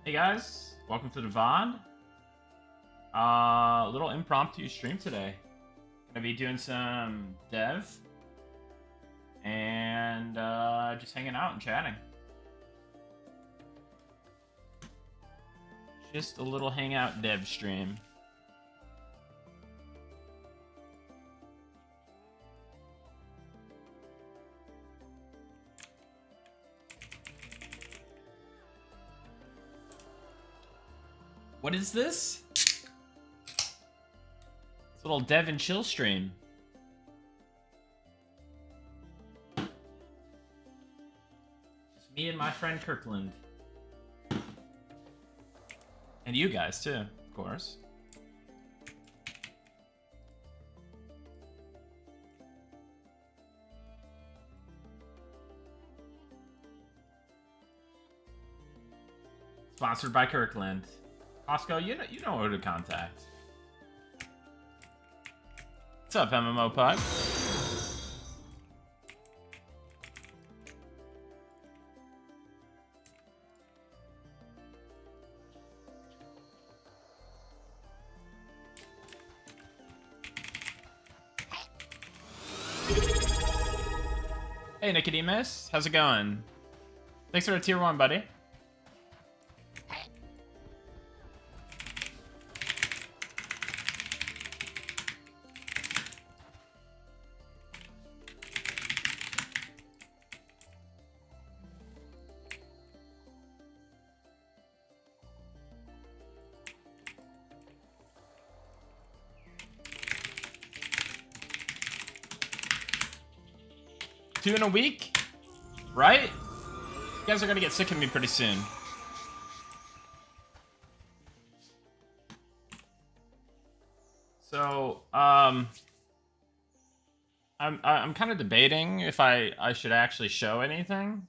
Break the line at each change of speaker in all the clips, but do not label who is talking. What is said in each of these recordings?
Hey guys, welcome to the VOD. Little impromptu stream today. Gonna be doing some dev and just hanging out and chatting. Just a little hangout dev stream. What is this? It's a little dev and chill stream. It's me and my friend Kirkland. And you guys too, of course. Sponsored by Kirkland. Costco, you know who to contact. What's up, MMO Pug? Hey, Nicodemus. How's it going? Thanks for a tier 1, buddy. Two in a week? Right? You guys are gonna get sick of me pretty soon. So, I'm kind of debating if I should actually show anything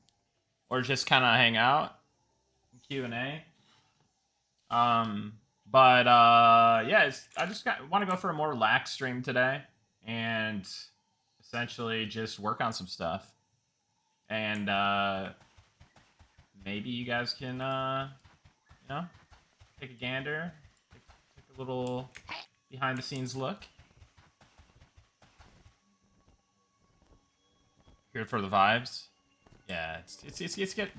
or just kind of hang out, Q&A. Yeah, I just want to go for a more relaxed stream today and essentially just work on some stuff. And maybe you guys can, you know, take a gander, take a little behind the scenes look. Here for the vibes. Yeah,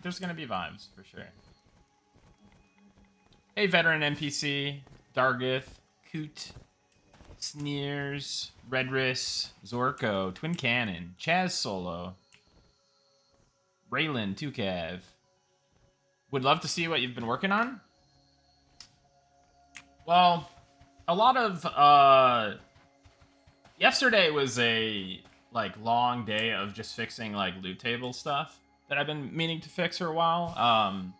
there's gonna be vibes for sure. Hey, veteran NPC, Dargith, Coot, Sneers, Redris, Zorko, Twin Cannon, Chaz Solo, Raylan, 2Cav. Would love to see what you've been working on. Well, a lot of yesterday was a long day of just fixing loot table stuff that I've been meaning to fix for a while.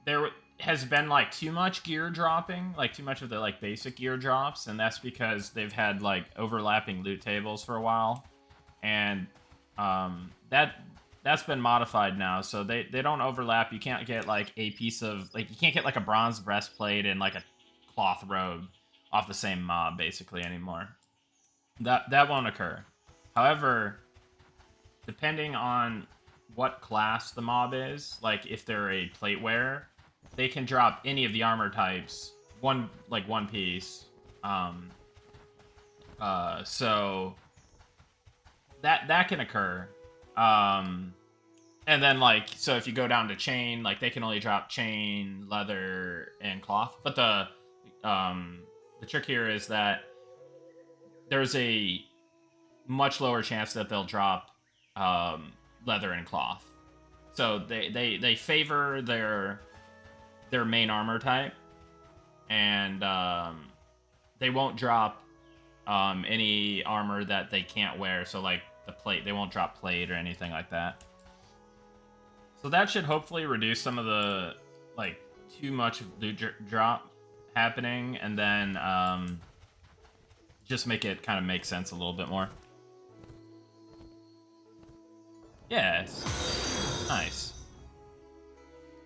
There has been too much gear dropping, too much of the basic gear drops, and that's because they've had overlapping loot tables for a while, and that's been modified now, so they don't overlap. You can't get a piece of you can't get a bronze breastplate and a cloth robe off the same mob basically anymore. That won't occur. However, depending on what class the mob is, if they're a plate wearer, they can drop any of the armor types one piece. So that can occur. And then so if you go down to chain, they can only drop chain, leather, and cloth. But the trick here is that there's a much lower chance that they'll drop leather and cloth. So they favor their main armor type, and they won't drop any armor that they can't wear. So the plate, they won't drop plate or anything like that. So that should hopefully reduce some of the too much loot drop happening, and then just make it kind of make sense a little bit more. Yes, nice.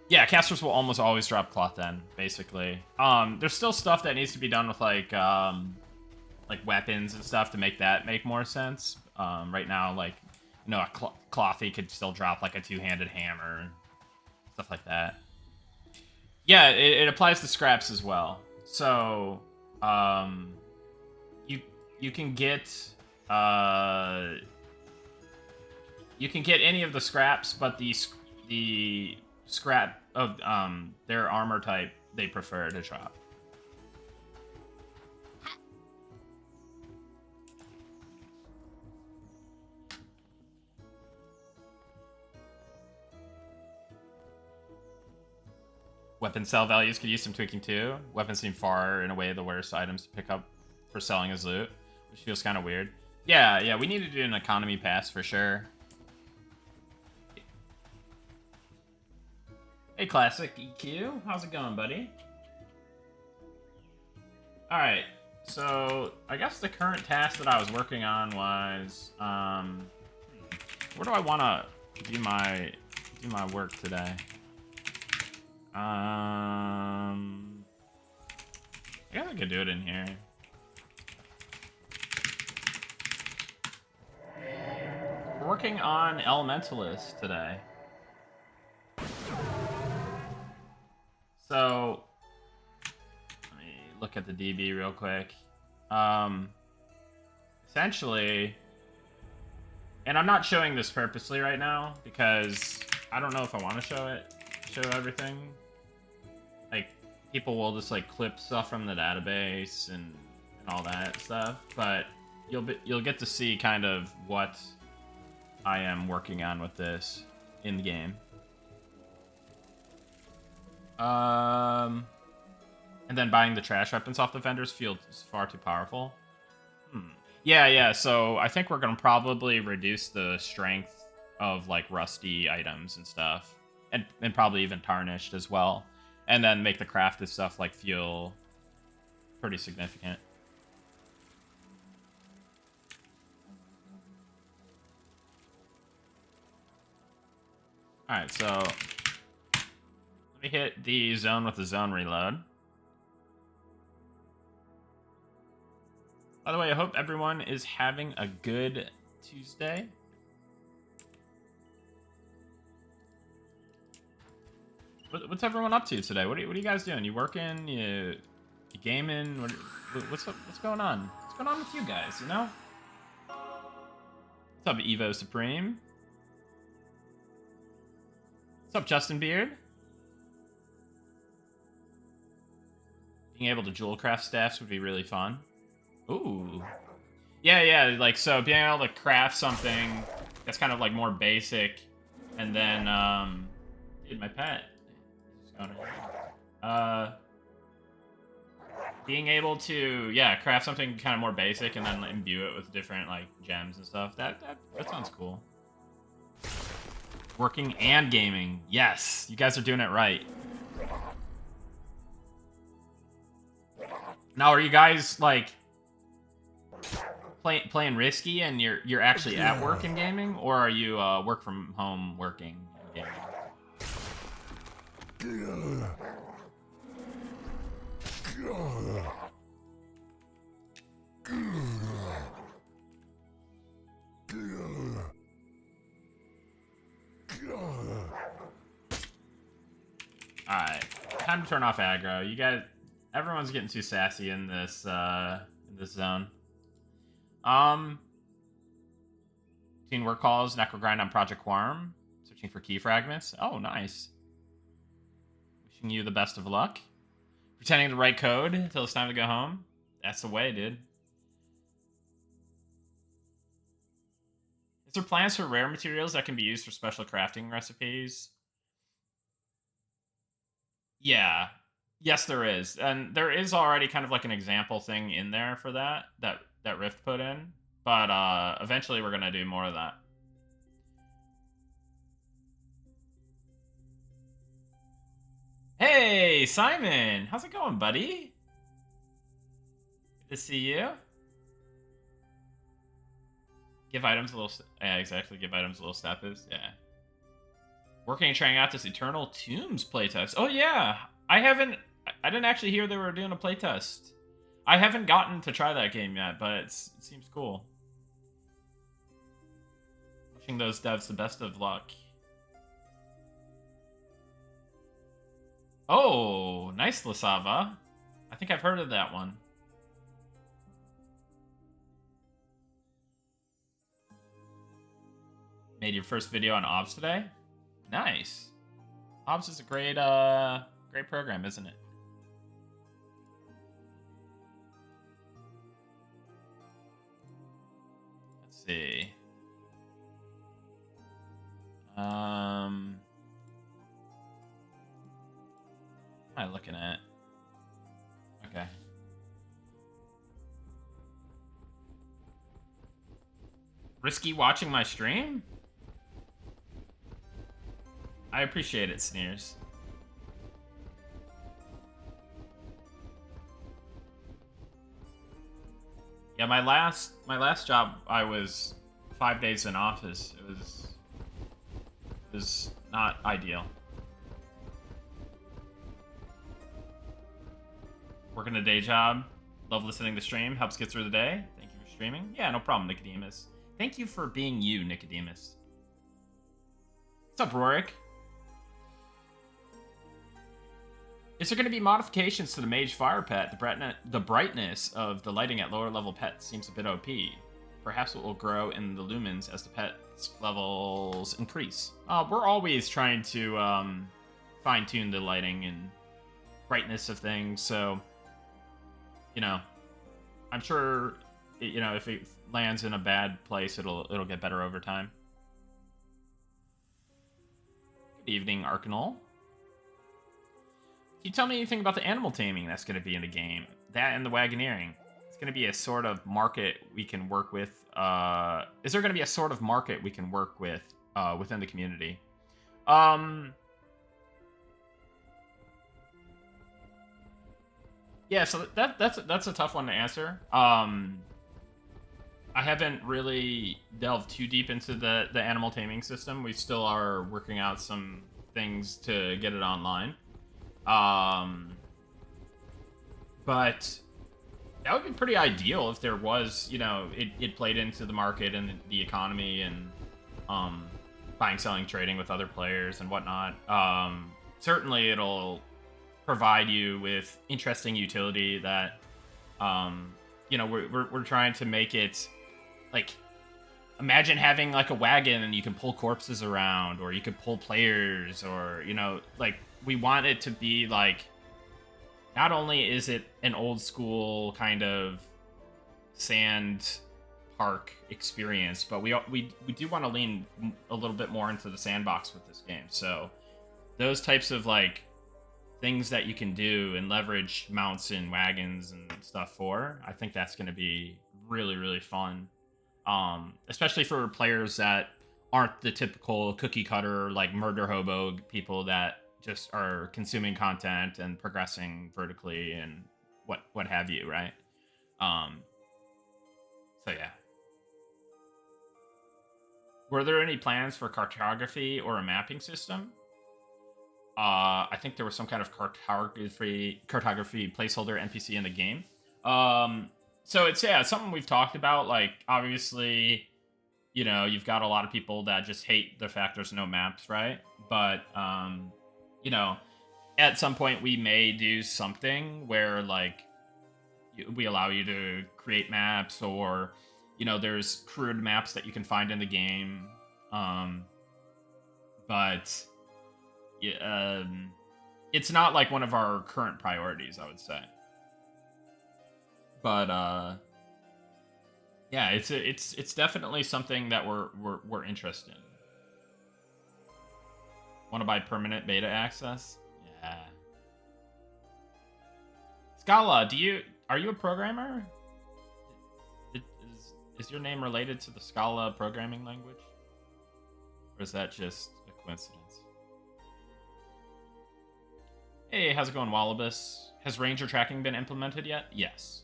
Yeah, casters will almost always drop cloth then, basically. There's still stuff that needs to be done with weapons and stuff to make that make more sense. Right now, a clothy could still drop a two-handed hammer, stuff like that. Yeah, it applies to scraps as well. So, you you can get uh you can get any of the scraps, but the scrap of their armor type they prefer to drop. Weapon sell values could use some tweaking too. Weapons seem far and away the worst items to pick up for selling as loot, which feels kind of weird. Yeah, we need to do an economy pass for sure. Hey, Classic EQ, how's it going, buddy? All right, so I guess the current task that I was working on was, where do I want to do my work today? I guess I could do it in here. We're working on Elementalist today. So, let me look at the DB real quick. Essentially, and I'm not showing this purposely right now because I don't know if I want to show everything. Like, people will just like clip stuff from the database and all that stuff, but you'll get to see kind of what I am working on with this in the game. And then buying the trash weapons off the vendors feels far too powerful. Yeah. So I think we're gonna probably reduce the strength of like rusty items and stuff, and probably even tarnished as well, and then make the crafted stuff like feel pretty significant. All right, so let me hit the zone with the zone reload. By the way, I hope everyone is having a good Tuesday. What's everyone up to today? What are you guys doing? You working? You gaming? What's going on? What's going on with you guys? You know? What's up, Evo Supreme? What's up, Justin Beard? Being able to jewel craft staffs would be really fun. Ooh. Yeah, like, so being able to craft something that's kind of, like, more basic, and then, dude, my pet. Being able to, yeah, craft something kind of more basic and then imbue it with different, like, gems and stuff. That sounds cool. Working and gaming. Yes, you guys are doing it right. Now, are you guys, like, playing risky and you're actually at work in gaming, or are you work from home working in gaming? Alright, time to turn off aggro. You guys, everyone's getting too sassy in this zone. Between work calls, necro grind on Project Quorum, searching for key fragments. Oh, nice. Wishing you the best of luck. Pretending to write code until it's time to go home. That's the way, dude. Is there plans for rare materials that can be used for special crafting recipes? Yeah. Yes, there is. And there is already kind of like an example thing in there for that Rift put in. But eventually we're going to do more of that. Hey, Simon! How's it going, buddy? Good to see you. Give items a little... Yeah, exactly. Give items a little steppers. Yeah. Working and trying out this Eternal Tombs playtest. Oh, yeah! I didn't actually hear they were doing a playtest. I haven't gotten to try that game yet, but it seems cool. Wishing those devs the best of luck. Oh, nice, Lasava. I think I've heard of that one. Made your first video on OBS today? Nice. OBS is a great program, isn't it? Let's see. What am I looking at? Okay. Risky watching my stream? I appreciate it, Sneers. Yeah, my last job, I was 5 days in office. It was not ideal. Working a day job. Love listening to stream. Helps get through the day. Thank you for streaming. Yeah, no problem, Nicodemus. Thank you for being you, Nicodemus. What's up, Rorik? Is there going to be modifications to the Mage Fire Pet? The brightness of the lighting at lower level pets seems a bit OP. Perhaps it will grow in the lumens as the pet's levels increase. We're always trying to fine-tune the lighting and brightness of things, so, you know, I'm sure, you know, if it lands in a bad place, it'll get better over time. Good evening, Arcanol. Can you tell me anything about the animal taming that's going to be in the game? That and the wagoneering. It's going to be a sort of market we can work with. Is there going to be a sort of market we can work with within the community? Yeah, so that's a tough one to answer. I haven't really delved too deep into the animal taming system. We still are working out some things to get it online. But that would be pretty ideal if there was, you know, it played into the market and the economy and buying, selling, trading with other players and whatnot. Certainly it'll provide you with interesting utility that, you know, we're trying to make it like, imagine having like a wagon and you can pull corpses around, or you could pull players, or, you know, like, we want it to be like, not only is it an old school kind of sand park experience, but we do want to lean a little bit more into the sandbox with this game. So those types of like things that you can do and leverage mounts and wagons and stuff for, I think that's going to be really, really fun. Especially for players that aren't the typical cookie cutter, like murder hobo people that just are consuming content and progressing vertically and what have you, right? So yeah. Were there any plans for cartography or a mapping system? I think there was some kind of cartography placeholder NPC in the game. So it's, yeah, something we've talked about. Like, obviously, you know, you've got a lot of people that just hate the fact there's no maps, right? But you know, at some point we may do something where, like, we allow you to create maps, or, you know, there's crude maps that you can find in the game. But yeah, it's not like one of our current priorities, I would say. But yeah, it's definitely something that we're interested in. Want to buy permanent beta access? Yeah. Scala, are you a programmer? Is your name related to the Scala programming language? Or is that just a coincidence? Hey, how's it going, Wallabus? Has Ranger tracking been implemented yet? Yes.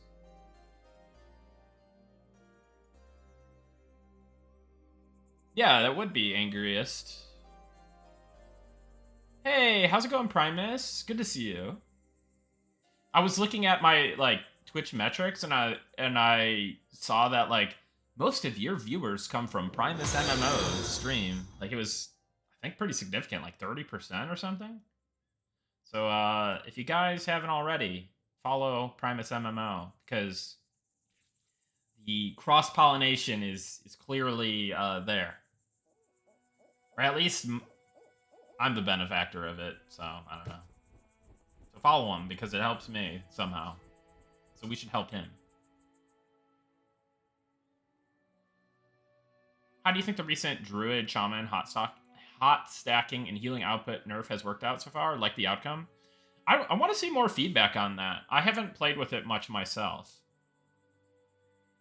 Yeah, that would be angriest. Hey, how's it going, Primus? Good to see you. I was looking at my, like, Twitch metrics, and I saw that, like, most of your viewers come from Primus MMO's stream. Like, it was, I think, pretty significant, like 30% or something. So if you guys haven't already, follow Primus MMO because the cross pollination is clearly there, or at least I'm the benefactor of it. So I don't know. So follow him because it helps me somehow. So we should help him. How do you think the recent Druid, Shaman, hot stacking, and healing output nerf has worked out so far? Like the outcome? I want to see more feedback on that. I haven't played with it much myself.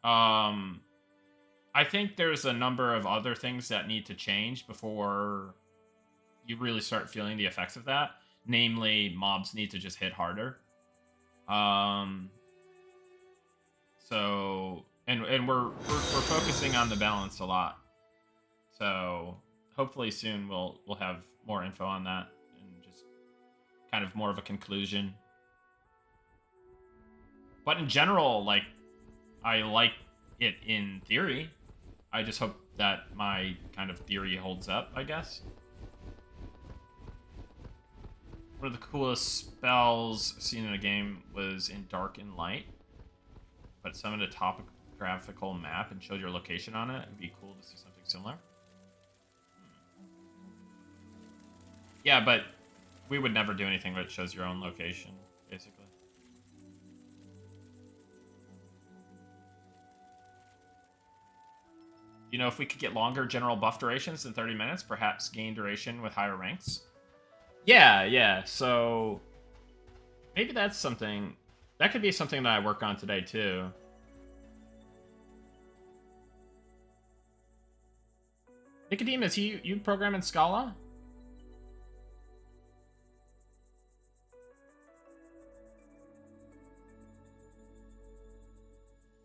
I think there's a number of other things that need to change before you really start feeling the effects of that. Namely, mobs need to just hit harder. So and we're focusing on the balance a lot. So hopefully soon we'll have more info on that and just kind of more of a conclusion. But in general, like, I like it in theory. I just hope that my kind of theory holds up, I guess. One of the coolest spells seen in a game was in Dark and Light. But summoned a topographical map and showed your location on it. It'd be cool to see something similar. Yeah, but we would never do anything that shows your own location, basically. You know, if we could get longer general buff durations than 30 minutes, perhaps gain duration with higher ranks. Yeah, so maybe that's something. That could be something that I work on today, too. Nicodemus, you program in Scala?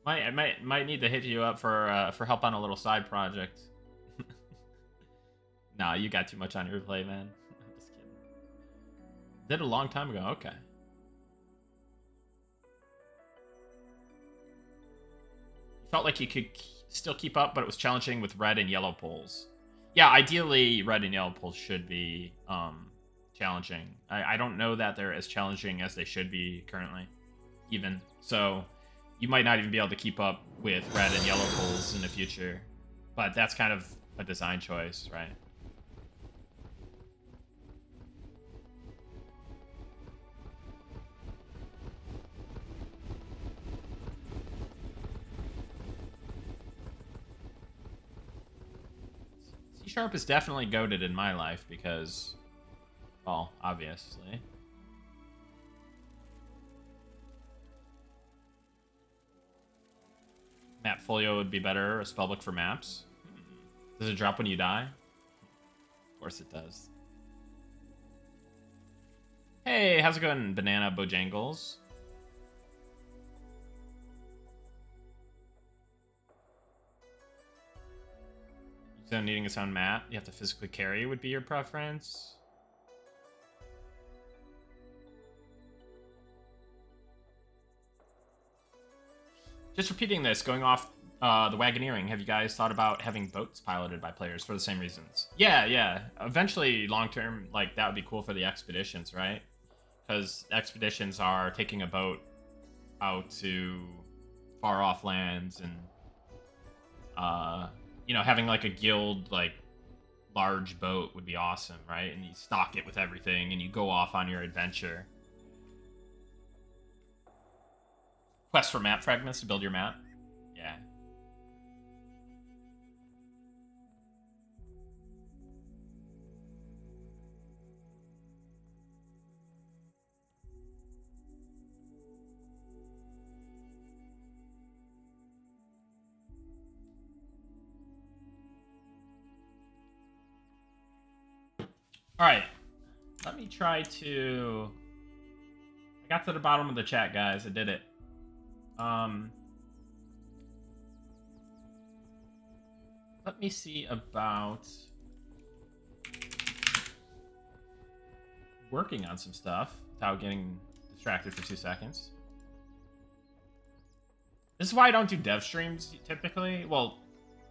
I might need to hit you up for help on a little side project. Nah, you got too much on your plate, man. I'm just kidding. Did it a long time ago. Okay. You felt like you could still keep up, but it was challenging with red and yellow poles. Yeah, ideally, red and yellow poles should be challenging. I don't know that they're as challenging as they should be currently, even. So you might not even be able to keep up with red and yellow poles in the future. But that's kind of a design choice, right? C# is definitely goated in my life because, well, obviously. Map folio would be better, a spellbook for maps. Does it drop when you die? Of course it does. Hey, how's it going, Banana Bojangles? So needing a sound map, you have to physically carry would be your preference. Just repeating this, going off the Wagoneering, have you guys thought about having boats piloted by players for the same reasons? Yeah. Eventually, long term, like, that would be cool for the expeditions, right? Because expeditions are taking a boat out to far off lands and, you know, having like a guild, like, large boat would be awesome, right? And you stock it with everything and you go off on your adventure. Quest for map fragments to build your map. Yeah. All right. Let me try to... I got to the bottom of the chat, guys. I did it. Let me see about working on some stuff without getting distracted for 2 seconds. This is why I don't do dev streams typically. Well,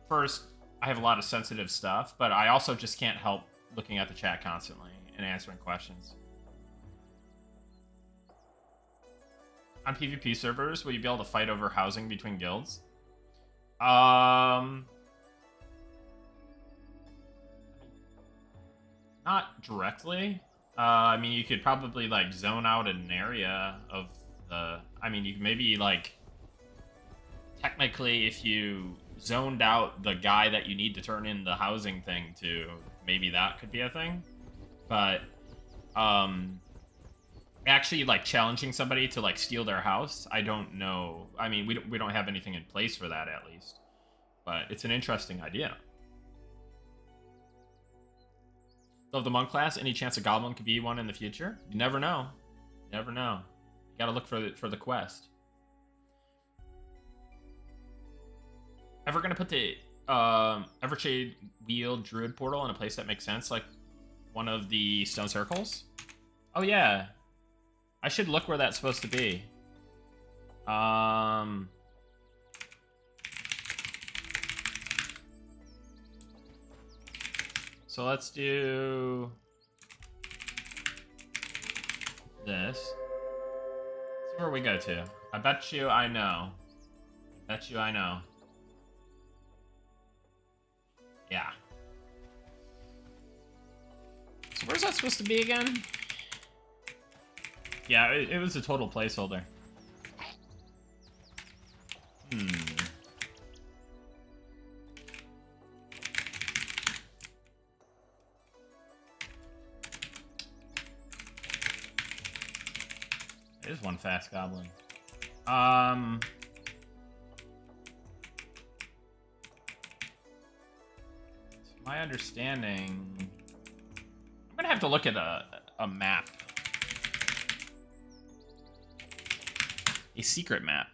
first, I have a lot of sensitive stuff, but I also just can't help looking at the chat constantly and answering questions. On PvP servers, will you be able to fight over housing between guilds? Not directly. I mean, you could probably like zone out an area of the. I mean, you could maybe like. Technically, if you zoned out the guy that you need to turn in the housing thing to, maybe that could be a thing. But actually like challenging somebody to like steal their house, I don't know. I mean, we don't have anything in place for that at least. But it's an interesting idea. Love the monk class. Any chance a goblin could be one in the future? You never know. Never know. You gotta look for the quest. Ever gonna put the Evershade Wheel Druid portal in a place that makes sense, like one of the stone circles? Oh yeah, I should look where that's supposed to be. So let's do this. Let's see where we go to. I bet you I know. Bet you I know. Yeah. So where's that supposed to be again? Yeah, it was a total placeholder. It is one fast goblin. My understanding... I'm gonna have to look at a map. A secret map.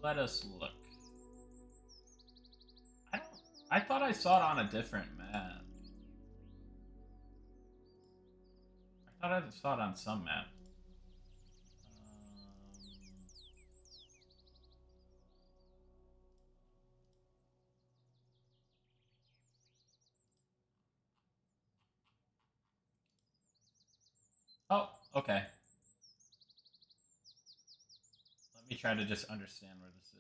Let us look. I thought I saw it on a different map. I thought I saw it on some map. Oh, okay. Let me try to just understand where this is.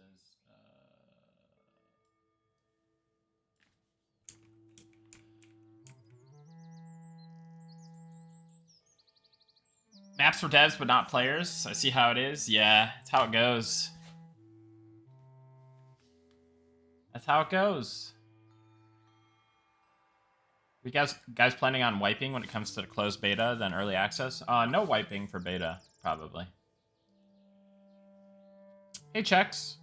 Maps for devs, but not players. I see how it is. Yeah, that's how it goes. That's how it goes. You guys planning on wiping when it comes to the closed beta than early access? No wiping for beta, probably. Hey, Chex.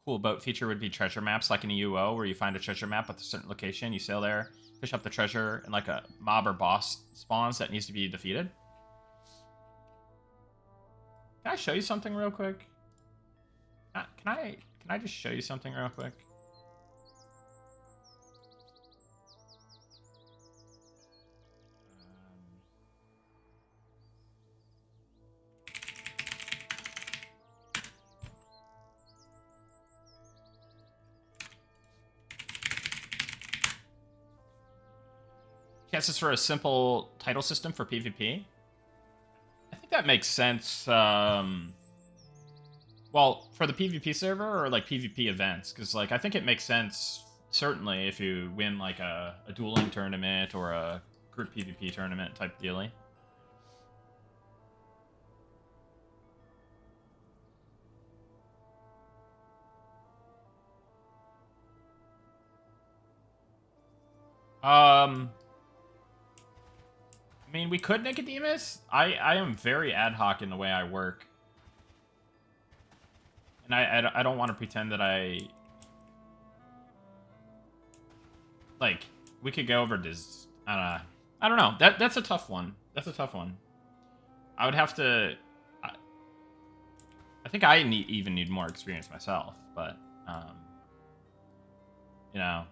Cool boat feature would be treasure maps, like in a UO, where you find a treasure map with a certain location, you sail there, fish up the treasure, and like a mob or boss spawns that needs to be defeated. Can I show you something real quick? Can I just show you something real quick? Chances for a simple title system for PvP? I think that makes sense. Well, for the PvP server or like PvP events, because like I think it makes sense certainly if you win like a dueling tournament or a group PvP tournament type dealy. I mean, we could Nicodemus. I am very ad hoc in the way I work. And I don't want to pretend that like, we could go over this. I don't know. That's a tough one. That's a tough one. I would have to... I think I even need more experience myself, but, you know...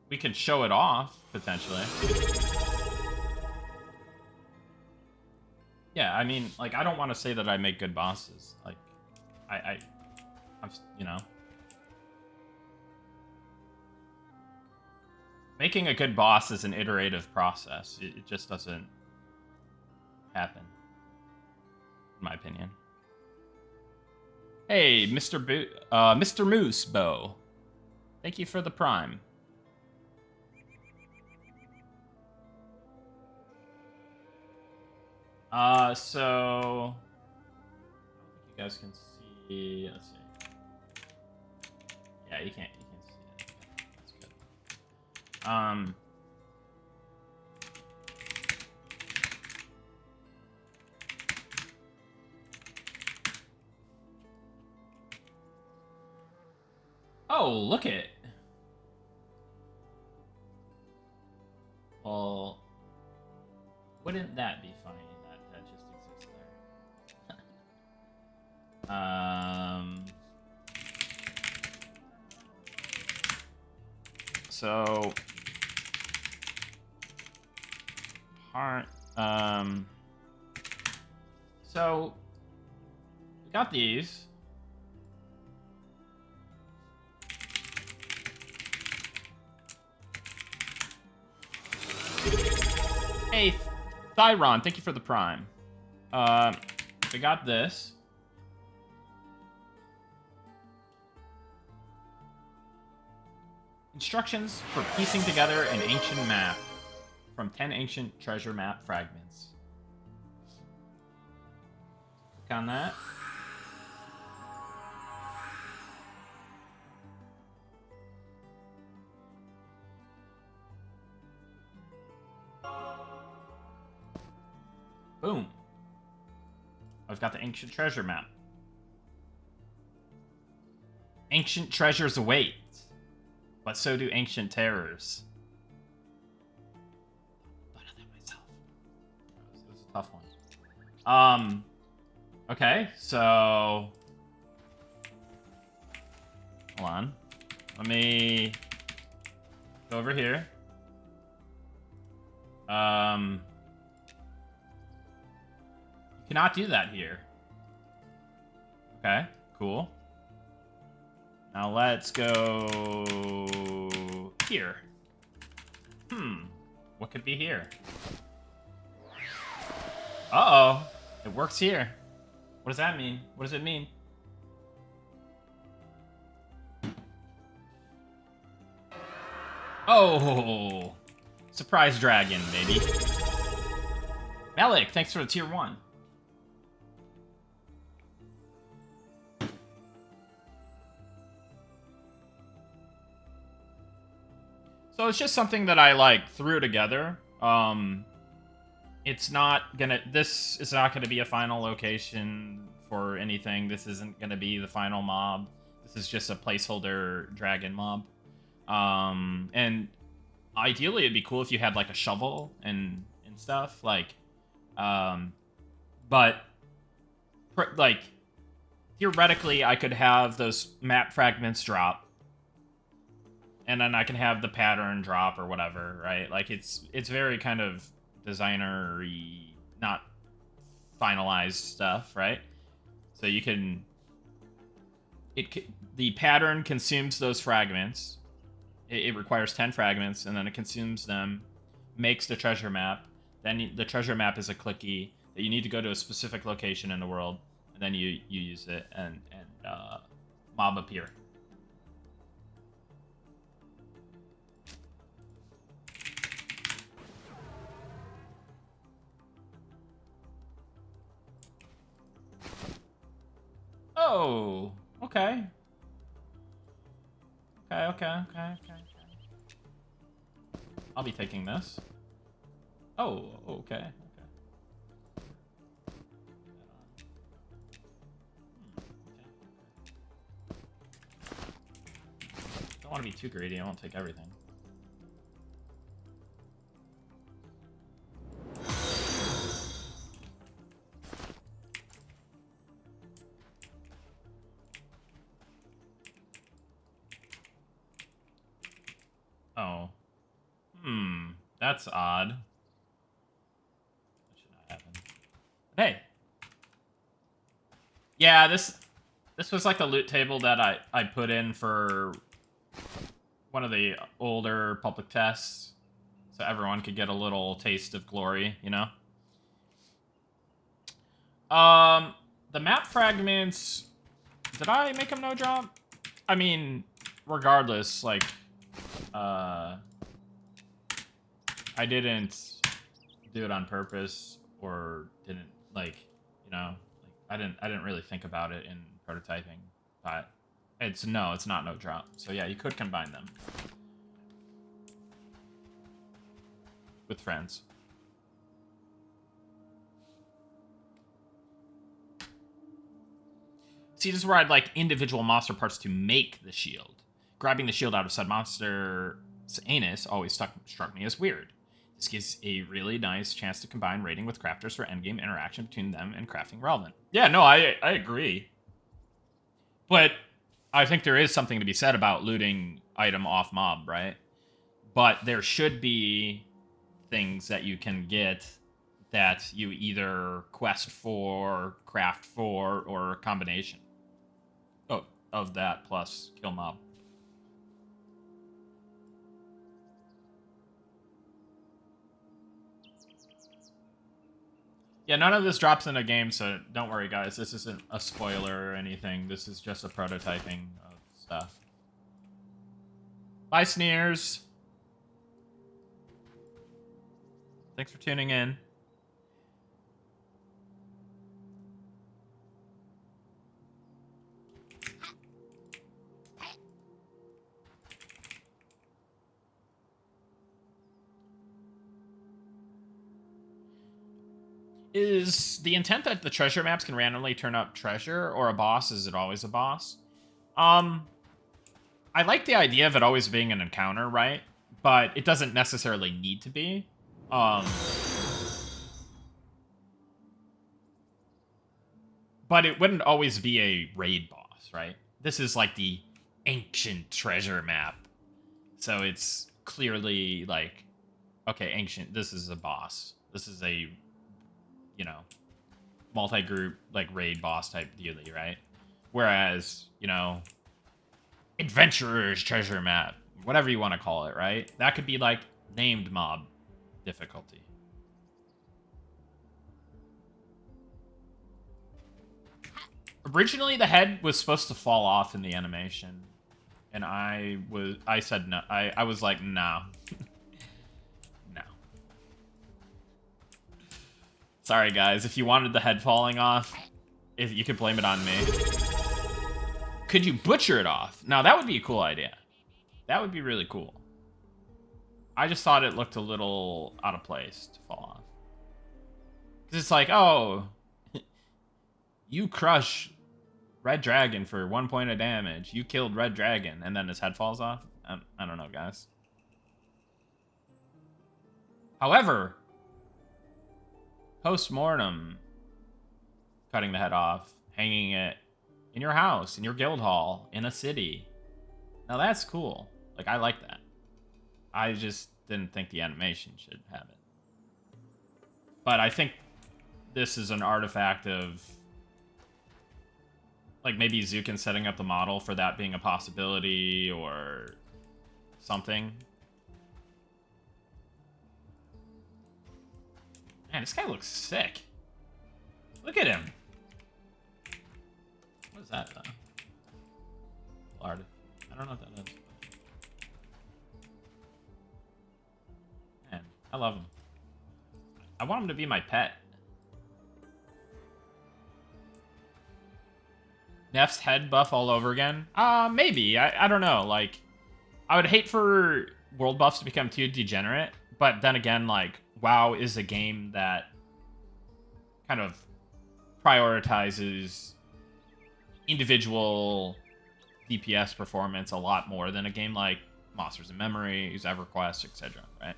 We could show it off, potentially. Yeah, I mean, like, I don't want to say that I make good bosses. Like, I'm, you know. Making a good boss is an iterative process. It just doesn't happen, in my opinion. Hey, Mr. Moose Bow. Thank you for the prime. So I don't think you guys can see. Let's see. Yeah, you can see it. That's good. Oh, look it. Well, wouldn't that be funny that just exists there? So so we got these. Hey, Thyron, thank you for the prime. We got this. Instructions for piecing together an ancient map from 10 ancient treasure map fragments. Click on that. Boom. I've got the ancient treasure map. Ancient treasures await, but so do ancient terrors. I thought of that myself. It was a tough one. Okay, so hold on. Let me go over here. You cannot do that here. Okay, cool. Now let's go here. What could be here? Uh-oh. It works here. What does that mean? What does it mean? Oh! Surprise dragon, baby. Malik, thanks for the tier 1. So it's just something that I, like, threw together. It's not gonna... This is not gonna be a final location for anything. This isn't gonna be the final mob. This is just a placeholder dragon mob. And ideally, it'd be cool if you had, like, a shovel and stuff. Like, but... Like, theoretically, I could have those map fragments drop. And then I can have the pattern drop or whatever, right? Like, it's very kind of designer-y, not finalized stuff, right? So you can... the pattern consumes those fragments. It requires 10 fragments, and then it consumes them, makes the treasure map. Then the treasure map is a clicky that you need to go to a specific location in the world, and then you use it, and mob appear. Oh, okay. Okay. I'll be taking this. Oh, okay. Don't want to be too greedy. I won't take everything. Oh. That's odd. That should not happen. Hey. Yeah, this was like the loot table that I put in for one of the older public tests, so everyone could get a little taste of glory, you know? The map fragments, did I make them no drop? I mean, regardless, like, I didn't do it on purpose or didn't, like, you know, like, I didn't really think about it in prototyping, but it's not no drop. So yeah, you could combine them with friends. See, this is where I'd like individual monster parts to make the shield. Grabbing the shield out of said monster's anus always struck me as weird. This gives a really nice chance to combine raiding with crafters for endgame interaction between them and crafting relevant. Yeah, no, I agree. But I think there is something to be said about looting item off mob, right? But there should be things that you can get that you either quest for, craft for, or a combination of that plus kill mob. Yeah, none of this drops in a game, so don't worry, guys. This isn't a spoiler or anything. This is just a prototyping of stuff. Bye, Sneers. Thanks for tuning in. Is the intent that the treasure maps can randomly turn up treasure or a boss? Is it always a boss? I like the idea of it always being an encounter, right? But it doesn't necessarily need to be. But it wouldn't always be a raid boss, right? This is like the ancient treasure map. So it's clearly like, okay, ancient, this is a boss. This is a, you know, multi-group, like, raid boss type dealy, right? Whereas, you know, adventurer's treasure map, whatever you want to call it, right? That could be, like, named mob difficulty. Originally, the head was supposed to fall off in the animation. And I said no. I was like, no. No. Sorry, guys. If you wanted the head falling off, you could blame it on me. Could you butcher it off? Now, that would be a cool idea. That would be really cool. I just thought it looked a little out of place to fall off. Because it's like, oh, you crush Red Dragon for 1 point of damage. You killed Red Dragon, and then his head falls off. I don't know, guys. However, post-mortem, cutting the head off, hanging it in your house, in your guild hall, in a city. Now that's cool. Like, I like that. I just didn't think the animation should have it. But I think this is an artifact of, like, maybe Zukin setting up the model for that being a possibility or something. Man, this guy looks sick. Look at him. What is that, though? Lard. I don't know what that is. Man, I love him. I want him to be my pet. Neff's head buff all over again? Maybe. I don't know. Like, I would hate for world buffs to become too degenerate, but then again, like, WoW is a game that kind of prioritizes individual DPS performance a lot more than a game like Monsters in Memory, EverQuest, etc., right?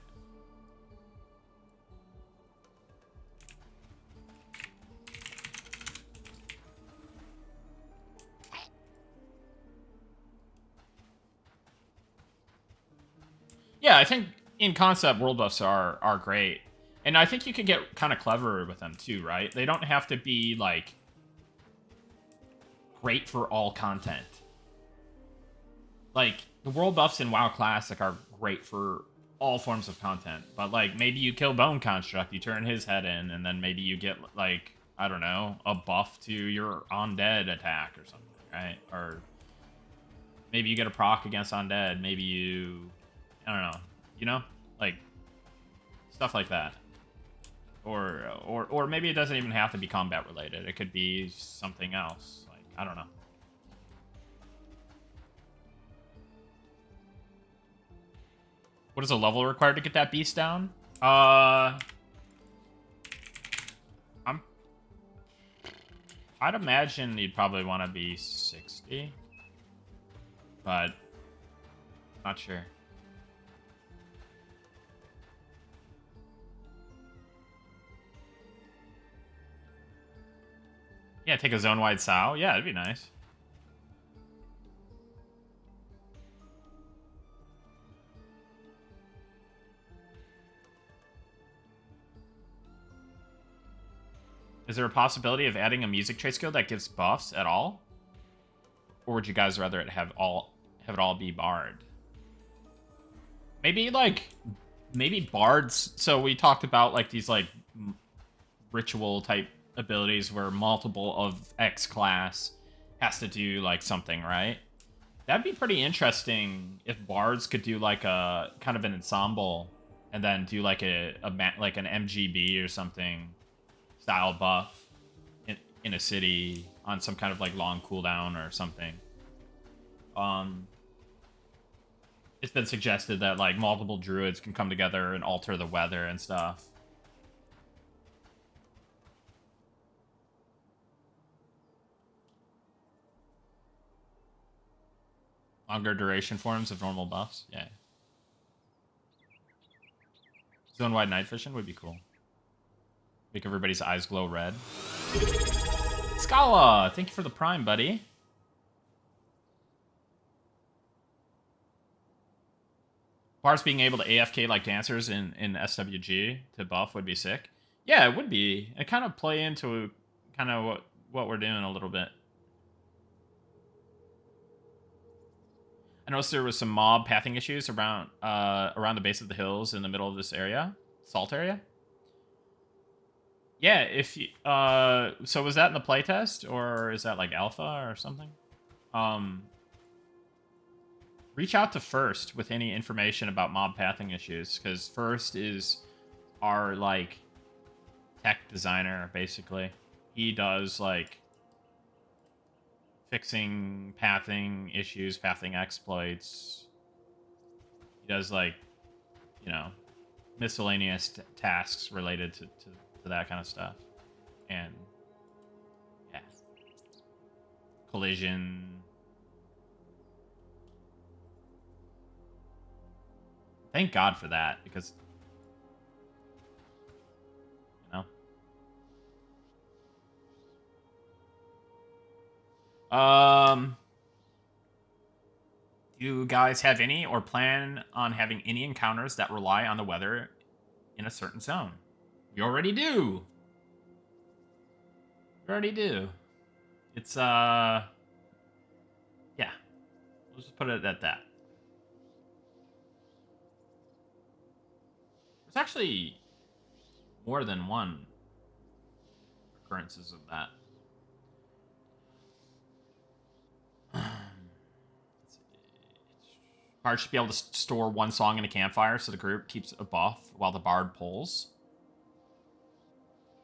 Yeah, I think in concept, world buffs are great. And I think you could get kind of clever with them too, right? They don't have to be, like, great for all content. Like, the world buffs in WoW Classic are great for all forms of content. But, like, maybe you kill Bone Construct, you turn his head in, and then maybe you get, like, I don't know, a buff to your undead attack or something, right? Or maybe you get a proc against undead. Maybe you, I don't know, you know? Like, stuff like that. Or maybe it doesn't even have to be combat related. It could be something else. Like, I don't know. What is a level required to get that beast down? I'm I'd imagine you'd probably want to be 60, but not sure. Yeah, take a zone-wide sow. Yeah, it'd be nice. Is there a possibility of adding a music trait skill that gives buffs at all? Or would you guys rather have it all be bard? Maybe like maybe bards. So we talked about like these like ritual type abilities where multiple of X class has to do like something, right? That'd be pretty interesting if bards could do like a kind of an ensemble and then do like like an MGB or something style buff in a city on some kind of like long cooldown or something. It's been suggested that like multiple druids can come together and alter the weather and stuff. Longer duration forms of normal buffs. Yeah. Zone-wide night vision would be cool. Make everybody's eyes glow red. Scala, thank you for the prime, buddy. Bars being able to AFK like dancers in SWG to buff would be sick. Yeah, it would be. It kind of play into kind of what we're doing a little bit. I noticed there was some mob pathing issues around the base of the hills in the middle of this area, salt area. Yeah, if you, so was that in the playtest or is that like alpha or something? Um, reach out to First with any information about mob pathing issues because First is our like tech designer basically. He does like fixing pathing issues, pathing exploits. He does like, you know, miscellaneous tasks related to that kind of stuff. And yeah, collision. Thank God for that because you know. Do you guys have any or plan on having any encounters that rely on the weather in a certain zone? We already do. We already do. It's yeah. Let's just put it at that. There's actually more than one occurrences of that. Bard should be able to store one song in a campfire so the group keeps a buff while the bard pulls.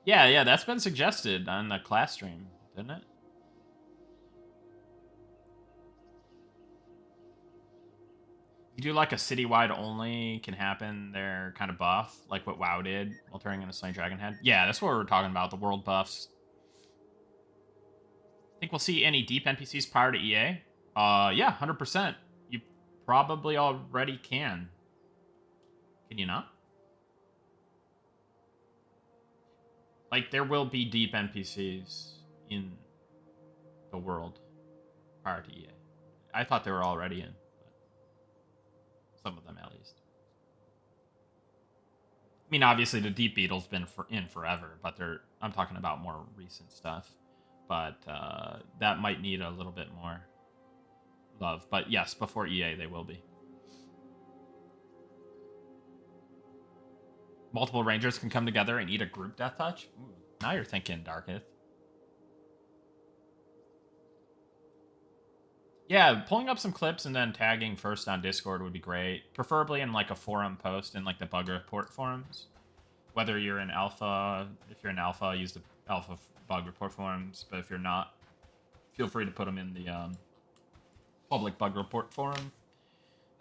Yeah, yeah, that's been suggested on the class stream, didn't it? You do like a citywide only can happen. They're kind of buff, like what WoW did while turning into Slain Dragon Head. Yeah, that's what we're talking about. The world buffs. Think we'll see any deep NPCs prior to EA? Yeah, 100%. You probably already can. Can you not? Like, there will be deep NPCs in the world prior to EA. I thought they were already in, but some of them at least. mean, obviously the Deep Beetle's been in forever, but I'm talking about more recent stuff. But that might need a little bit more love. But yes, before EA, they will be. Multiple Rangers can come together and eat a group death touch? Ooh, now you're thinking, Darketh. Yeah, pulling up some clips and then tagging first on Discord would be great. Preferably in like a forum post in like the bug report forums. Whether you're in alpha, if you're in alpha, use the alpha bug report forums. But if you're not, feel free to put them in the public bug report forum.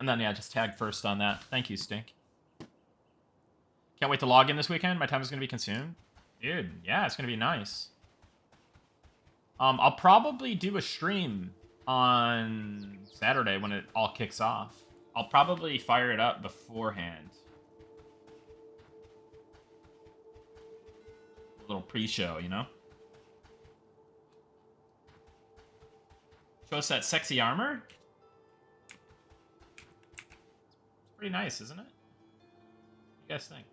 And then, yeah, just tag first on that. Thank you, Stink. Can't wait to log in this weekend. My time is going to be consumed. Dude, yeah, it's going to be nice. I'll probably do a stream on Saturday when it all kicks off. I'll probably fire it up beforehand. A little pre-show, you know? Show us that sexy armor? It's pretty nice, isn't it? What do you guys think?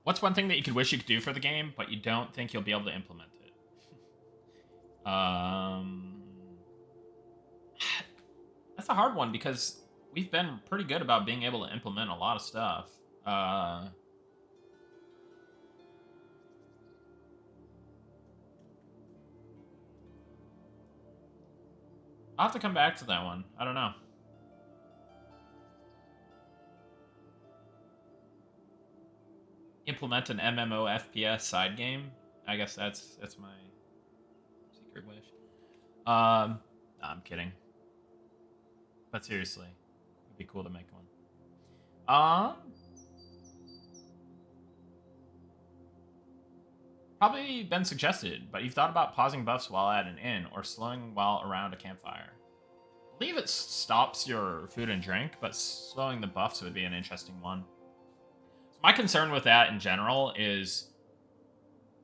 What's one thing that you could wish you could do for the game, but you don't think you'll be able to implement it? That's a hard one because we've been pretty good about being able to implement a lot of stuff. I'll have to come back to that one. I don't know. Implement an MMO FPS side game. I guess that's my secret wish. No, I'm kidding. But seriously, it'd be cool to make one. Probably been suggested, but you've thought about pausing buffs while at an inn or slowing while around a campfire. I believe it stops your food and drink, but slowing the buffs would be an interesting one. So my concern with that in general is,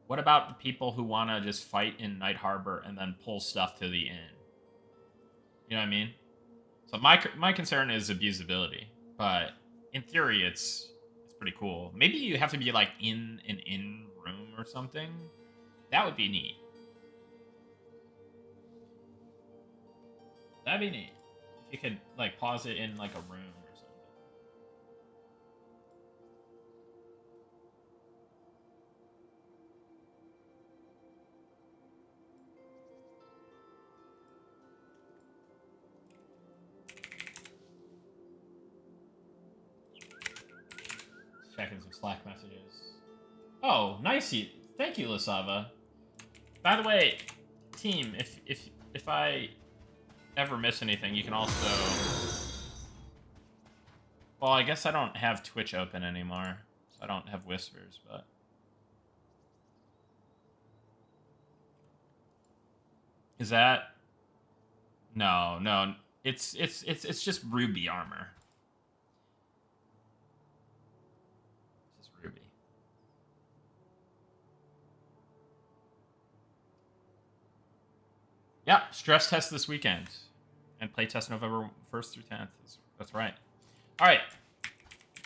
what about the people who want to just fight in Night Harbor and then pull stuff to the inn? You know what I mean? So my concern is abusability, but in theory, it's pretty cool. Maybe you have to be like in an inn room or something. That would be neat. That'd be neat. If you could like pause it in like a room or something. Checking some Slack messages. Oh, nicey. Thank you, Lasava. By the way, team, if I ever miss anything, you can also... Well, I guess I don't have Twitch open anymore, so I don't have whispers, but... Is that... No. It's just Ruby armor. It's just Ruby. Yeah, stress test this weekend. And playtest November 1st through 10th. That's right. Alright.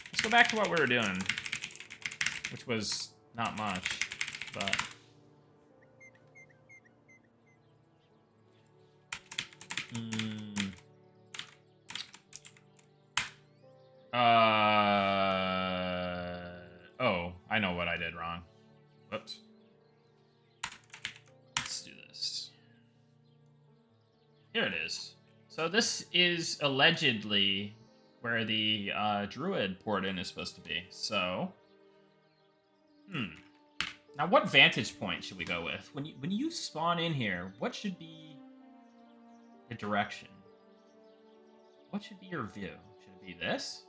Let's go back to what we were doing. Which was not much, but... Oh, I know what I did wrong. Whoops. Let's do this. Here it is. So this is allegedly where the druid port-in is supposed to be. So, now what vantage point should we go with? When you spawn in here, what should be the direction? What should be your view? Should it be this?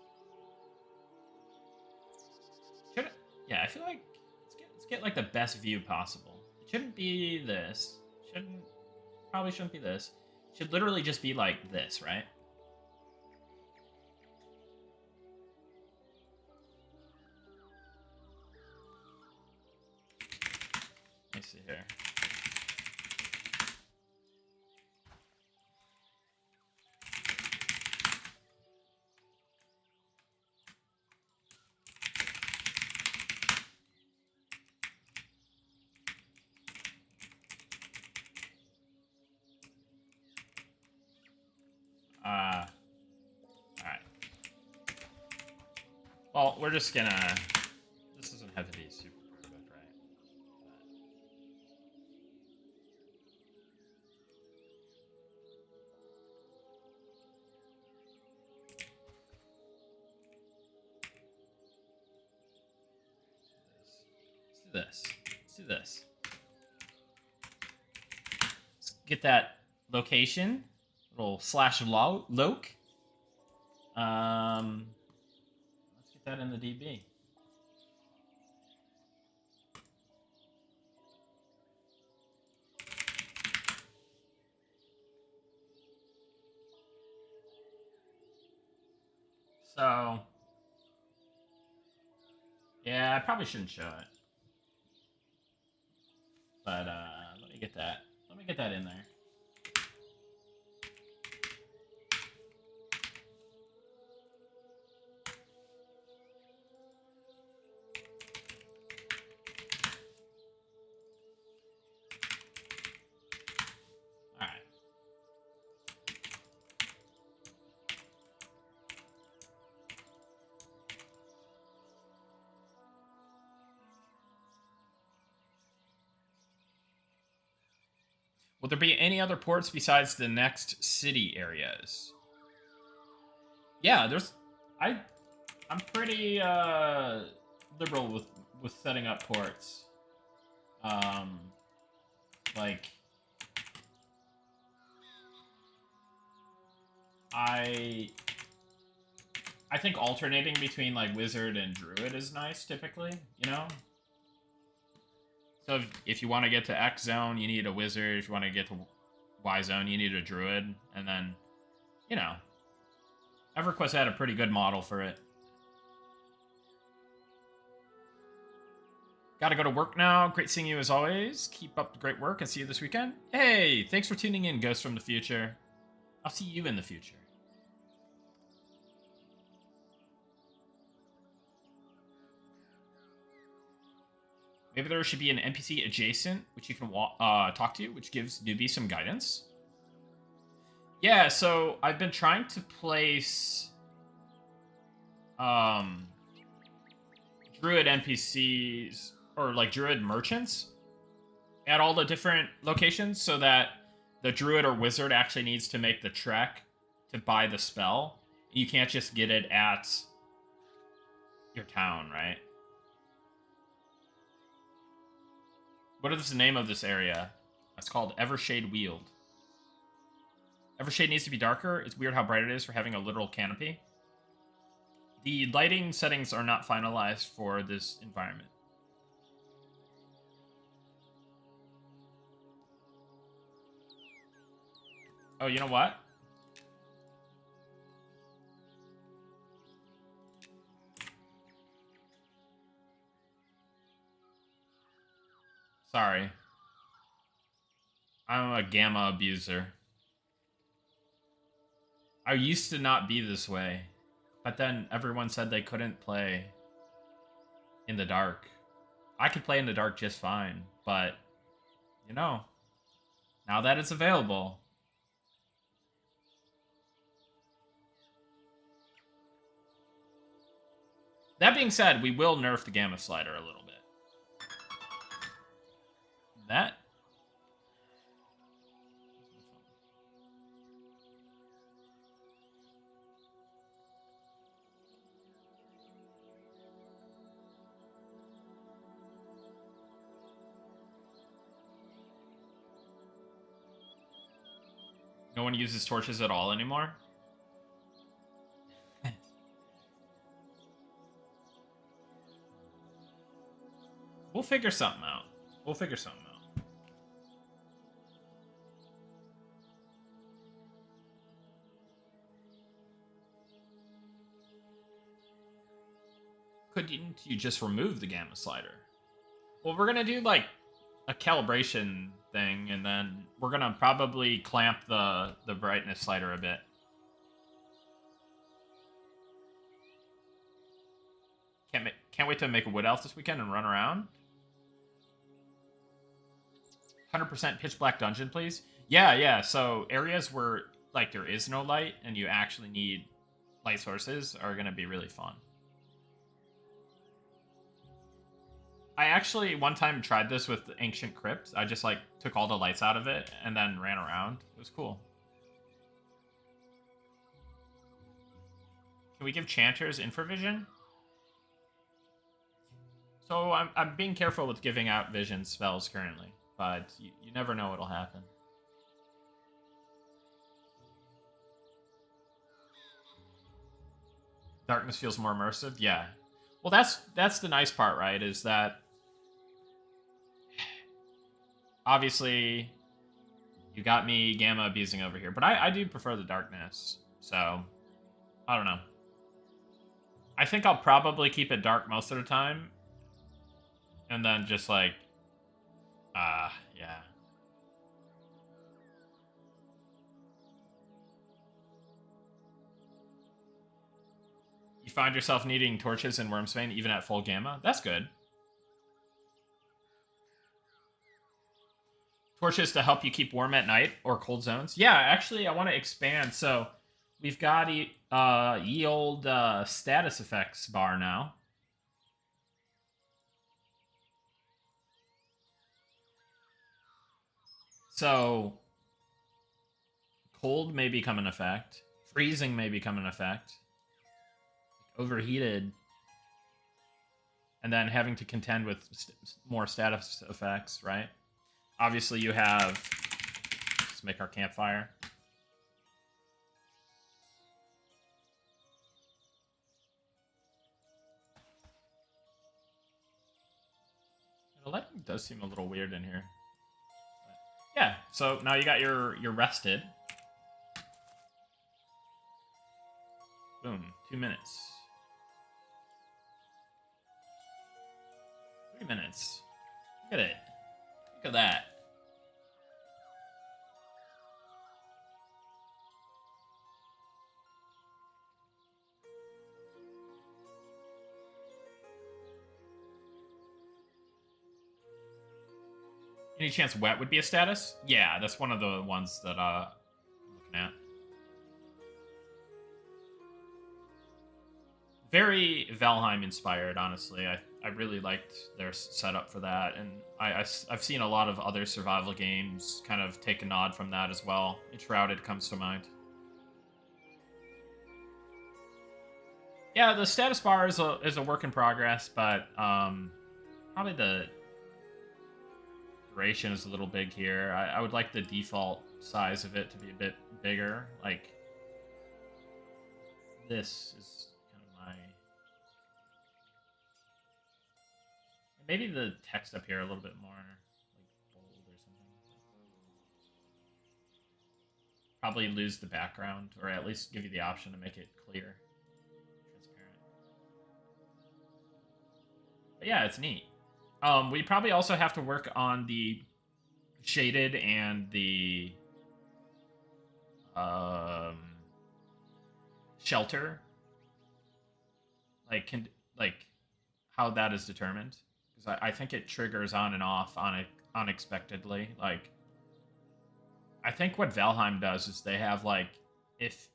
Should it? Yeah, I feel like let's get like the best view possible. It shouldn't be this. Probably shouldn't be this. It should literally just be like this, right? me see here. Alright. Well, we're just gonna... This doesn't have to be super perfect, right? Let's do this. Let's get that location. Little slash loc. Let's get that in the DB. So, yeah, I probably shouldn't show it. But let me get that. Let me get that in there. All right. Will there be any other ports besides the next city areas? Yeah, there's. I'm pretty liberal with setting up ports. Like I think alternating between like wizard and druid is nice typically, you know? So if you want to get to X zone, you need a wizard. If you want to get to Y zone, you need a druid. And then, you know, EverQuest had a pretty good model for it. Gotta go to work now. Great seeing you as always. Keep up the great work and see you this weekend. Hey, thanks for tuning in, Ghost from the Future. I'll see you in the future. Maybe there should be an NPC adjacent, which you can talk to, which gives newbies some guidance. Yeah, so I've been trying to place druid NPCs or like druid merchants at all the different locations so that the druid or wizard actually needs to make the trek to buy the spell. You can't just get it at your town, right? What is the name of this area? It's called Evershade Weald. Evershade needs to be darker. It's weird how bright it is for having a literal canopy. The lighting settings are not finalized for this environment. Oh, you know what? Sorry. I'm a gamma abuser. I used to not be this way, but then everyone said they couldn't play in the dark. I could play in the dark just fine, but, you know, now that it's available. That being said, we will nerf the gamma slider a little bit. That. No one uses torches at all anymore? We'll figure something out. We'll figure something out. Couldn't you just remove the gamma slider? Well, we're gonna do like a calibration thing, and then we're gonna probably clamp the brightness slider a bit. Can't wait to make a wood elf this weekend and run around. 100% pitch black dungeon, please. Yeah. So areas where like there is no light and you actually need light sources are gonna be really fun. I actually one time tried this with Ancient Crypt. I just like took all the lights out of it and then ran around. It was cool. Can we give Chanters infravision? So I'm being careful with giving out vision spells currently, but you never know what'll happen. Darkness feels more immersive. Yeah. Well, that's the nice part, right? Is that obviously you got me gamma abusing over here, but I do prefer the darkness. So I don't know. I think I'll probably keep it dark most of the time, and then just like, yeah. You find yourself needing torches in Wormsbane even at full gamma. That's good. Torches to help you keep warm at night or cold zones. Yeah, actually, I want to expand. So we've got ye old status effects bar now. So cold may become an effect. Freezing may become an effect. Overheated. And then having to contend with more status effects, right? Obviously, you have... Let's make our campfire. The lighting does seem a little weird in here. But yeah, so now you got your rested. Boom, 2 minutes. 3 minutes. Look at it. Look at that. Any chance wet would be a status? Yeah, that's one of the ones that I'm looking at. Very Valheim inspired, honestly. I really liked their setup for that, and I've seen a lot of other survival games kind of take a nod from that as well. Enshrouded comes to mind. Yeah, the status bar is a work in progress, but probably the duration is a little big here. I would like the default size of it to be a bit bigger. Like, this is kind of my... Maybe the text up here a little bit more, like, bold or something. Probably lose the background, or at least give you the option to make it clear, transparent. But yeah, it's neat. We probably also have to work on the shaded and the shelter, like how that is determined, because I think it triggers on and off unexpectedly. Like, I think what Valheim does is they have like, if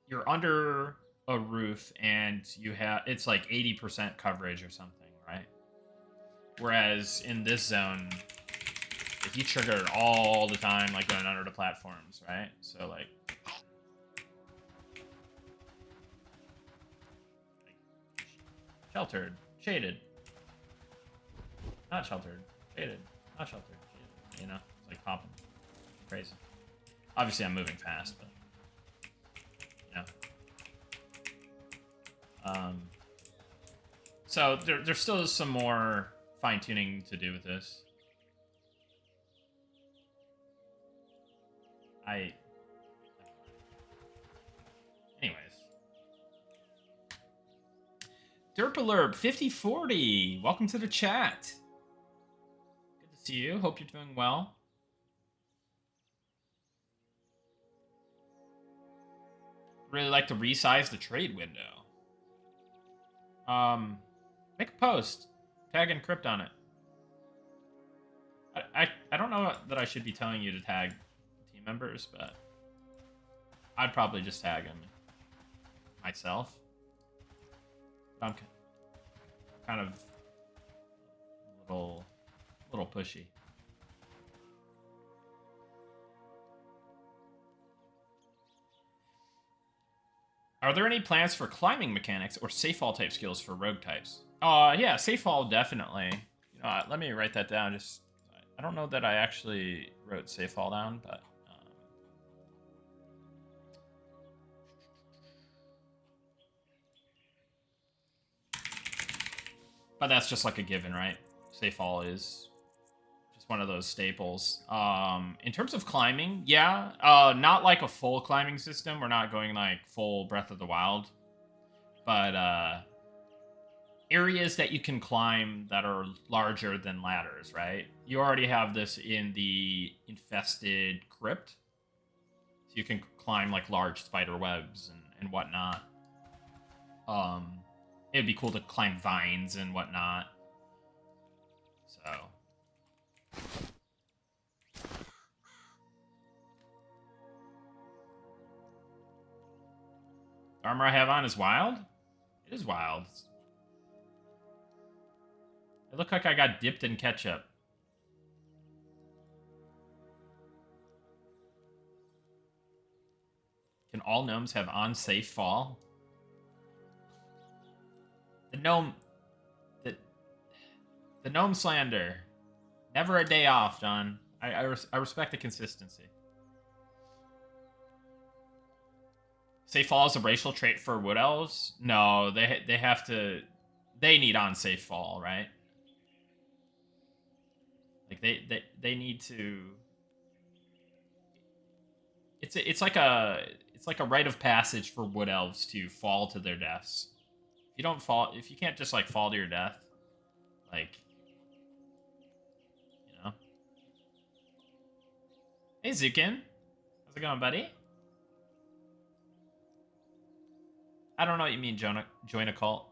you're under a roof and you have, it's like 80% coverage or something, right? Whereas in this zone, if you trigger it all the time, like going under the platforms, right? So like sheltered, shaded, not sheltered, shaded, not sheltered, shaded. You know, it's like popping, crazy. Obviously, I'm moving fast, but you know. So there still is some more fine tuning to do with this. Anyways. Derpalurb 5040, welcome to the chat. Good to see you. Hope you're doing well. Really like to resize the trade window. Make a post. Tag Encrypt on it. I don't know that I should be telling you to tag team members, but I'd probably just tag them myself. But I'm kind of little pushy. Are there any plans for climbing mechanics or safe fall type skills for rogue types? Yeah, safe fall definitely. You know, let me write that down. Just I don't know that I actually wrote safe fall down, but that's just like a given, right? Safe fall is just one of those staples. In terms of climbing, yeah, not like a full climbing system. We're not going like full Breath of the Wild, but areas that you can climb that are larger than ladders, right? You already have this in the infested crypt, so you can climb like large spider webs and whatnot. It'd be cool to climb vines and whatnot. So the armor I have on is wild. It is wild. It looked like I got dipped in ketchup. Can all gnomes have on-safe fall? The gnome... The gnome slander. Never a day off, John. I respect the consistency. Safe fall is a racial trait for wood elves? No, they have to... They need on-safe fall, right? Like, they need to... It's like a rite of passage for wood elves to fall to their deaths. If you don't fall, if you can't just like fall to your death, like, you know. Hey Zukin, how's it going, buddy? I don't know what you mean, join a cult.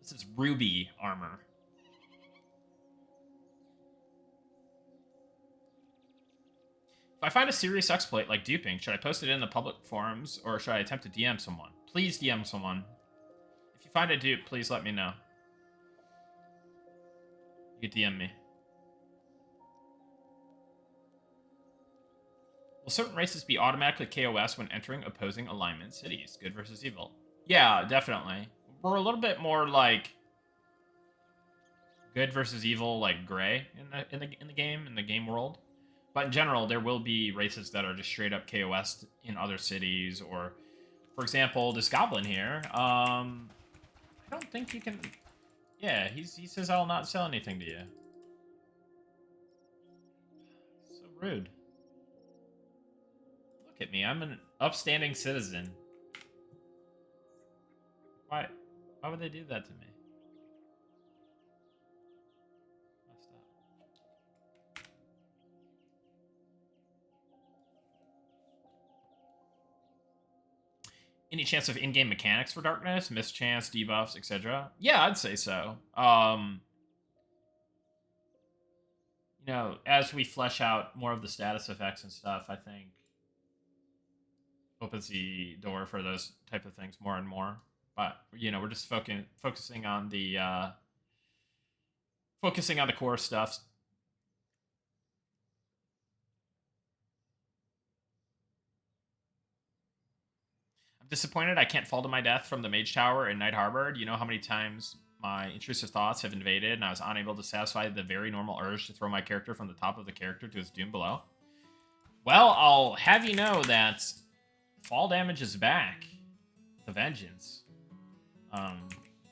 This is ruby armor. If I find a serious exploit like duping, should I post it in the public forums or should I attempt to DM someone? Please DM someone. If you find a dupe, please let me know. You can DM me. Will certain races be automatically KOS when entering opposing alignment cities? Good versus evil. Yeah, definitely. We're a little bit more like good versus evil, like gray in the game world. But in general, there will be races that are just straight up KOS in other cities, or, for example, this goblin here. I don't think you can. Yeah, he says I'll not sell anything to you. So rude. Look at me, I'm an upstanding citizen. Why would they do that to me? Messed up. Any chance of in-game mechanics for darkness, mischance, debuffs, etc.? Yeah, I'd say so. You know, as we flesh out more of the status effects and stuff, I think opens the door for those type of things more and more. But you know, we're just focusing on the core stuff. I'm disappointed I can't fall to my death from the Mage Tower in Night Harbor. Do you know how many times my intrusive thoughts have invaded and I was unable to satisfy the very normal urge to throw my character from the top of the character to his doom below? Well, I'll have you know that fall damage is back. The vengeance.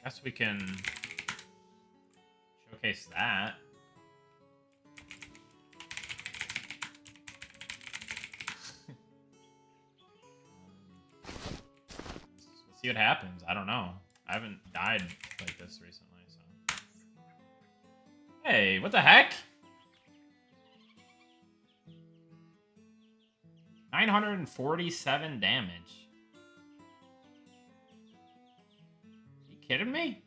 Guess we can showcase that. We'll see what happens. I don't know. I haven't died like this recently, so. Hey, what the heck? 947 damage. Are you kidding me?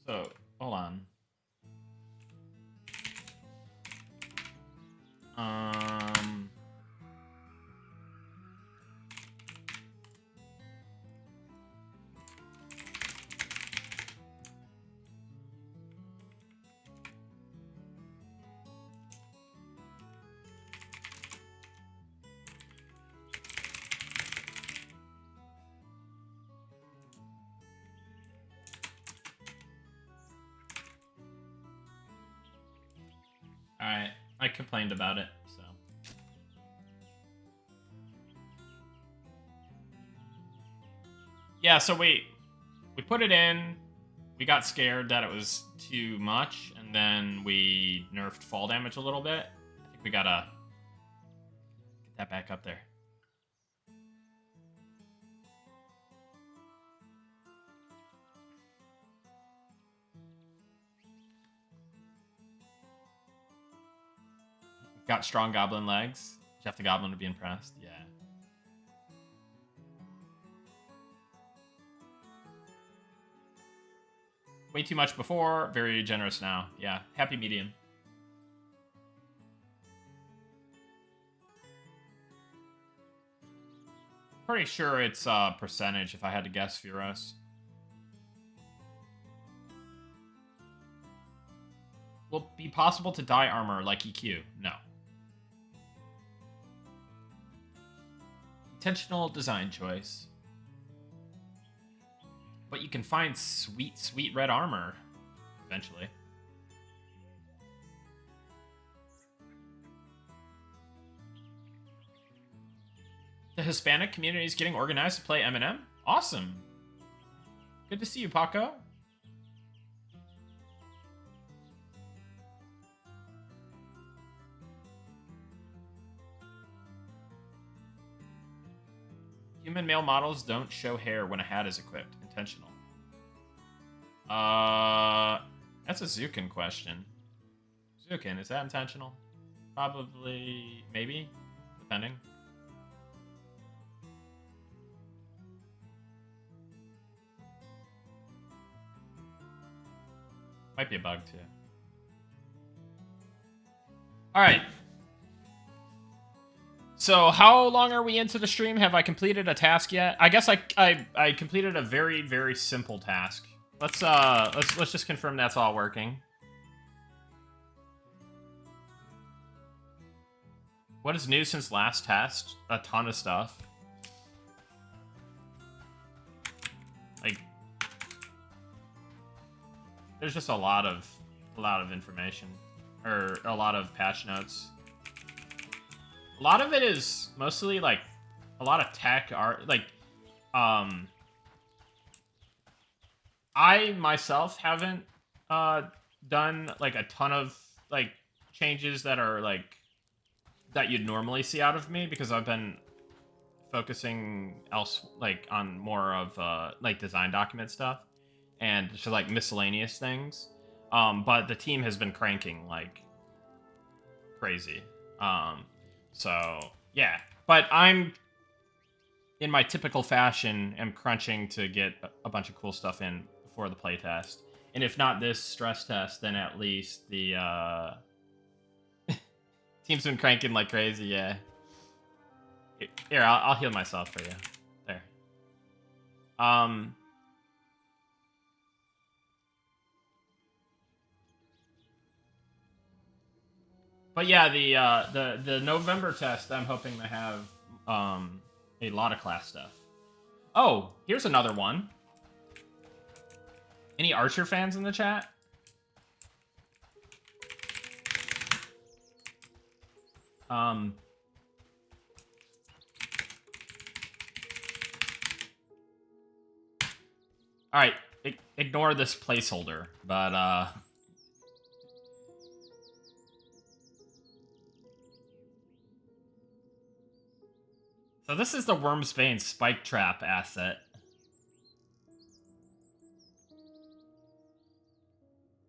So, hold on. Alright, I complained about it, so. Yeah, so we put it in, we got scared that it was too much, and then we nerfed fall damage a little bit. I think we gotta get that back up there. Got strong goblin legs. Jeff the Goblin would be impressed. Yeah. Way too much before, very generous now. Yeah, happy medium. Pretty sure it's percentage if I had to guess, Furos. Will it be possible to dye armor like EQ? No. Intentional design choice. But you can find sweet, sweet red armor eventually. The Hispanic community is getting organized to play Eminem? Awesome. Good to see you, Paco. Human male models don't show hair when a hat is equipped. Intentional. That's a Zukin question. Zukin, is that intentional? Probably, maybe, depending. Might be a bug, too. Alright. So, how long are we into the stream? Have I completed a task yet? I guess I completed a very, very simple task. Let's just confirm that's all working. What is new since last test? A ton of stuff. Like, there's just a lot of information, or a lot of patch notes. A lot of it is mostly like a lot of tech art. Like, I myself haven't done like a ton of like changes that are like that you'd normally see out of me, because I've been focusing on more of like design document stuff and just like miscellaneous things. But the team has been cranking like crazy. So yeah, but I'm in my typical fashion am crunching to get a bunch of cool stuff in before the playtest. And if not this stress test, then at least the team's been cranking like crazy. Yeah. Here, I'll heal myself for you. There. But yeah, the November test, I'm hoping to have a lot of class stuff. Oh, here's another one. Any Archer fans in the chat? All right, ignore this placeholder, but so this is the Wormsbane Spike Trap asset.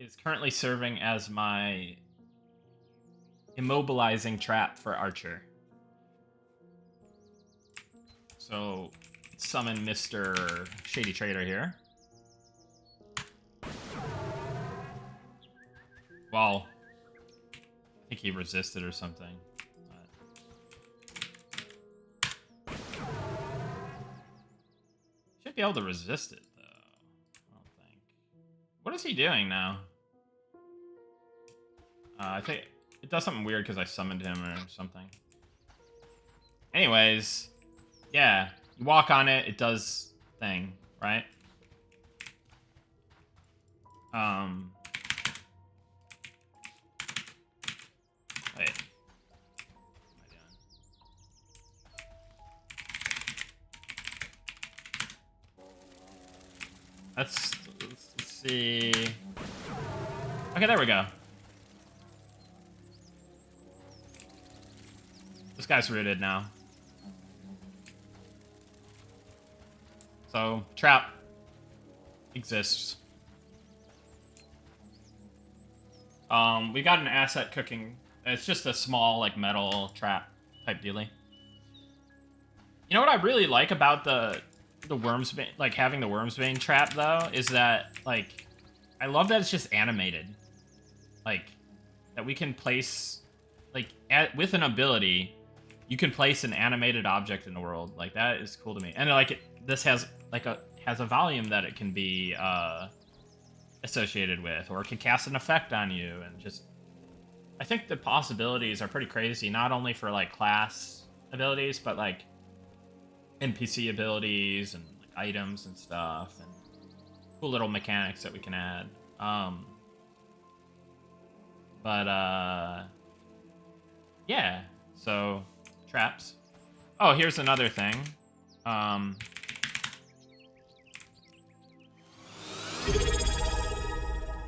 It's currently serving as my immobilizing trap for Archer. So summon Mr. Shady Trader here. Well, I think he resisted or something. Should be able to resist it, though. I don't think. What is he doing now? I think it does something weird because I summoned him or something. Anyways, yeah. You walk on it, it does thing, right? Wait. What am I doing? Let's see. Okay, there we go. This guy's rooted now. So, trap exists. We got an asset cooking. It's just a small, like, metal trap type dealy. You know what I really like about the Wormsbane, like, having the Wormsbane trap, though, is that, like, I love that it's just animated. Like, that we can place, like, with an ability, you can place an animated object in the world. Like, that is cool to me. And, like, this has, like, has a volume that it can be, associated with, or it can cast an effect on you, and just... I think the possibilities are pretty crazy, not only for, like, class abilities, but, like, NPC abilities, and, like, items and stuff, and cool little mechanics that we can add. Yeah, so, traps. Oh, here's another thing.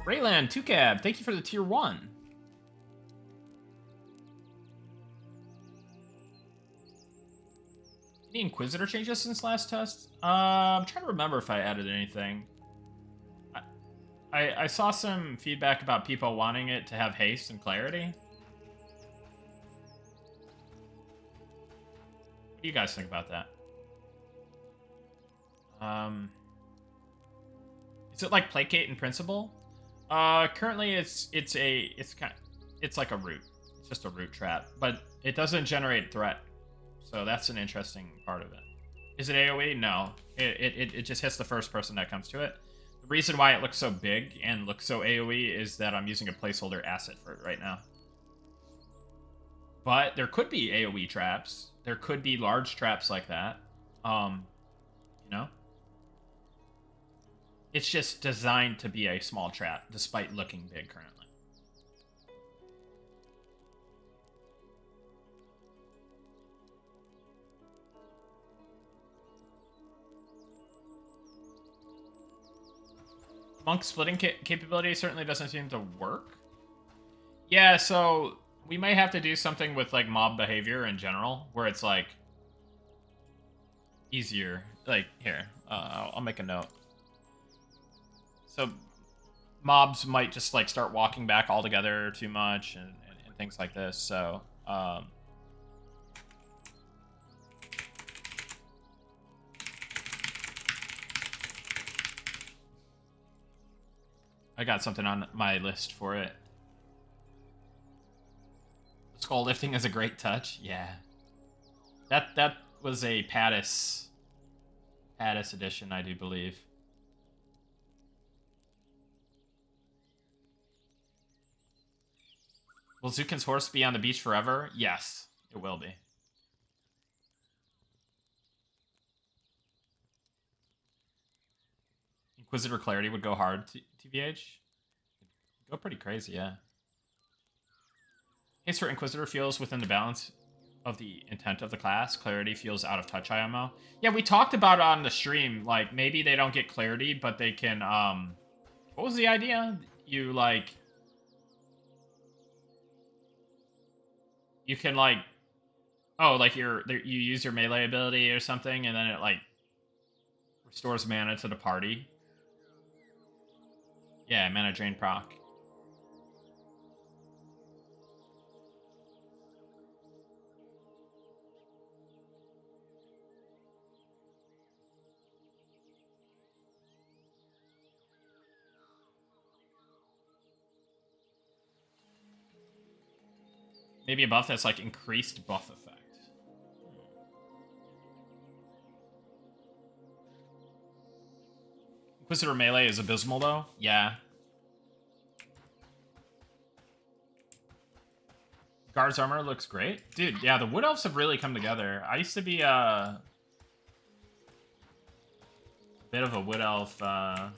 Rayland, 2cab, thank you for the tier 1. Any Inquisitor changes since last test? I'm trying to remember if I added anything. I saw some feedback about people wanting it to have haste and clarity. What do you guys think about that? Is it like placate in principle? Currently it's like a root. It's just a root trap, but it doesn't generate threat. So that's an interesting part of it. Is it AoE? No. It just hits the first person that comes to it. The reason why it looks so big and looks so AoE is that I'm using a placeholder asset for it right now. But there could be AoE traps. There could be large traps like that. You know? It's just designed to be a small trap, despite looking big currently. Monk splitting capability certainly doesn't seem to work. Yeah, so we might have to do something with, like, mob behavior in general, where it's, like, easier. Like, here, I'll make a note. So mobs might just, like, start walking back altogether too much and things like this, so... I got something on my list for it. Skull lifting is a great touch. Yeah. That was a Pattis edition, I do believe. Will Zukin's horse be on the beach forever? Yes, it will be. Inquisitor Clarity would go hard, TBH. Go pretty crazy, yeah. Haste for Inquisitor feels within the balance of the intent of the class. Clarity feels out of touch, IMO. Yeah, we talked about it on the stream. Like, maybe they don't get Clarity, but they can, what was the idea? You, like... You can, like... Oh, like, you use your melee ability or something, and then it, like... restores mana to the party. Yeah, mana drain proc. Maybe a buff that's like increased buff effect. Inquisitor melee is abysmal though. Yeah. Guard's armor looks great. Dude, yeah, the Wood Elves have really come together. I used to be a bit of a Wood Elf. I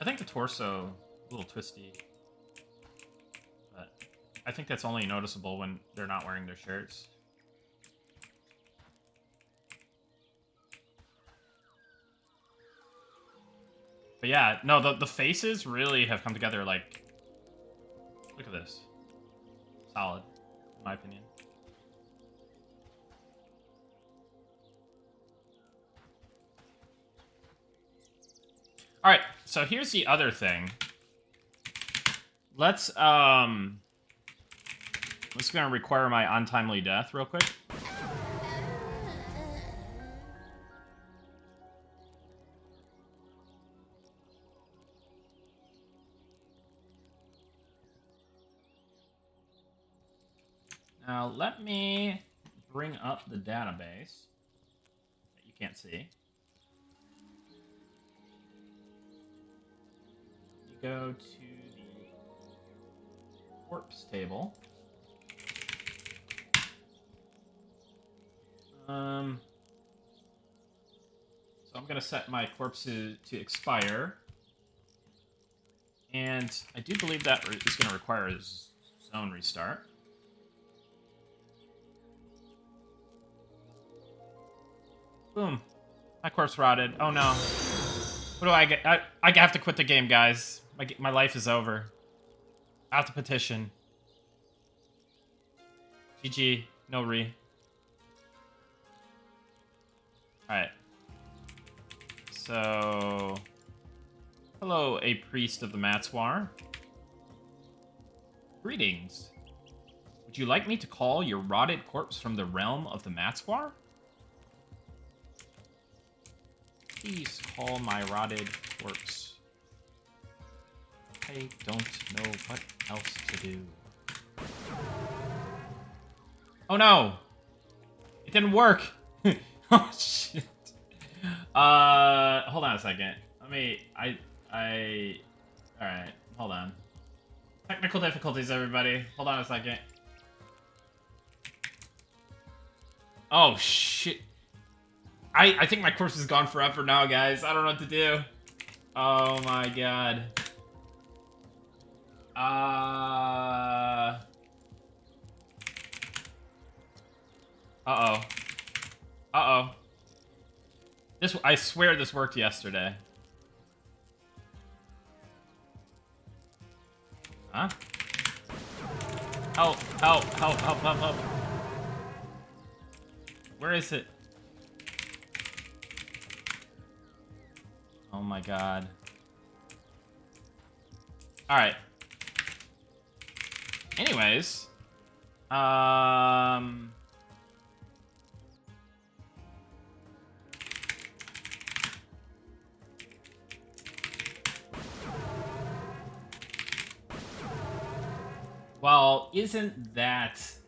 think the torso a little twisty. But I think that's only noticeable when they're not wearing their shirts. But yeah, no, the faces really have come together, like... Look at this. Solid, in my opinion. Alright, so here's the other thing. Let's, this is gonna require my untimely death real quick. Now, let me bring up the database that you can't see. You go to the corpse table. So I'm going to set my corpses to expire. And I do believe that is going to require a zone restart. Boom. My corpse rotted. Oh no. What do I get? I have to quit the game, guys. My life is over. I have to petition. GG. No re. Alright. So... Hello, a priest of the Matswar. Greetings. Would you like me to call your rotted corpse from the realm of the Matswar? Please call my rotted corpse. I don't know what else to do. Oh no! It didn't work! Oh shit. Hold on a second. Alright, hold on. Technical difficulties, everybody. Hold on a second. Oh shit. I think my corpse is gone forever now, guys. I don't know what to do. Oh my god. Uh-oh. Uh-oh. I swear this worked yesterday. Huh? Help, help, help, help, help, help. Where is it? Oh my god. Alright. Anyways. Well, isn't that strange?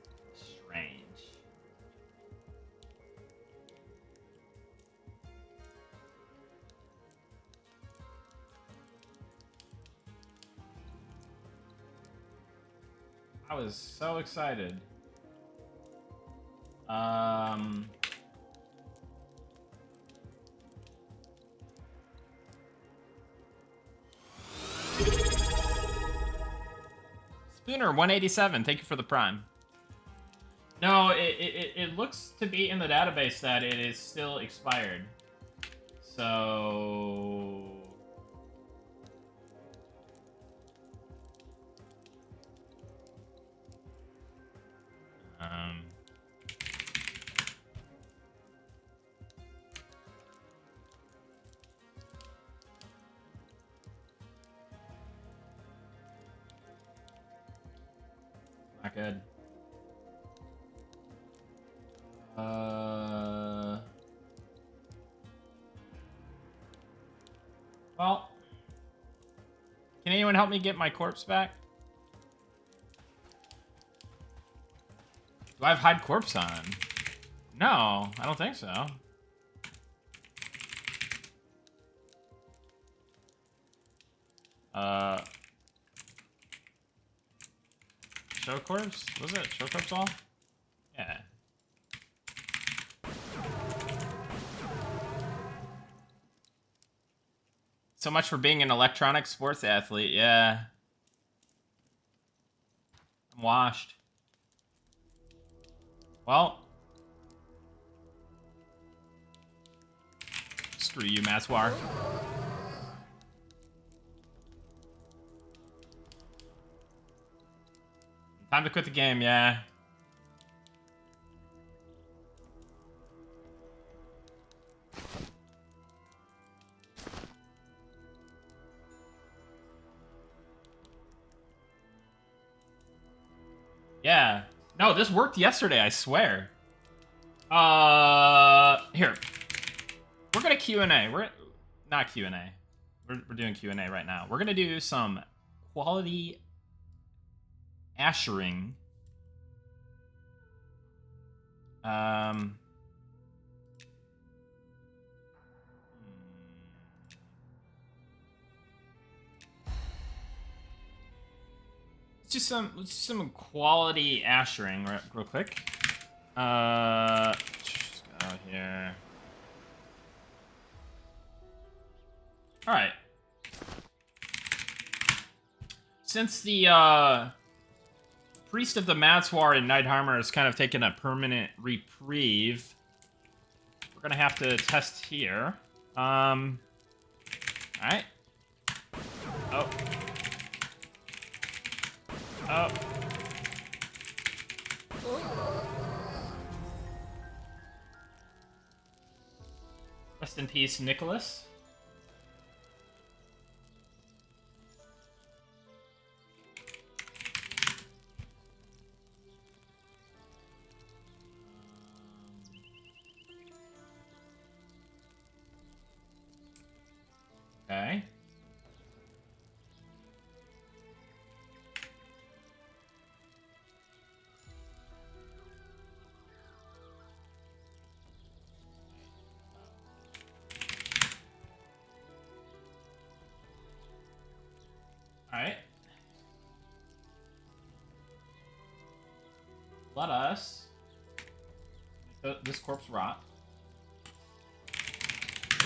I was so excited. Lunar 187, thank you for the prime. No, it looks to be in the database that it is still expired. So... Not good. Well, can anyone help me get my corpse back? Do I have hide corpse on? No, I don't think so. Show corpse? Was it show corpse all? Yeah. So much for being an electronic sports athlete. Yeah. I'm washed. Well. Screw you, Maswar. Time to quit the game, yeah. Yeah. No, this worked yesterday, I swear. Here. We're gonna Q&A. We're not Q&A. We're doing Q&A right now. We're gonna do some quality ashering. Let's do some quality ashering real quick. Just go here. All right. Since the Priest of the Matswar in Nighthammer has kind of taken a permanent reprieve, we're gonna have to test here. All right. Oh. Oh. Rest in peace, Nicholas. Okay. Alright. Let us make this corpse rot.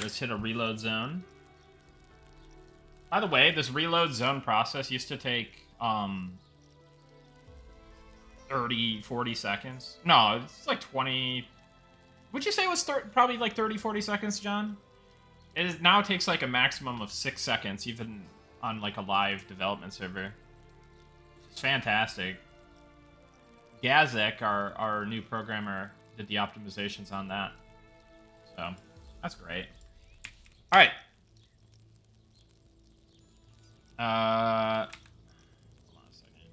Let's hit a reload zone. By the way, this reload zone process used to take 30, 40 seconds. No, it's like 20. Would you say it was probably like 30, 40 seconds, John? Now takes like a maximum of 6 seconds, even on like a live development server. It's fantastic. Gazek, our new programmer, did the optimizations on that. So, that's great. Alright. Hold on a second.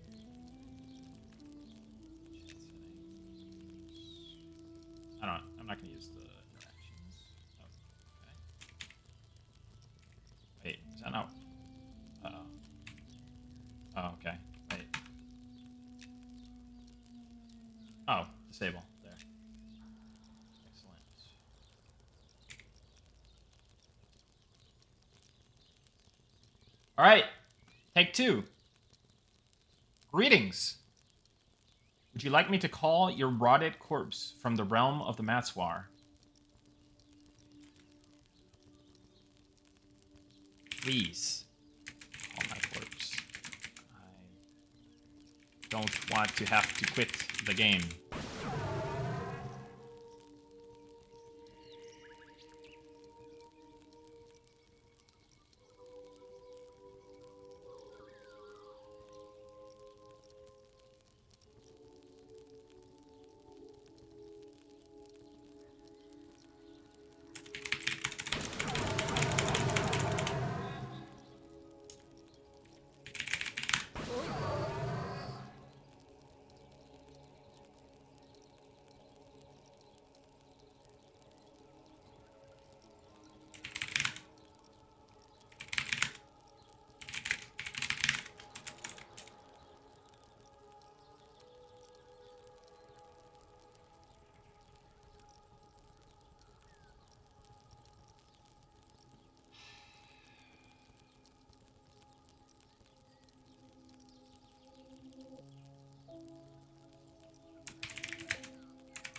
I'm not going to use the interactions. Oh, okay. Wait, is that not... Uh-oh. Oh, okay. Wait. Oh, disable. There. Excellent. All right. Take 2. Greetings. Would you like me to call your rotted corpse from the realm of the Matswar? Please. Call my corpse. don't want to have to quit the game.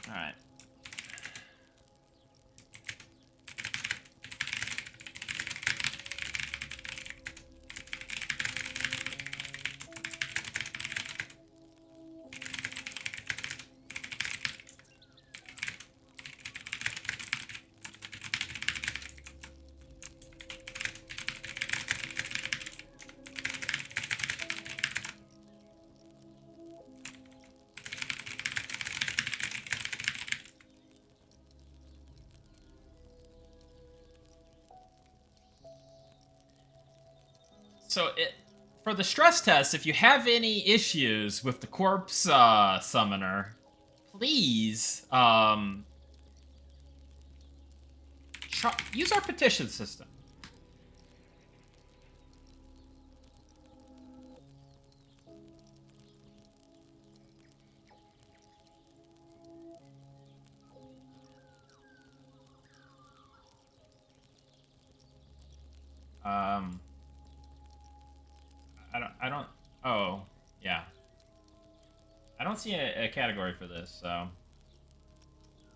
All right. So for the stress test, if you have any issues with the corpse summoner, please use our petition system. I don't. Oh, yeah. I don't see a category for this, so.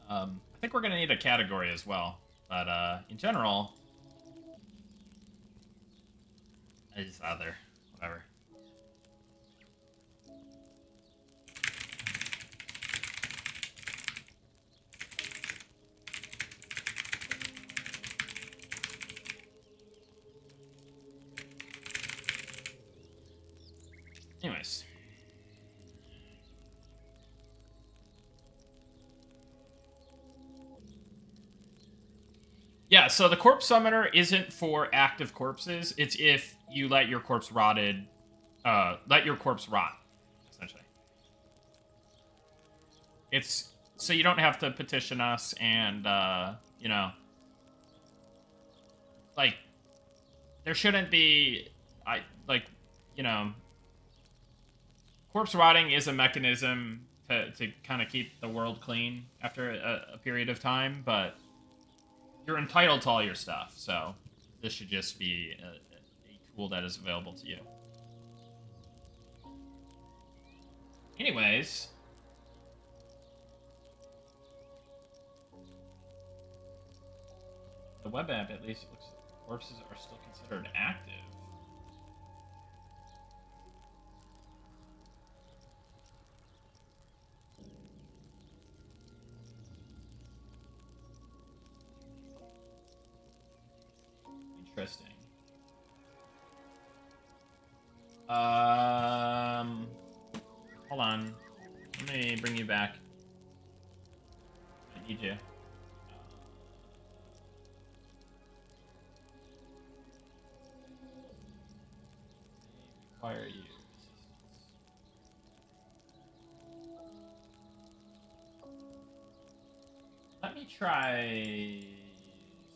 I think we're gonna need a category as well. But in general, it's other, whatever. Anyways. Yeah, so the corpse summoner isn't for active corpses. It's if you let your corpse rot, essentially. It's so you don't have to petition us and, you know, like, there shouldn't be, you know, corpse rotting is a mechanism to kind of keep the world clean after a period of time, but you're entitled to all your stuff, so this should just be a tool that is available to you. Anyways, the web app at least looks like corpses are still considered active. Interesting. Hold on. Let me bring you back. I need you. Require you. Let me try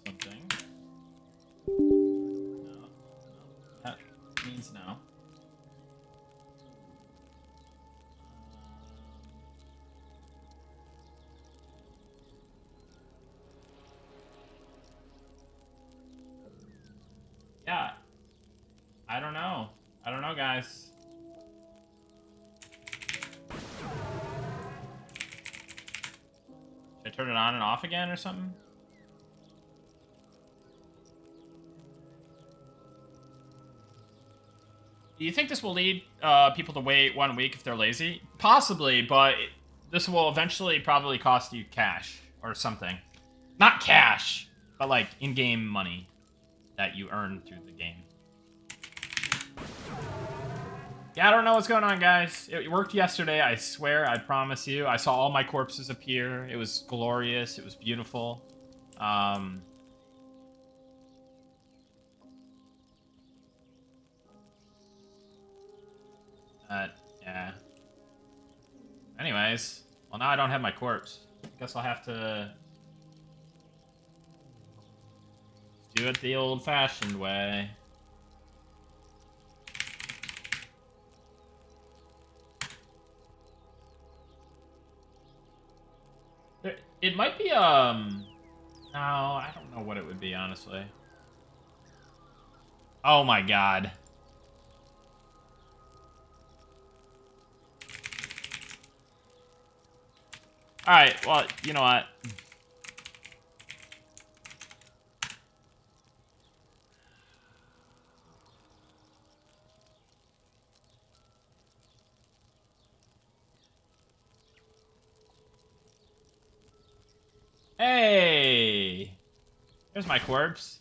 something. No. That means no. Yeah. I don't know. I don't know, guys. Should I turn it on and off again or something? Do you think this will lead people to wait 1 week if they're lazy? Possibly, but this will eventually probably cost you cash or something. Not cash, but like in-game money that you earn through the game. Yeah, I don't know what's going on, guys. It worked yesterday, I swear, I promise you. I saw all my corpses appear. It was glorious. It was beautiful. Yeah. Anyways, well, now I don't have my corpse. I guess I'll have to do it the old-fashioned way. It might be, no, I don't know what it would be, honestly. Oh my god. Alright, well, you know what? Hey! There's my corpse.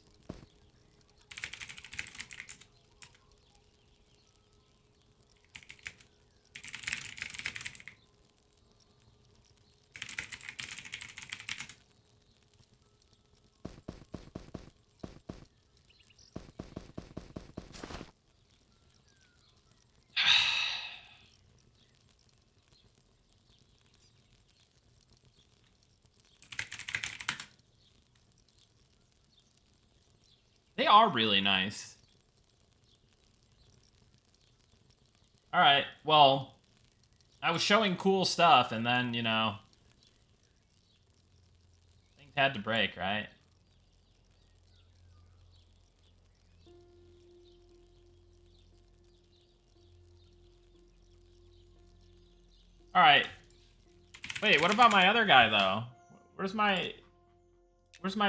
They are really nice. Alright, well, I was showing cool stuff, and then, you know, things had to break, right? Alright. Wait, what about my other guy, though? Where's my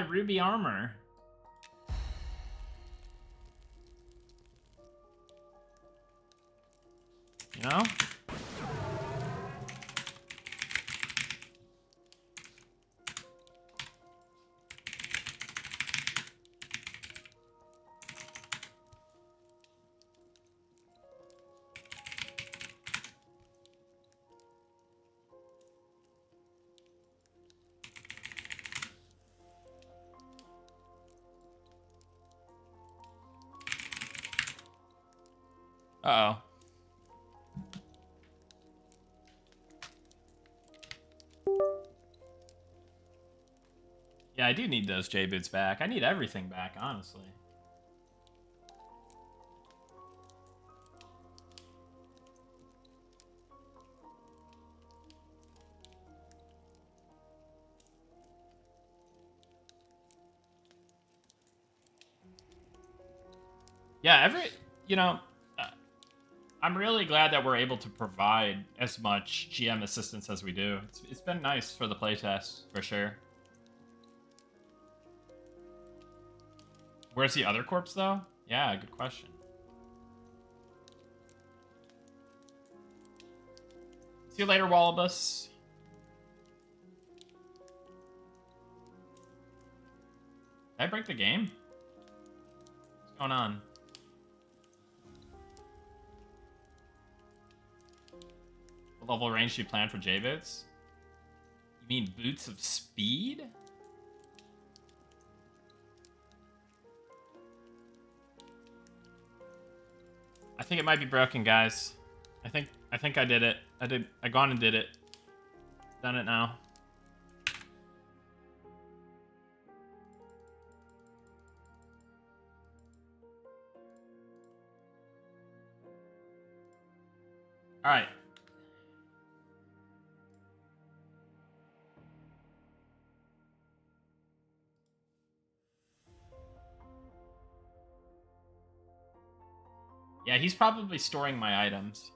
ruby armor? You know? Uh-oh. Yeah, I do need those J-boots back. I need everything back, honestly. Yeah, you know, uh, I'm really glad that we're able to provide as much GM assistance as we do. It's been nice for the playtest, for sure. Where's the other corpse, though? Yeah, good question. See you later, Wallabus. Did I break the game? What's going on? What level range do you plan for J-boots? You mean boots of speed? I think it might be broken, guys. I think I did it. I gone and did it. Done it now. All right. Yeah, he's probably storing my items.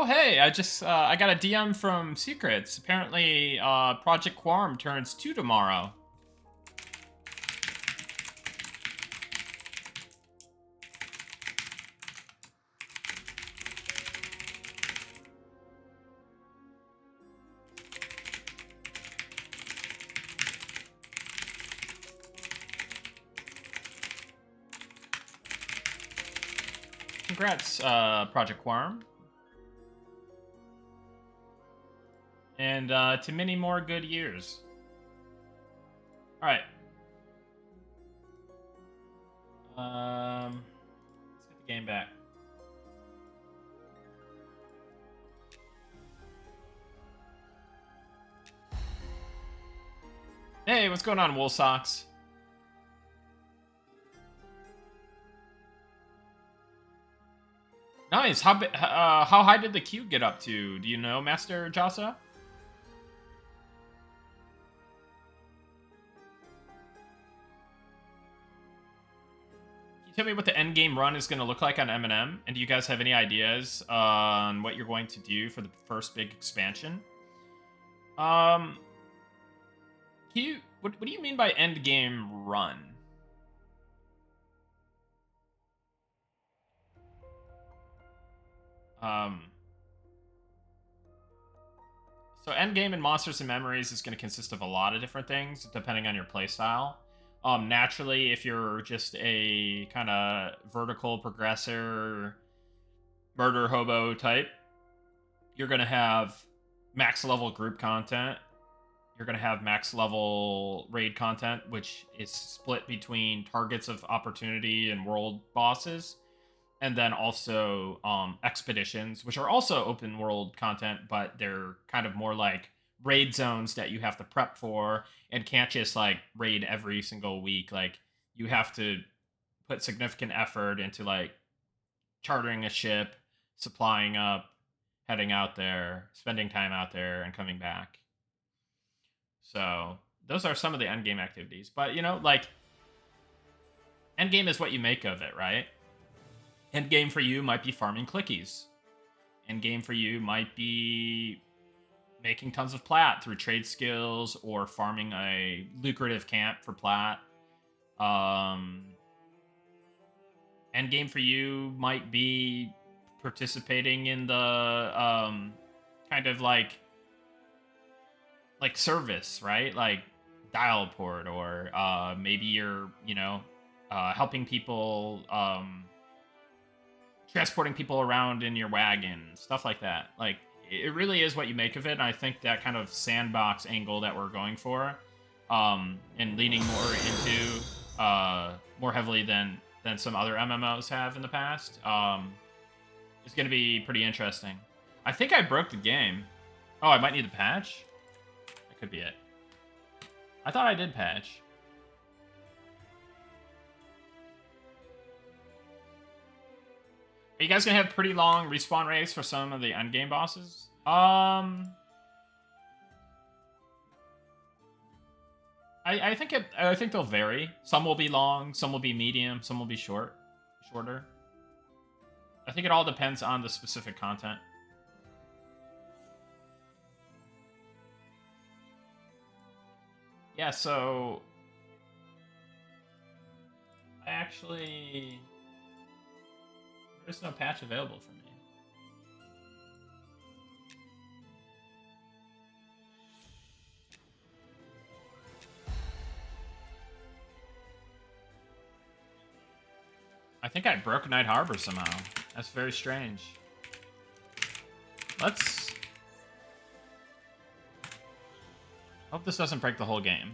Oh, hey, I got a DM from Secrets. Apparently, Project Quorum turns 2 tomorrow. Congrats, Project Quorum. And to many more good years. Alright. Let's get the game back. Hey, what's going on, Wool Socks? Nice. How high did the queue get up to? Do you know, Master Jasa? Can you tell me what the end game run is going to look like on M&M? And do you guys have any ideas on what you're going to do for the first big expansion? Can you what do you mean by end game run? So Endgame and Monsters and Memories is going to consist of a lot of different things, depending on your playstyle. Naturally, if you're just a kind of vertical progressor, murder hobo type, you're going to have max level group content. You're going to have max level raid content, which is split between targets of opportunity and world bosses, and then also expeditions, which are also open world content, but they're kind of more like raid zones that you have to prep for and can't just like raid every single week. Like you have to put significant effort into like chartering a ship, supplying up, heading out there, spending time out there, and coming back. So those are some of the endgame activities. But you know, like endgame is what you make of it, right? Endgame for you might be farming clickies. Endgame for you might be making tons of plat through trade skills or farming a lucrative camp for plat. Endgame for you might be participating in the kind of like service, right? Like dial port, or maybe you're helping people, transporting people around in your wagon, stuff like that. Like it really is what you make of it. And I think that kind of sandbox angle that we're going for, and leaning more into more heavily than some other MMOs have in the past, is going to be pretty interesting. I think I broke the game. Oh, I might need a patch. That could be it. I thought I did patch. Are you guys gonna have pretty long respawn rates for some of the endgame bosses? I think they'll vary. Some will be long, some will be medium, some will be shorter. I think it all depends on the specific content. Yeah, so there's no patch available for me. I think I broke Night Harbor somehow. That's very strange. Let's hope this doesn't break the whole game.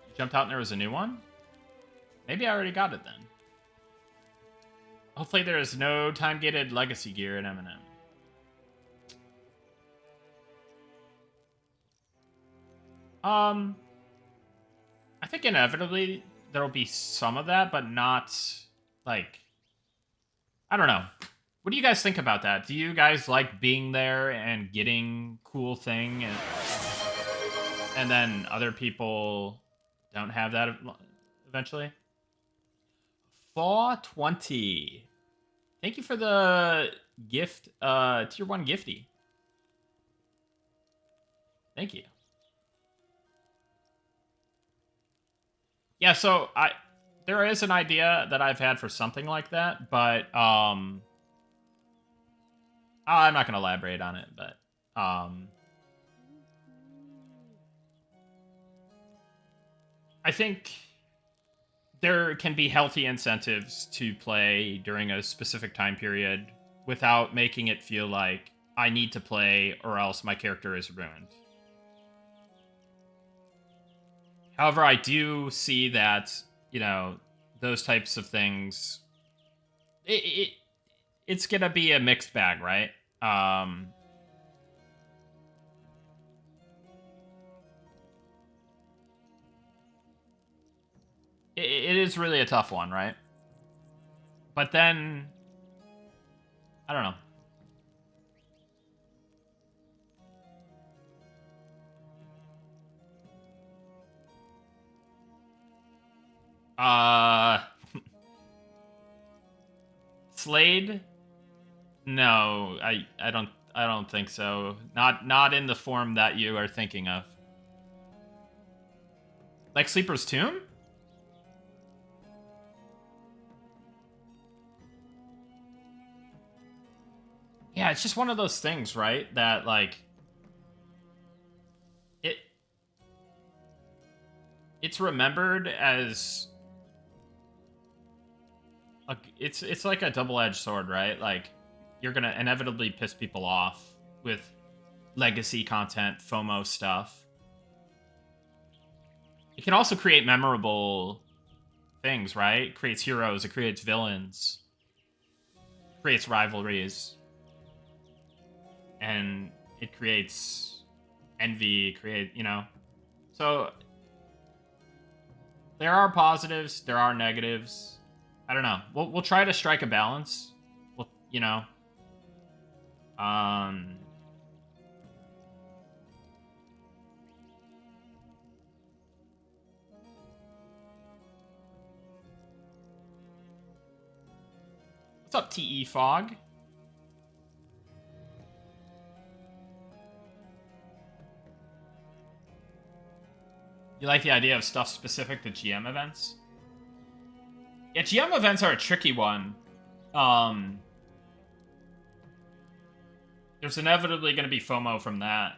You jumped out and there was a new one? Maybe I already got it then. Hopefully there is no time-gated legacy gear in M&M. I think inevitably there'll be some of that, but not like, I don't know. What do you guys think about that? Do you guys like being there and getting cool thing, and then other people don't have that eventually? 420. Thank you for the gift, tier 1 gifty. Thank you. Yeah, so there is an idea that I've had for something like that, but I'm not gonna elaborate on it, but I think there can be healthy incentives to play during a specific time period without making it feel like I need to play or else my character is ruined. However, I do see that, those types of things, it's gonna be a mixed bag, right? It is really a tough one, right? But then, I don't know. Slade? No, I don't think so. Not in the form that you are thinking of. Like Sleeper's Tomb? Yeah, it's just one of those things, right? That like it it's remembered as it's like a double-edged sword, right? Like you're going to inevitably piss people off with legacy content, FOMO stuff. It can also create memorable things, right? It creates heroes, it creates villains, it creates rivalries, and it creates envy, So there are positives, there are negatives. I don't know. We'll try to strike a balance. We'll, um What's up, TE Fog? You like the idea of stuff specific to GM events? Yeah, GM events are a tricky one. There's inevitably going to be FOMO from that.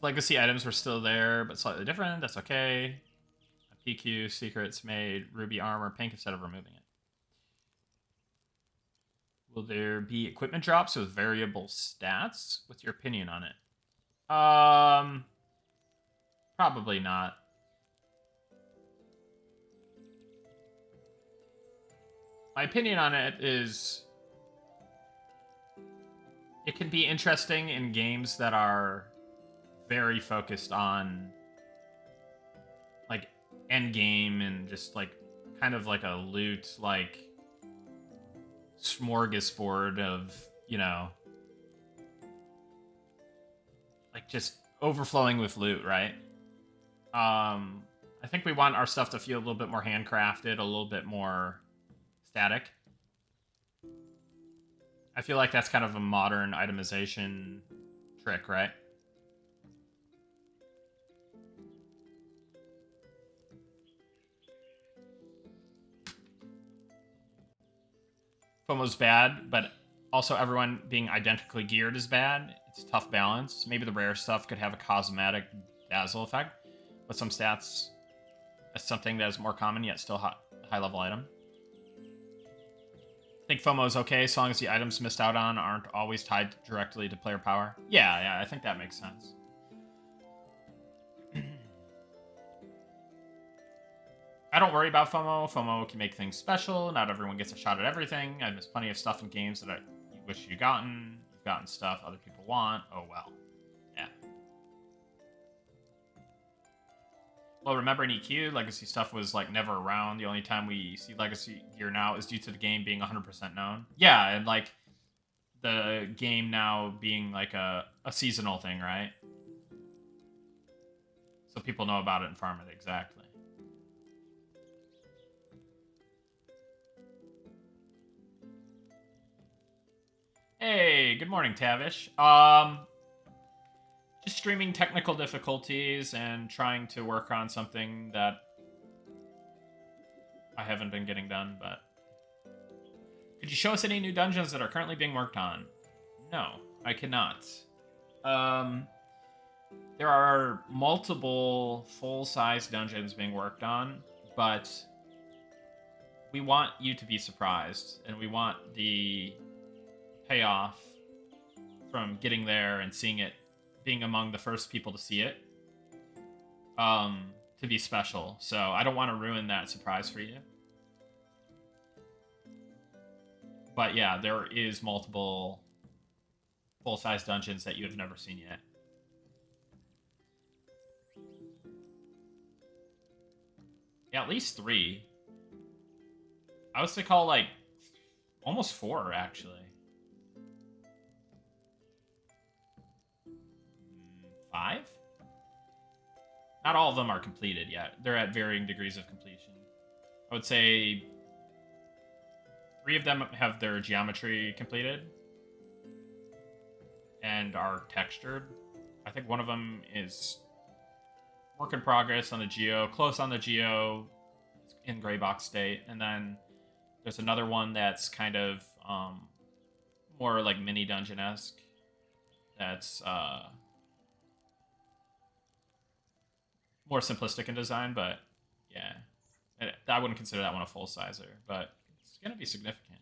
Legacy items were still there, but slightly different. That's okay. PQ secrets made ruby armor pink instead of removing it. Will there be equipment drops with variable stats? What's your opinion on it? Probably not. My opinion on it is it can be interesting in games that are very focused on like Endgame and just like kind of like a loot like smorgasbord of, like just overflowing with loot, right? I think we want our stuff to feel a little bit more handcrafted, a little bit more static. I feel like that's kind of a modern itemization trick, right? FOMO's bad, but also everyone being identically geared is bad. It's a tough balance. Maybe the rare stuff could have a cosmetic dazzle effect, but some stats as something that is more common yet still high level item. I think FOMO is okay as long as the items missed out on aren't always tied directly to player power. Yeah, I think that makes sense. I don't worry about FOMO. FOMO can make things special. Not everyone gets a shot at everything. I miss plenty of stuff in games that you wish you'd gotten. You've gotten stuff other people want. Oh well. Yeah. Well, remember in EQ, legacy stuff was like never around. The only time we see legacy gear now is due to the game being 100% known. Yeah, and like the game now being like a seasonal thing, right? So people know about it and farm it, exactly. Hey, good morning, Tavish. Just streaming technical difficulties and trying to work on something that I haven't been getting done, but... Could you show us any new dungeons that are currently being worked on? No, I cannot. There are multiple full-size dungeons being worked on, but we want you to be surprised, and we want the payoff from getting there and seeing it, being among the first people to see it, to be special. So I don't want to ruin that surprise for you. But yeah, there is multiple full-size dungeons that you have never seen yet. Yeah, at least 3. I was to call like almost 4 actually. 5? Not all of them are completed yet. They're at varying degrees of completion. I would say 3 of them have their geometry completed and are textured. I think one of them is work in progress on the geo, close on the geo, in gray box state, and then there's another one that's kind of more like mini dungeon-esque. That's more simplistic in design, but yeah, I wouldn't consider that one a full sizer, but it's gonna be significant.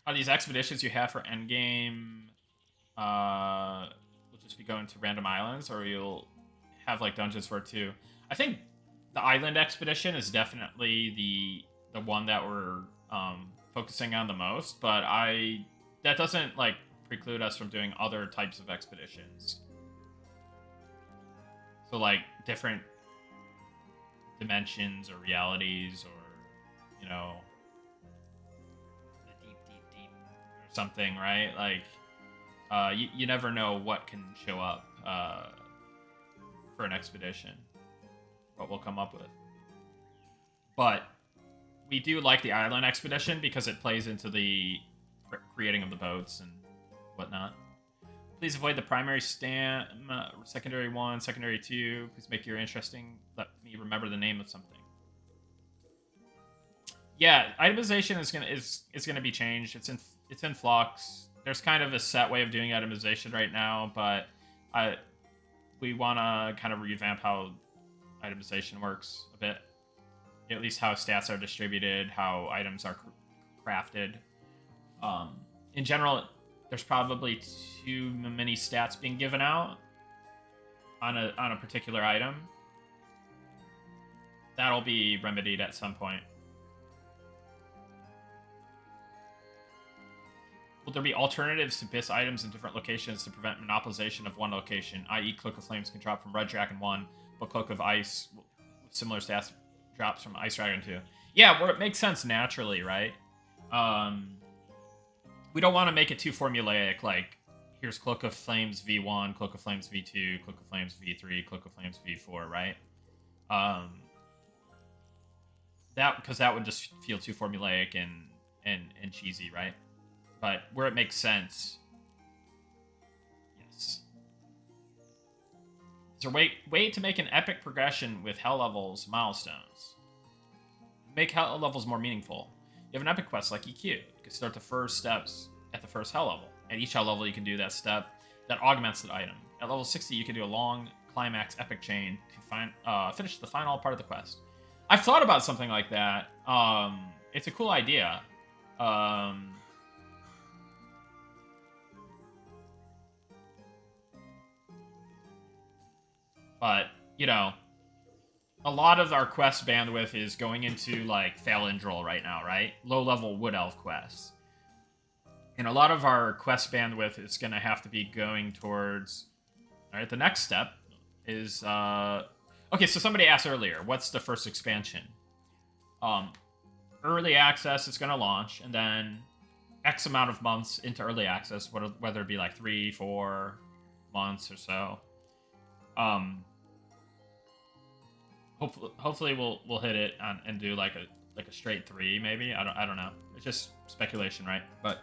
Are these expeditions you have for Endgame will just be going to random islands, or you'll have like dungeons for it too? I think the island expedition is definitely the one that we're focusing on the most, but that doesn't like preclude us from doing other types of expeditions. So like different dimensions or realities, or you know, the deep or something, right? Like you never know what can show up for an expedition, what we'll come up with. But we do like the island expedition because it plays into the creating of the boats and whatnot. Please avoid the primary stem, secondary 1, secondary 2. Please make your interesting. Let me remember the name of something. Yeah, itemization is gonna be changed. It's in flux. There's kind of a set way of doing itemization right now, but we want to kind of revamp how itemization works a bit. At least how stats are distributed, how items are crafted. In general, there's probably too many stats being given out on a particular item. That'll be remedied at some point. Will there be alternatives to BIS items in different locations to prevent monopolization of one location, i.e. Cloak of Flames can drop from Red Dragon 1, but Cloak of Ice with similar stats drops from Ice Dragon 2. Yeah, where it makes sense naturally, right? We don't want to make it too formulaic, like, here's Cloak of Flames V1, Cloak of Flames V2, Cloak of Flames V3, Cloak of Flames V4, right? Because that would just feel too formulaic and cheesy, right? But where it makes sense, yes. Is there a way to make an epic progression with hell levels milestones? Make hell levels more meaningful. You have an epic quest like EQ. You can start the first steps at the first hell level. At each hell level, you can do that step that augments the item. At level 60, you can do a long climax epic chain to finish the final part of the quest. I've thought about something like that. It's a cool idea. But, you know, a lot of our quest bandwidth is going into like Falindril right now, right? Low level Wood Elf quests. And a lot of our quest bandwidth is going to have to be going towards. All right, the next step is okay. So somebody asked earlier, what's the first expansion? Early access is going to launch, and then X amount of months into early access, whether it be like 3-4 months or so. Hopefully we'll hit it and do like a straight 3 maybe. I don't know. It's just speculation, right? But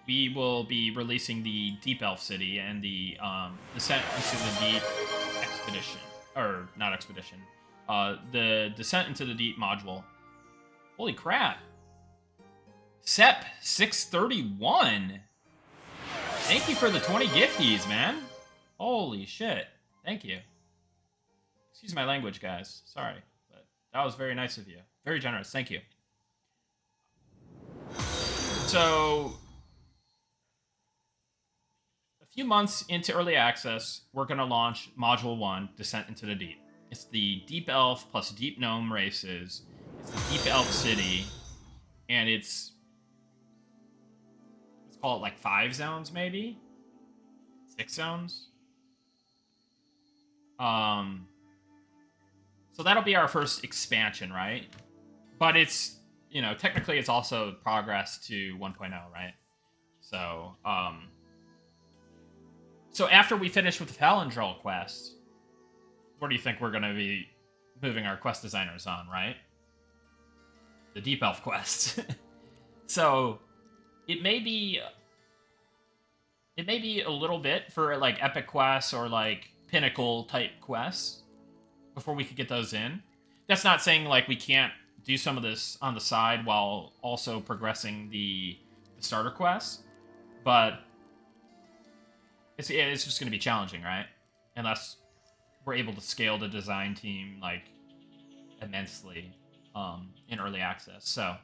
we will be releasing the Deep Elf City and the Descent into the Deep expedition, or not expedition. The Descent into the Deep module. Holy crap! Sep 631. Thank you for the 20 gifties, man. Holy shit! Thank you. Excuse my language, guys. Sorry, but that was very nice of you. Very generous. Thank you. So, a few months into early access, we're going to launch Module 1, Descent into the Deep. It's the Deep Elf plus Deep Gnome races. It's the Deep Elf City. And let's call it like 5 zones, maybe? 6 zones? So that'll be our first expansion, right? But it's, technically it's also progress to 1.0, right? So, so after we finish with the Falindril quest, where do you think we're going to be moving our quest designers on, right? The Deep Elf quest. So, it may be a little bit for like epic quests or like pinnacle type quests before we could get those in. That's not saying like we can't do some of this on the side while also progressing the starter quests, but it's just going to be challenging, right? Unless we're able to scale the design team like immensely in early access. So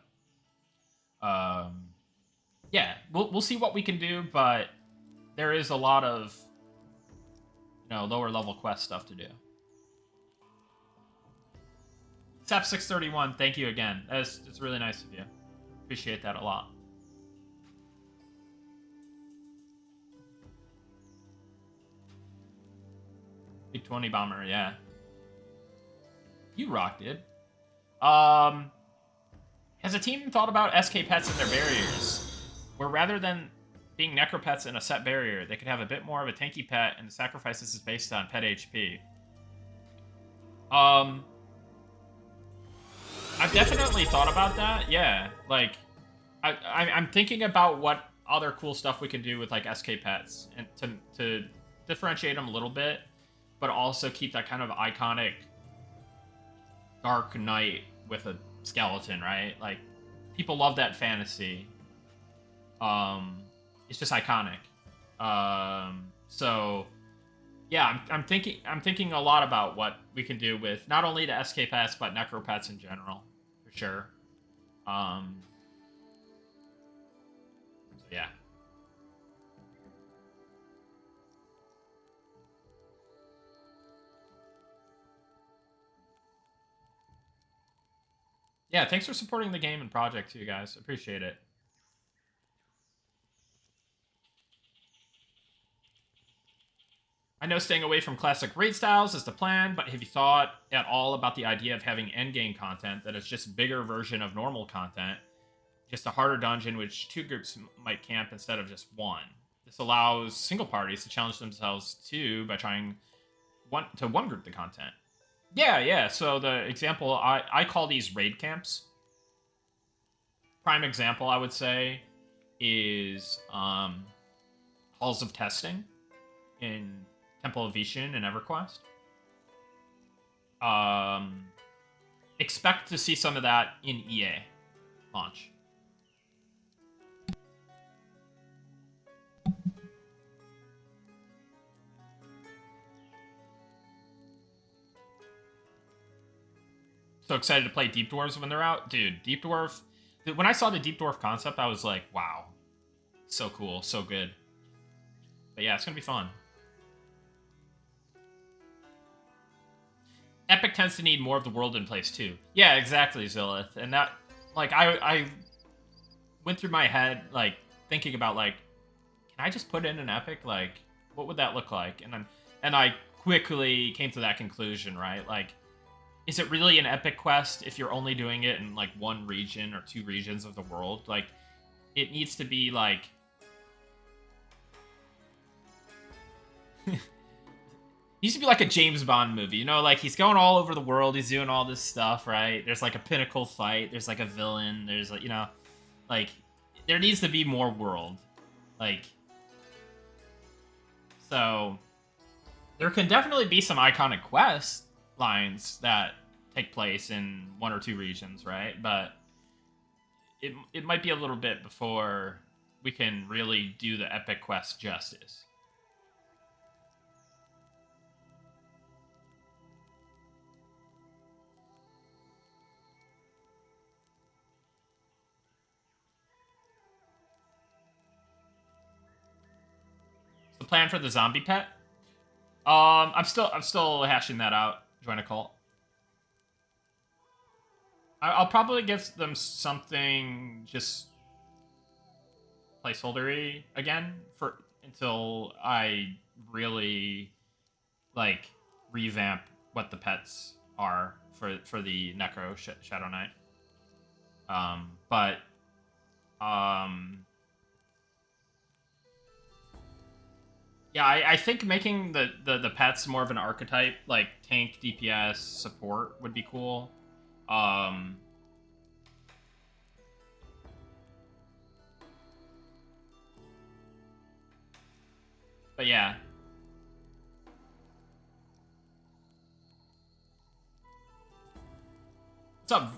yeah, we'll see what we can do, but there is a lot of lower level quest stuff to do. Sap 631, thank you again. It's really nice of you. Appreciate that a lot. Big 20 bomber, yeah. You rock, dude. Has a team thought about SK pets and their barriers? Where rather than being necropets in a set barrier, they could have a bit more of a tanky pet, and the sacrifices is based on pet HP. I've definitely thought about that. Yeah, like I'm thinking about what other cool stuff we can do with like SK pets, and to differentiate them a little bit, but also keep that kind of iconic Dark Knight with a skeleton, right? Like people love that fantasy. It's just iconic. So yeah, I'm thinking a lot about what we can do with not only the SK pets but necro pets in general, for sure. So yeah. Yeah, thanks for supporting the game and project too, guys. Appreciate it. I know staying away from classic raid styles is the plan, but have you thought at all about the idea of having endgame content that is just a bigger version of normal content, just a harder dungeon which 2 groups might camp instead of just 1? This allows single parties to challenge themselves too by trying one group the content. Yeah. So the example, I call these raid camps. Prime example, I would say, is Halls of Testing in Temple of Vishen and EverQuest. Expect to see some of that in EA launch. So excited to play Deep Dwarves when they're out. Dude, Deep Dwarf... When I saw the Deep Dwarf concept, I was like, wow. So cool, so good. But yeah, it's going to be fun. Epic tends to need more of the world in place too. Yeah, exactly, Zillith. And that, like, I went through my head, like, thinking about, like, can I just put in an epic? Like, what would that look like? And I quickly came to that conclusion, right? Like, is it really an epic quest if you're only doing it in like one region or two regions of the world? Like, it needs to be like needs to be like a James Bond movie, you know, like he's going all over the world, he's doing all this stuff, right? There's like a pinnacle fight, there's like a villain, there's like, you know, like there needs to be more world. Like, so there can definitely be some iconic quest lines that take place in one or two regions, right? But it might be a little bit before we can really do the epic quest justice. The plan for the zombie pet? I'm still hashing that out. Join a cult. I'll probably give them something just placeholdery again for until I really like revamp what the pets are for the Necro Shadow Knight. But um, yeah, I think making the pets more of an archetype, like tank, DPS, support, would be cool. Um, but yeah, what's up,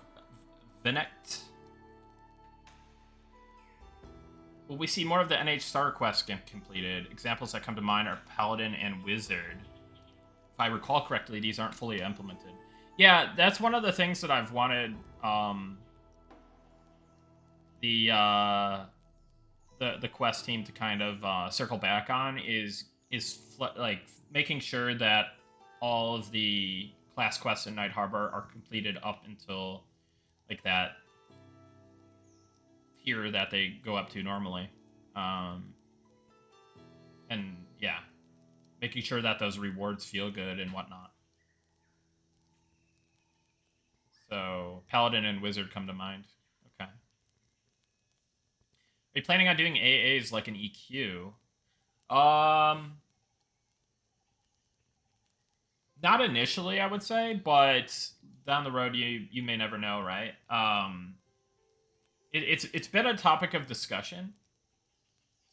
Vinect? Will we see more of the NH Starter Quest get completed? Examples that come to mind are Paladin and Wizard. If I recall correctly, these aren't fully implemented. Yeah, that's one of the things that I've wanted the the quest team to kind of circle back on is like making sure that all of the class quests in Night Harbor are completed up until like that tier that they go up to normally. Um, and yeah, making sure that those rewards feel good and whatnot. So Paladin and Wizard come to mind. Okay. Are you planning on doing AAs like an EQ? Um, Not initially, I would say, but down the road, you may never know, right? It's been a topic of discussion.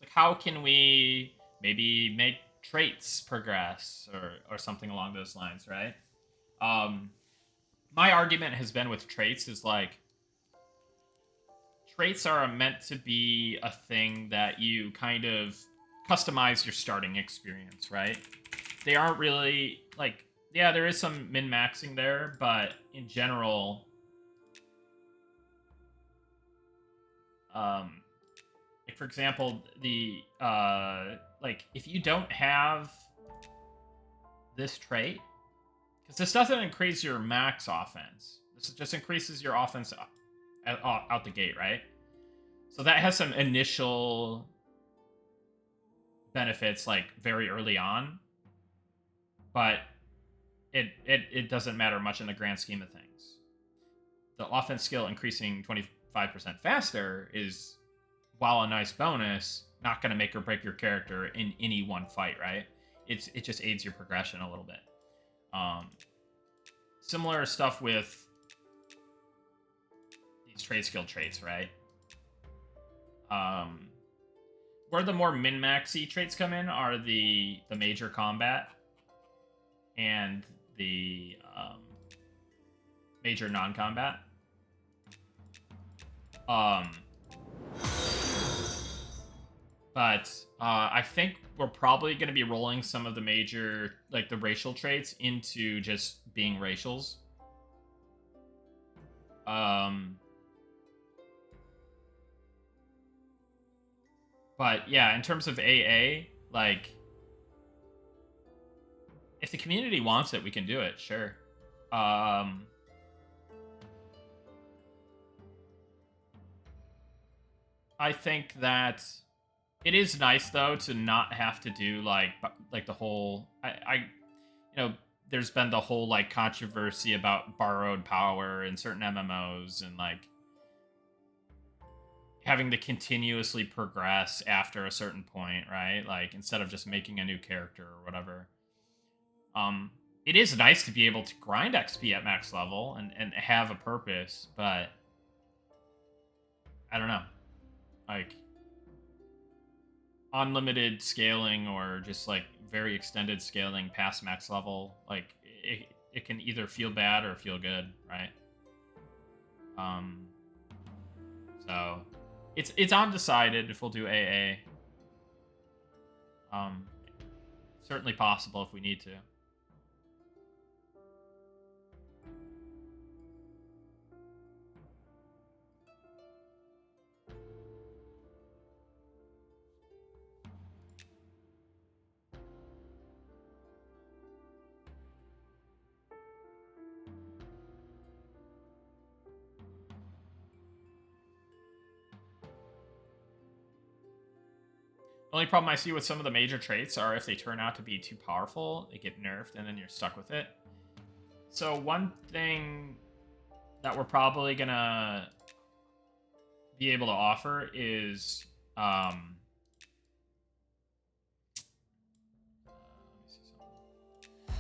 Like, how can we maybe make traits progress or something along those lines, right? Um, my argument has been with traits is like traits are meant to be a thing that you kind of customize your starting experience, right? They aren't really like, yeah, there is some min maxing there, but in general, um, like for example, the like if you don't have this trait, because this doesn't increase your max offense, this just increases your offense out the gate, right? So that has some initial benefits like very early on, but it doesn't matter much in the grand scheme of things. The offense skill increasing 25% faster is, while a nice bonus, not going to make or break your character in any one fight, right? It just aids your progression a little bit. Similar stuff with these trade skill traits, right? Where the more min-maxy traits come in are the major combat and the major non-combat. But I think we're probably going to be rolling some of the major, like the racial traits, into just being racials. But yeah, in terms of AA, like if the community wants it, we can do it. Sure. Um, I think that it is nice though to not have to do like the whole there's been the whole like controversy about borrowed power in certain MMOs and like having to continuously progress after a certain point, right? Like instead of just making a new character or whatever. It is nice to be able to grind XP at max level and have a purpose, but I don't know. Like unlimited scaling or just like very extended scaling past max level, like it can either feel bad or feel good, right? Um so it's undecided if we'll do AA. Um Certainly possible if we need to. The only problem I see with some of the major traits are if they turn out to be too powerful, they get nerfed and then you're stuck with it. So one thing that we're probably gonna be able to offer is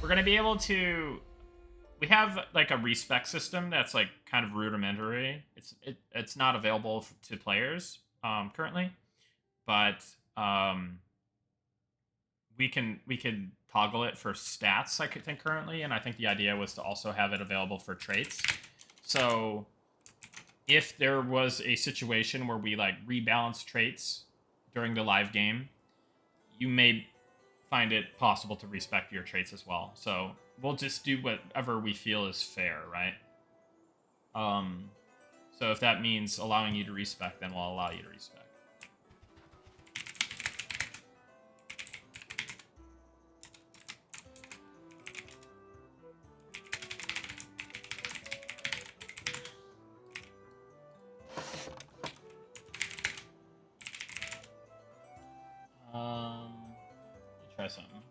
we're gonna be able to. We have like a respec system that's like kind of rudimentary. It's not available to players currently, but we can toggle it for stats. I think currently, and I think the idea was to also have it available for traits. So if there was a situation where we like rebalance traits during the live game, you may find it possible to respec your traits as well. So we'll just do whatever we feel is fair, right? So if that means allowing you to respec, then we'll allow you to respec. Let me try something.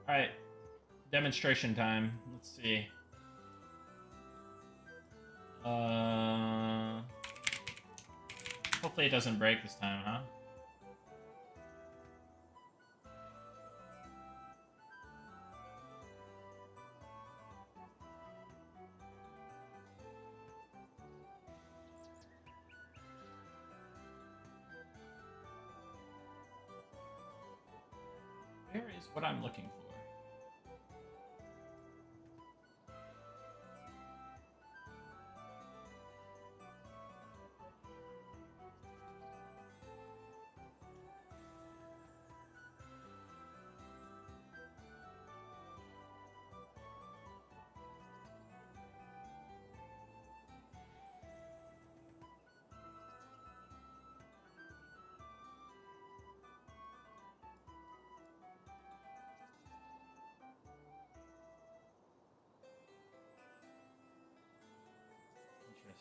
All right, demonstration time. Let's see. Hopefully it doesn't break this time, huh? Where is what I'm looking for?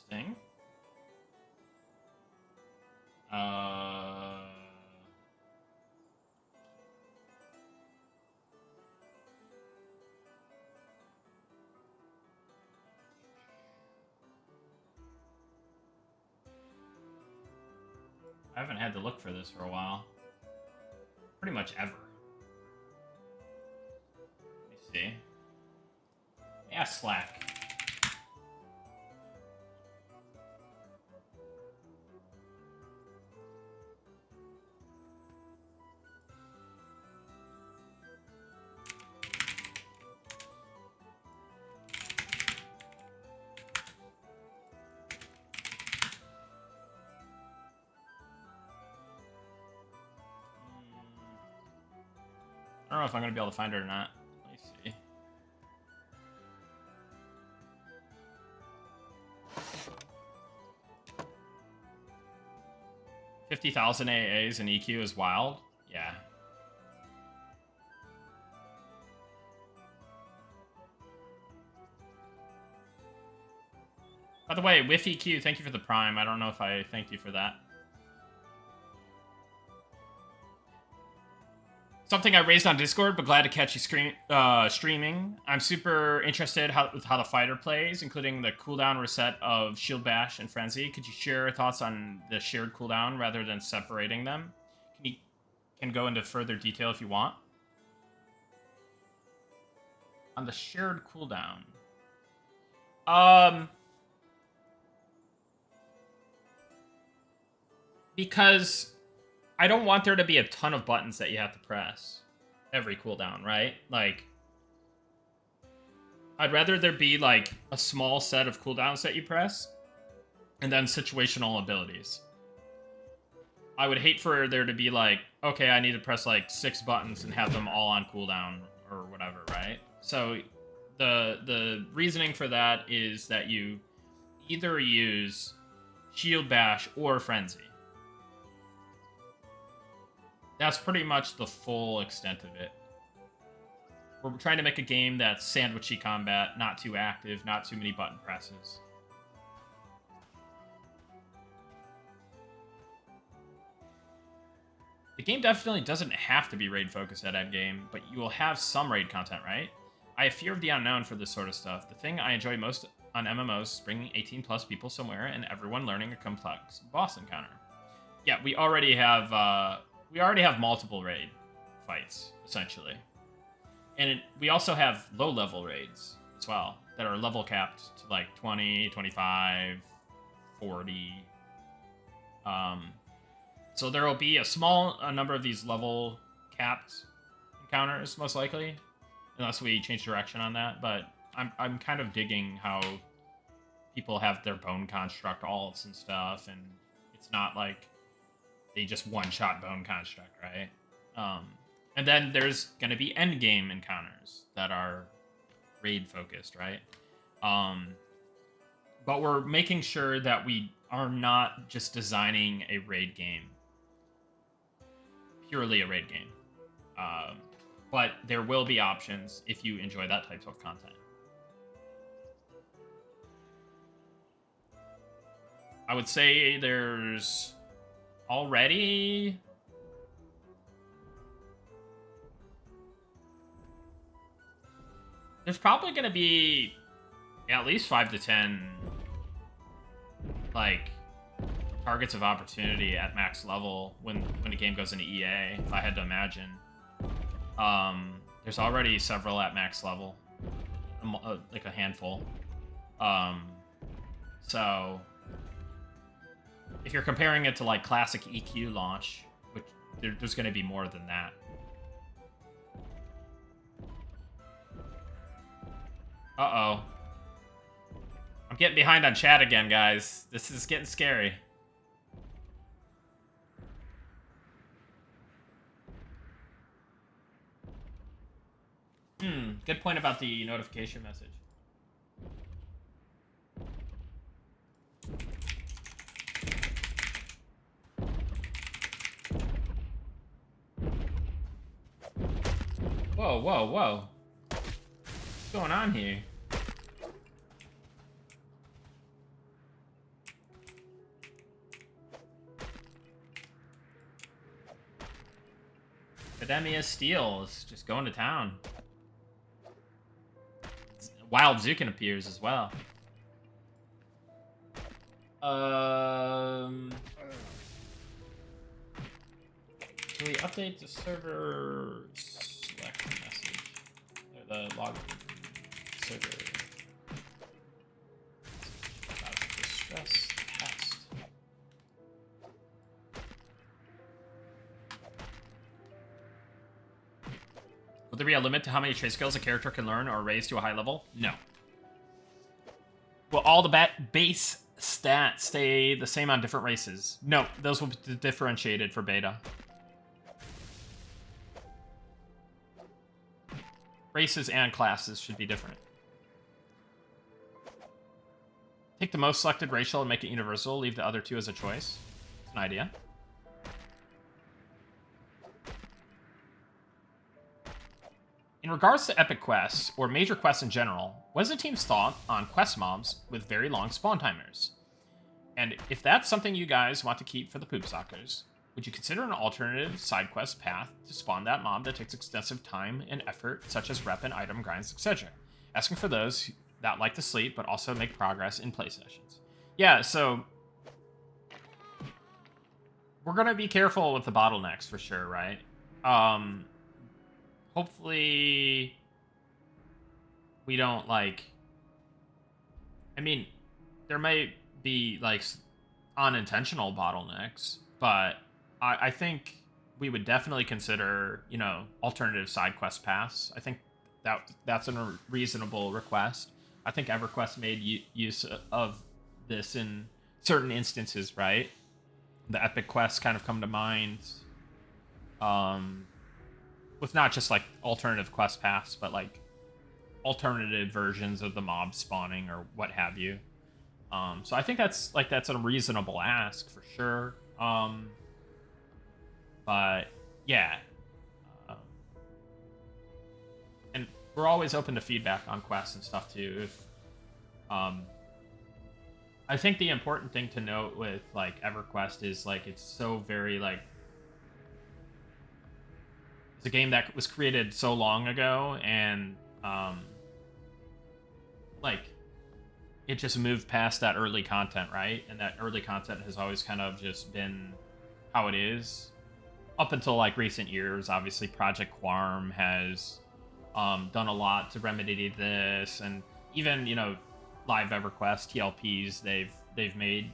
Interesting. I haven't had to look for this for a while. Pretty much ever. Let me see. Yeah, Slack. I don't know if I'm going to be able to find it or not. Let me see. $50,000 AAs and EQ is wild. Yeah. By the way, Whiffy Q, thank you for the Prime. I don't know if I thanked you for that. Something I raised on Discord, but glad to catch you streaming. I'm super interested with how the fighter plays, including the cooldown reset of Shield Bash and Frenzy. Could you share thoughts on the shared cooldown rather than separating them? Can go into further detail if you want. On the shared cooldown. Because I don't want there to be a ton of buttons that you have to press every cooldown, right? Like, I'd rather there be, like, a small set of cooldowns that you press, and then situational abilities. I would hate for there to be, like, okay, I need to press, like, 6 buttons and have them all on cooldown, or whatever, right? So, the reasoning for that is that you either use Shield Bash or Frenzy. That's pretty much the full extent of it. We're trying to make a game that's sandwichy combat, not too active, not too many button presses. The game definitely doesn't have to be raid-focused at Endgame, but you will have some raid content, right? I have fear of the unknown for this sort of stuff. The thing I enjoy most on MMOs is bringing 18-plus people somewhere and everyone learning a complex boss encounter. Yeah, we already have multiple raid fights, essentially. And we also have low-level raids as well that are level capped to like 20, 25, 40. So there will be a small number of these level capped encounters, most likely, unless we change direction on that. But I'm kind of digging how people have their bone construct alts and stuff, and it's not like they just one-shot bone construct, right? And then there's going to be endgame encounters that are raid-focused, right? But we're making sure that we are not just designing a raid game. Purely a raid game. But there will be options if you enjoy that type of content. I would say there's already... There's probably going to be at least 5 to 10, like, targets of opportunity at max level when a game goes into EA, if I had to imagine. There's already several at max level, like a handful. So, if you're comparing it to, like, classic EQ launch, which there's going to be more than that. Uh-oh. I'm getting behind on chat again, guys. This is getting scary. Good point about the notification message. Whoa, whoa, whoa. What's going on here? Academia Steel is just going to town. Wild Zukin appears as well. Can we update the server select message? Or the log server. Distress test. Will there be a limit to how many trait skills a character can learn or raise to a high level? No. Will all the base stats stay the same on different races? No, those will be differentiated for beta. Races and classes should be different. Take the most selected racial and make it universal. Leave the other two as a choice. It's an idea. In regards to epic quests, or major quests in general, what is the team's thought on quest mobs with very long spawn timers? And if that's something you guys want to keep for the poop sockers, would you consider an alternative side quest path to spawn that mob that takes extensive time and effort, such as rep and item grinds, etc.? Asking for those that like to sleep but also make progress in play sessions. Yeah, so we're gonna be careful with the bottlenecks for sure, right? Hopefully we don't like. I mean, there may be like unintentional bottlenecks, but I think we would definitely consider, alternative side quest paths. I think that's a reasonable request. I think EverQuest made use of this in certain instances, right? The epic quests kind of come to mind, with not just like alternative quest paths, but like alternative versions of the mob spawning or what have you. So I think that's a reasonable ask for sure. But yeah, um, and we're always open to feedback on quests and stuff too. If I think the important thing to note with like EverQuest is like it's so very like it's a game that was created so long ago, and like it just moved past that early content, right? And that early content has always kind of just been how it is up until like recent years. Obviously, Project Quarm has done a lot to remedy this, and even live EverQuest TLPs, they've made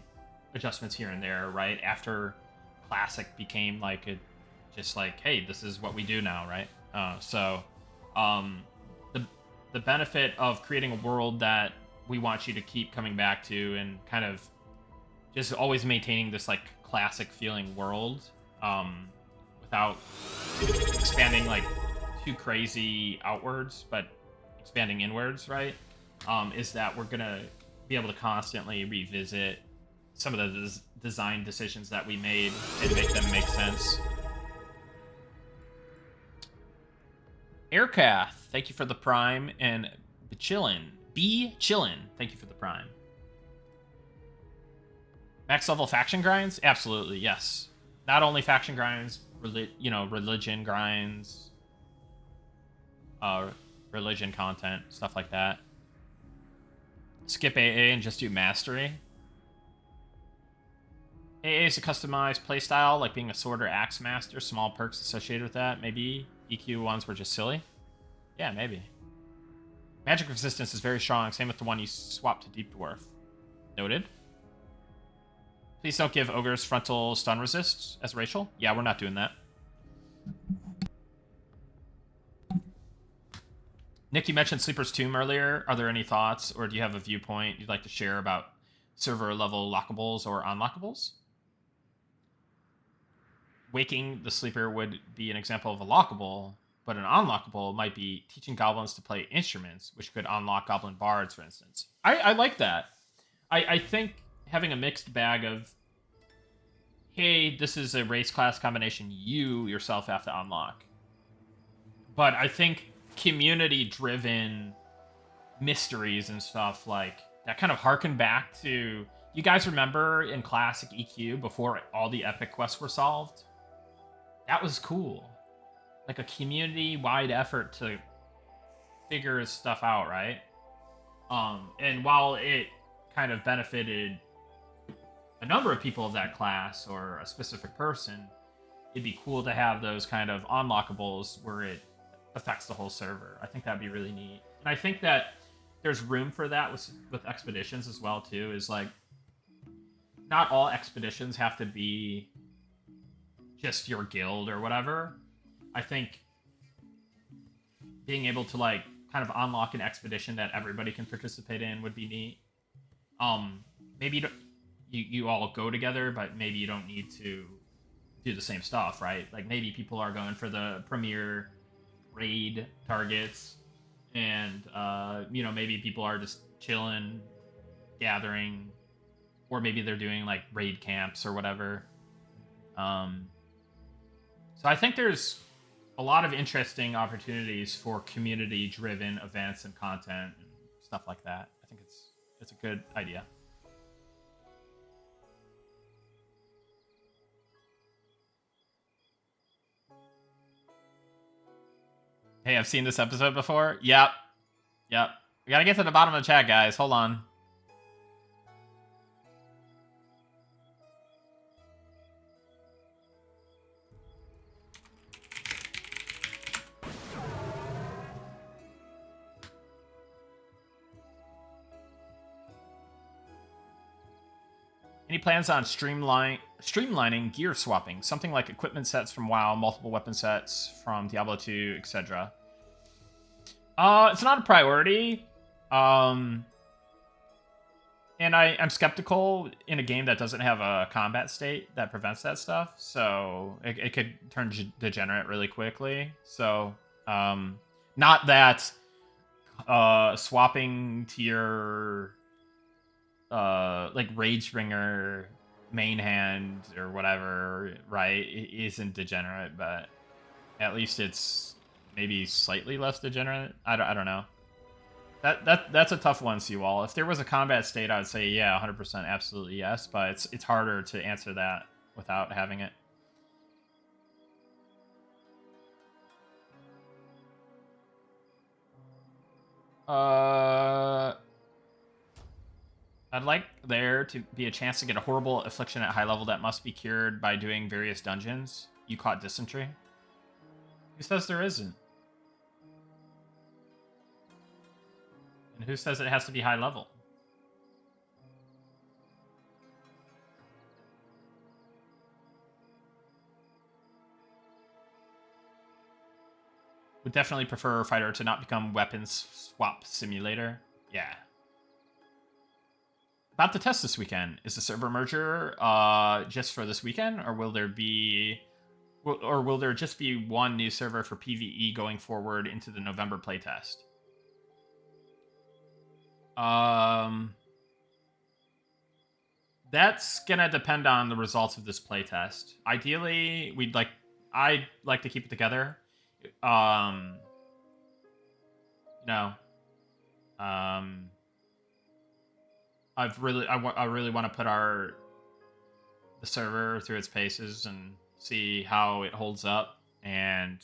adjustments here and there, right? After Classic became like a just like, hey, this is what we do now, right? So the benefit of creating a world that we want you to keep coming back to and kind of just always maintaining this like classic feeling world, without expanding like too crazy outwards, but expanding inwards, right? Is that we're gonna be able to constantly revisit some of the design decisions that we made and make them make sense. Aircath, thank you for the prime, and B Chillin, thank you for the prime. Max level faction grinds? Absolutely, yes. Not only faction grinds, religion grinds, religion content, stuff like that. Skip AA and just do mastery. AA is a customized playstyle, like being a sword or axe master. Small perks associated with that. Maybe EQ ones were just silly. Yeah, maybe. Magic resistance is very strong. Same with the one you swap to Deep Dwarf. Noted. Please don't give ogres frontal stun resist as racial. Yeah, we're not doing that. Nick, you mentioned Sleeper's Tomb earlier. Are there any thoughts, or do you have a viewpoint you'd like to share about server level lockables or unlockables? Waking the Sleeper would be an example of a lockable, but an unlockable might be teaching goblins to play instruments, which could unlock goblin bards, for instance. I like that. I think having a mixed bag of, hey, this is a race class combination you yourself have to unlock. But I think community-driven mysteries and stuff like that kind of harken back to, you guys remember in classic EQ before all the epic quests were solved? That was cool. Like a community-wide effort to figure stuff out, right? And while it kind of benefited a number of people of that class or a specific person, it'd be cool to have those kind of unlockables where it affects the whole server. I think that'd be really neat. And I think that there's room for that with expeditions as well, too, is like, not all expeditions have to be just your guild or whatever. I think being able to like kind of unlock an expedition that everybody can participate in would be neat. Maybe you all go together, but maybe you don't need to do the same stuff, right? Like maybe people are going for the premier raid targets, and maybe people are just chilling, gathering, or maybe they're doing like raid camps or whatever. So I think there's a lot of interesting opportunities for community-driven events and content and stuff like that. I think it's a good idea. Hey, I've seen this episode before. Yep. Yep. We gotta get to the bottom of the chat, guys. Hold on. Any plans on streamlining gear swapping? Something like equipment sets from WoW, multiple weapon sets from Diablo 2, etc. It's not a priority. And I'm skeptical in a game that doesn't have a combat state that prevents that stuff. So it could turn degenerate really quickly. So not that swapping to your like Ragebringer main hand or whatever, right, it isn't degenerate, but at least it's maybe slightly less degenerate. I don't know. That's a tough one, Seawall. If there was a combat state, I would say yeah, 100%, absolutely yes. But it's harder to answer that without having it. I'd like there to be a chance to get a horrible affliction at high level that must be cured by doing various dungeons. You caught dysentery? Who says there isn't? And who says it has to be high level? Would definitely prefer a fighter to not become weapons swap simulator. Yeah. About the test this weekend. Is the server merger just for this weekend, or will there just be one new server for PvE going forward into the November playtest? That's gonna depend on the results of this playtest. Ideally, I'd like to keep it together. Um, no. I really want to put the server through its paces and see how it holds up, and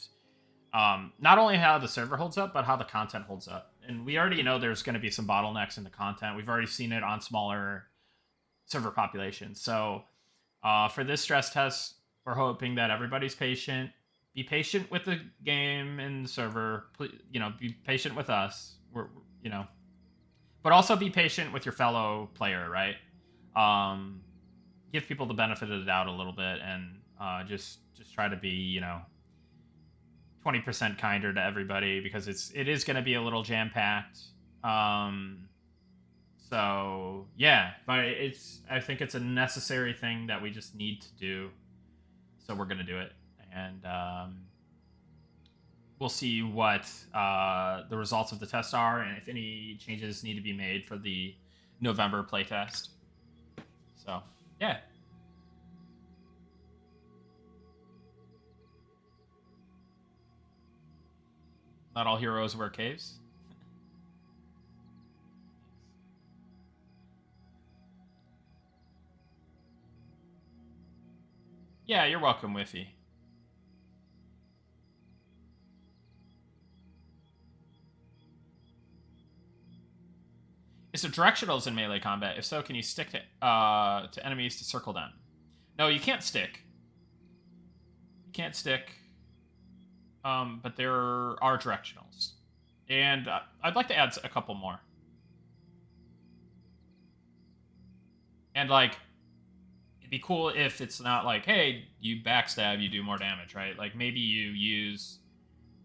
not only how the server holds up, but how the content holds up. And we already know there's going to be some bottlenecks in the content. We've already seen it on smaller server populations. So for this stress test, we're hoping that everybody's patient. Be patient with the game and the server. Be patient with us. But also be patient with your fellow player, right? Give people the benefit of the doubt a little bit, and just try to be 20% kinder to everybody, because it is going to be a little jam packed. So yeah, but I think it's a necessary thing that we just need to do. So we're going to do it, and we'll see what the results of the test are, and if any changes need to be made for the November playtest. So yeah. Not all heroes wear caves. Yeah, you're welcome, Whiffy. Is there directionals in melee combat? If so, can you stick to enemies to circle them? No, you can't stick. You can't stick. But there are directionals. And I'd like to add a couple more. And, like, it'd be cool if it's not like, hey, you backstab, you do more damage, right? Like, maybe you use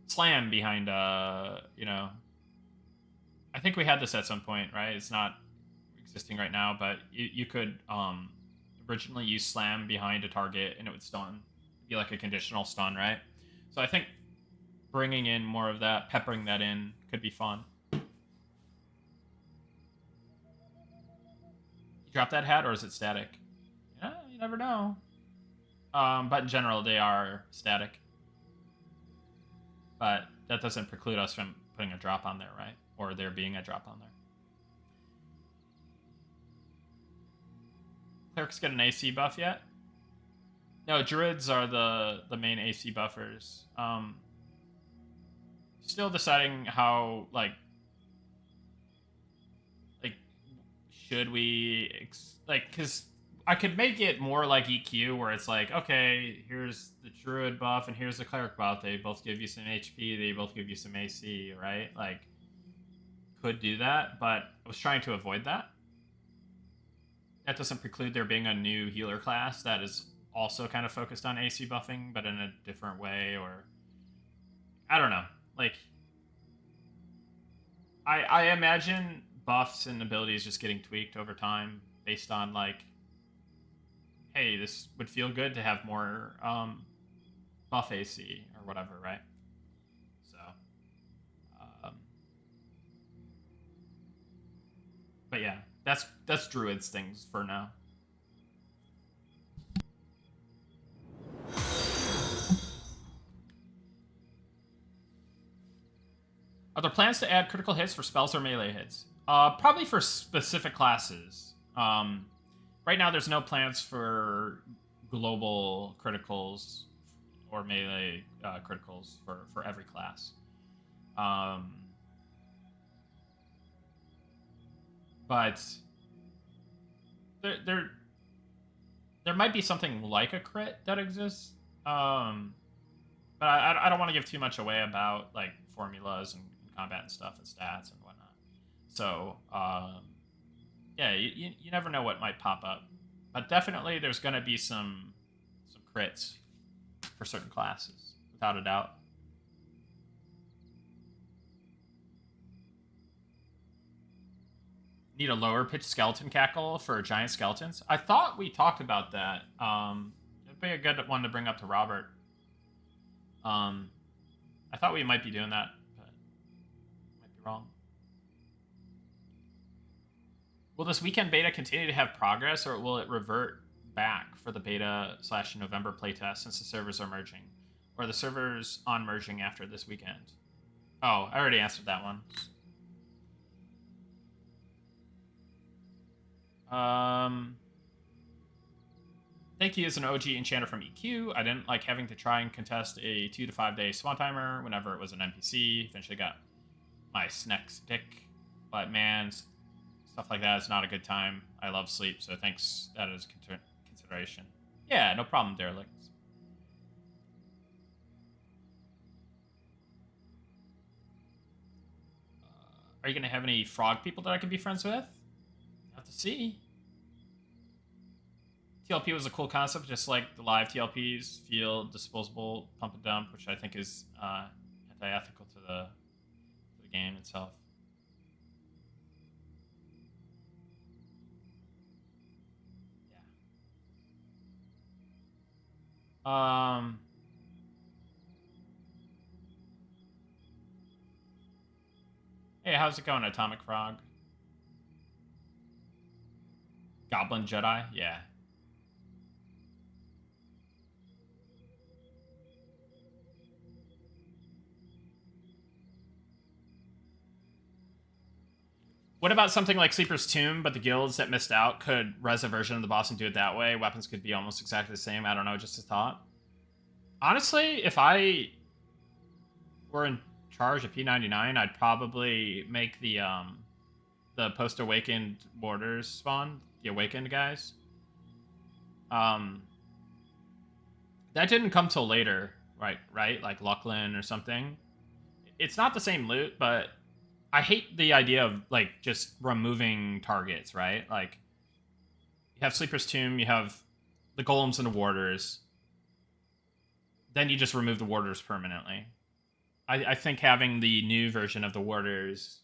slam behind, I think we had this at some point, right? It's not existing right now, but you could originally use slam behind a target and it would stun. It'd be like a conditional stun, right? So I think bringing in more of that, peppering that in, could be fun. You drop that hat, or is it static? Yeah, you never know. But in general, they are static. but that doesn't preclude us from putting a drop on there, right? Or there being a drop on there. Clerics get an AC buff yet? No, druids are the main AC buffers. Still deciding how like should we because I could make it more like EQ where it's like, okay, here's the druid buff and here's the cleric buff. They both give you some HP. They both give you some AC, right? Like, could do that, but I was trying to avoid that. That doesn't preclude there being a new healer class that is also kind of focused on AC buffing, but in a different way, or I don't know. Like, I imagine buffs and abilities just getting tweaked over time based on like, hey, this would feel good to have more buff AC or whatever, right? So, um, but yeah, that's druids things for now. Are there plans to add critical hits for spells or melee hits? Probably for specific classes. Right now, there's no plans for global criticals or melee criticals for every class. Um, but there there might be something like a crit that exists. But I don't want to give too much away about like formulas and combat and stuff and stats and whatnot. So yeah, you never know what might pop up, but definitely there's going to be some crits for certain classes without a doubt. Need a lower pitch skeleton cackle for giant skeletons. I thought we talked about that. It'd be a good one to bring up to Robert. Um, I thought we might be doing that, but might be wrong. Will this weekend beta continue to have progress, or will it revert back for the beta / November playtest since the servers are merging, or the servers on merging after this weekend? Oh, I already answered that one. Thank you as an OG enchanter from EQ. I didn't like having to try and contest a 2 to 5 day spawn timer whenever it was an NPC. Eventually got my snack stick, but man, stuff like that is not a good time. I love sleep, so thanks. That is consideration. Yeah, no problem, derelict. Are you gonna have any frog people that I can be friends with? Have to see. TLP was a cool concept, just like the live TLPs, field disposable pump and dump, which I think is anti-ethical to the game itself. Yeah. Hey, how's it going, Atomic Frog? Goblin Jedi? Yeah. What about something like Sleeper's Tomb, but the guilds that missed out could res a version of the boss and do it that way? Weapons could be almost exactly the same. I don't know, just a thought. Honestly, if I were in charge of P99, I'd probably make the post awakened warders spawn, the awakened guys. Um that didn't come till later, right? Like Lachlan or something. It's not the same loot, but I hate the idea of like just removing targets, right? Like you have Sleeper's Tomb, you have the golems and the warders. Then you just remove the warders permanently. I think having the new version of the warders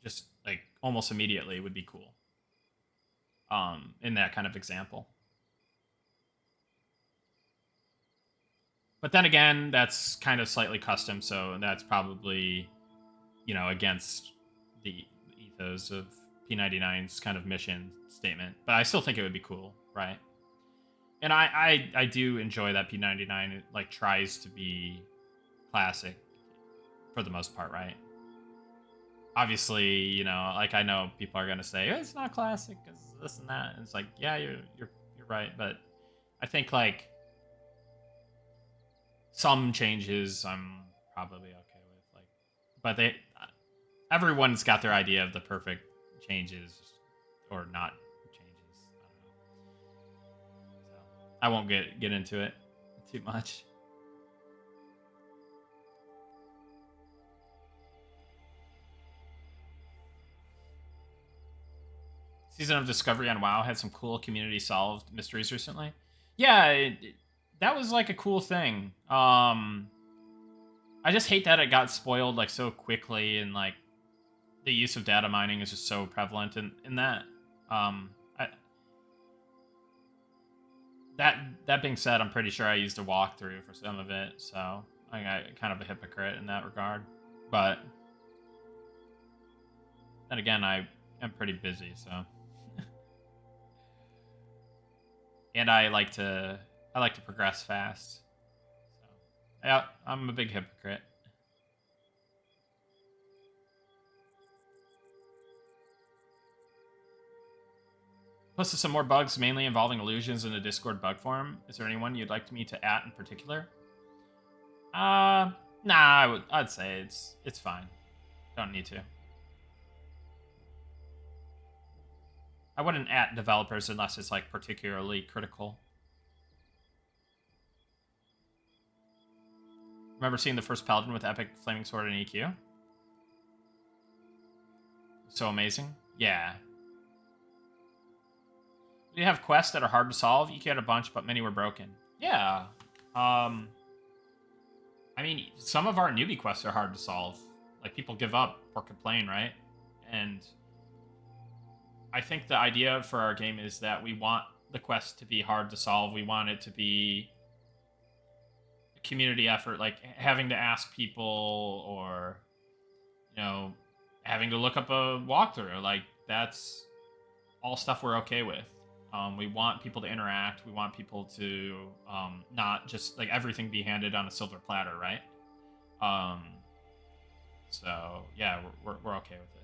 just like almost immediately would be cool. In that kind of example. But then again, that's kind of slightly custom, so that's probably, against the ethos of P99's kind of mission statement. But I still think it would be cool, right? And I do enjoy that P99 like tries to be classic for the most part, right? Obviously, you know, like I know people are gonna say it's not classic because this and that. And it's like, yeah, you're right, but I think like some changes I'm probably okay with. Like, but everyone's got their idea of the perfect changes or not changes. I don't know. So I won't get into it too much. Season of Discovery on WoW had some cool community solved mysteries recently. Yeah, that was like a cool thing. I just hate that it got spoiled like so quickly, and like the use of data mining is just so prevalent in that. Um, I, that being said, I'm pretty sure I used a walkthrough for some of it, so I got kind of a hypocrite in that regard. But then again, I am pretty busy, so and I like to progress fast. So yeah, I'm a big hypocrite. Posted some more bugs, mainly involving illusions in the Discord bug forum. Is there anyone you'd like me to at in particular? Nah, I'd say it's fine. Don't need to. I wouldn't at developers unless it's like particularly critical. Remember seeing the first Paladin with Epic Flaming Sword and EQ? So amazing. Yeah. You have quests that are hard to solve. You had a bunch, but many were broken. Yeah. Um, I mean, some of our newbie quests are hard to solve. Like people give up or complain, right? And I think the idea for our game is that we want the quest to be hard to solve. We want it to be a community effort, like having to ask people or, you know, having to look up a walkthrough. Like that's all stuff we're okay with. We want people to interact. We want people to not just like everything be handed on a silver platter, right? Um, so yeah, we're okay with it.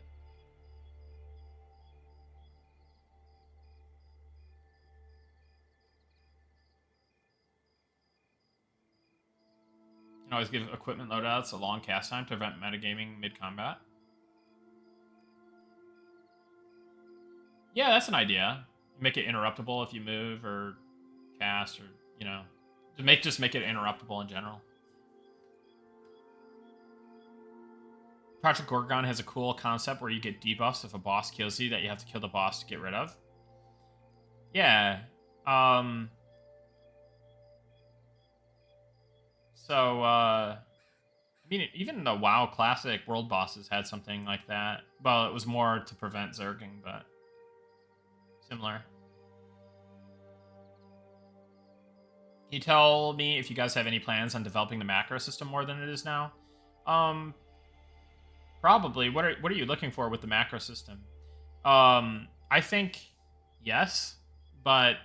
You can always give equipment loadouts a long cast time to prevent metagaming mid combat. Yeah, that's an idea. Make it interruptible if you move or cast, or you know, just make it interruptible in general. Project Gorgon has a cool concept where you get debuffs if a boss kills you that you have to kill the boss to get rid of. Yeah. Um. I mean, even the WoW Classic world bosses had something like that. Well, it was more to prevent zerging, but similar. Can you tell me if you guys have any plans on developing the macro system more than it is now? Um, Probably. What are you looking for with the macro system? I think yes, but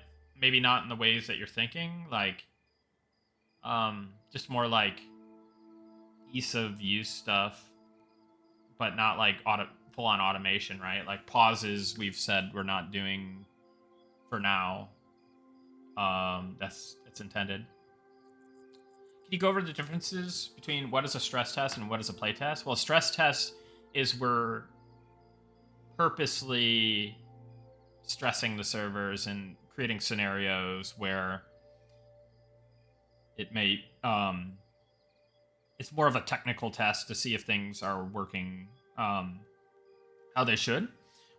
maybe not in the ways that you're thinking. Like, just more like ease of use stuff, but not like full on automation, right? Like pauses, we've said we're not doing for now. That's intended. Can you go over the differences between what is a stress test and what is a play test? Well, a stress test is we're purposely stressing the servers and creating scenarios where it may it's more of a technical test to see if things are working how they should.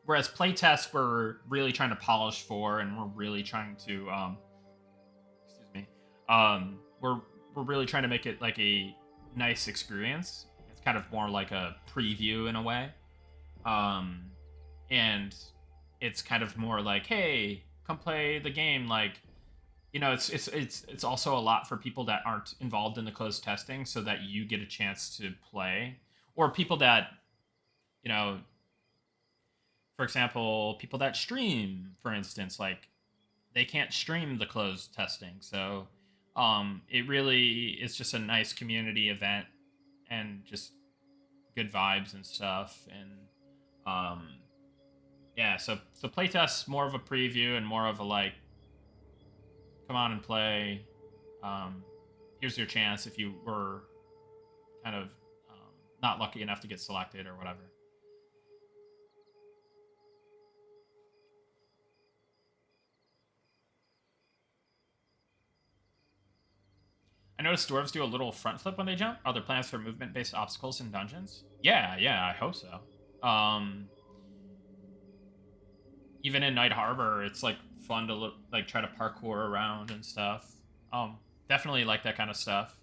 Whereas playtests, we're really trying to polish for, and we're really trying to, excuse me, we're really trying to make it like a nice experience. It's kind of more like a preview in a way, um, and it's kind of more like, hey, come play the game. Like, you know, it's also a lot for people that aren't involved in the closed testing, so that you get a chance to play, or people that, you know, for example, people that stream, for instance, like they can't stream the closed testing. So it really is just a nice community event, and just good vibes and stuff. And yeah, so playtest more of a preview and more of a like, come on and play. Um, Here's your chance if you were kind of not lucky enough to get selected or whatever. I noticed dwarves do a little front flip when they jump. Are there plans for movement-based obstacles in dungeons? Yeah, I hope so. Even in Night Harbor, it's like fun to look, like try to parkour around and stuff. Definitely like that kind of stuff.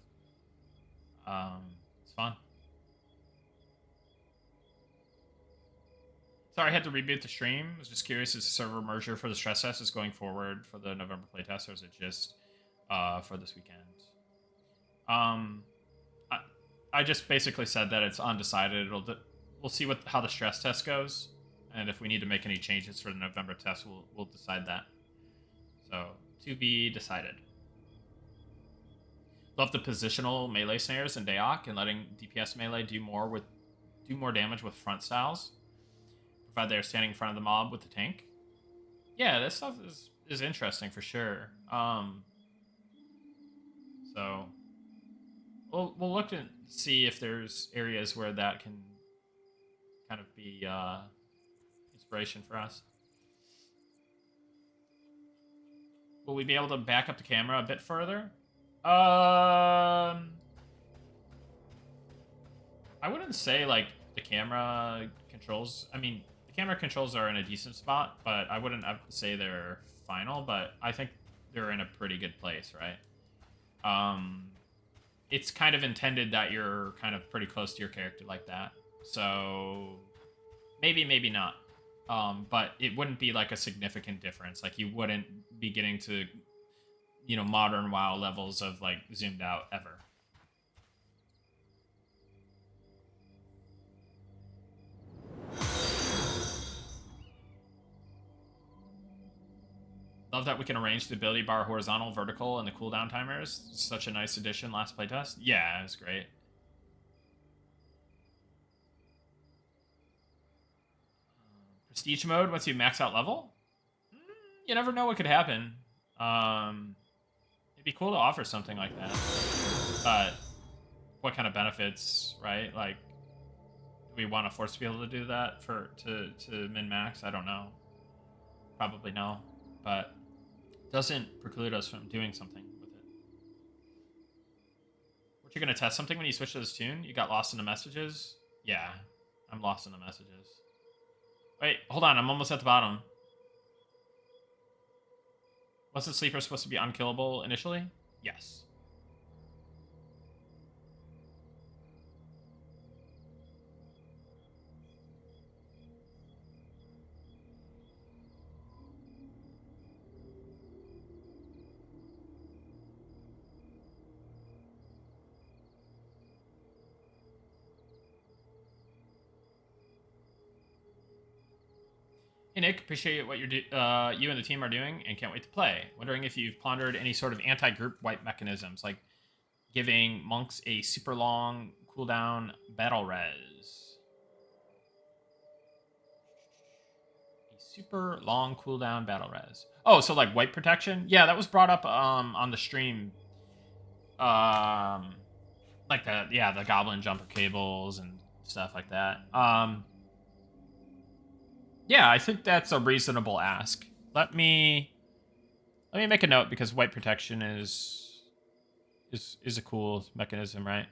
It's fun. Sorry, I had to reboot the stream. I was just curious, is the server merger for the stress test is going forward for the November playtest, or is it just for this weekend? Um, I, I just basically said that it's undecided. We'll see how the stress test goes, and if we need to make any changes for the November test, we'll decide that. So to be decided. Love the positional melee snares in Daok and letting DPS melee do more damage with front styles. Provide they're standing in front of the mob with the tank. Yeah, this stuff is interesting for sure. So we'll look and see if there's areas where that can kind of be inspiration for us. Will we be able to back up the camera a bit further? I wouldn't say like the camera controls. I mean, the camera controls are in a decent spot, but I wouldn't have to say they're final. But I think they're in a pretty good place, right? It's kind of intended that you're kind of pretty close to your character like that. So maybe not. But it wouldn't be like a significant difference. Like you wouldn't be getting to, modern WoW levels of like zoomed out ever. Love that we can arrange the ability bar horizontal, vertical, and the cooldown timers. Such a nice addition last playtest. Yeah, it was great. Prestige mode once you max out level? You never know what could happen. It'd be cool to offer something like that. But what kind of benefits, right? Like, do we want to force to be able to do that to min max? I don't know. Probably no, but doesn't preclude us from doing something with it. Weren't you gonna test something when you switched to this tune? You got lost in the messages? Yeah, I'm lost in the messages. Wait, hold on. I'm almost at the bottom. Wasn't Sleeper supposed to be unkillable initially? Yes. Hey Nick, appreciate what you and the team are doing, and can't wait to play. Wondering if you've pondered any sort of anti-group wipe mechanisms, like giving monks a super long cooldown battle res. A super long cooldown battle res. Oh, so like wipe protection? Yeah, that was brought up on the stream. Like the goblin jumper cables and stuff like that. Yeah, I think that's a reasonable ask. Let me make a note because white protection is a cool mechanism, right?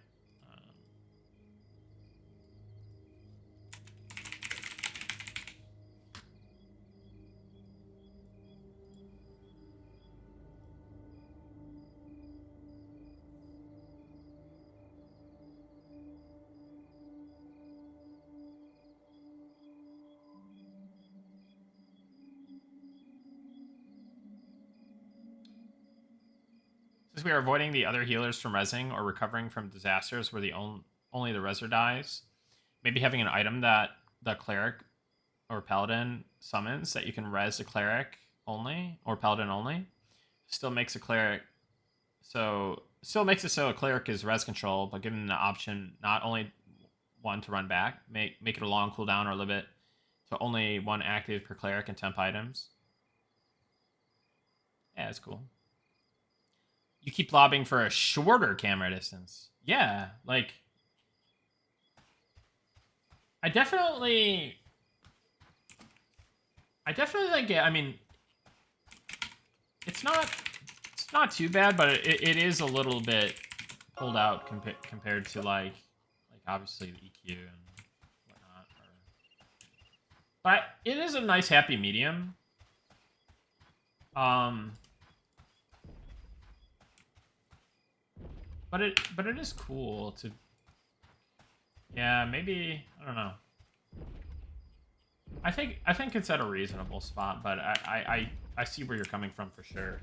Since we are avoiding the other healers from resing or recovering from disasters where only the reser dies, maybe having an item that the cleric or paladin summons that you can res a cleric only or paladin only still makes a cleric still makes it so a cleric is res control, but given the option not only one to run back. Make it a long cooldown or limit to only one active per cleric and temp items. Yeah, that's cool. You keep lobbing for a shorter camera distance. Yeah, like I definitely think I mean it's not too bad, but it is a little bit pulled out compared to like obviously the EQ and whatnot. But it is a nice happy medium. Um, but it is cool to. Yeah, maybe I don't know. I think it's at a reasonable spot, but I see where you're coming from for sure.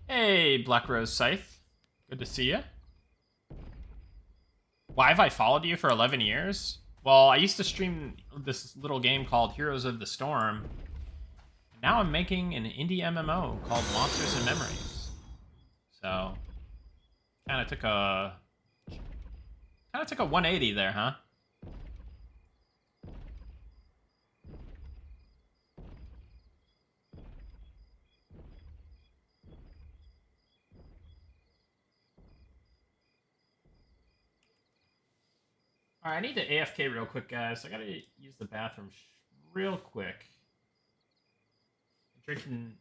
Hey, Black Rose Scythe. Good to see you. Why have I followed you for 11 years? Well, I used to stream this little game called Heroes of the Storm. And now I'm making an indie MMO called Monsters and Memories. So, kind of took a 180 there, huh? All right, I need to AFK real quick, guys. I gotta use the bathroom real quick. Drinking.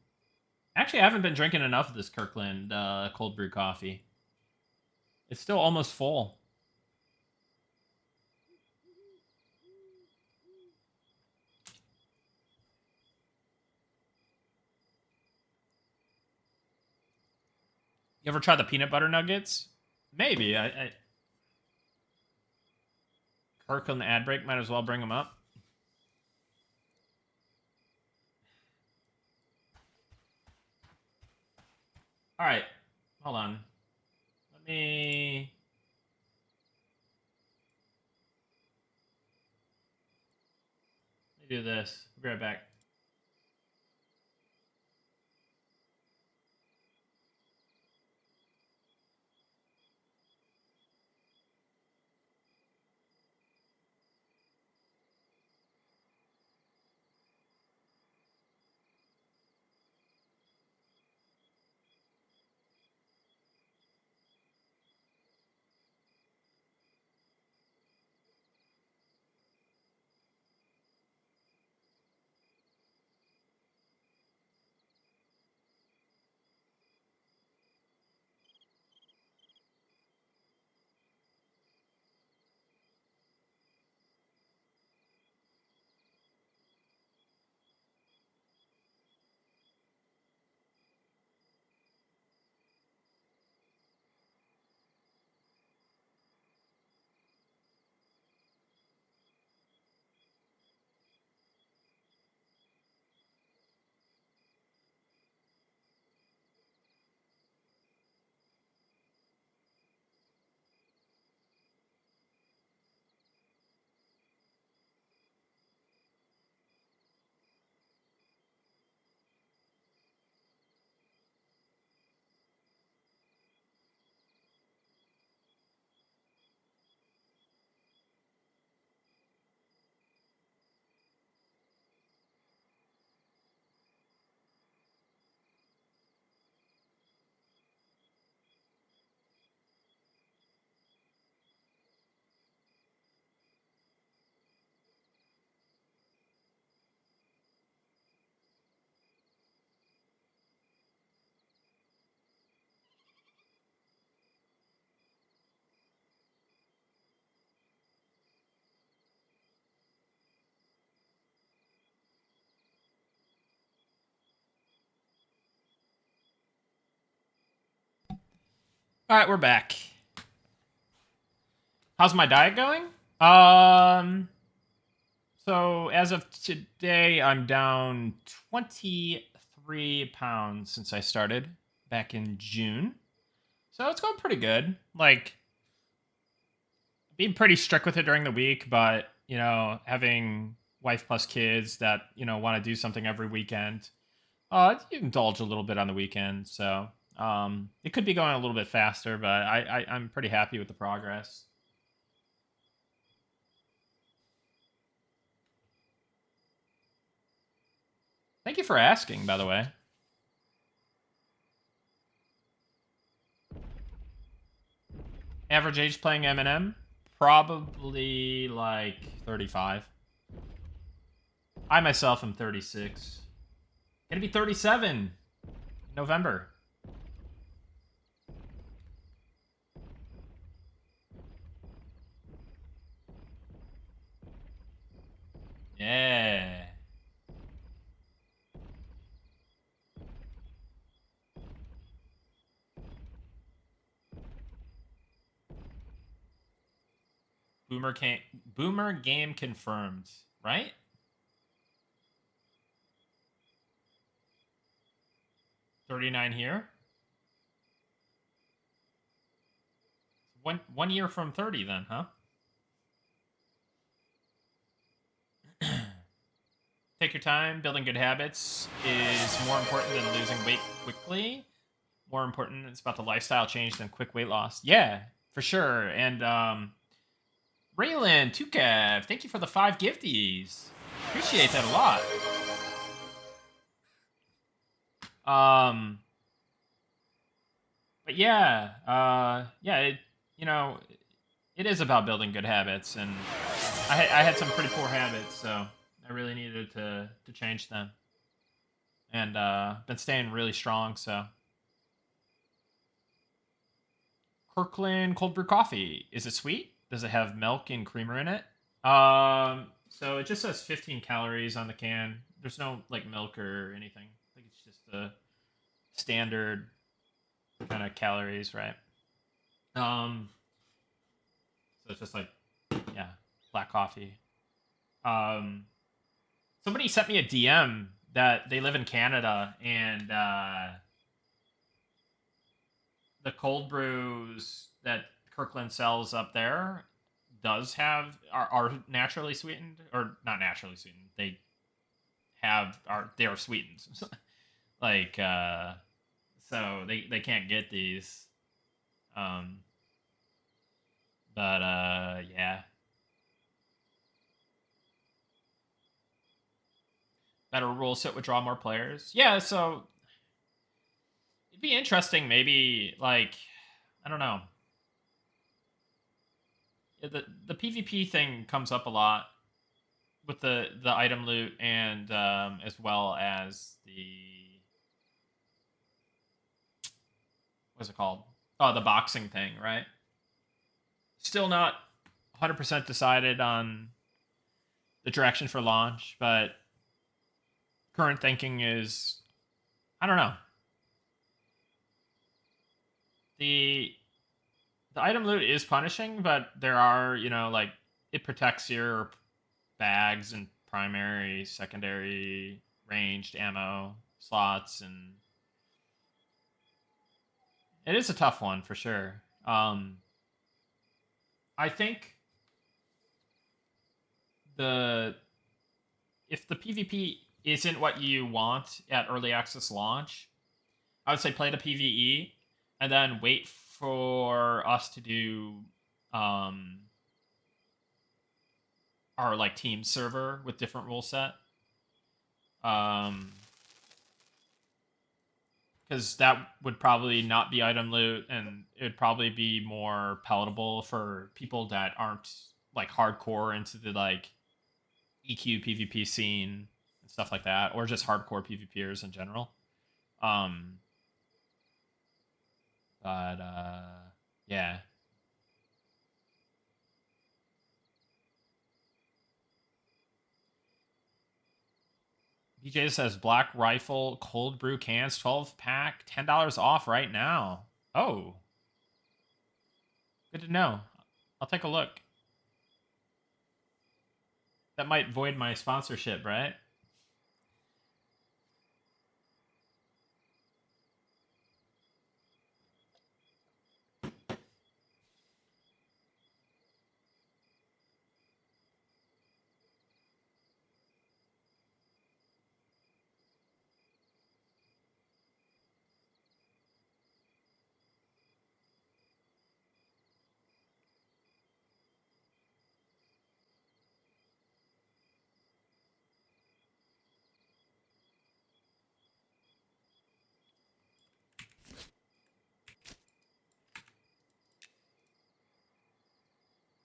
Actually, I haven't been drinking enough of this Kirkland cold brew coffee. It's still almost full. You ever try the peanut butter nuggets? Maybe. Kirk on the ad break, might as well bring them up. All right, hold on. Let me do this. I'll be right back. All right, we're back. How's my diet going? So as of today, I'm down 23 pounds since I started back in June. So it's going pretty good. Like, being pretty strict with it during the week, but, having wife plus kids that, want to do something every weekend. You indulge a little bit on the weekend, so it could be going a little bit faster, but I'm pretty happy with the progress. Thank you for asking, by the way. Average age playing M&M? Probably like 35. I myself am 36. Gonna be 37 in November. Yeah. Boomer game confirmed, right? 39 here. One year from 30 then, huh? Take your time. Building good habits is more important than losing weight quickly. More important, it's about the lifestyle change than quick weight loss. Yeah, for sure. And Raylan, Tukev, thank you for the 5 gifties. Appreciate that a lot. But yeah, it, you know, it is about building good habits, and I had some pretty poor habits, so I really needed to change them, and been staying really strong. So, Kirkland cold brew coffee, is it sweet? Does it have milk and creamer in it? So it just says 15 calories on the can. There's no like milk or anything. I think it's just the standard kind of calories, right? Um, so it's just like, yeah, black coffee. Um, Somebody sent me a DM that they live in Canada, and the cold brews that Kirkland sells up there does have are naturally sweetened, or not naturally sweetened. They are sweetened. Like so they can't get these. Um but yeah. Better rule set would draw more players. Yeah, so it'd be interesting maybe like I don't know. The PvP thing comes up a lot with the item loot, and as well as the what's it called? Oh, the boxing thing, right? Still not 100% decided on the direction for launch, but current thinking is I don't know. The the item loot is punishing, but there are, like it protects your bags and primary, secondary, ranged ammo slots, and it is a tough one for sure. I think the if the PvP isn't what you want at early access launch, I would say play the PvE and then wait for us to do um our like team server with different rule set. Um because that would probably not be item loot, and it would probably be more palatable for people that aren't like hardcore into the like EQ PvP scene and stuff like that, or just hardcore PvPers in general. Um, but yeah. BJ says Black Rifle cold brew cans 12 pack $10 off right now. Oh, good to know. I'll take a look. That might void my sponsorship, right?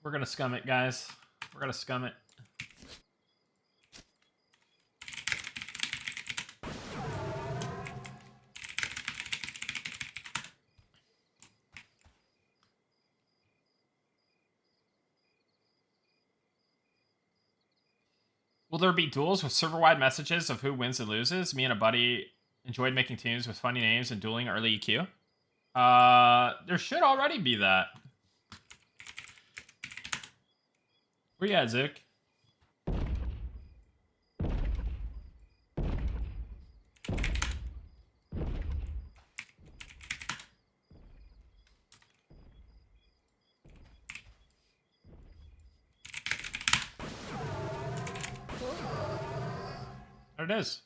We're gonna scum it, guys. We're gonna scum it. Will there be duels with server-wide messages of who wins and loses? Me and a buddy enjoyed making teams with funny names and dueling early EQ. There should already be that. Where you at, Zook? There it is.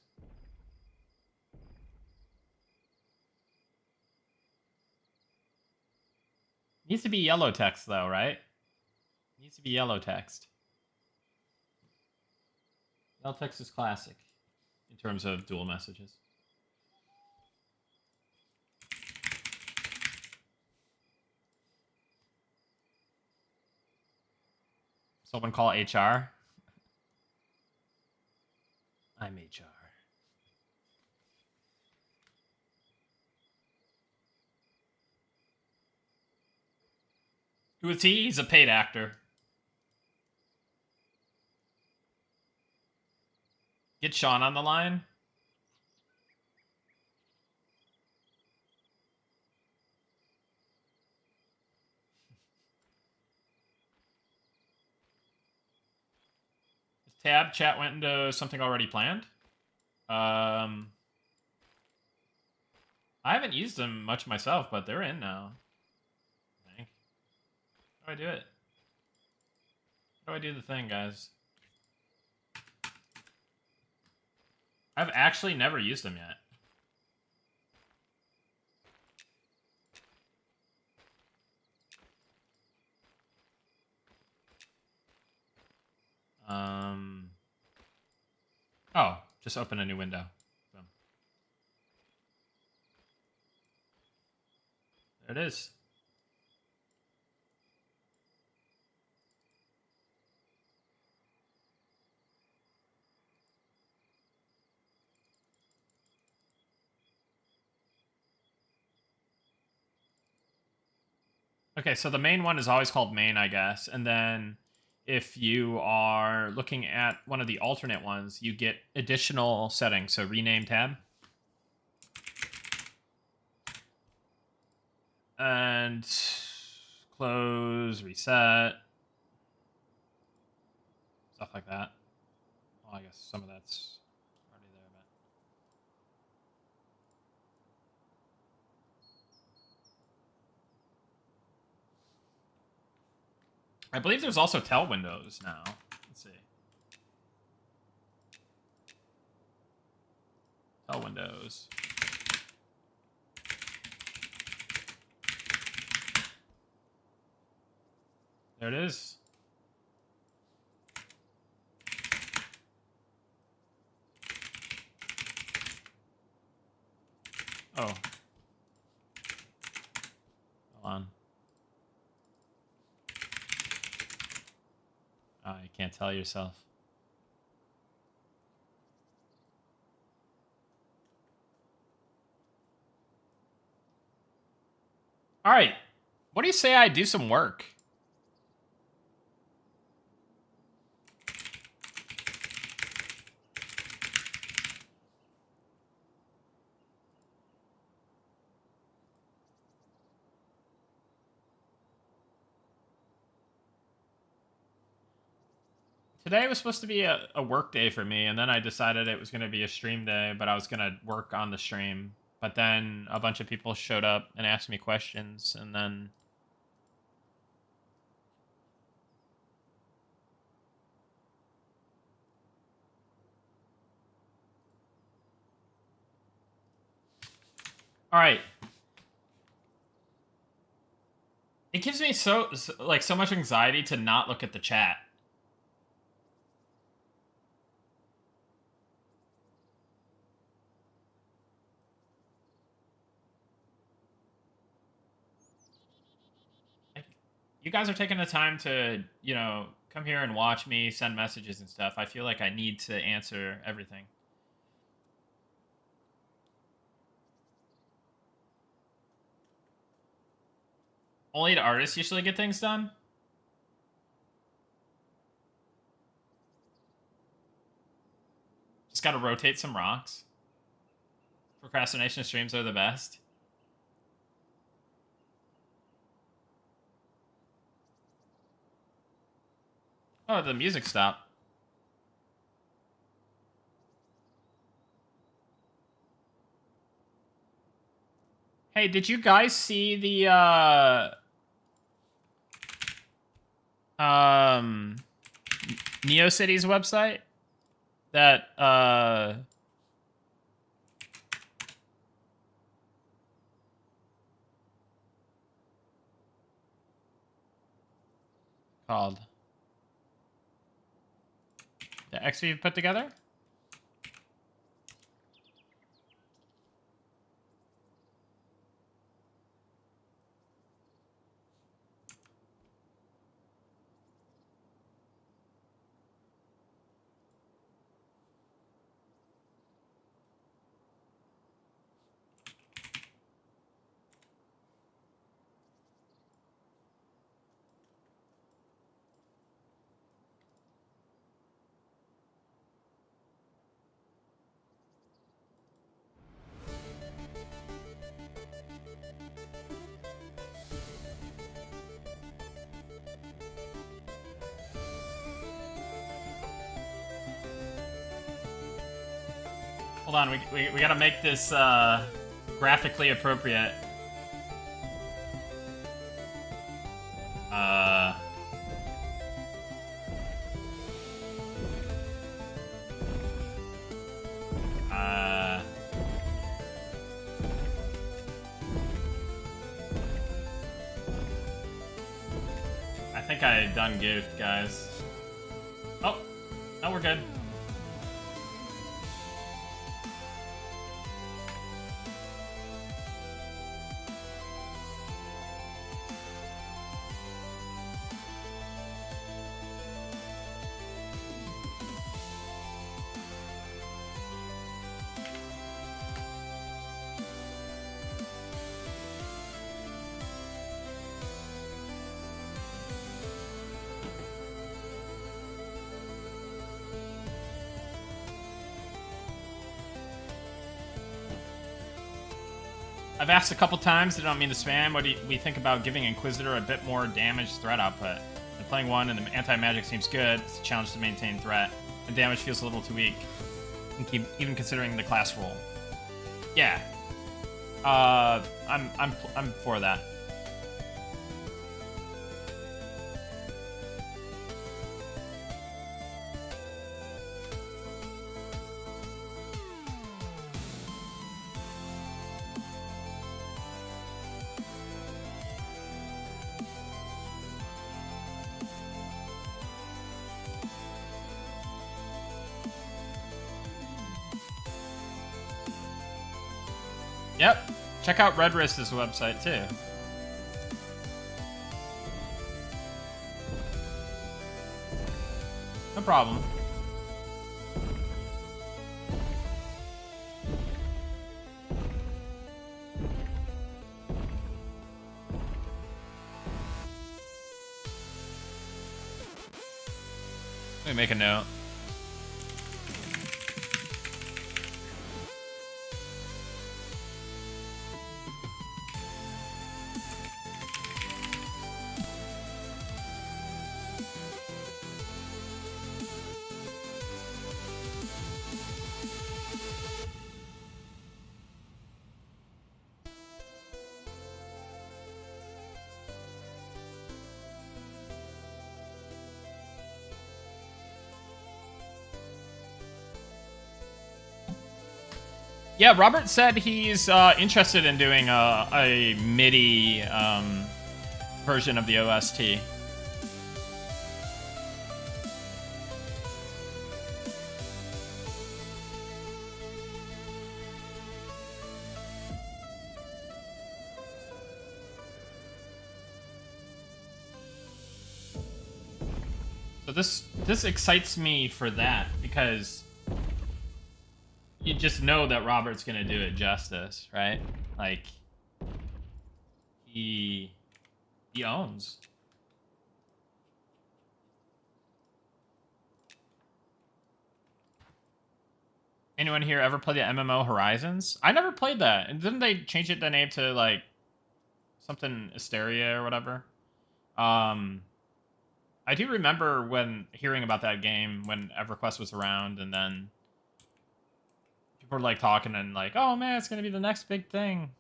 Needs to be yellow text, though, right? Needs to be yellow text. Yellow text is classic in terms of dual messages. Someone call HR. I'm HR. Who is he? He's a paid actor. Get Sean on the line. Tab chat went into something already planned. I haven't used them much myself, but they're in now. I think. How do I do it? How do I do the thing, guys? I've actually never used them yet. Oh, just open a new window. Boom. There it is. Okay, so the main one is always called main, I guess. And then if you are looking at one of the alternate ones, you get additional settings. So rename tab. And close, reset. Stuff like that. Well, I guess some of that's already there, but... I believe there's also tell windows now. Let's see. Tell windows. There it is. Oh. Hold on. Oh, you can't tell yourself. All right. What do you say I do some work? Today was supposed to be a work day for me, and then I decided it was going to be a stream day, but I was going to work on the stream. But then a bunch of people showed up and asked me questions, and then... All right. It gives me so much anxiety to not look at the chat. you guys are taking the time to, you know, come here and watch me send messages and stuff. I feel like I need to answer everything. Only the artists usually get things done. Just gotta rotate some rocks. Procrastination streams are the best. Oh, the music stopped. Hey, did you guys see the NeoCity's website? That called the XV put together? Hold on, we gotta make this graphically appropriate. I think I done goofed, guys. Oh, no, we're good. I've asked a couple times, I don't mean to spam, what do we think about giving Inquisitor a bit more damage threat output? I'm playing one and the anti-magic seems good, it's a challenge to maintain threat, and damage feels a little too weak, and keep, even considering the class roll. Yeah. I'm for that. Yep. Check out Red Wrist's website too. No problem. Let me make a note. Yeah, Robert said he's interested in doing a MIDI version of the OST. So this excites me for that, because you just know that Robert's gonna do it justice, right? Like, he owns. Anyone here ever play the MMO Horizons? I never played that. And didn't they change the name to like something Asteria or whatever? I do remember when hearing about that game when EverQuest was around, and then people were like talking and like, "Oh man, it's gonna be the next big thing."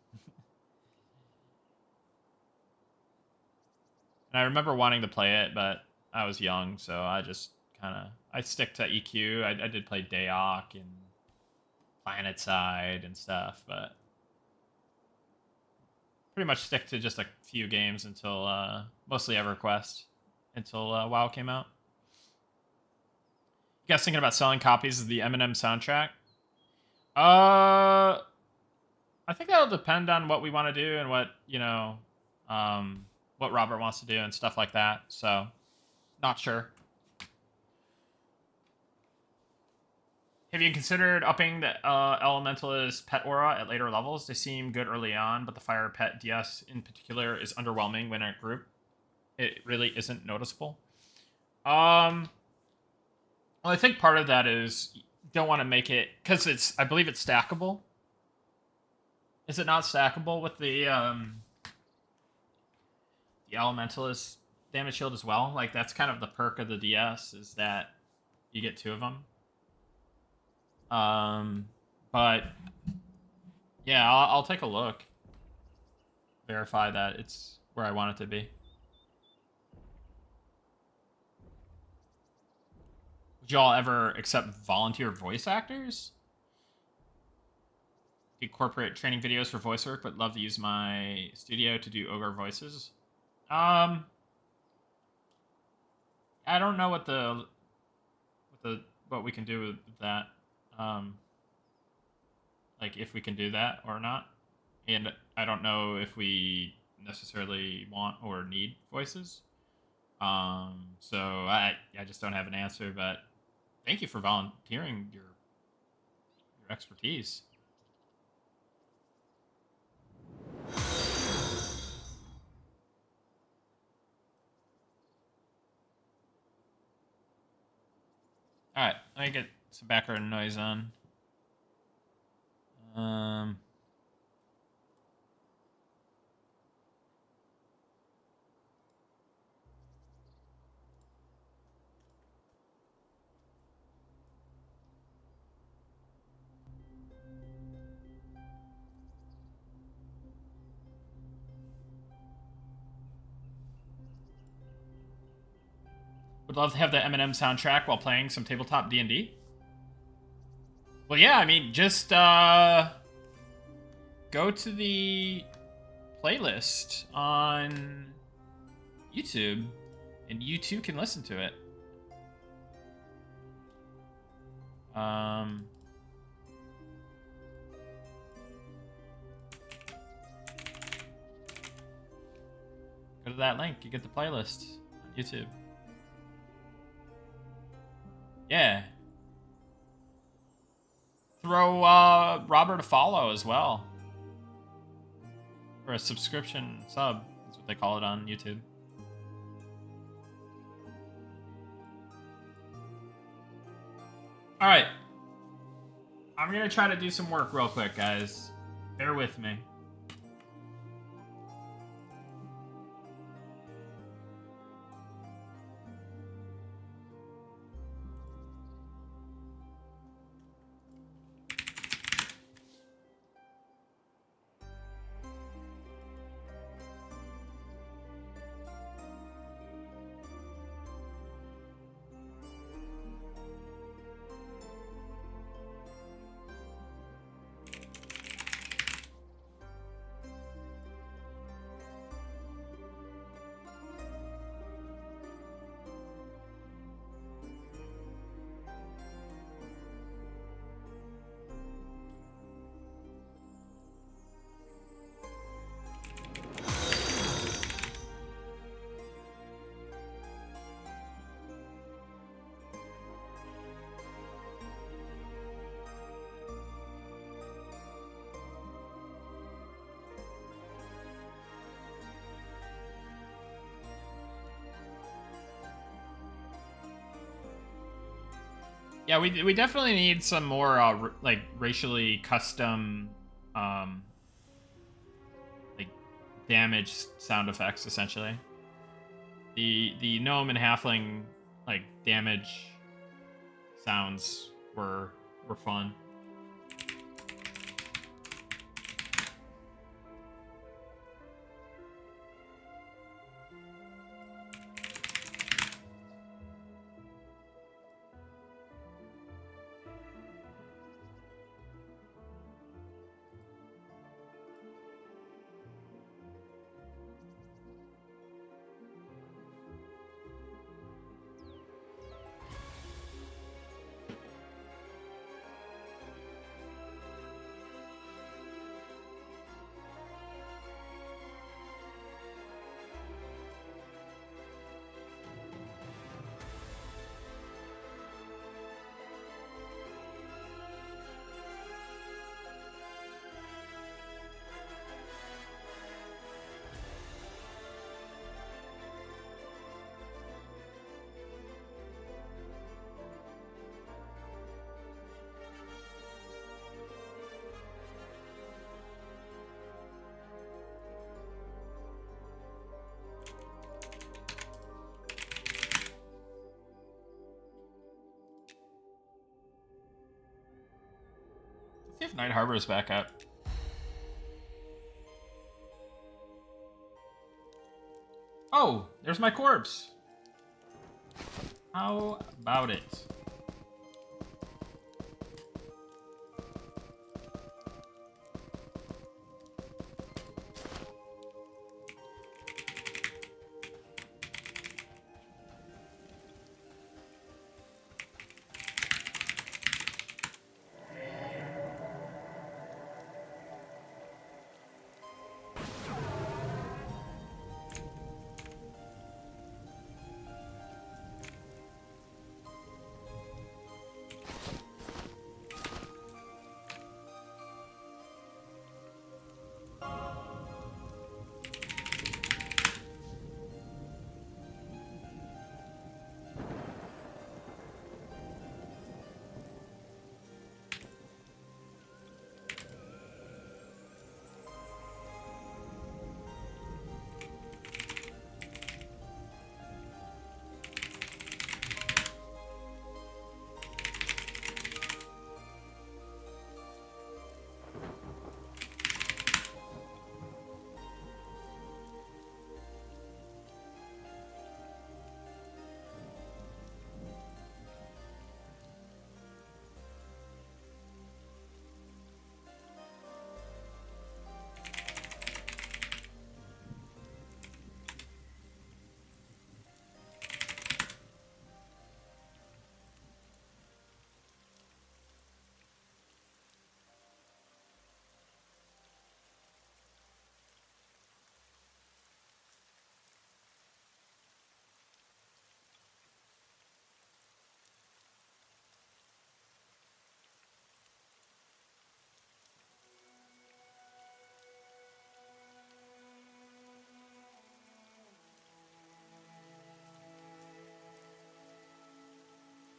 And I remember wanting to play it, but I was young, so I just I stick to EQ. I did play Daok and PlanetSide and stuff, but pretty much stick to just a few games until mostly EverQuest until WoW came out. You guys thinking about selling copies of the Eminem soundtrack? I think that'll depend on what we want to do and what what Robert wants to do and stuff like that. So, not sure. Have you considered upping the Elementalist pet aura at later levels? They seem good early on, but the fire pet DS in particular is underwhelming when in a group. It really isn't noticeable. Well, I think part of that is you don't want to make it, because I believe it's stackable. Is it not stackable with the Elementalist damage shield as well? Like, that's kind of the perk of the DS, is that you get 2 of them. But yeah, I'll take a look. Verify that it's where I want it to be. Would y'all ever accept volunteer voice actors? Do corporate training videos for voice work, but love to use my studio to do ogre voices. I don't know what we can do with that. Like, if we can do that or not. And I don't know if we necessarily want or need voices. So I just don't have an answer, but thank you for volunteering your expertise. All right, let me get some background noise on. Would love to have the Eminem soundtrack while playing some tabletop D&D. Well, yeah, I mean, just go to the playlist on YouTube, and you too can listen to it. Go to that link. You get the playlist on YouTube. Yeah. Throw Robert a follow as well. Or a subscription sub. That's what they call it on YouTube. Alright. I'm going to try to do some work real quick, guys. Bear with me. Yeah, we definitely need some more like racially custom like damage sound effects essentially. The gnome and halfling like damage sounds were fun. Let's see if Night Harbor is back up. Oh, there's my corpse. How about it?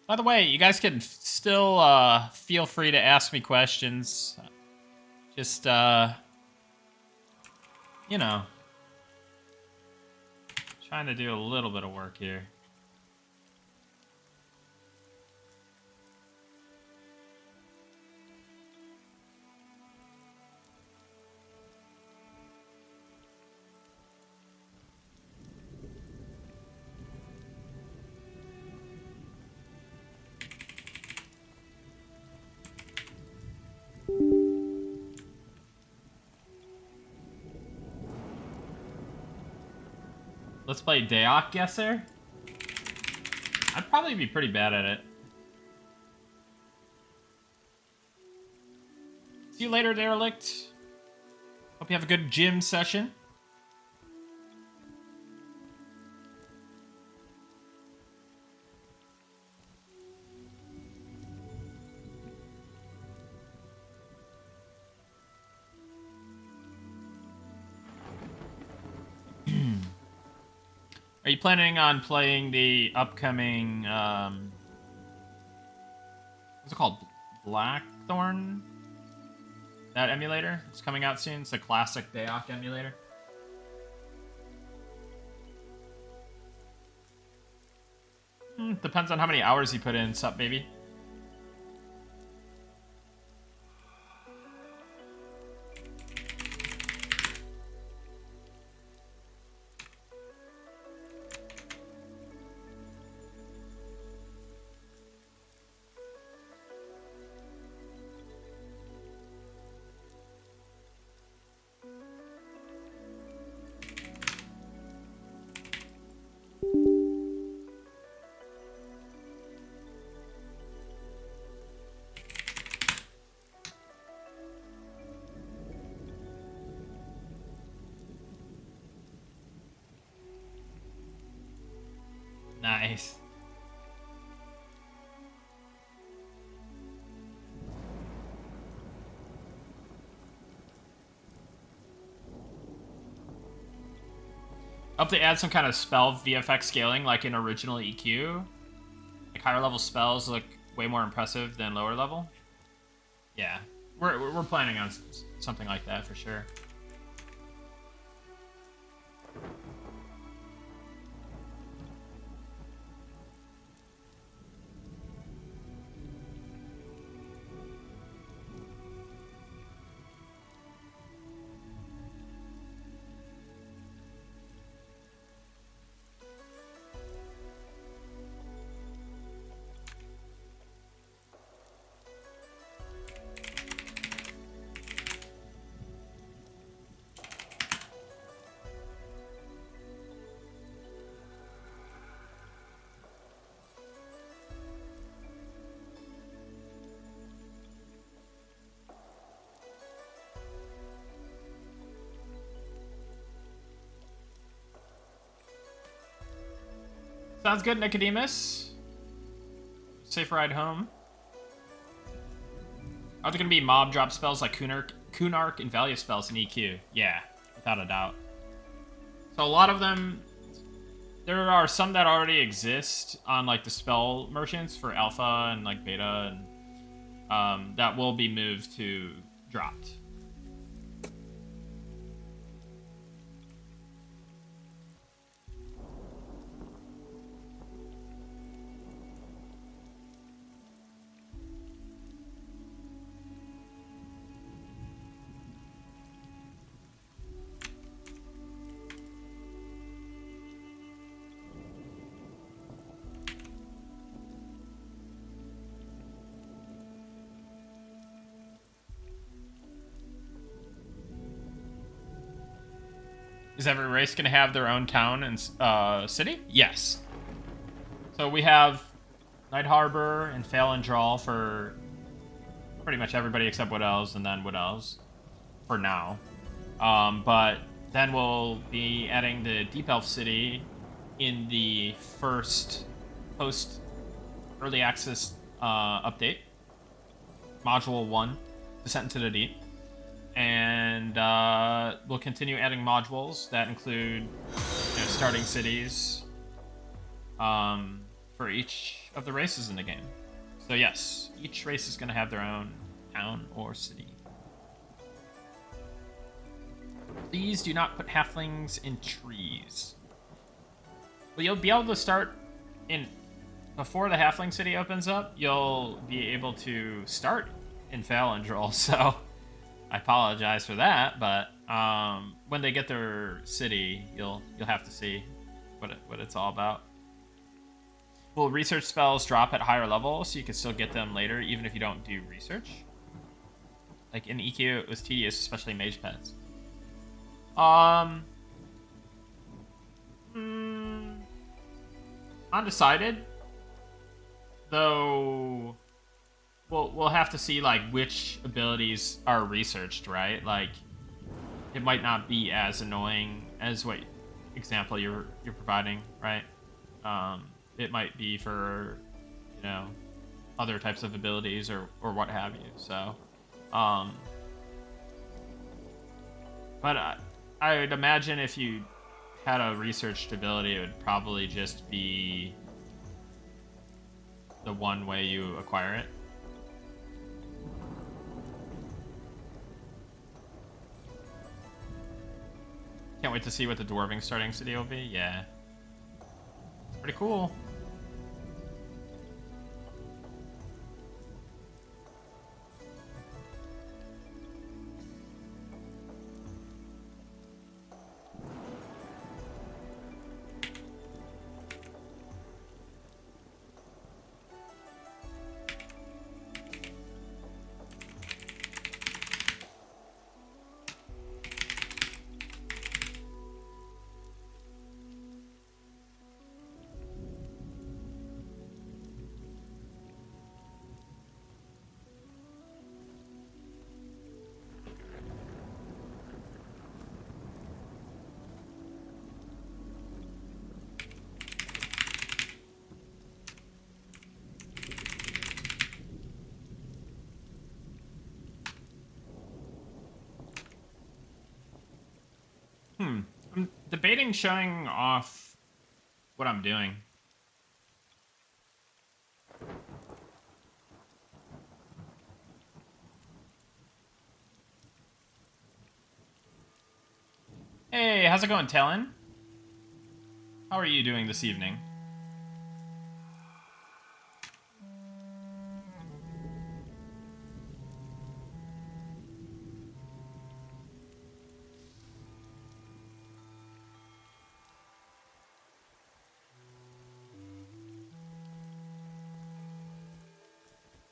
By the way, you guys can still feel free to ask me questions. Just you know, trying to do a little bit of work here. Let's play Daok Guesser. I'd probably be pretty bad at it. See you later, Derelict. Hope you have a good gym session. Are you planning on playing the upcoming What's it called? Blackthorn? That emulator? It's coming out soon. It's a classic Daok emulator. Depends on how many hours you put in, sup, baby. Nice. I hope they add some kind of spell VFX scaling like in original EQ. Like higher level spells look way more impressive than lower level. Yeah, we're planning on something like that for sure. Sounds good, Nicodemus. Safe ride home. Are there going to be mob drop spells like Kunark and value spells in EQ? Yeah, without a doubt. So a lot of them, there are some that already exist on like the spell merchants for alpha and like beta, and that will be moved to dropped. Is every race going to have their own town and city? Yes. So we have Night Harbor and Fail and Draw for pretty much everybody except Wood Elves, and then Wood Elves for now. But then we'll be adding the Deep Elf City in the first post early access update, Module 1, Descent into the Deep. And we'll continue adding modules that include starting cities for each of the races in the game. So yes, each race is going to have their own town or city. Please do not put halflings in trees. Well, you'll be able to start in before the halfling city opens up. You'll be able to start in Falendrel, so I apologize for that, but when they get their city, you'll have to see what it's all about. Will research spells drop at higher levels so you can still get them later, even if you don't do research? Like in EQ, it was tedious, especially mage pets. Undecided, though. We'll have to see like which abilities are researched, right? Like it might not be as annoying as what example you're providing, right? It might be for other types of abilities or what have you. So, but I would imagine if you had a researched ability, it would probably just be the one way you acquire it. Can't wait to see what the dwarving starting city will be. Yeah. Pretty cool. I'm debating showing off what I'm doing. Hey, how's it going, Talon? How are you doing this evening?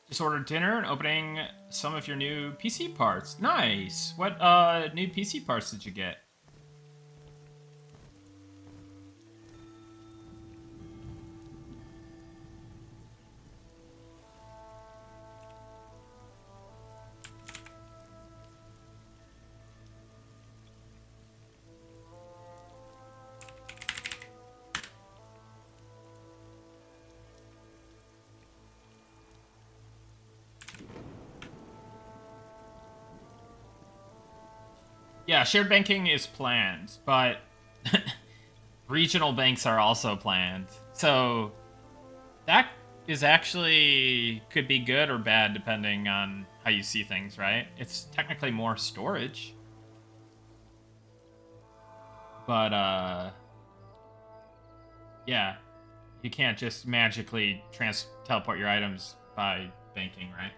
Just ordered dinner and opening some of your new PC parts. Nice. What new PC parts did you get? Yeah, shared banking is planned, but regional banks are also planned. So that is actually could be good or bad depending on how you see things, right? It's technically more storage. But yeah, you can't just magically teleport your items by banking, right?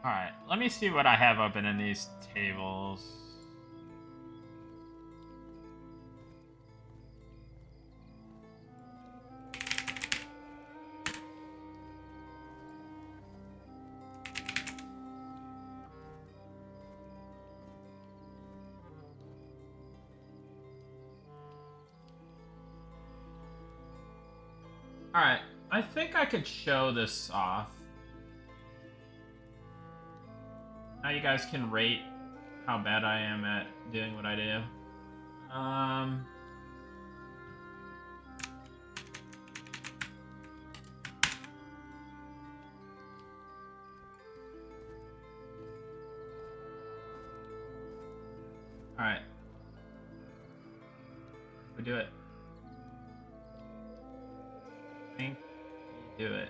Alright, let me see what I have open in these tables. Alright, I think I could show this off. Now you guys can rate how bad I am at doing what I do. Alright. We do it. I think we do it.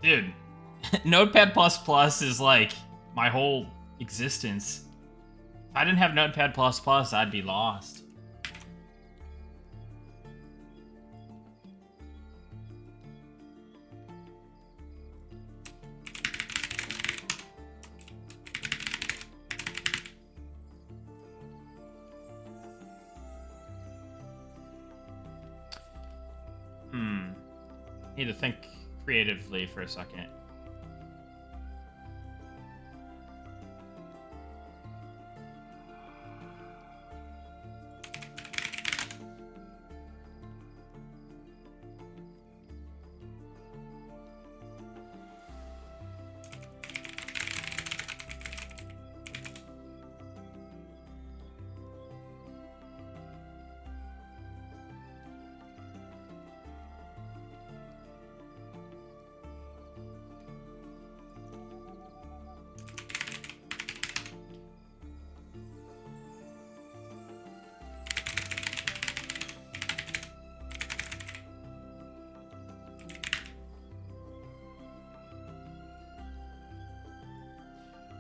Dude, Notepad++ is like my whole existence. If I didn't have Notepad++, I'd be lost. Need to think creatively for a second.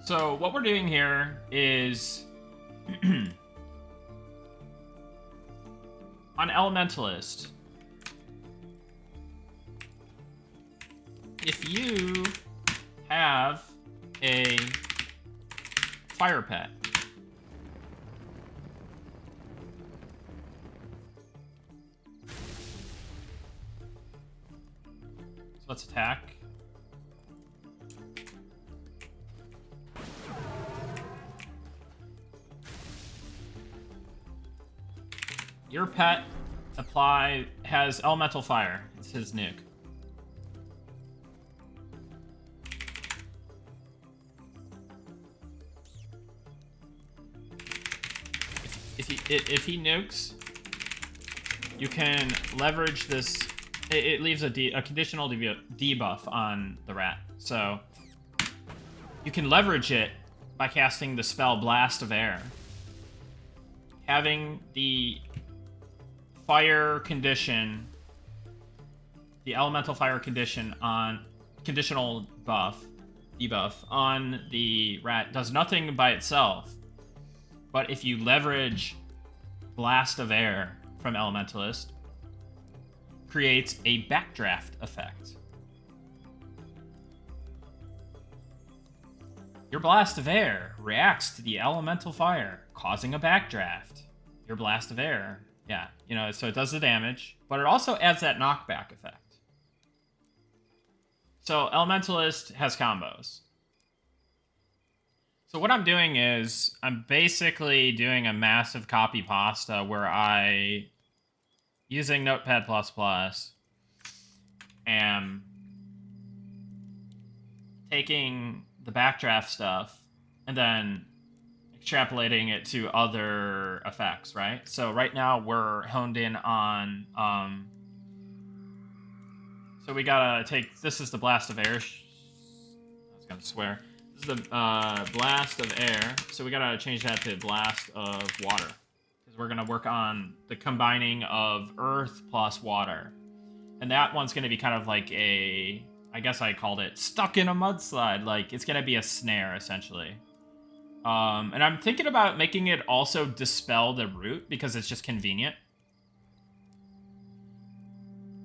So what we're doing here is on Elementalist, if you have a fire pet, so let's attack. Your pet has elemental fire. It's his nuke. If he nukes, you can leverage this. It leaves a conditional debuff on the rat, so you can leverage it by casting the spell Blast of Air. Having the fire condition, the elemental fire condition on conditional debuff on the rat does nothing by itself. But if you leverage Blast of Air from Elementalist, creates a backdraft effect. Your Blast of Air reacts to the elemental fire, causing a backdraft. Your Blast of Air, yeah, you know, so it does the damage, but it also adds that knockback effect. So Elementalist has combos. So what I'm doing is I'm basically doing a massive copy pasta where I, using Notepad++, am taking the backdraft stuff and then extrapolating it to other effects, right? So right now we're honed in on, so we gotta take, this is the Blast of Air. I was gonna swear. This is the Blast of Air. So we gotta change that to Blast of Water. Because we're gonna work on the combining of Earth plus Water. And that one's gonna be kind of like a, I guess I called it stuck in a mudslide. Like, it's gonna be a snare, essentially. And I'm thinking about making it also dispel the root because it's just convenient.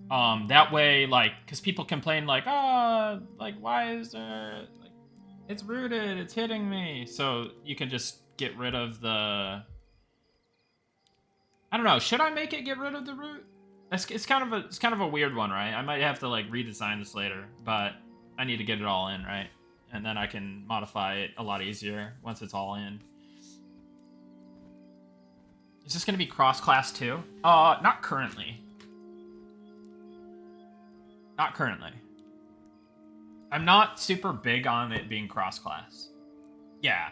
That way, like, because people complain, like, like, why is there, like, it's rooted, it's hitting me. So you can just get rid of the, I don't know, should I make it get rid of the root? It's kind of a weird one, right? I might have to, like, redesign this later, but I need to get it all in, right? And then I can modify it a lot easier once it's all in. Is this going to be cross-class too? Not currently. Not currently. I'm not super big on it being cross-class. Yeah.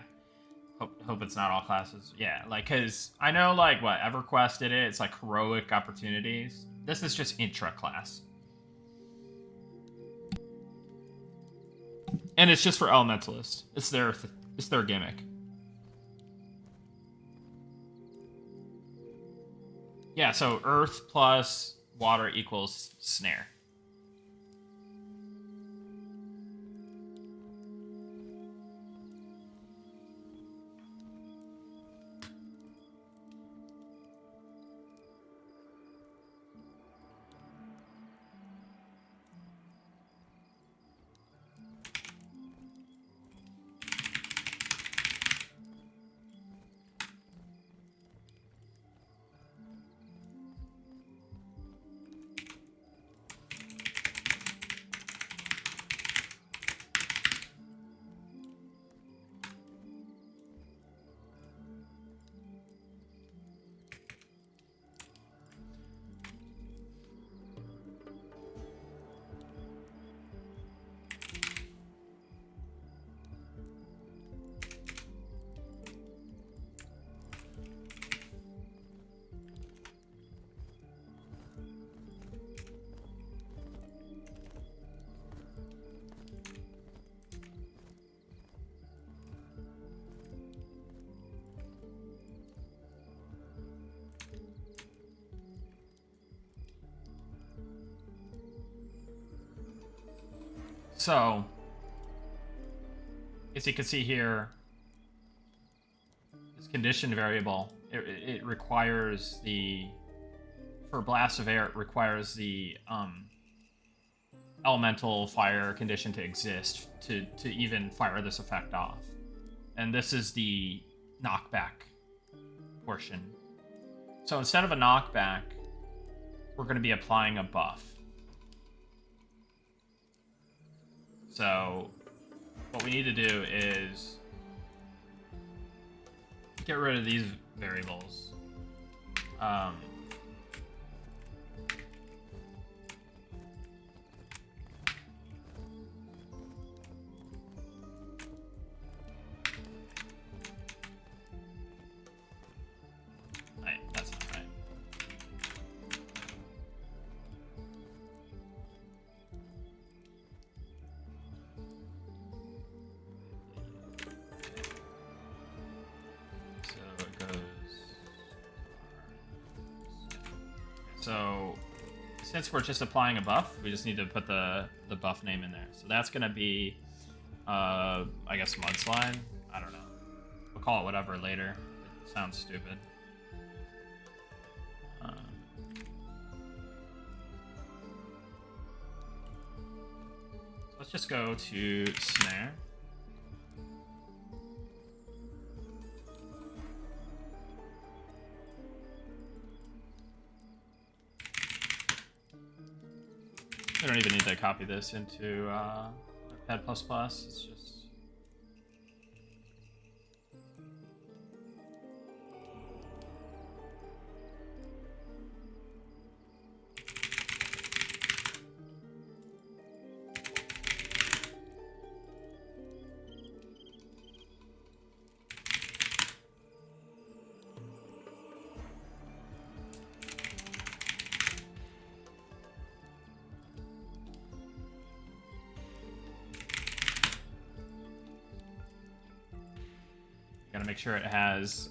Hope it's not all classes. Yeah, like, because I know, like, what, EverQuest did it. It's, like, heroic opportunities. This is just intra-class. And it's just for Elementalists. It's their gimmick. Yeah, so Earth plus Water equals Snare. So, as you can see here, this condition variable, it requires the, for blast of air, it requires the elemental fire condition to exist to even fire this effect off. And this is the knockback portion. So instead of a knockback, we're going to be applying a buff. So what we need to do is get rid of these variables. That's not right. So it goes. So since we're just applying a buff, we just need to put the buff name in there. So that's gonna be, I guess mudslide. I don't know. We'll call it whatever later. It sounds stupid. Let's just go to snare. We don't even need to copy this into Pad++. It's just... Gotta make sure it has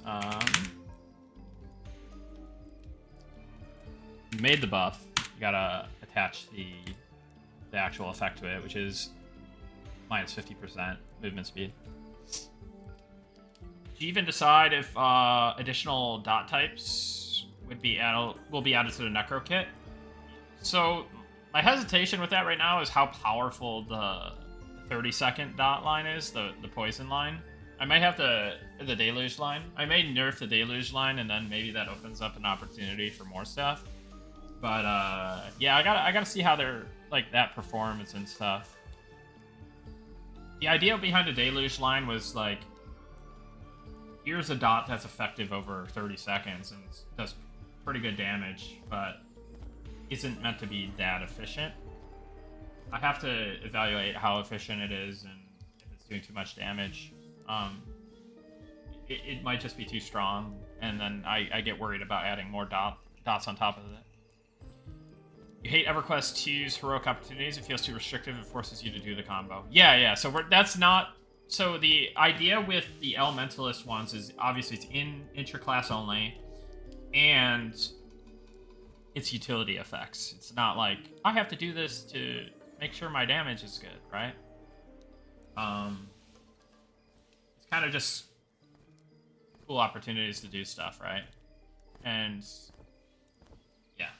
made the buff. You gotta attach the actual effect to it, which is minus 50% movement speed. Do you even decide if additional dot types will be added to the Necro kit? So my hesitation with that right now is how powerful the 30-second dot line is, the poison line. I might have the deluge line. I may nerf the deluge line, and then maybe that opens up an opportunity for more stuff. But yeah, I gotta see how they're like that performance and stuff. The idea behind the deluge line was like, here's a dot that's effective over 30 seconds and does pretty good damage, but isn't meant to be that efficient. I have to evaluate how efficient it is and if it's doing too much damage. It might just be too strong, and then I get worried about adding more dots on top of it. You hate EverQuest 2's heroic opportunities. It feels too restrictive and forces you to do the combo. Yeah. So that's not... So the idea with the Elementalist ones is obviously it's in intra-class only, and it's utility effects. It's not like, I have to do this to make sure my damage is good, right? It's kind of just cool opportunities to do stuff, right? And yeah.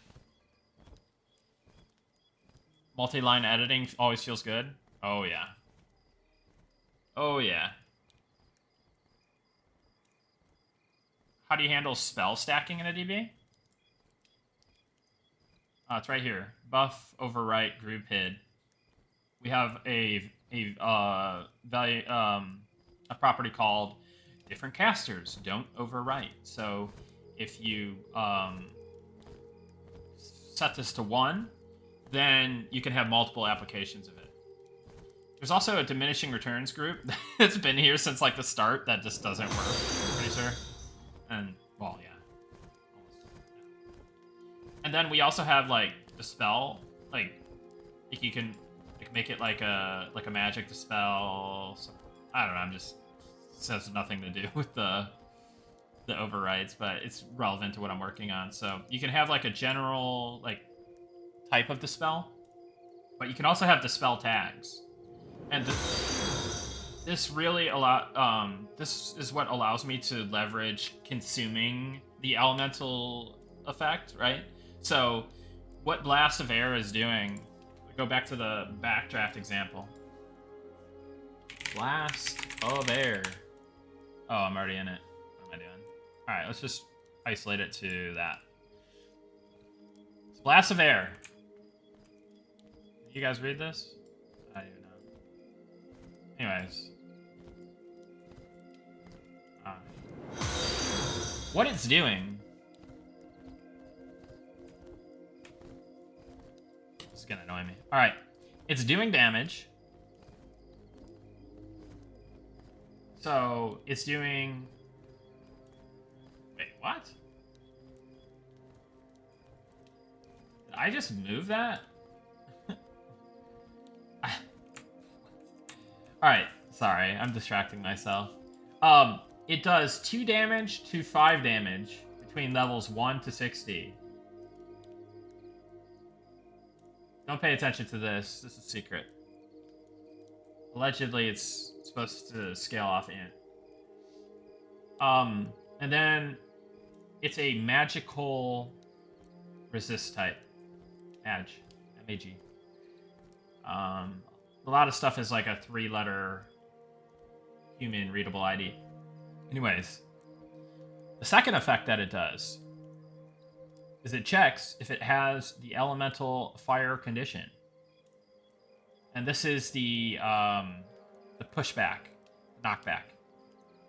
Multi-line editing always feels good. Oh yeah. Oh yeah. How do you handle spell stacking in a DB? It's right here. Buff, overwrite, group hid. We have a value, a property called different casters don't overwrite. So if you set this to 1, then you can have multiple applications of it. There's also a diminishing returns group that's been here since like the start that just doesn't work, I'm pretty sure. And well, yeah. And then we also have like dispel, like you can make it like a magic dispel. So, I don't know. I'm just, this has nothing to do with the overrides, but it's relevant to what I'm working on. So you can have like a general like type of dispel, but you can also have dispel tags. And this really this is what allows me to leverage consuming the elemental effect, right? So what Blast of Air is doing, go back to the backdraft example. Blast of Air. Oh, I'm already in it. What am I doing? All right, let's just isolate it to that. It's Blast of Air. You guys read this? I don't even know. Anyways. What it's doing... This is gonna annoy me. Alright. It's doing damage. So, it's doing... Wait, what? Did I just move that? Alright, sorry, I'm distracting myself. It does 2 damage to 5 damage between levels 1 to 60. Don't pay attention to this. This is secret. Allegedly, it's supposed to scale off int. And then it's a magical resist type. Mag. M-A-G. A lot of stuff is like a 3-letter human readable ID. Anyways, the second effect that it does is it checks if it has the elemental fire condition. And this is the pushback, knockback.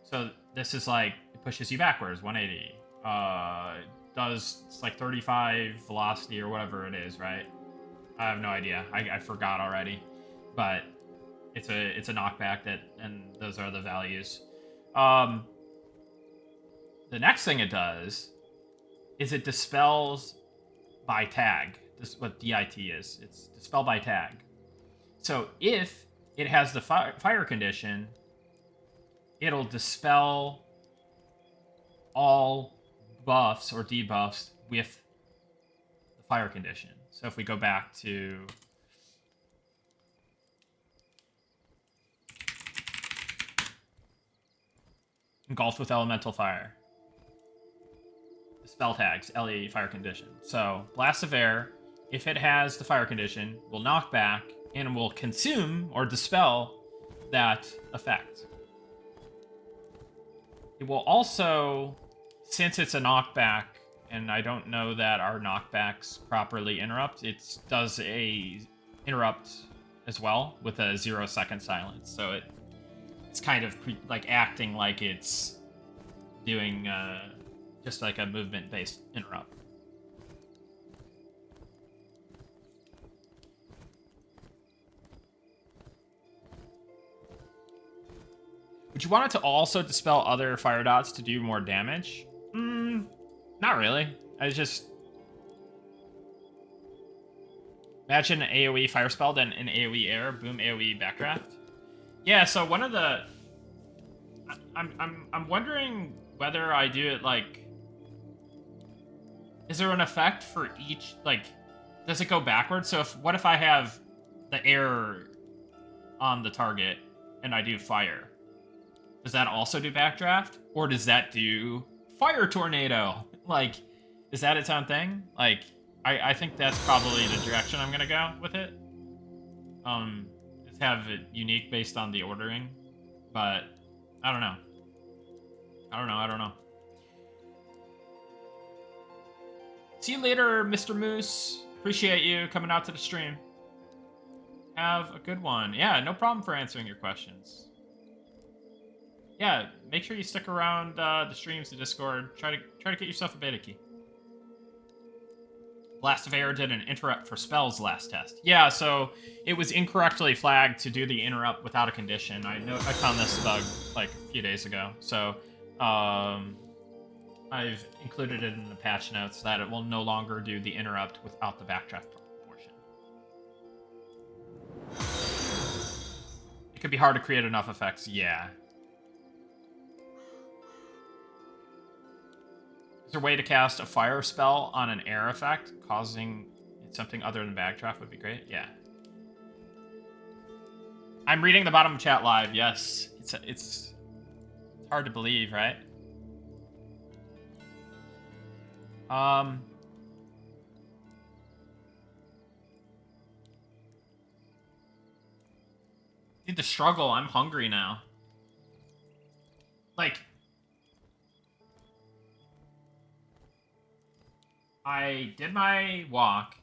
So this is like, it pushes you backwards, 180. Does, it's like 35 velocity or whatever it is, right? I have no idea. I forgot already. But it's a knockback that, and those are the values. The next thing it does is it dispels by tag. This is what DIT is. It's dispel by tag. So if it has the fire condition, it'll dispel all buffs or debuffs with the fire condition. So if we go back to engulfed with elemental fire, spell tags, LE fire condition. So Blast of Air, if it has the fire condition, will knock back and will consume or dispel that effect. It will also, since it's a knockback, and I don't know that our knockbacks properly interrupt, it does a interrupt as well with a 0-second silence. So it's kind of like acting like it's doing just like a movement-based interrupt. Would you want it to also dispel other fire dots to do more damage? Not really. I just... Imagine an AoE fire spell, then an AoE air, boom, AoE backdraft. Yeah, so one of the... I'm wondering whether I do it like... Is there an effect for each, like, does it go backwards? So what if I have the air on the target and I do fire? Does that also do backdraft? Or does that do fire tornado? Like, is that its own thing? Like, I think that's probably the direction I'm gonna go with it. Just have it unique based on the ordering. But, I don't know. I don't know. See you later, Mr. Moose. Appreciate you coming out to the stream. Have a good one. Yeah, no problem for answering your questions. Yeah, make sure you stick around the streams, the Discord. Try to get yourself a beta key. Blast of Air did an interrupt for spells last test. Yeah, so it was incorrectly flagged to do the interrupt without a condition. I found this bug like a few days ago. So I've included it in the patch notes that it will no longer do the interrupt without the backdraft portion. It could be hard to create enough effects, yeah. Is there a way to cast a fire spell on an air effect, causing something other than backdraft would be great? Yeah. I'm reading the bottom of chat live. Yes, it's hard to believe, right? Need the struggle. I'm hungry now. Like, I did my walk,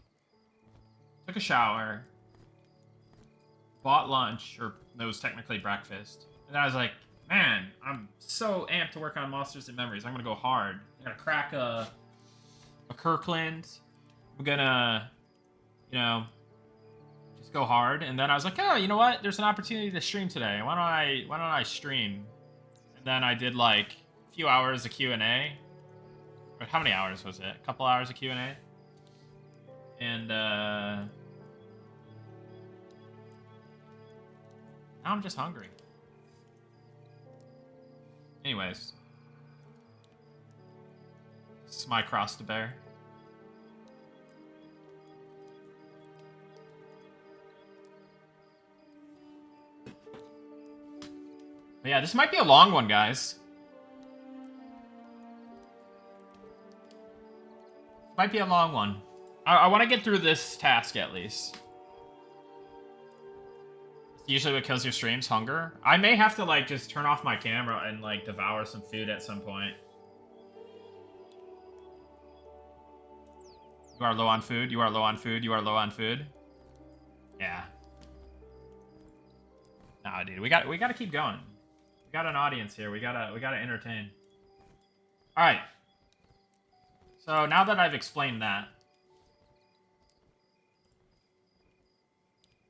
took a shower, bought lunch, or it was technically breakfast, and I was like, man, I'm so amped to work on Monsters and Memories. I'm gonna go hard. I'm gonna crack a Kirkland. I'm gonna, you know, just go hard. And then I was like, oh, you know what? There's an opportunity to stream today. Why don't I stream? And then I did like a few hours of Q&A. Or how many hours was it? A couple hours of Q&A. And now I'm just hungry. Anyways, this is my cross to bear. But yeah, this might be a long one, guys. Might be a long one. I want to get through this task at least. It's usually what kills your streams, hunger. I may have to like just turn off my camera and like devour some food at some point. You are low on food. You are low on food. You are low on food. Yeah. Nah, dude, we got to keep going. We got an audience here. We gotta entertain. All right. So now that I've explained that,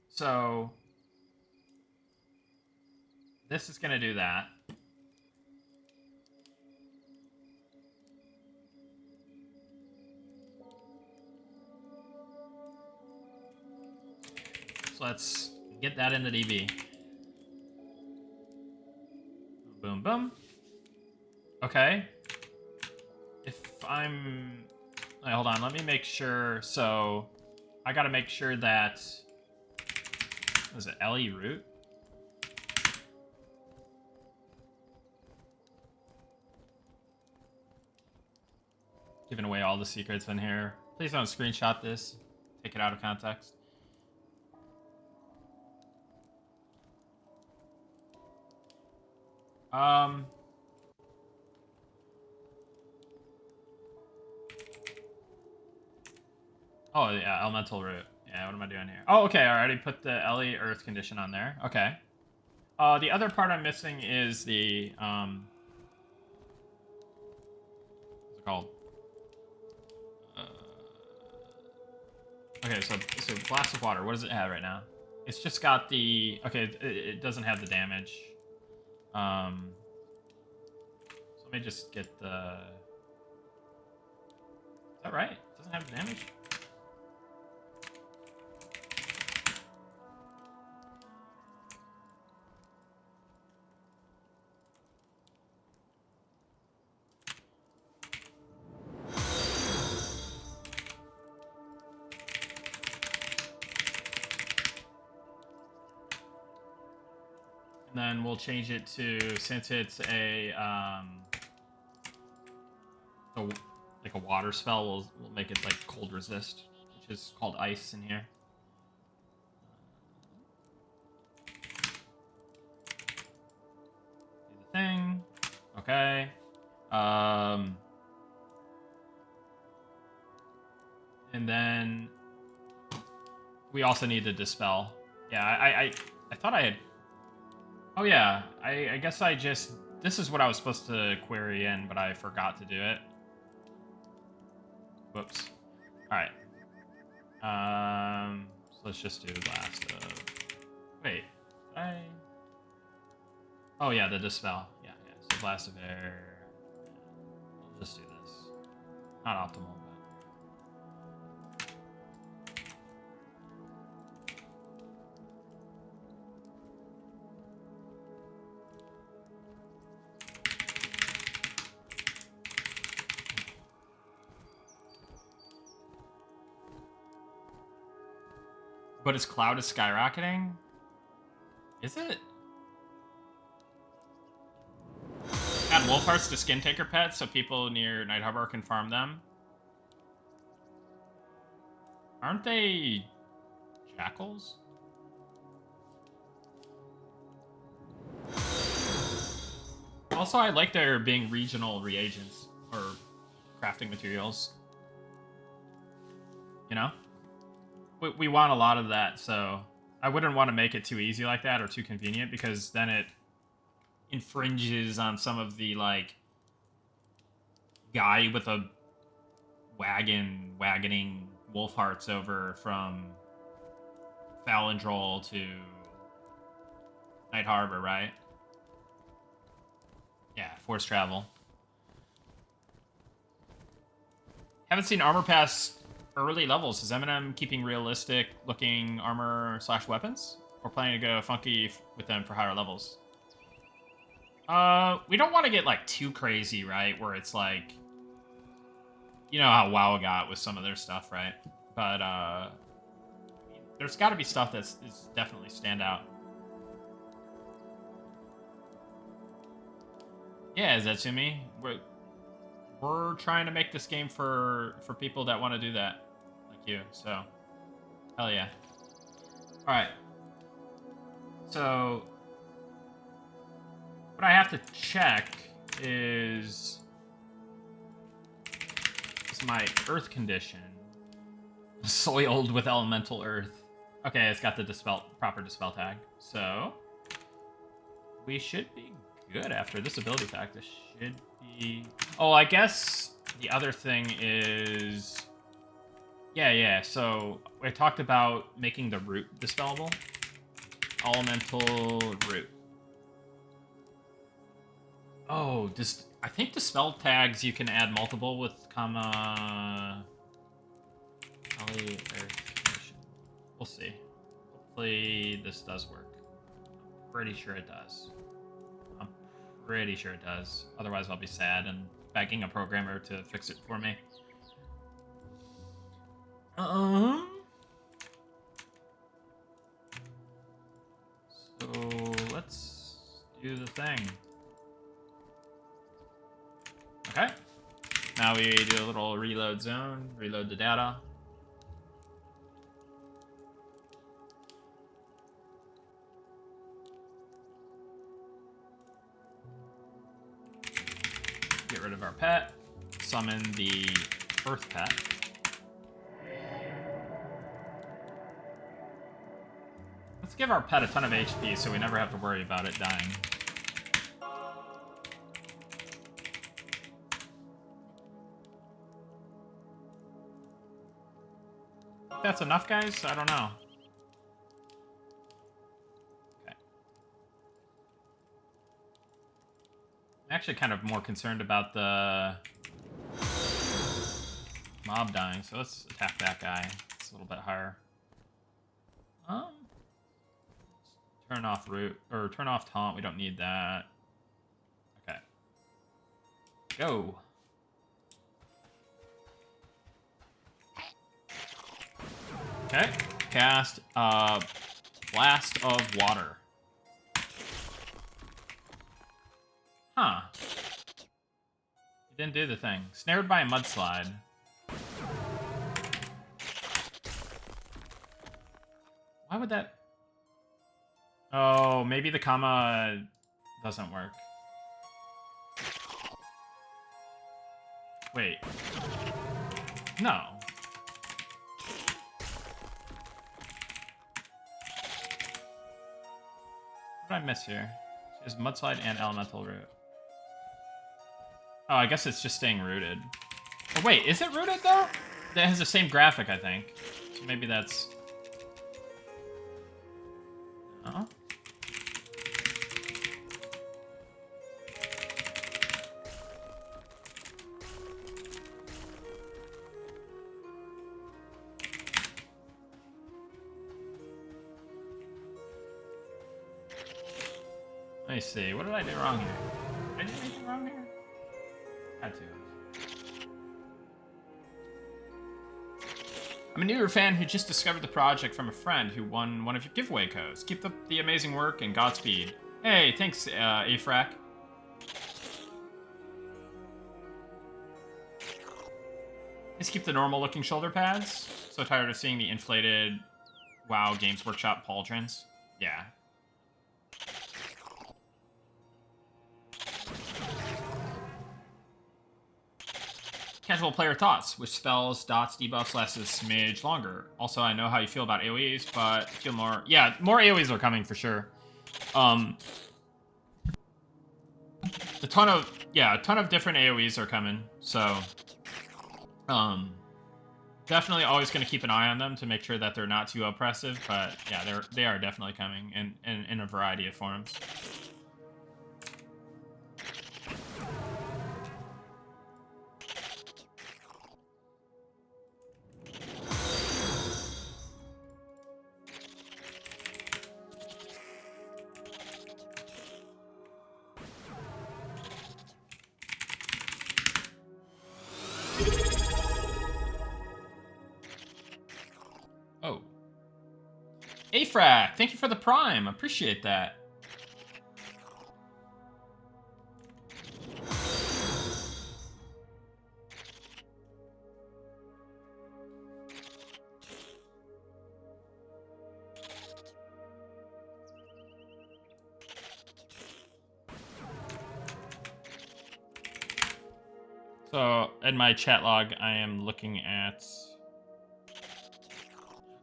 so this is gonna do that. So let's get that in the DB. Boom, boom. Okay. If I'm... Wait, hold on. Let me make sure. So I gotta make sure that... What is it? LE root? Giving away all the secrets in here. Please don't screenshot this. Take it out of context. Oh, yeah, elemental root. Yeah, what am I doing here? Oh, okay, I already put the LE earth condition on there. Okay. The other part I'm missing is the, what's it called? Okay, so glass of water. What does it have right now? It's just got the... Okay, it doesn't have the damage. So let me just get the... Is that right? It doesn't have the damage? And then we'll change it to, since it's a like a water spell, we'll make it like cold resist, which is called ice in here. Do the thing. Okay. And then we also need to dispel. Yeah, I thought I had... Oh yeah, I guess I just... This is what I was supposed to query in, but I forgot to do it. Whoops. Alright. So let's just do blast of... Wait, did I... Oh yeah, the dispel. Yeah. So blast of air... We'll just do this. Not optimal, but... But his cloud is skyrocketing? Is it? Add wolf hearts to skin taker pets so people near Night Harbor can farm them. Aren't they jackals? Also, I like there being regional reagents or crafting materials. You know? We want a lot of that, so I wouldn't want to make it too easy like that or too convenient, because then it infringes on some of the, like, guy with a wagoning wolf hearts over from Falindrol to Night Harbor, right? Yeah, forced travel. Haven't seen armor past early levels. Is Eminem keeping realistic looking armor / weapons? Or planning to go funky with them for higher levels? We don't want to get, like, too crazy, right? Where it's like, you know how WoW got with some of their stuff, right? But, there's got to be stuff that's definitely stand out. Yeah, Zetsumi, we're trying to make this game for people that want to do that, like you. So, hell yeah. All right. So, what I have to check is my earth condition. Soiled with elemental earth. Okay, it's got the proper dispel tag. So, we should be good after this ability fact. This should be... Oh, I guess the other thing is... Yeah, so we talked about making the root dispellable. Elemental root. Oh, I think the spell tags you can add multiple with comma... We'll see. Hopefully this does work. I'm pretty sure it does. Otherwise I'll be sad and begging a programmer to fix it for me. So let's do the thing. Okay. Now we do a little reload zone, reload the data. Get rid of our pet. Summon the earth pet. Let's give our pet a ton of HP so we never have to worry about it dying. That's enough, guys? I don't know. Okay. I'm actually kind of more concerned about the mob dying, so let's attack that guy. It's a little bit higher. Turn off root, or turn off taunt. We don't need that. Okay. Go. Okay. Cast Blast of Water. Huh. It didn't do the thing. Snared by a mudslide. Why would that... Oh, maybe the comma doesn't work. Wait. No. What did I miss here? She has mudslide and elemental root. Oh, I guess it's just staying rooted. Oh, wait, is it rooted though? That has the same graphic, I think. So maybe that's... Oh. Let me see. What did I do wrong here? Did I do anything wrong here? Had to. I'm a newer fan who just discovered the project from a friend who won one of your giveaway codes. Keep up the amazing work and Godspeed. Hey, thanks, Afrak. Just keep the normal-looking shoulder pads. So tired of seeing the inflated WoW Games Workshop pauldrons. Yeah. Casual player thoughts. Which spells, dots, debuffs last a smidge longer? Also, I know how you feel about AoEs, but feel more... Yeah, more AoEs are coming for sure. A ton of different AoEs are coming, so... Definitely always going to keep an eye on them to make sure that they're not too oppressive, but yeah, they are definitely coming in a variety of forms. Oh. Afrak, thank you for the Prime. Appreciate that. So, in my chat log, I am looking at...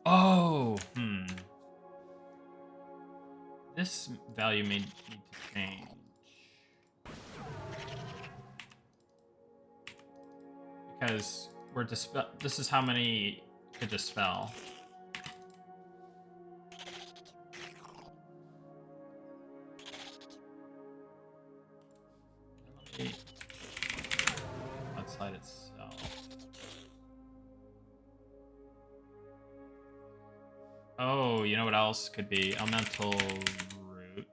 Oh, This value may need to change. Because we're this is how many to dispel. Mudslide itself. Oh, you know what else could be? Elemental root.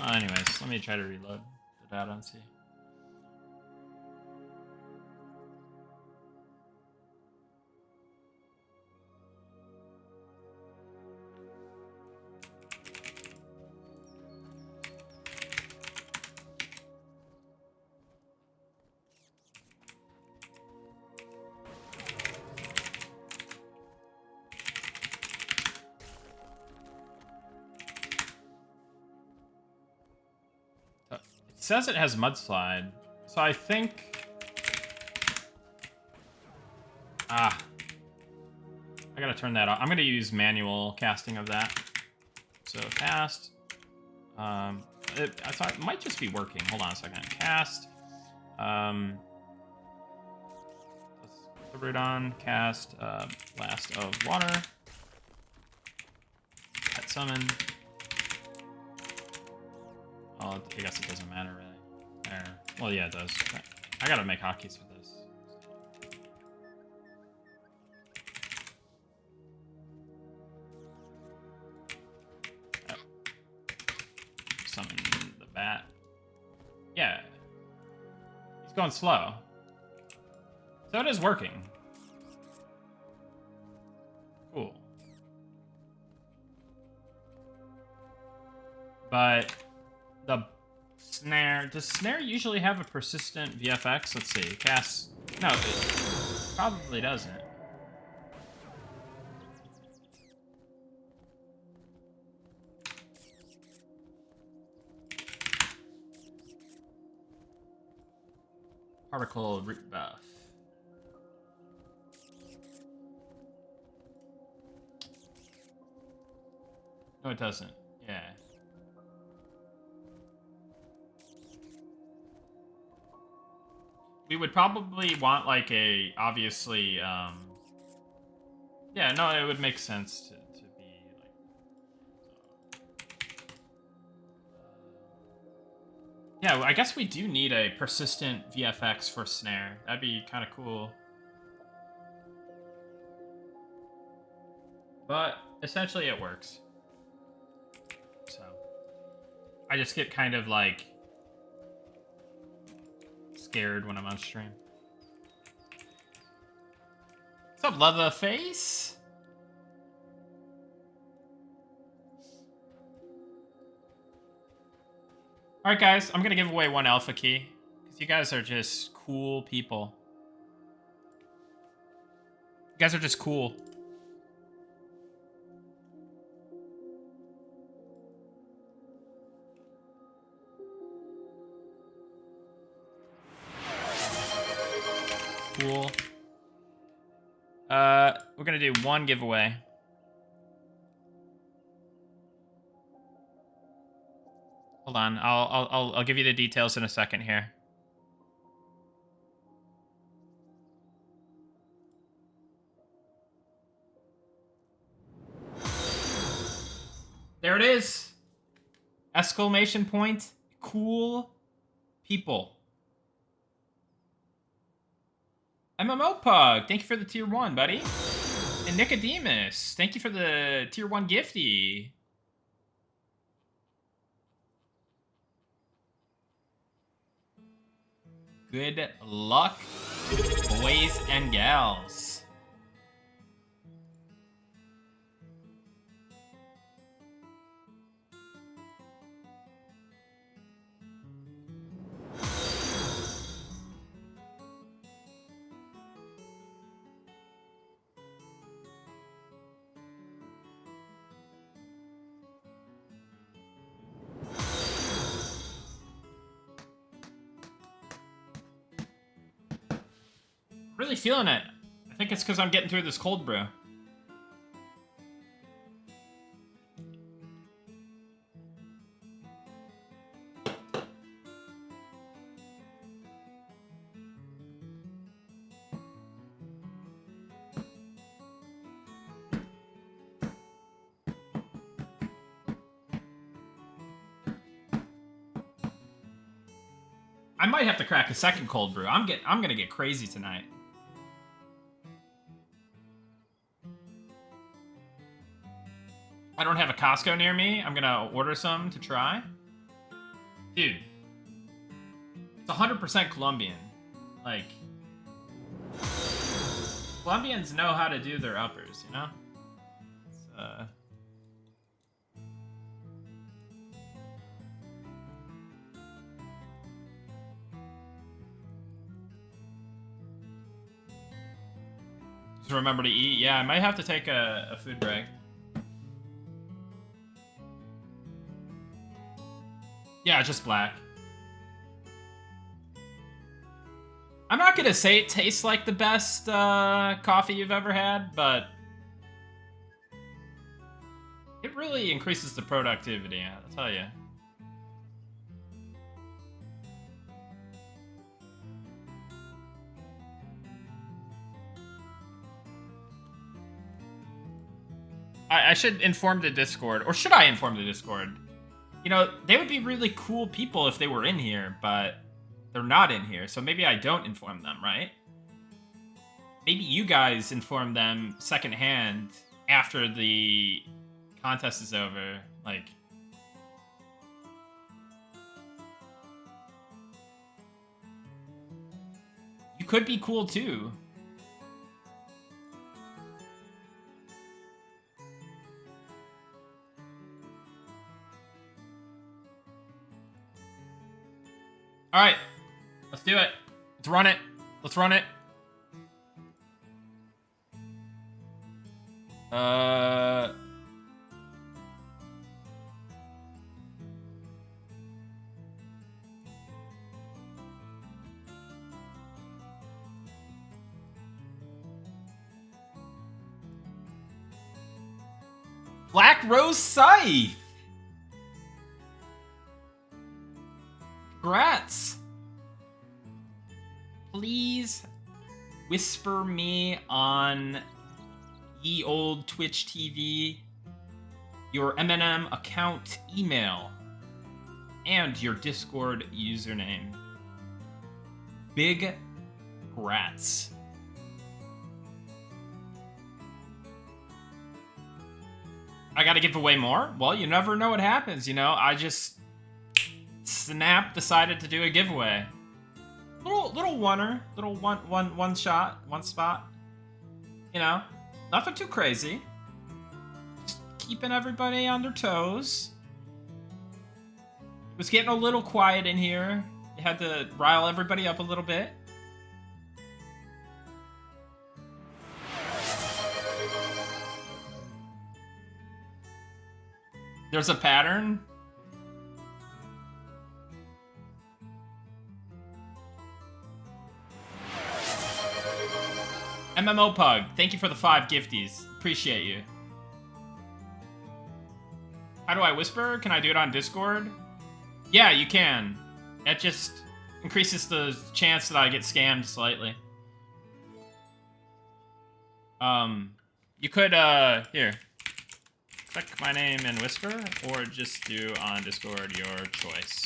Anyways, let me try to reload the data and see. It says it has mudslide, so I think... I gotta turn that off. I'm gonna use manual casting of that. So cast. It might just be working. Hold on a second. Cast. Let's put the root on. Cast. Blast of water. Pet summon. Oh, I guess it doesn't matter really. There. Well, yeah, it does. I gotta make hotkeys for this. Summon the bat. Yeah. He's going slow. So it is working. Cool. But the snare... Does snare usually have a persistent VFX? Let's see. Cast... No, it probably doesn't. Particle root buff. No, it doesn't. Yeah. We would probably want like a, obviously, yeah, no, it would make sense to be like, yeah, I guess we do need a persistent VFX for snare. That'd be kind of cool. But essentially it works. So I just get kind of like scared when I'm on stream. What's up, Leatherface? Alright, guys, I'm gonna give away 1 alpha key. Because you guys are just cool people. You guys are just cool. Cool. We're gonna do 1 giveaway. Hold on, I'll give you the details in a second here. There it is. Exclamation point. Cool people. MMO Pug, thank you for the tier 1, buddy. And Nicodemus, thank you for the tier 1 gifty. Good luck, boys and gals. Really feeling it. I think it's because I'm getting through this cold brew. I might have to crack a second cold brew. I'm gonna get crazy tonight. I don't have a Costco near me. I'm gonna order some to try. Dude, it's 100% Colombian. Like, Colombians know how to do their uppers, you know? It's, just remember to eat. Yeah, I might have to take a food break. Yeah, just black. I'm not gonna say it tastes like the best coffee you've ever had, but it really increases the productivity, I'll tell you. I should inform the Discord, or should I inform the Discord? You know, they would be really cool people if they were in here, but they're not in here, so maybe I don't inform them, right? Maybe you guys inform them secondhand after the contest is over, like... You could be cool, too. Alright, let's do it. Let's run it. Let's run it. Black Rose Scythe! Congrats! Please whisper me on ye old Twitch TV your M&M account email and your Discord username. Big grats. I gotta give away more? Well, you never know what happens, you know? I just... Snap decided to do a giveaway. Little oneer, little one shot, one spot. You know, nothing too crazy. Just keeping everybody on their toes. It was getting a little quiet in here. You had to rile everybody up a little bit. There's a pattern. MMO Pug, thank you for the 5 gifties. Appreciate you. How do I whisper? Can I do it on Discord? Yeah, you can. It just increases the chance that I get scammed slightly. You could, here. Click my name and whisper, or just do on Discord, your choice.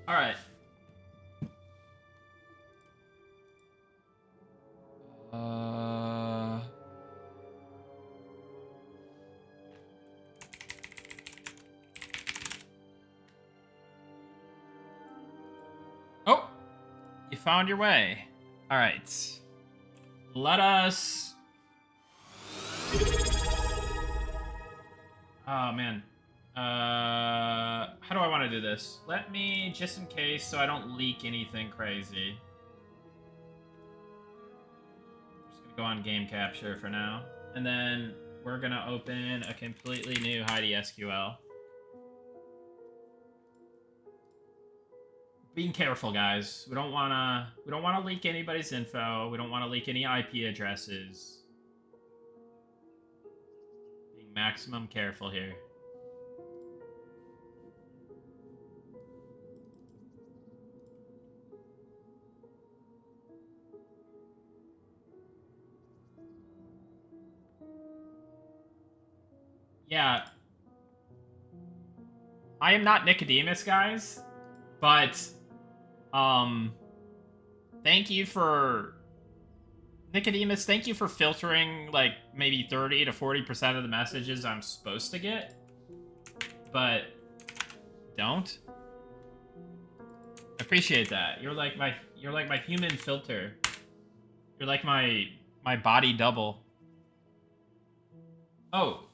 All right. Oh, you found your way. All right. Let us. Oh man. How do I want to do this? Let me, just in case, so I don't leak anything crazy. I'm just gonna go on game capture for now, and then we're gonna open a completely new Heidi SQL. Being careful, guys. We don't wanna leak anybody's info. We don't wanna leak any IP addresses. Being maximum careful here. Yeah. I am not Nicodemus, guys, but thank you for Nicodemus, thank you for filtering like maybe 30 to 40% of the messages I'm supposed to get. But don't. Appreciate that. You're like my human filter. You're like my body double. Oh.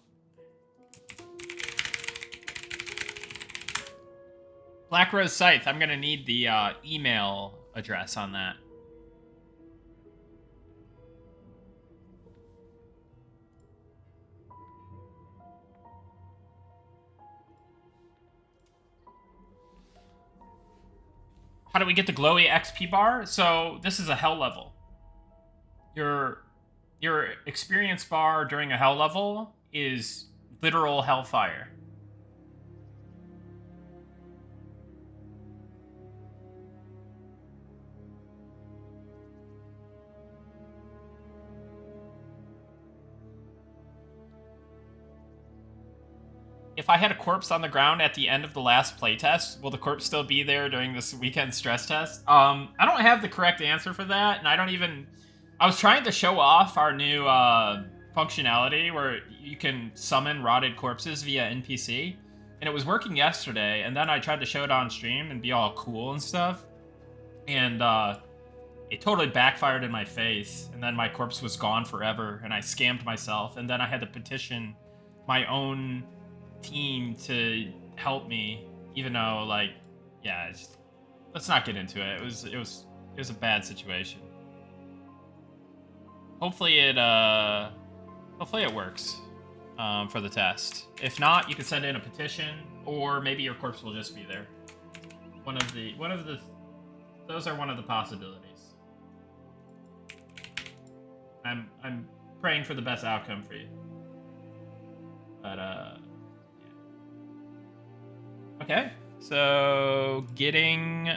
Black Rose Scythe, I'm gonna need the email address on that. How do we get the glowy XP bar? So this is a hell level. Your experience bar during a hell level is literal hellfire. If I had a corpse on the ground at the end of the last playtest, will the corpse still be there during this weekend stress test? I don't have the correct answer for that, and I don't even... I was trying to show off our new functionality where you can summon rotted corpses via NPC, and it was working yesterday, and then I tried to show it on stream and be all cool and stuff, and it totally backfired in my face, and then my corpse was gone forever, and I scammed myself, and then I had to petition my own team to help me, even though, like, yeah, let's not get into it. It was a bad situation. Hopefully it works for the test. If not, you can send in a petition, or maybe your corpse will just be there. Those are one of the possibilities. I'm praying for the best outcome for you. But yeah. Okay, so getting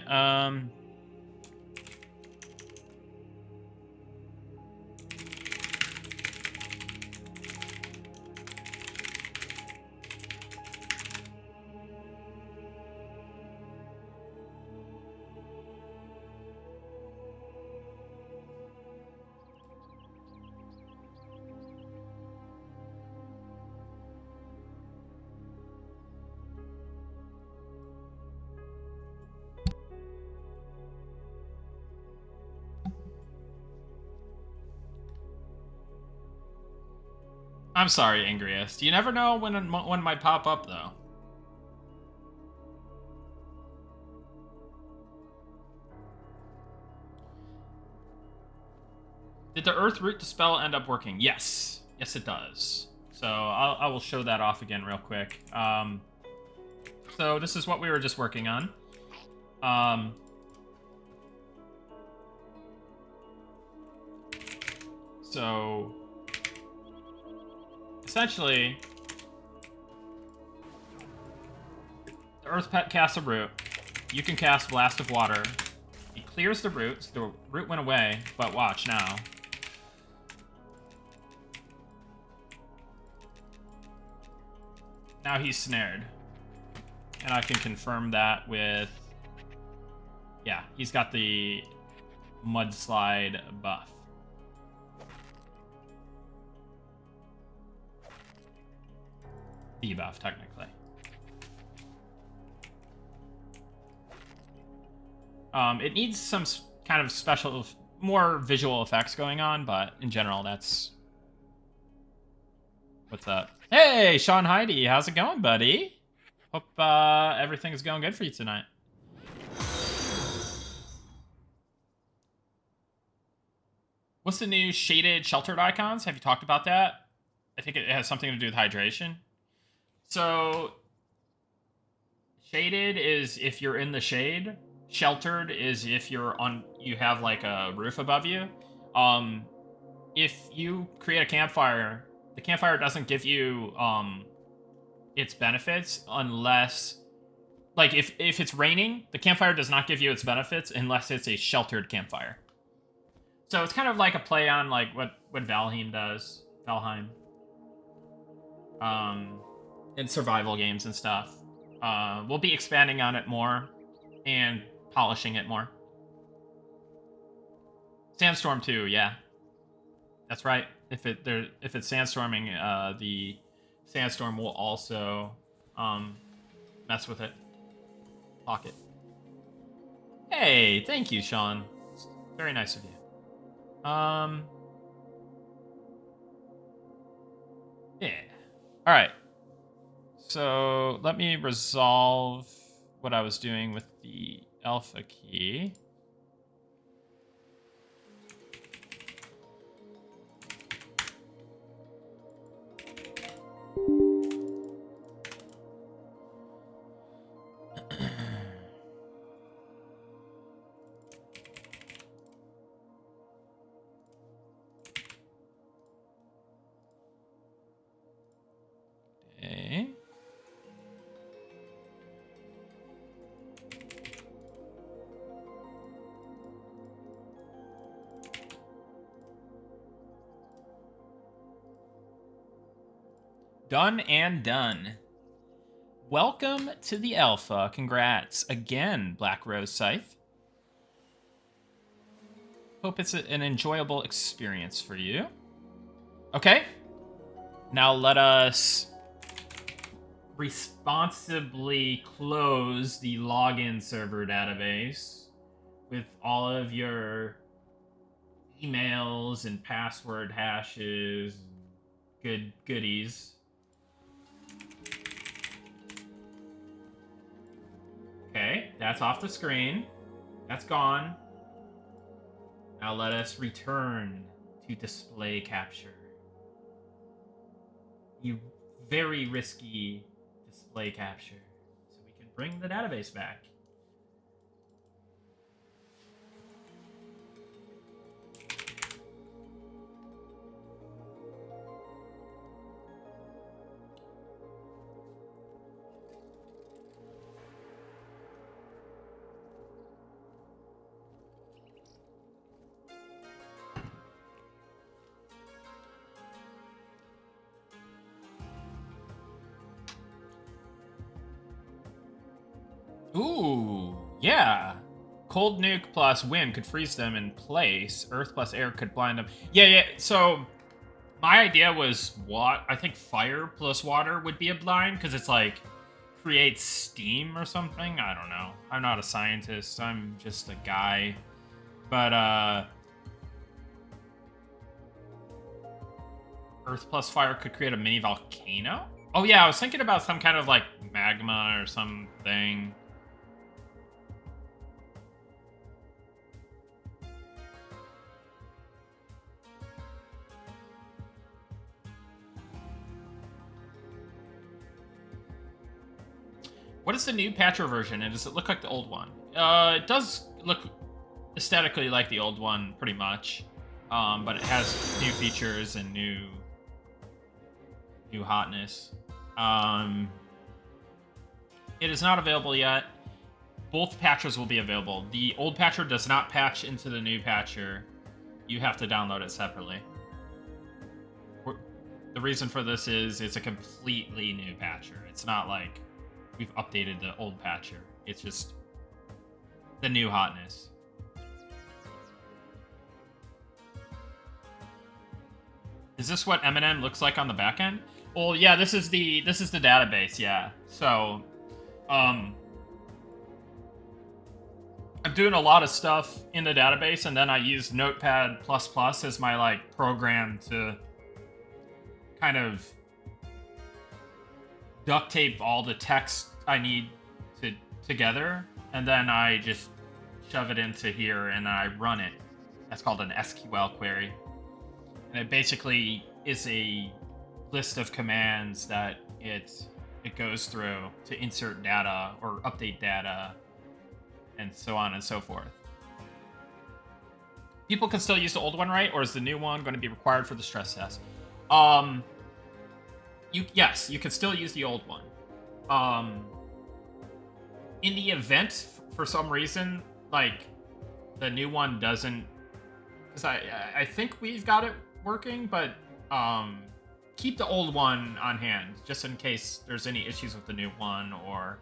I'm sorry, Angriest. You never know when one might pop up, though. Did the Earth Root to spell end up working? Yes. Yes, it does. So I will show that off again real quick. So this is what we were just working on. So essentially, the Earth Pet casts a root. You can cast Blast of Water. He clears the root, so the root went away, but watch now. Now he's snared. And I can confirm that with... Yeah, he's got the mudslide buff. Debuff, technically. It needs some kind of special, more visual effects going on, but in general, that's... What's up? Hey, Sean Heidi, how's it going, buddy? Hope everything is going good for you tonight. What's the new shaded sheltered icons? Have you talked about that? I think it has something to do with hydration. So, shaded is if you're in the shade. Sheltered is if you have like a roof above you. If you create a campfire, the campfire doesn't give you its benefits unless, like, if it's raining, the campfire does not give you its benefits unless it's a sheltered campfire. So it's kind of like a play on like what Valheim does, Valheim, in survival games and stuff. We'll be expanding on it more and polishing it more. Sandstorm too, yeah, that's right. If it's sandstorming, the sandstorm will also mess with it. Lock it. Hey, thank you, Sean. It's very nice of you. Yeah. All right. So let me resolve what I was doing with the alpha key. Okay. Done and done. Welcome to the alpha. Congrats again, Black Rose Scythe. Hope it's an enjoyable experience for you. Okay. Now let us responsibly close the login server database with all of your emails and password hashes, good goodies. Okay, that's off the screen. That's gone. Now let us return to display capture. You very risky display capture. So we can bring the database back. Ooh, yeah. Cold nuke plus wind could freeze them in place. Earth plus air could blind them. Yeah. So my idea was I think fire plus water would be a blind because it's like creates steam or something. I don't know. I'm not a scientist. I'm just a guy. But Earth plus fire could create a mini volcano? Oh yeah, I was thinking about some kind of like magma or something. What is the new patcher version, and does it look like the old one? It does look aesthetically like the old one, pretty much. But it has new features and new hotness. It is not available yet. Both patchers will be available. The old patcher does not patch into the new patcher. You have to download it separately. The reason for this is it's a completely new patcher. It's not like we've updated the old patcher. It's just the new hotness. Is this what Eminem looks like on the back end? Well, yeah, this is the database, yeah. So, I'm doing a lot of stuff in the database, and then I use Notepad++ as my like program to kind of duct tape all the text I need together, and then I just shove it into here and I run it. That's called an SQL query. And it basically is a list of commands that it goes through to insert data or update data and so on and so forth. People can still use the old one, right? Or is the new one going to be required for the stress test? Yes, you can still use the old one. In the event, for some reason, like, the new one doesn't... Because I think we've got it working, but keep the old one on hand, just in case there's any issues with the new one, or,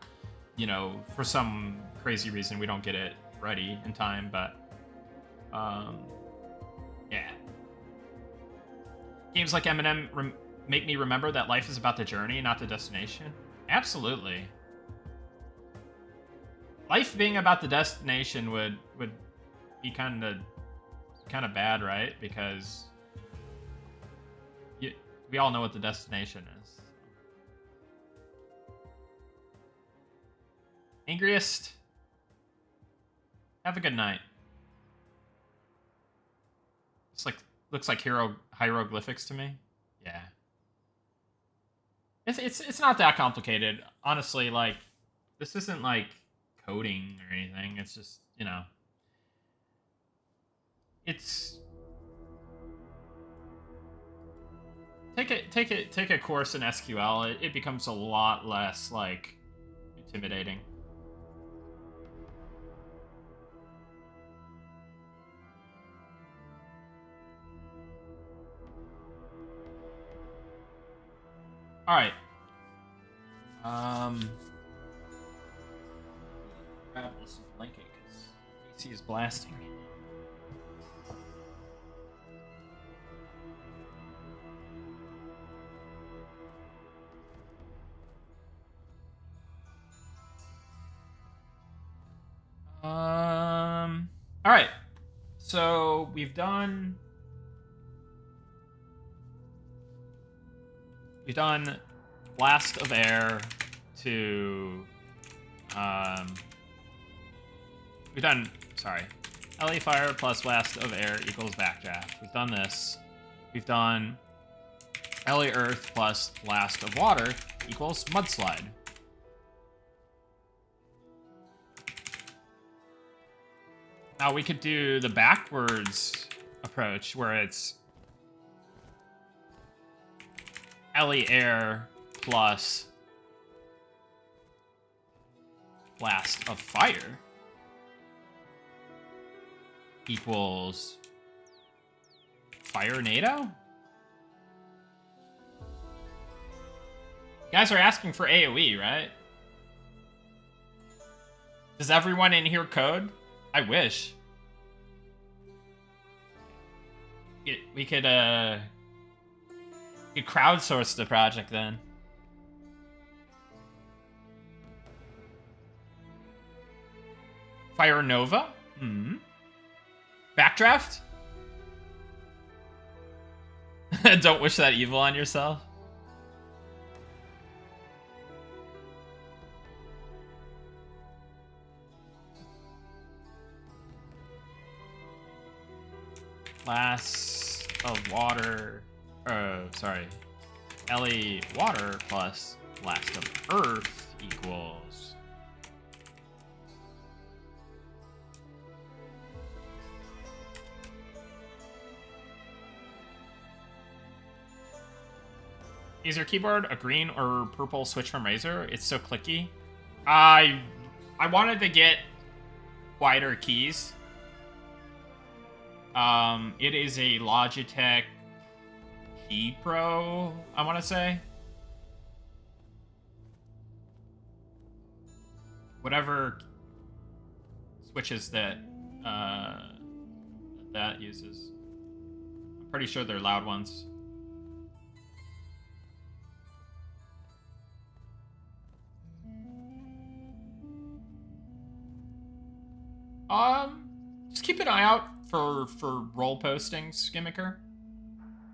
you know, for some crazy reason we don't get it ready in time, but... yeah. Games like Eminem make me remember that life is about the journey, not the destination. Absolutely. Life being about the destination would be kind of bad, right? Because we all know what the destination is. Angriest, have a good night. It's like, looks like hieroglyphics to me. Yeah. It's not that complicated. Honestly, like, this isn't like coding or anything. It's just, you know, it's take a course in SQL. It becomes a lot less like intimidating. All right. Grab this blanket because AC is blasting. All right. So we've done blast of air to we've done LA fire plus blast of air equals backdraft. We've done this. We've done LA earth plus blast of water equals mudslide. Now we could do the backwards approach where it's LA air plus blast of fire equals Fire-nado? You guys are asking for AoE, right? Does everyone in here code? I wish. We could crowdsource the project then. Fire Nova? Backdraft? Don't wish that evil on yourself. Glass of water. Oh, sorry. Ellie water plus blast of earth equals. Is your keyboard a green or purple switch from Razer? It's so clicky. I wanted to get wider keys. It is a Logitech Key Pro, I want to say. Whatever switches that that uses. I'm pretty sure they're loud ones. Just keep an eye out for role postings, Gimmicker.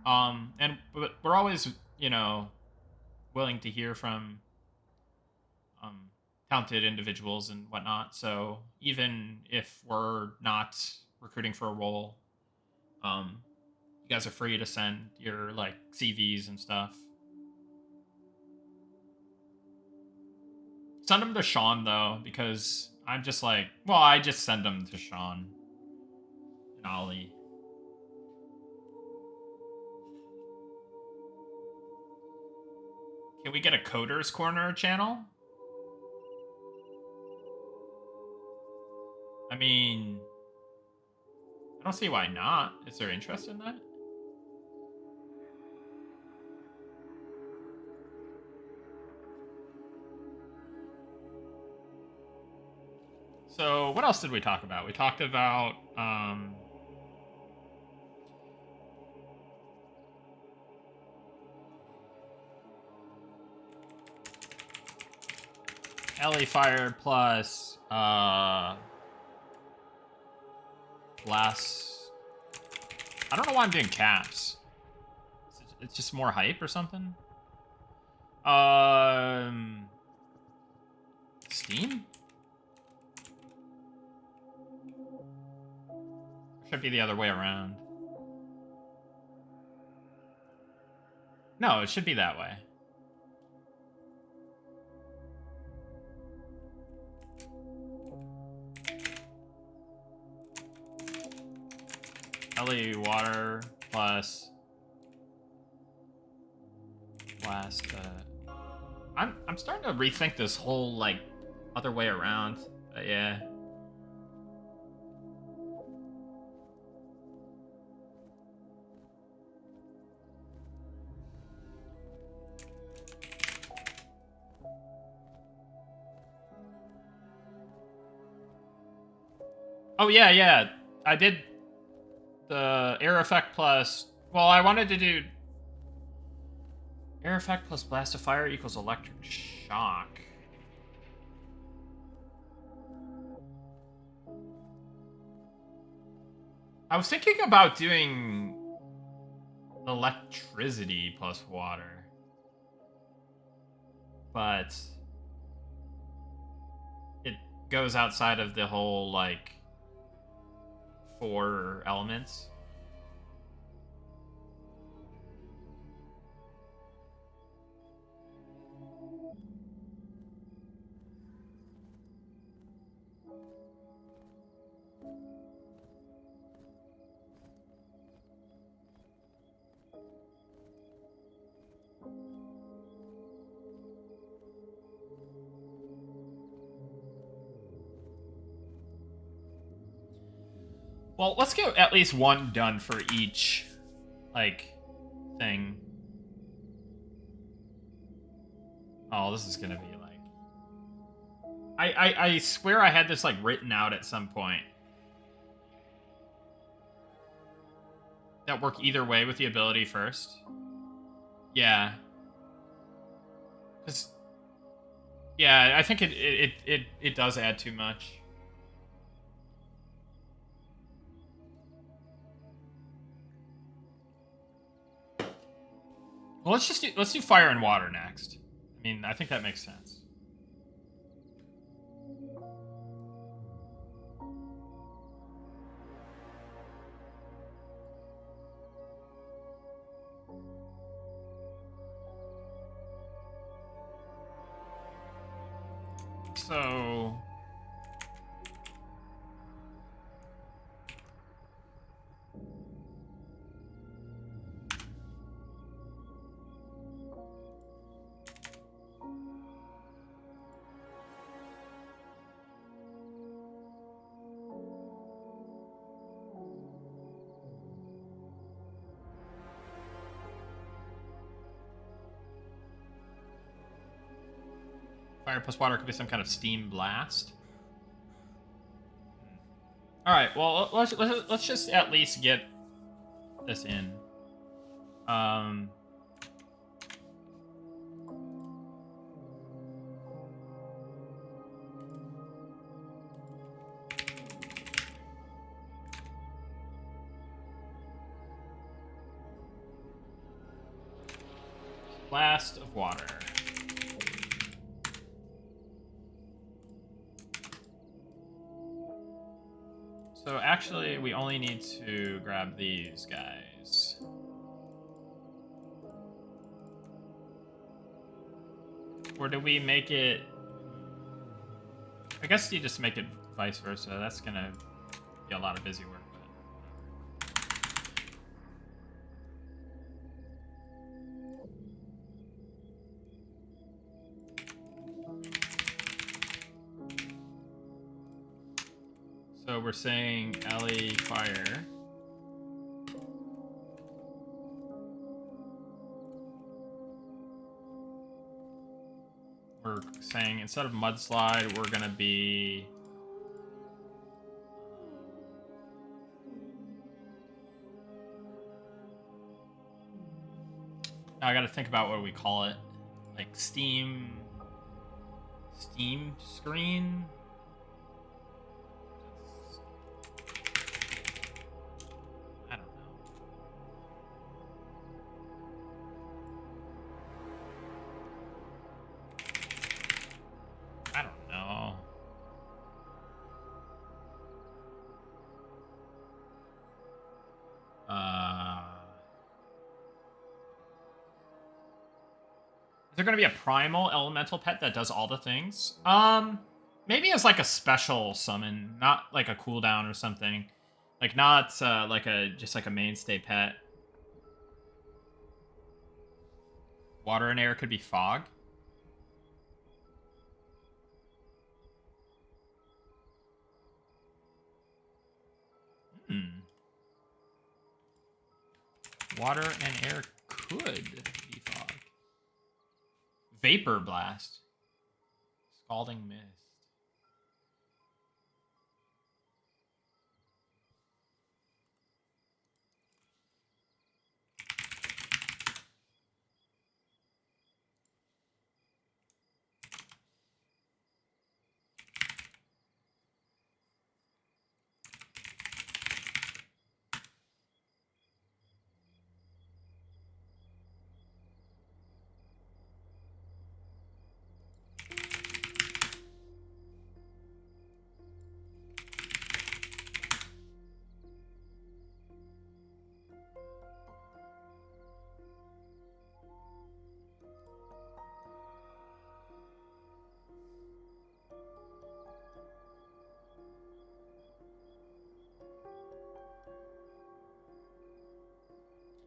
And we're always, willing to hear from talented individuals and whatnot. So even if we're not recruiting for a role, you guys are free to send your like CVs and stuff. Send them to Sean though, because I'm just like, well, I just send them to Sean and Ollie. Can we get a Coders Corner channel? I mean, I don't see why not. Is there interest in that? So what else did we talk about? We talked about Ellie Fire plus Blast. I don't know why I'm doing caps. It's just more hype or something. Steam? Should be the other way around. No, it should be that way. Ellie water plus blast. I'm starting to rethink this whole like other way around. Yeah. Oh yeah. I did the air effect plus. Well, I wanted to do air effect plus blast of fire equals electric shock. I was thinking about doing electricity plus water, but it goes outside of the whole like 4 elements. Well, let's get at least one done for each, like, thing. Oh, this is gonna be like... I swear I had this, like, written out at some point. That work either way with the ability first. Yeah. Cause... Yeah, I think it does add too much. Well, let's do fire and water next. I mean, I think that makes sense. So fire plus water could be some kind of steam blast. All right. Well, let's just at least get this in. Blast of water. So actually, we only need to grab these guys. Or do we make it... I guess you just make it vice versa. That's gonna be a lot of busy work. So we're saying LE fire. We're saying instead of mudslide, we're gonna be... Now I gotta think about what we call it. Like steam screen? I don't know. I don't know. Is there going to be a primal elemental pet that does all the things? Maybe as like a special summon, not like a cooldown or something. Like not like just like a mainstay pet. Water and air could be fog. Water and air could be fog. Vapor blast. Scalding mist.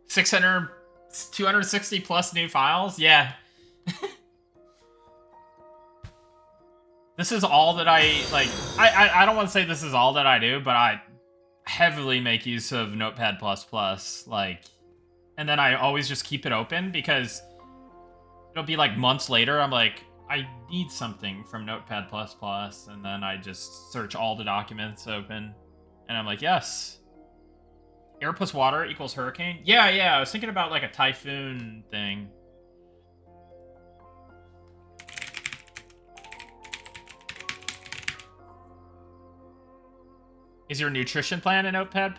$600, 260 plus new files? Yeah. This is all that I, like, I don't want to say this is all that I do, but I heavily make use of Notepad++, like, and then I always just keep it open because it'll be like months later, I'm like, I need something from Notepad++, and then I just search all the documents open, and I'm like, yes. Air plus water equals hurricane? Yeah, I was thinking about like a typhoon thing. Is your nutrition plan in Notepad++?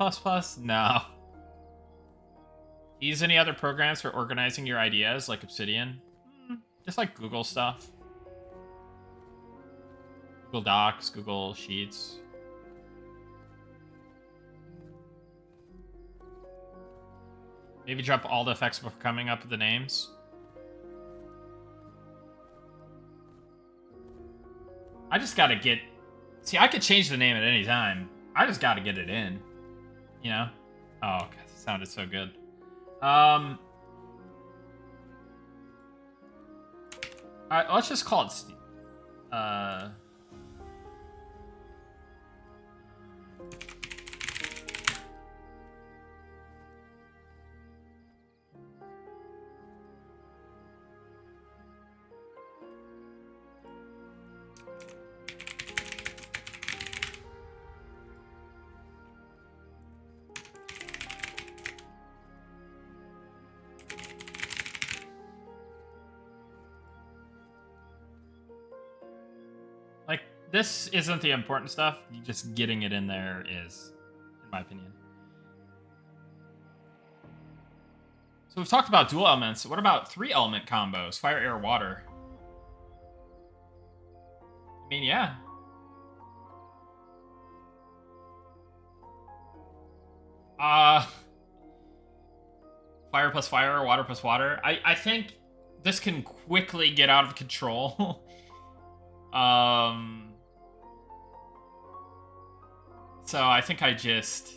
No. Use any other programs for organizing your ideas, like Obsidian? Just like Google stuff. Google Docs, Google Sheets. Maybe drop all the effects before coming up with the names. I just gotta get... See, I could change the name at any time. I just gotta get it in. You know? Oh, God, that sounded so good. Let's just call it... Like, this isn't the important stuff. Just getting it in there is, in my opinion. So we've talked about dual elements. What about 3-element combos? Fire, air, water. I mean, yeah. Fire plus fire, water plus water. I think this can quickly get out of control. So I think I just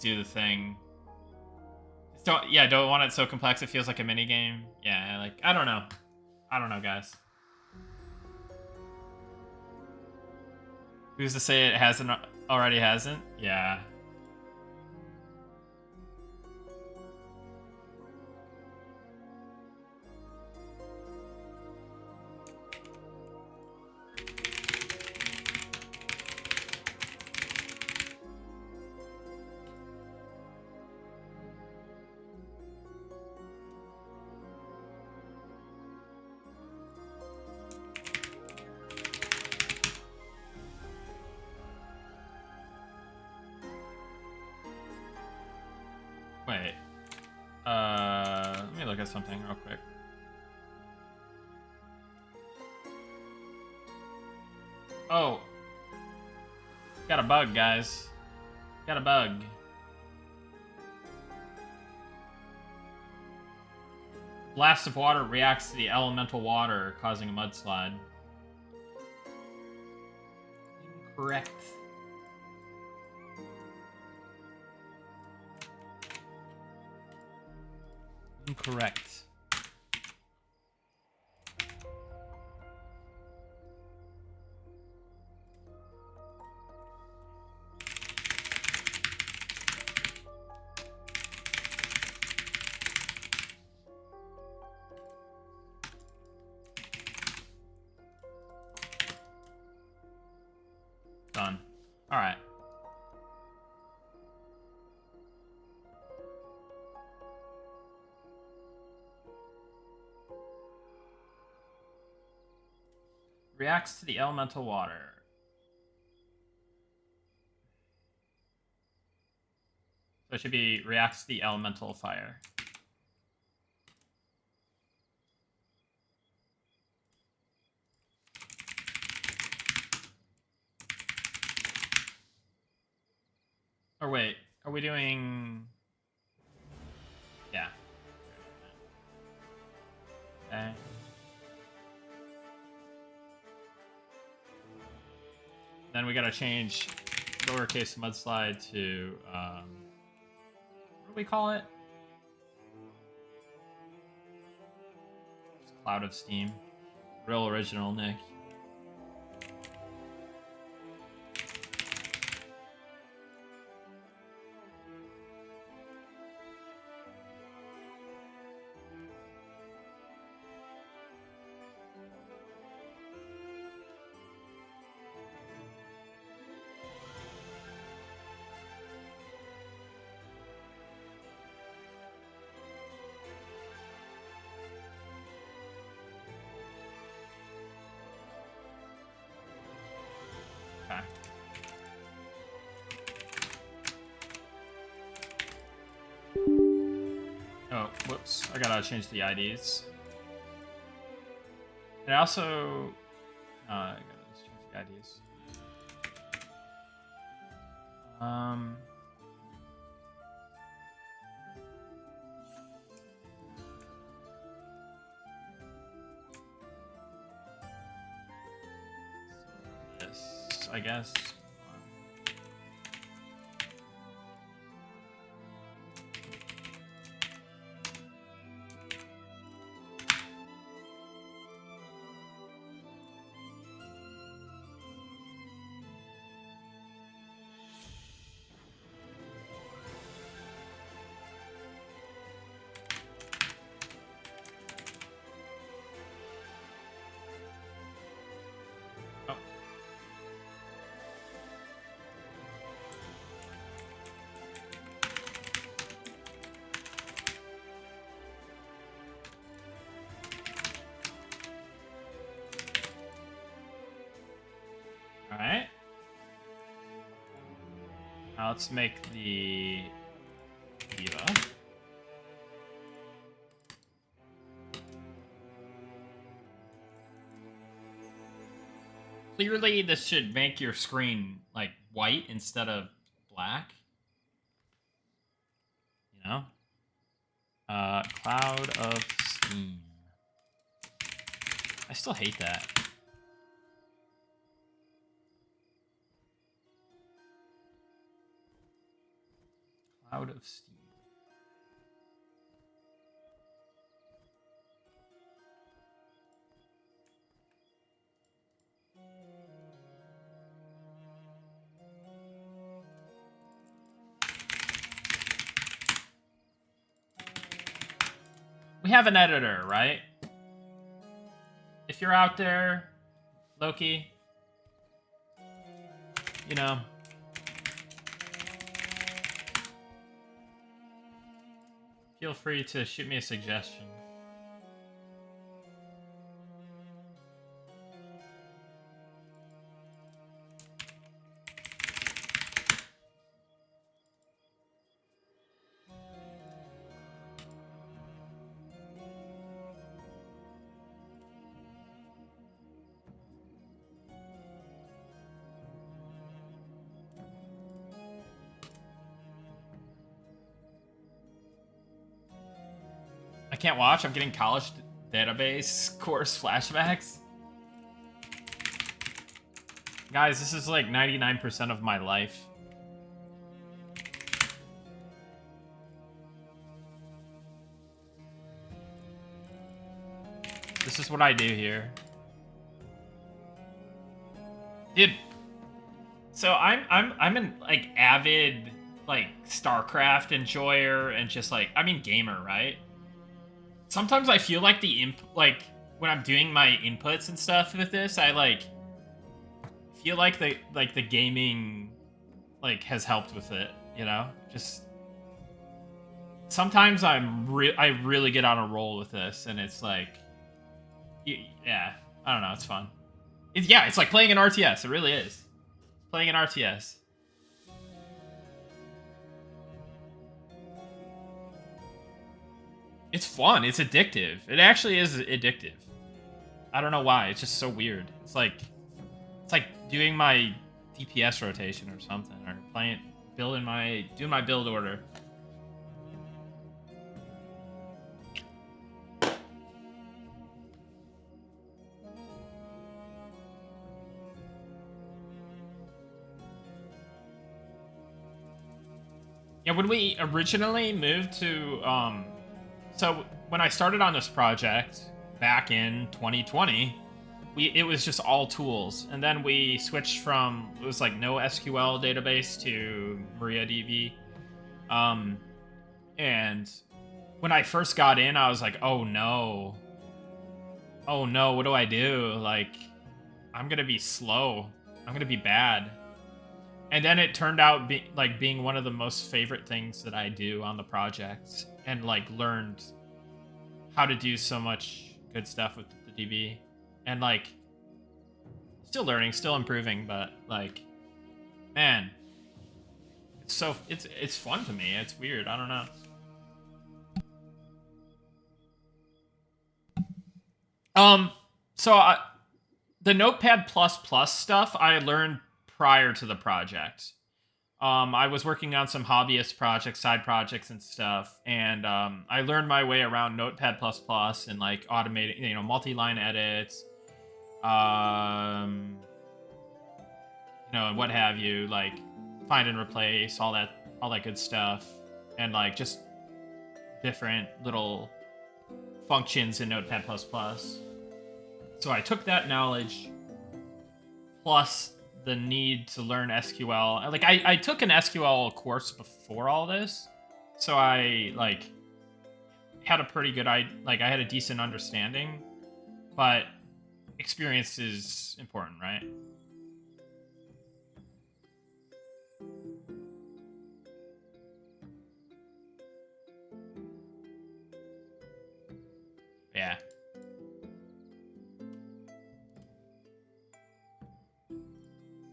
do the thing. Don't want it so complex it feels like a mini game. Yeah, like I don't know, guys. Who's to say it already hasn't? Yeah. Wait. Let me look at something real quick. Oh. Got a bug, guys. Got a bug. Blast of water reacts to the elemental water, causing a mudslide. Incorrect. Incorrect. Done. All right. Reacts to the elemental water. So it should be reacts to the elemental fire. Or wait, are we doing... Yeah. Okay. Then we gotta change lowercase mudslide to, what do we call it? Just Cloud of Steam. Real original, Nick. Whoops, I gotta change the IDs. And also, I gotta change the IDs. This, I guess. Alright. Now let's make the diva. Clearly, this should make your screen, like, white instead of black. You know? Cloud of Steam. I still hate that. Cloud of Steam. We have an editor, right? If you're out there, Loki, you know, feel free to shoot me a suggestion. I can't watch. I'm getting college database course flashbacks. Guys, this is like 99% of my life. This is what I do here. Dude. So I'm an like avid like StarCraft enjoyer and just like gamer, right? Sometimes I feel like when I'm doing my inputs and stuff with this, I like feel like the gaming like has helped with it, you know? Just sometimes I really get on a roll with this and it's like yeah, I don't know, it's fun. It's like playing an RTS, it really is. Playing an RTS. It's fun. It's addictive. It actually is addictive. I don't know why. It's just so weird. It's like doing my DPS rotation or something, or doing my build order. Yeah, when we originally moved to so when I started on this project back in 2020, it was just all tools, and then we switched from it was like no SQL database to MariaDB, and when I first got in, I was like, oh no, what do I do? Like, I'm gonna be slow, I'm gonna be bad. And then it turned out being one of the most favorite things that I do on the project, and like learned how to do so much good stuff with the DB, and like still learning, still improving, but like, man, it's fun to me. It's weird. I don't know. So the Notepad++ stuff I learned prior to the project. I was working on some hobbyist projects, side projects, and stuff, and I learned my way around Notepad++ and like automating, multi-line edits, and what have you, like find and replace, all that good stuff, and like just different little functions in Notepad++. So I took that knowledge plus the need to learn SQL. Like I took an SQL course before all this, so I like had a pretty good I had a decent understanding, but experience is important, right? Yeah.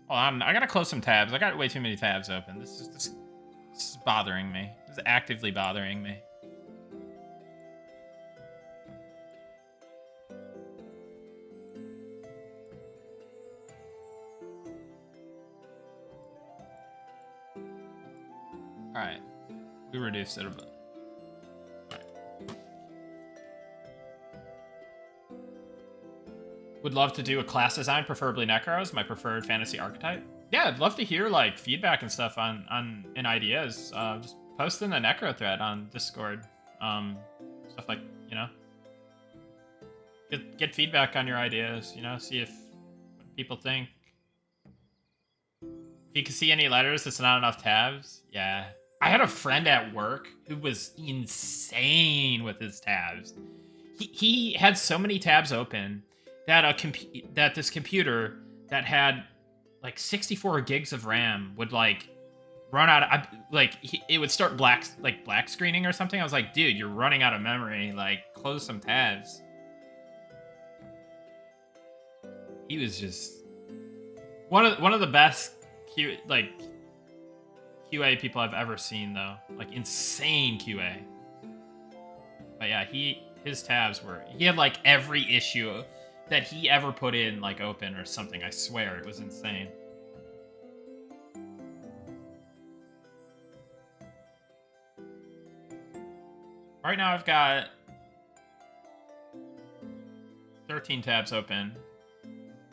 Well, I gotta close some tabs. I got way too many tabs open. This is bothering me. This is actively bothering me. All right, we reduced it a bit. Would love to do a class design, preferably Necros, my preferred fantasy archetype. Yeah, I'd love to hear like feedback and stuff on and ideas. Just post in the Necro thread on Discord. Stuff like, get feedback on your ideas. See if what people think. If you can see any letters, it's not enough tabs. Yeah, I had a friend at work who was insane with his tabs. He had so many tabs open that that this computer that had like 64 gigs of RAM would like run out of it would start black screening or something. I was like, dude, you're running out of memory. Like, close some tabs. He was just one of the best QA people I've ever seen, though. Like, insane QA. But yeah, his tabs he had like every issue that he ever put in like open or something. I swear, it was insane. Right now I've got 13 tabs open.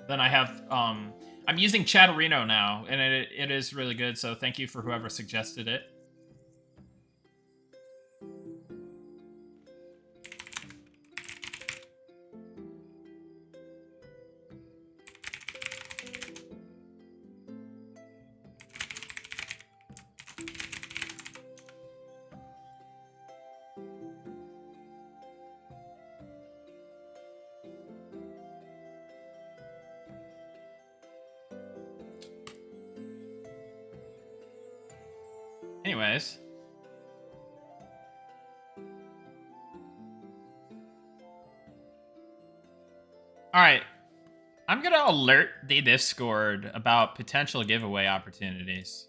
Then I have I'm using Chatterino now, and it is really good, so thank you for whoever suggested it. Anyways. Alright. I'm gonna alert the Discord about potential giveaway opportunities.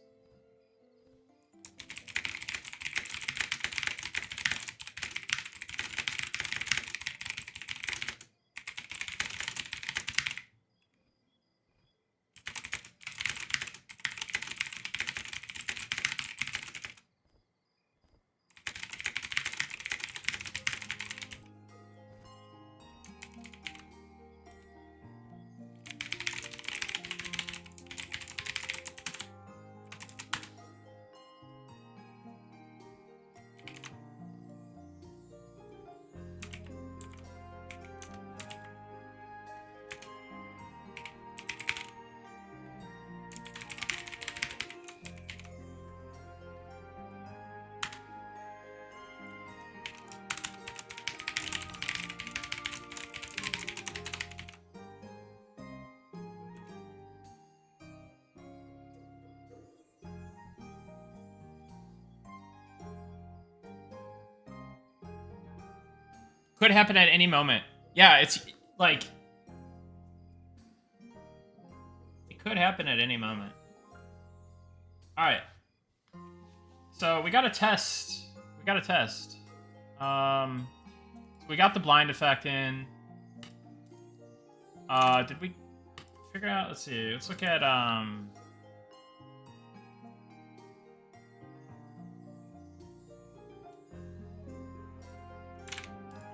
Could happen at any moment. Yeah, it's like it could happen at any moment. All right. So we got a test. We got the blind effect in. Did we figure out? Let's see. Let's look at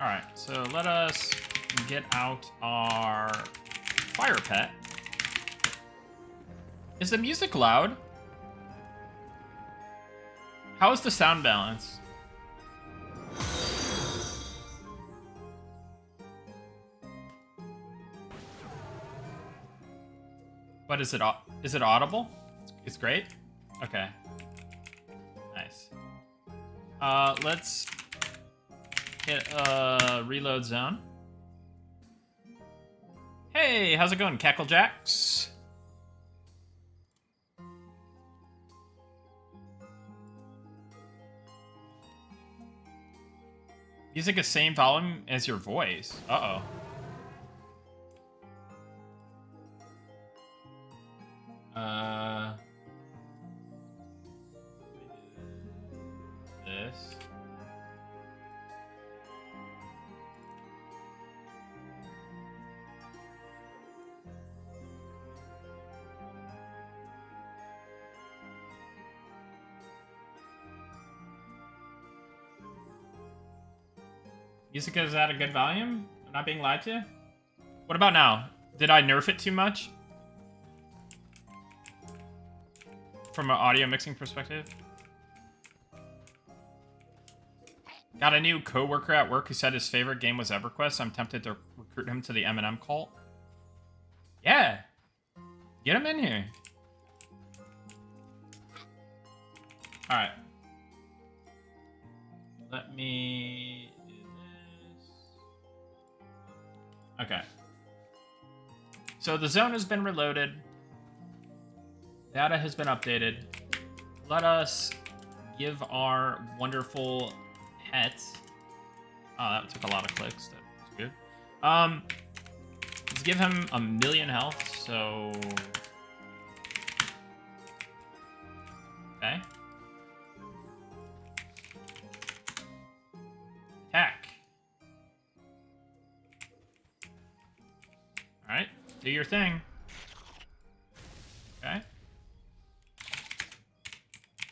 All right. So let us get out our fire pet. Is the music loud? How is the sound balance? But is it audible? It's great. Okay. Nice. Let's hit reload zone. Hey, how's it going, Cacklejacks? Music is same volume as your voice. Uh-oh. This. Music is at a good volume? I'm not being lied to? What about now? Did I nerf it too much? From an audio mixing perspective? Got a new coworker at work who said his favorite game was EverQuest. I'm tempted to recruit him to the M&M cult. Yeah. Get him in here. Alright. Let me do this. Okay. So the zone has been reloaded. Data has been updated. Let us give our wonderful pets. Oh, that took a lot of clicks. That was good. Let's give him 1,000,000 health. So, okay. Attack. All right, do your thing. Okay.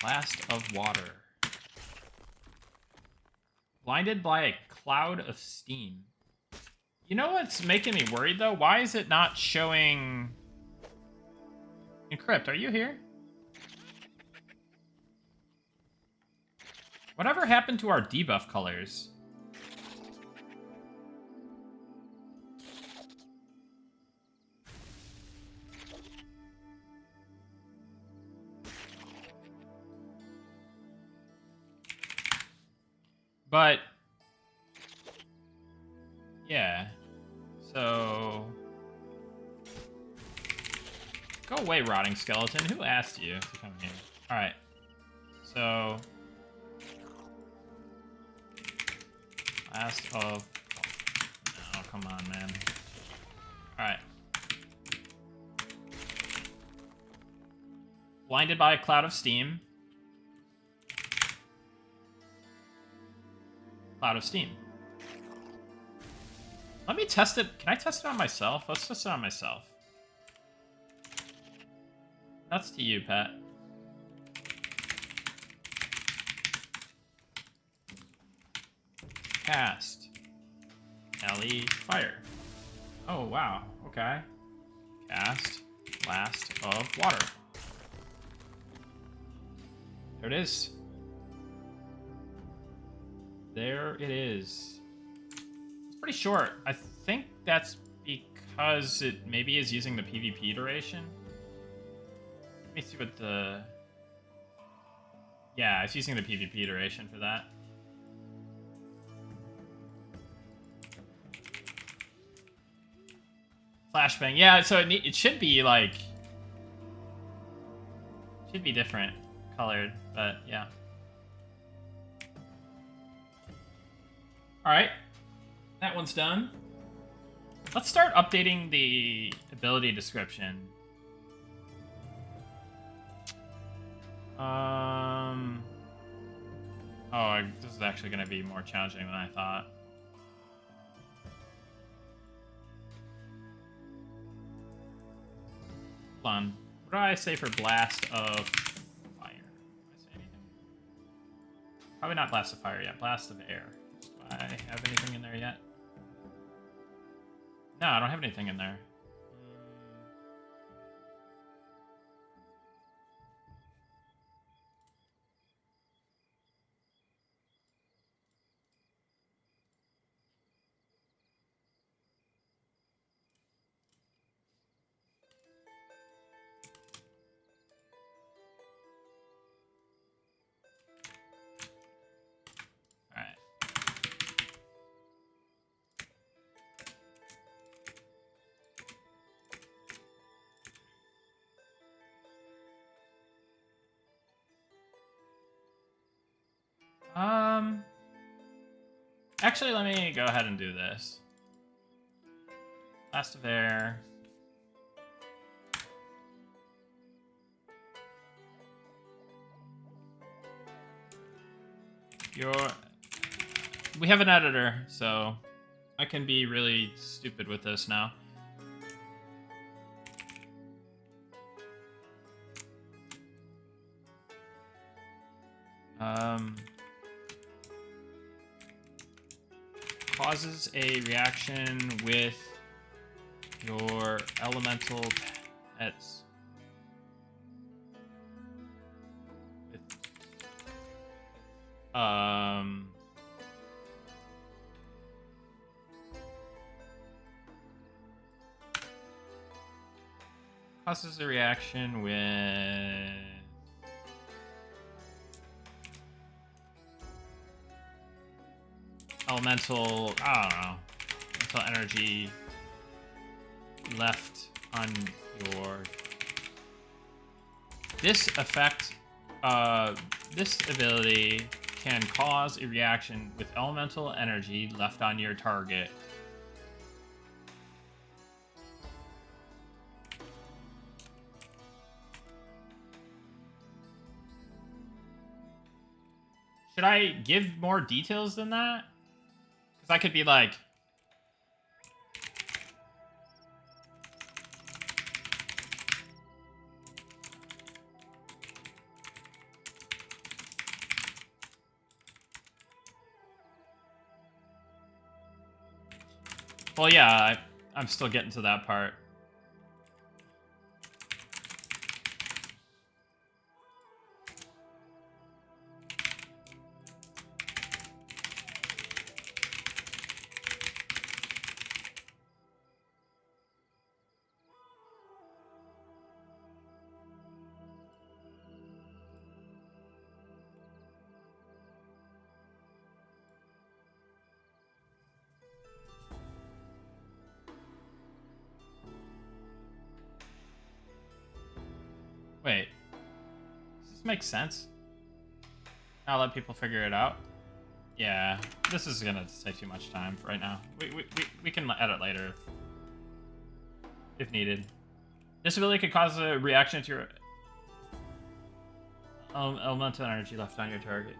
Blast of water. Blinded by a cloud of steam. You know what's making me worried, though? Why is it not showing... Encrypt, are you here? Whatever happened to our debuff colors? But... yeah. So... go away, rotting skeleton. Who asked you to come here? Alright. So... last of... oh, come on, man. Alright. Blinded by a cloud of steam. Cloud of steam. Let me test it. Can I test it on myself? Let's test it on myself. That's to you, pet. Cast. LE fire. Oh, wow. Okay. Cast. Blast of water. There it is. There it is. It's pretty short. I think that's because it maybe is using the PvP duration. Let me see what the... yeah, it's using the PvP duration for that. Flashbang. Yeah, so it should be like... should be different colored, but yeah. Alright. That one's done. Let's start updating the ability description. Oh, this is actually going to be more challenging than I thought. Hold on. What do I say for blast of fire? Did I say anything? Probably not blast of fire yet. Blast of air. Do I have anything in there yet? No, I don't have anything in there. Actually, let me go ahead and do this. Blast of air. We have an editor, so I can be really stupid with this now. Causes a reaction with your elemental pets. Causes a reaction with elemental, I don't know, elemental energy left on your... This effect, this ability can cause a reaction with elemental energy left on your target. Should I give more details than that? Because I could be like... Well, yeah, I'm still getting to that part. Wait. Does this make sense? I'll let people figure it out. Yeah, this is gonna take too much time right now. We can edit later if needed. This ability could cause a reaction to your elemental energy left on your target.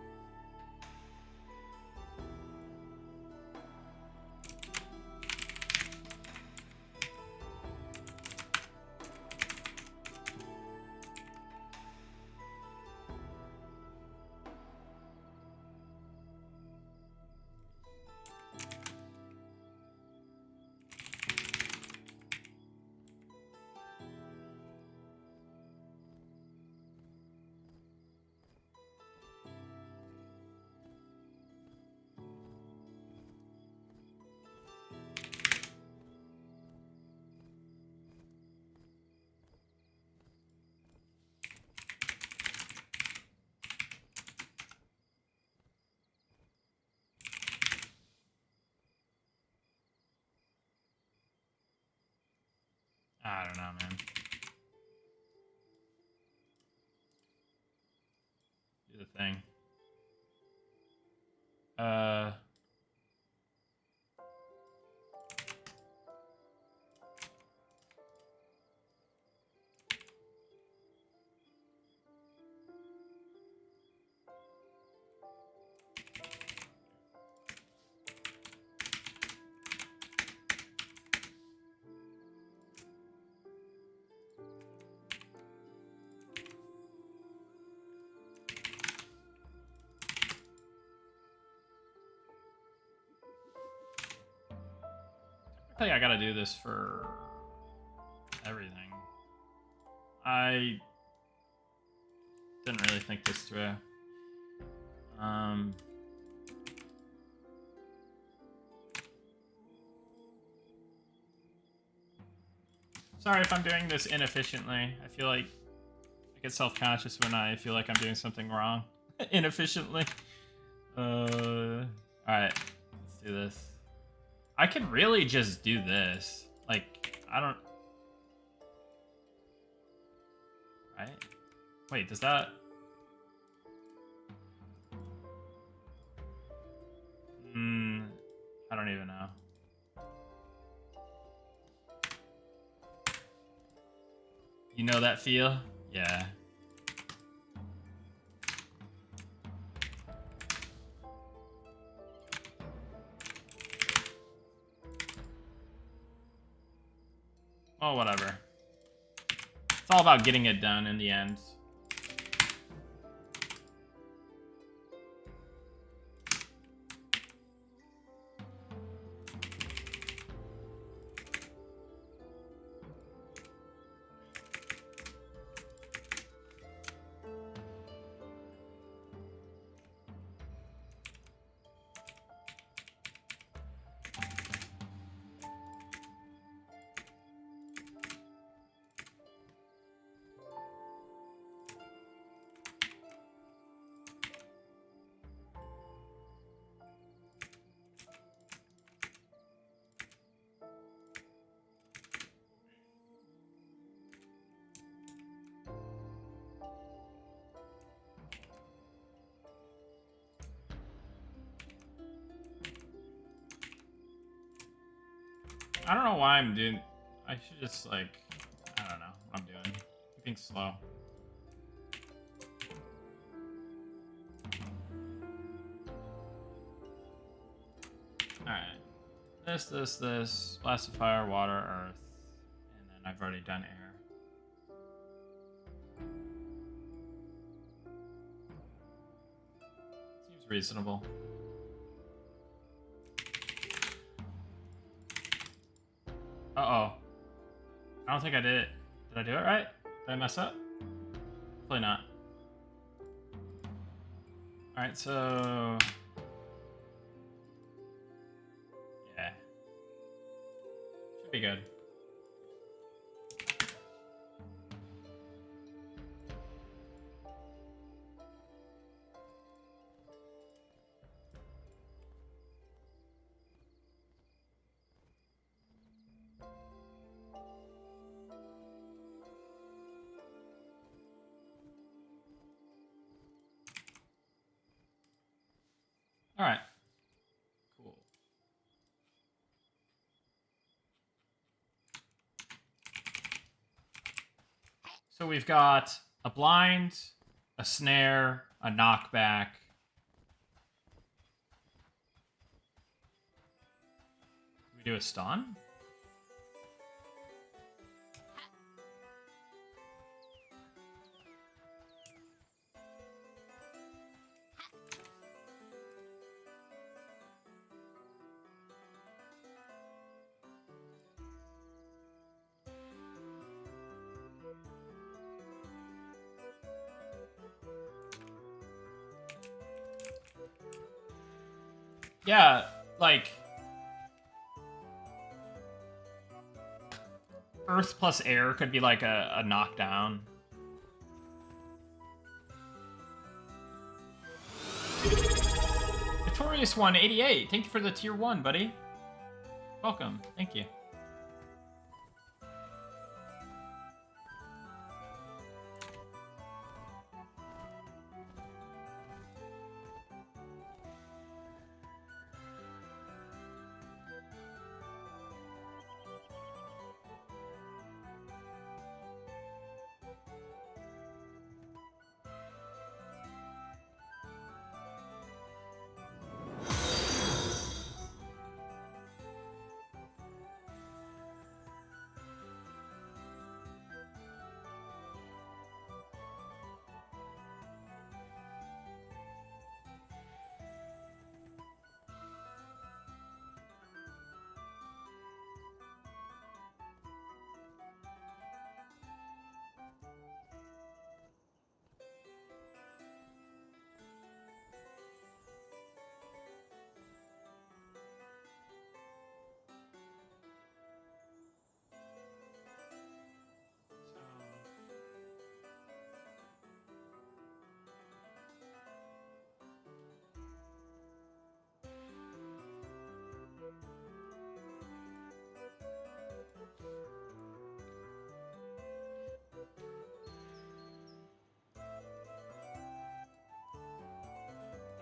I don't know, man. Do the thing. Luckily, I gotta do this for everything. I didn't really think this through. Sorry if I'm doing this inefficiently. I feel like I get self-conscious when I feel like I'm doing something wrong inefficiently. Alright, let's do this. I could really just do this. Like, I don't... Right? Wait, does that... I don't even know. You know that feel? Yeah. Oh, whatever. It's all about getting it done in the end. I don't know why I'm doing... I should just, like... I don't know what I'm doing. I'm being slow. Alright. This. Blast of fire, water, earth. And then I've already done air. Seems reasonable. Uh-oh. I don't think I did it. Did I do it right? Did I mess up? Hopefully not. Alright, so... Yeah. Should be good. All right. Cool. So we've got a blind, a snare, a knockback. Can we do a stun? Yeah, like... Earth plus air could be like a knockdown. Victorious 188, thank you for the tier 1, buddy. Welcome, thank you.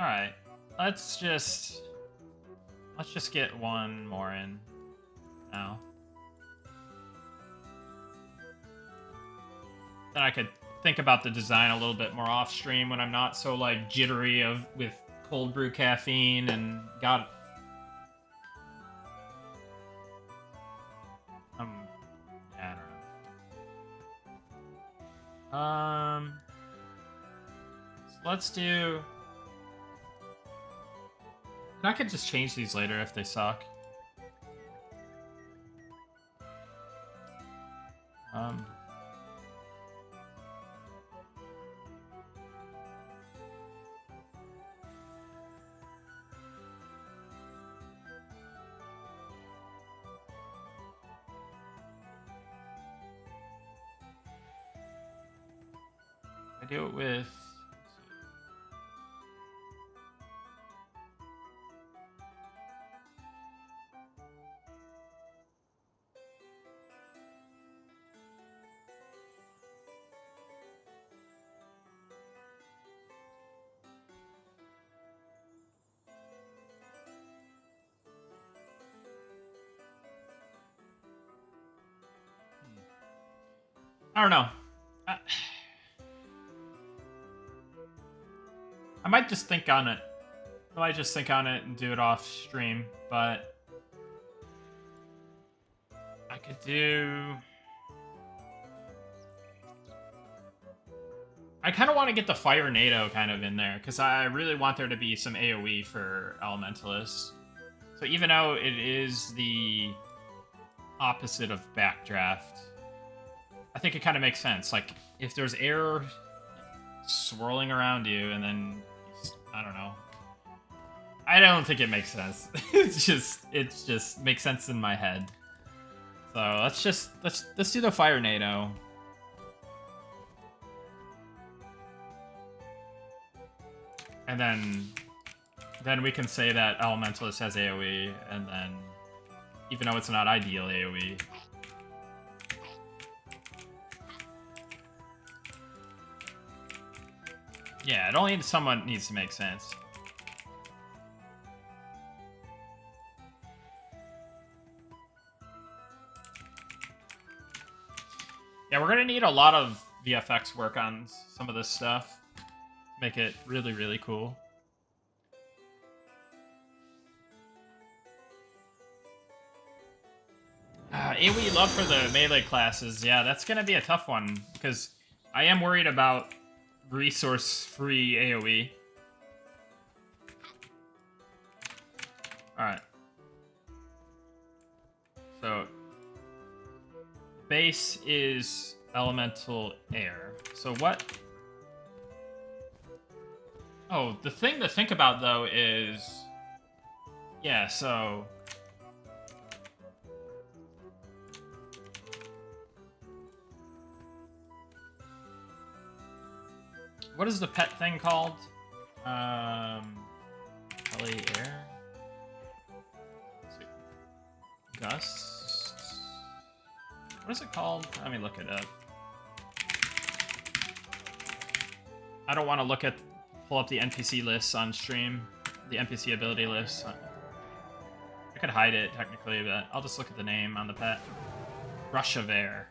All right, let's just get one more in now. Then I could think about the design a little bit more off stream when I'm not so like jittery with cold brew caffeine and got. Yeah, I don't know. So let's do. And I could just change these later if they suck. I do it with. I don't know. I might just think on it. I might just think on it and do it off stream, but I could do. I kind of want to get the Fire NATO kind of in there because I really want there to be some AoE for Elementalists. So even though it is the opposite of Backdraft, I think it kind of makes sense. Like if there's air swirling around you and then I don't know. I don't think it makes sense. It just makes sense in my head. So let's do the Fire NATO. And then we can say that Elementalist has AoE, and then even though it's not ideal AoE. Yeah, it only somewhat needs to make sense. Yeah, we're gonna need a lot of VFX work on some of this stuff to make it really, really cool. AoE love for the melee classes. Yeah, that's gonna be a tough one because I am worried about resource-free AoE. Alright. So, base is elemental air. So what... Oh, the thing to think about, though, is... Yeah, so... What is the pet thing called? Heli air? Gust? What is it called? Let me look it up. I don't want to pull up the NPC lists on stream. The NPC ability lists. I could hide it, technically, but I'll just look at the name on the pet. Rush of Air.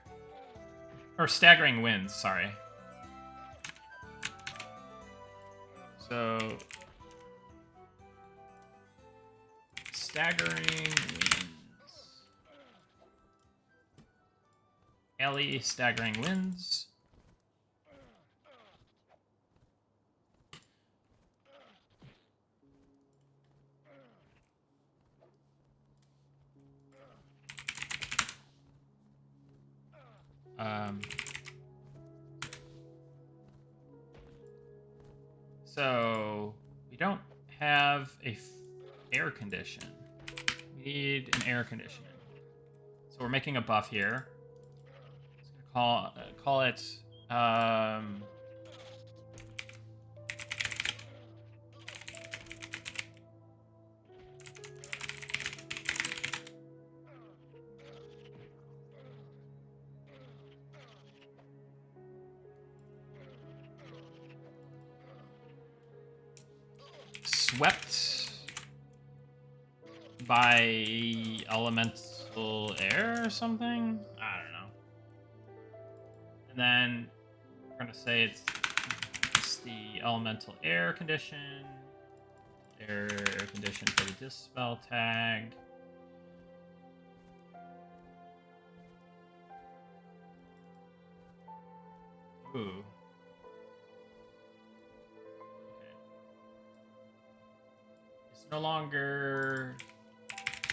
Or Staggering Winds, sorry. So... Staggering Winds. Ellie, Staggering Winds. So we don't have a air condition. We need an air conditioning. So we're making a buff here. Let's call it. swept by elemental air or something? I don't know. And then we're gonna say it's the elemental air condition. Air condition for the dispel tag. Ooh. Okay. It's no longer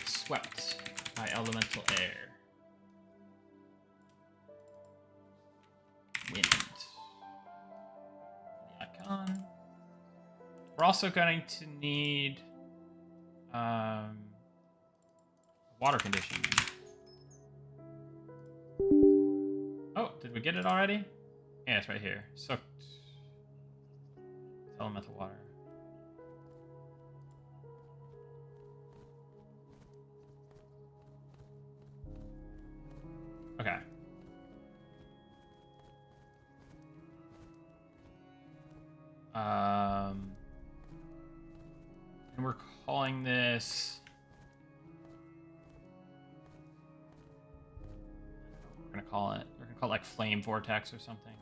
swept by elemental air. Wind. The icon. We're also going to need water condition. Oh, did we get it already? Yeah, it's right here. Soaked. Elemental water. Okay. And we're calling this. We're gonna call it like flame vortex or something.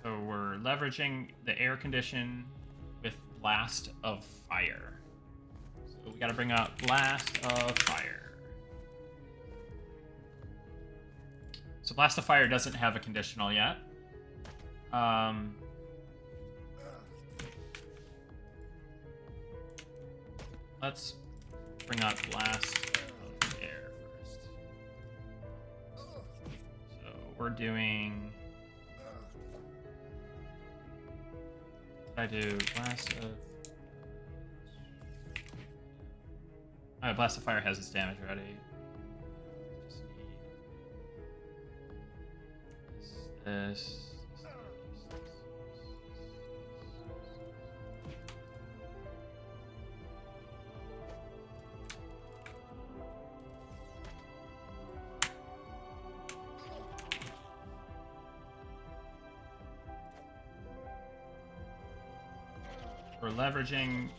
I don't know. So we're leveraging the air condition with blast of fire. So we gotta bring up blast of fire. So blast of fire doesn't have a conditional yet. Let's bring up blast of air first. So we're doing. What did I do? Blast of. Alright, blast of fire has its damage already. Just need this. We're leveraging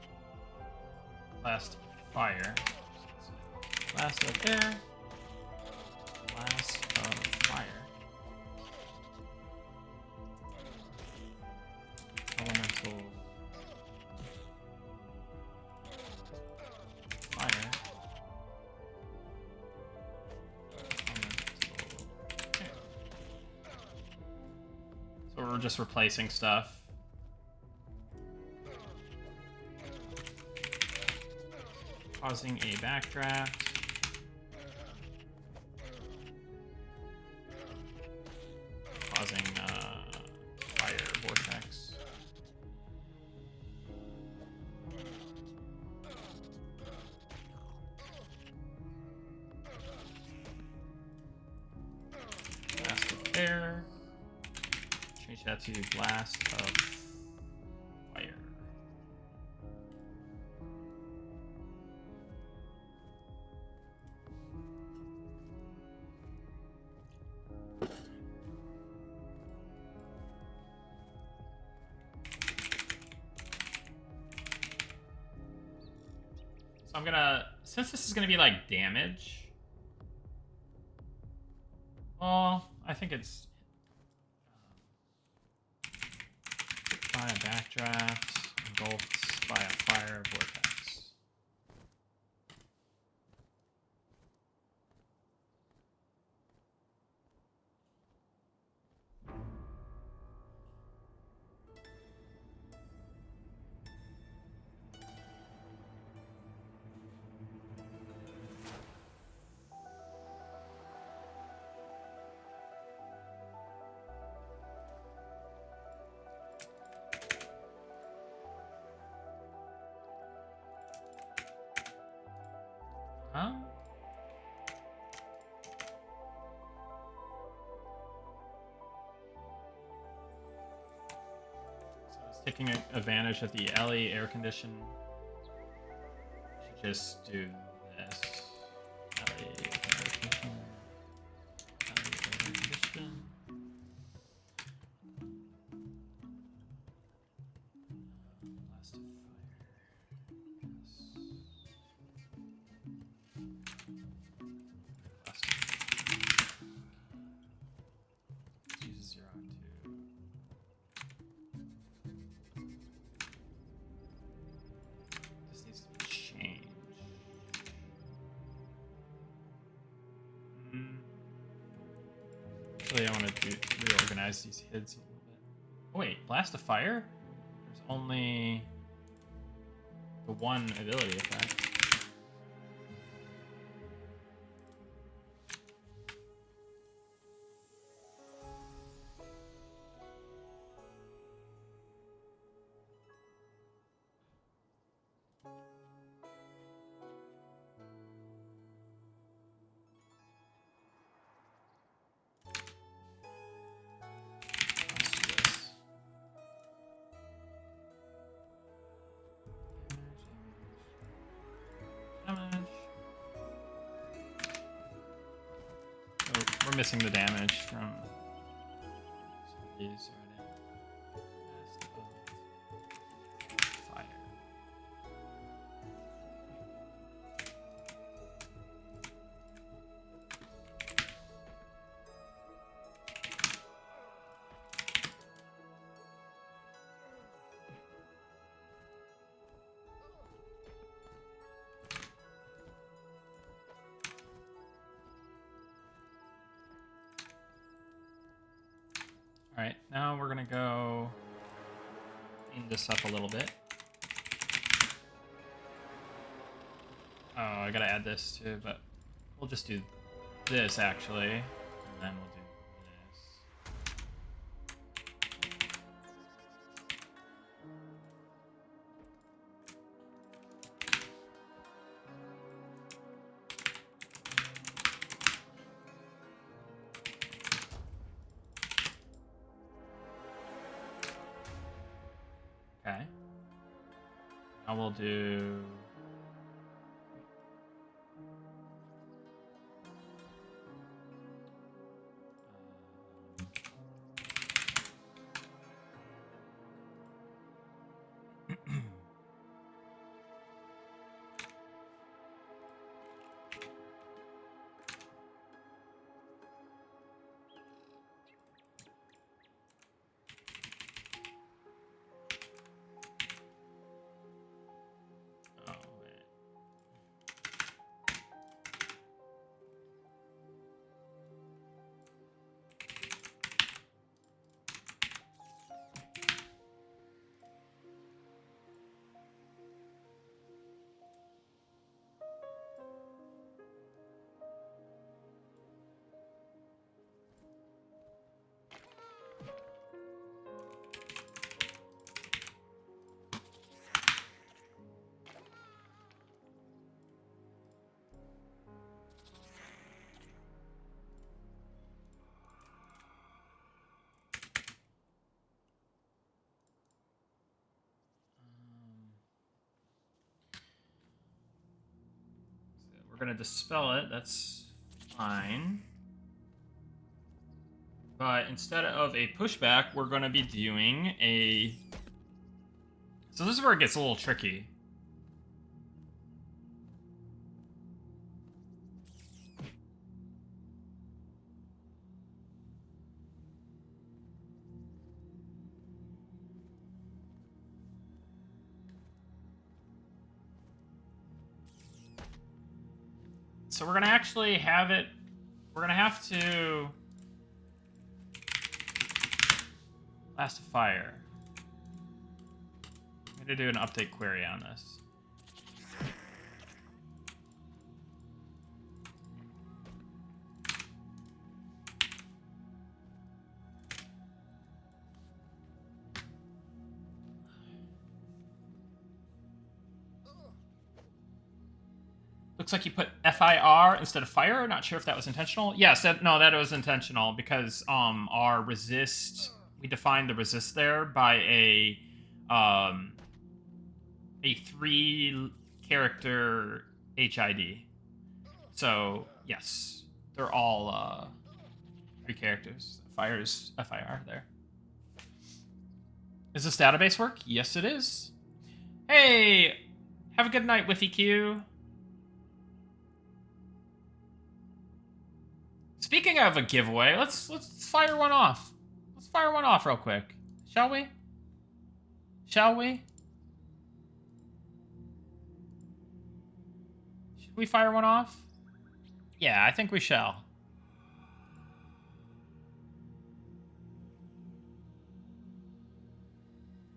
blast of fire. Blast of air. Blast of fire. Elemental fire. Elemental air. So we're just replacing stuff. Causing a backdraft. Causing fire vortex. Blast of air. Change that to blast of fire. So I'm gonna, since this is gonna be like damage, well, I think it's by a backdraft, engulfed by a fire vortex. Huh? So it's taking advantage of the LE air condition. Should just do this. LE air condition. LE air condition. Actually, I want to reorganize these HIDs a little bit. Oh, wait, Blast of Fire? There's only the one ability effect. We're missing the damage from some of these already. Fire. All right, now we're gonna go clean this up a little bit. Oh, I gotta add this too, but we'll just do this actually, and then we'll do this. Okay. Now we'll do. We're gonna dispel it. That's fine. But instead of a pushback, we're gonna be doing a. So this is where it gets a little tricky. So we're gonna actually have it. We're gonna have to Blast of Fire. I'm gonna do an update query on this. Looks like you put FIR instead of fire. Not sure if that was intentional. Yes, that was intentional because our resist, we defined the resist there by a 3-character HID. So yes, they're all 3 characters. Fire is FIR there. Is this database work? Yes, it is. Hey, have a good night, WiffyQ. Speaking of a giveaway, let's fire one off. Let's fire one off real quick, shall we? Shall we? Should we fire one off? Yeah, I think we shall.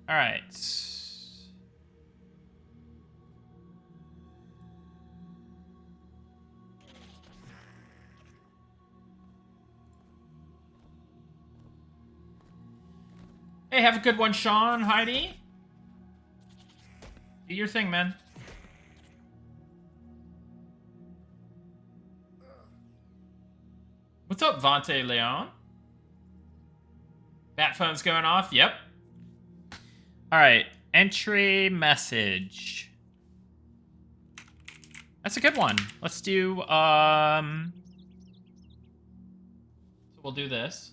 All right. Hey, have a good one, Sean, Heidi. Do your thing, man. What's up, Vante Leon? Bat phone's going off? Yep. All right. Entry message. That's a good one. Let's do, so we'll do this.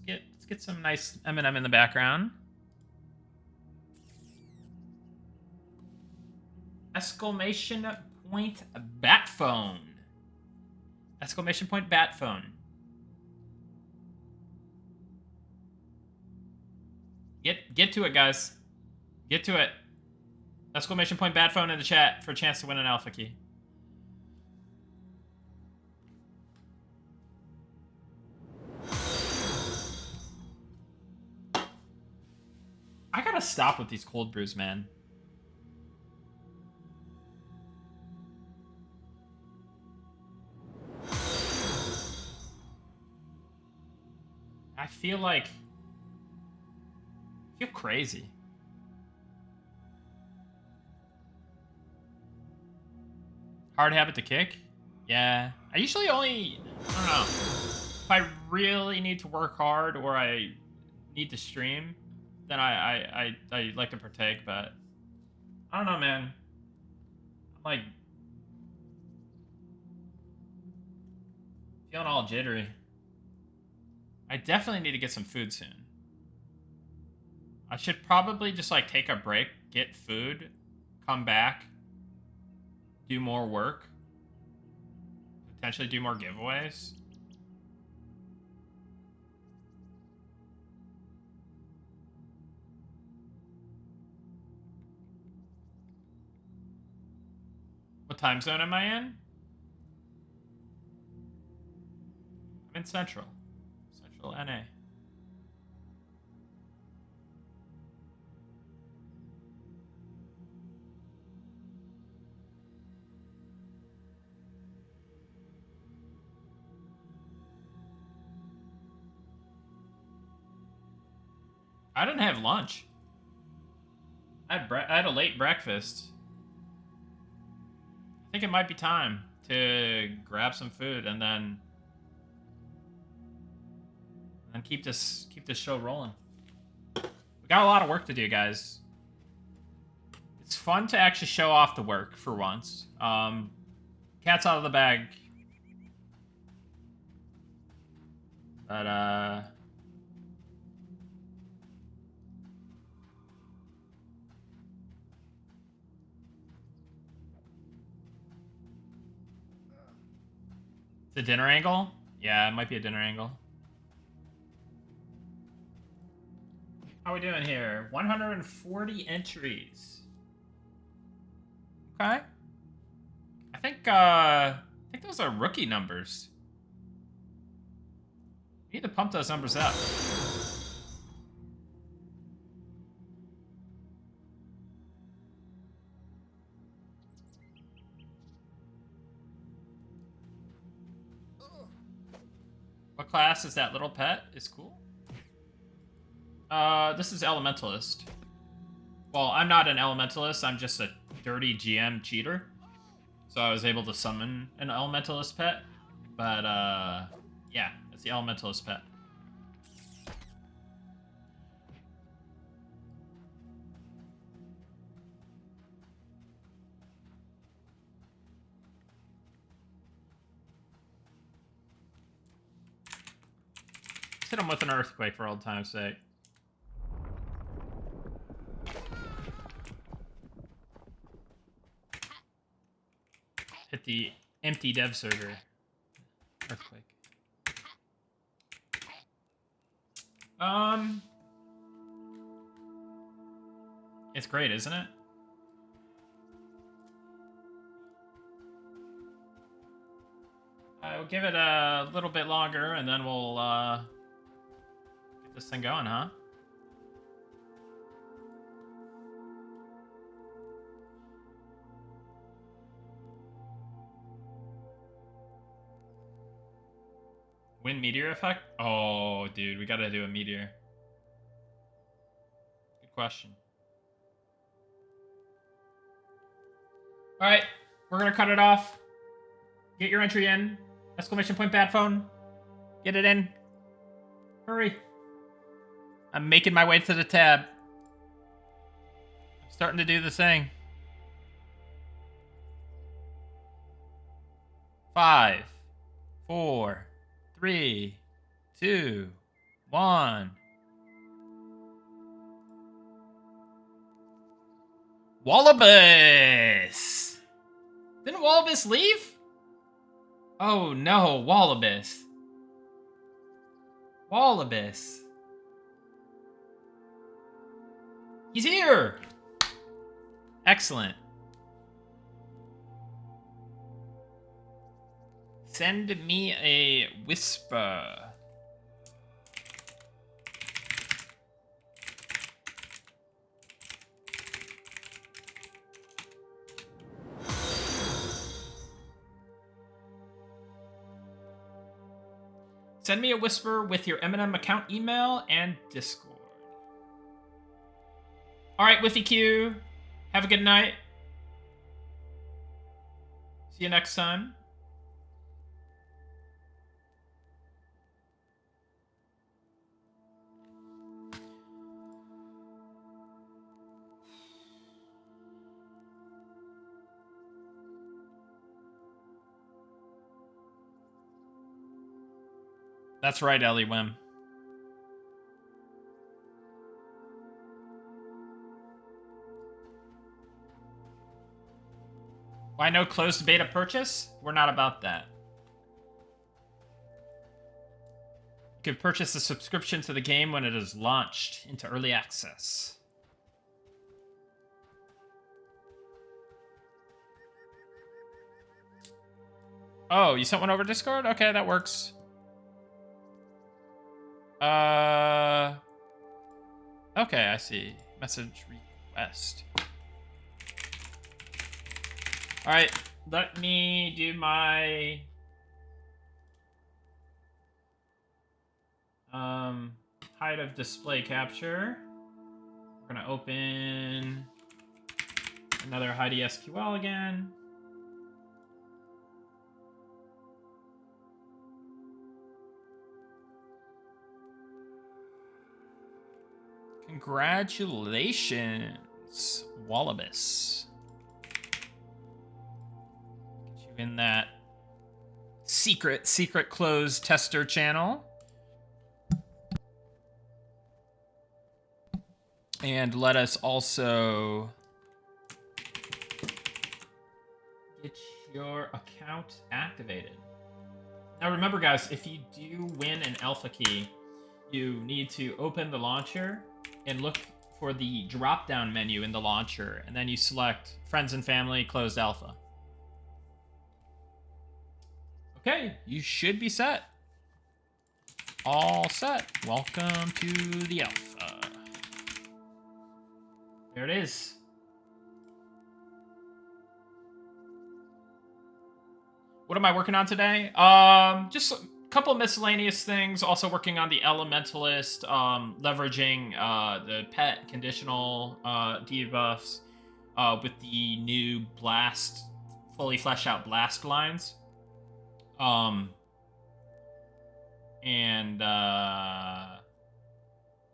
Let's get some nice Eminem in the background. Exclamation point bat phone. Exclamation point bat phone. Get to it, guys. Get to it. Exclamation point bat phone in the chat for a chance to win an alpha key. I gotta stop with these cold brews, man. I feel crazy. Hard habit to kick? Yeah. I usually only, I don't know. If I really need to work hard or I need to stream, then I like to partake, but I don't know, man. I'm like feeling all jittery. I definitely need to get some food soon. I should probably just like take a break, get food, come back, do more work, potentially do more giveaways. What time zone am I in? I'm in Central. Central NA. I didn't have lunch. I had a late breakfast. I think it might be time to grab some food and then keep this show rolling. We got a lot of work to do, guys. It's fun to actually show off the work for once. Cat's out of the bag. But it's a dinner angle? Yeah, it might be a dinner angle. How are we doing here? 140 entries. Okay. I think those are rookie numbers. We need to pump those numbers up. What class is that little pet? Is cool. This is Elementalist. Well, I'm not an Elementalist, I'm just a dirty GM cheater. So I was able to summon an Elementalist pet. But, yeah, it's the Elementalist pet. Let's hit him with an earthquake for old time's sake. Hit the empty dev server. Earthquake. It's great, isn't it? give it a little bit longer, and then we'll get this thing going, huh? Wind meteor effect? Oh, dude, we gotta do a meteor. Good question. All right, we're gonna cut it off. Get your entry in. Exclamation point bad phone. Get it in. Hurry. I'm making my way to the tab. I'm starting to do the thing. 5, 4, 3, 2, 1. Wallabies! Didn't Wallabies leave? Oh no, Wallabies. Wallabies. He's here! Excellent. Send me a whisper. Send me a whisper with your M&M account email and Discord. All right, Whiffy Q. Have a good night. See you next time. That's right, Ellie Wim. Why no closed beta purchase? We're not about that. You can purchase a subscription to the game when it is launched into early access. Oh, you sent one over Discord? Okay, that works. Okay, I see. Message request. All right, let me do my height of display capture. We're gonna open another Heidi SQL again. Congratulations, Wallabies. Get you in that secret closed tester channel. And let us also get your account activated. Now remember, guys, if you do win an alpha key, you need to open the launcher and look for the drop-down menu in the launcher, and then you select Friends and Family Closed Alpha. Okay, you should be set. All set. Welcome to the alpha. There it is. What am I working on today? Just a couple miscellaneous things. Also working on the Elementalist, leveraging the pet conditional debuffs with the new blast, fully fleshed out blast lines. Yeah,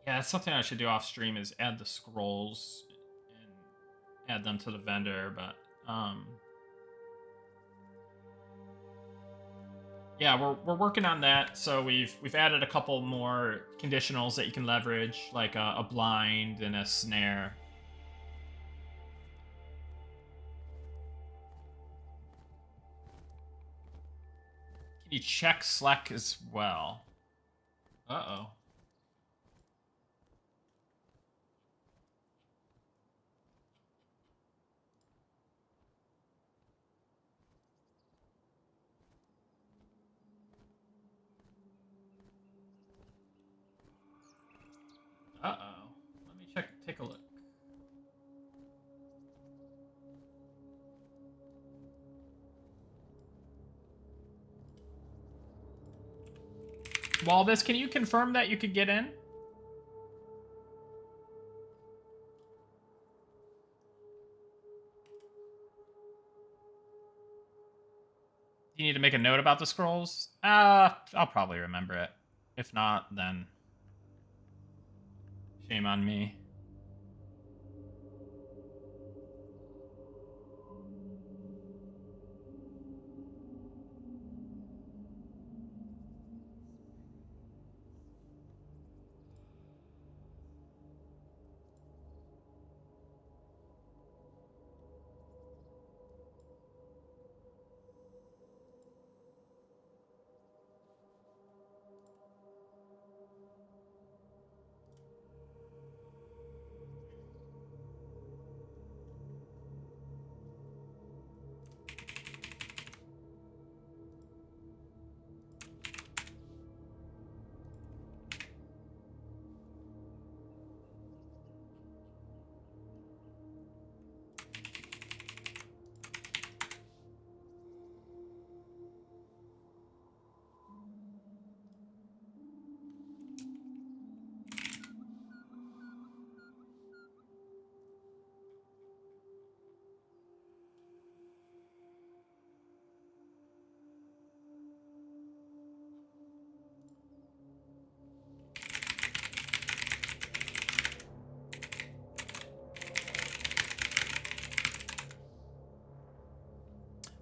that's something I should do off stream is add the scrolls and add them to the vendor, but yeah, we're working on that. So we've added a couple more conditionals that you can leverage, like a blind and a snare. Can you check Slack as well? Uh-oh. take a look. Walbus, can you confirm that you could get in? Do you need to make a note about the scrolls? I'll probably remember it. If not, then shame on me.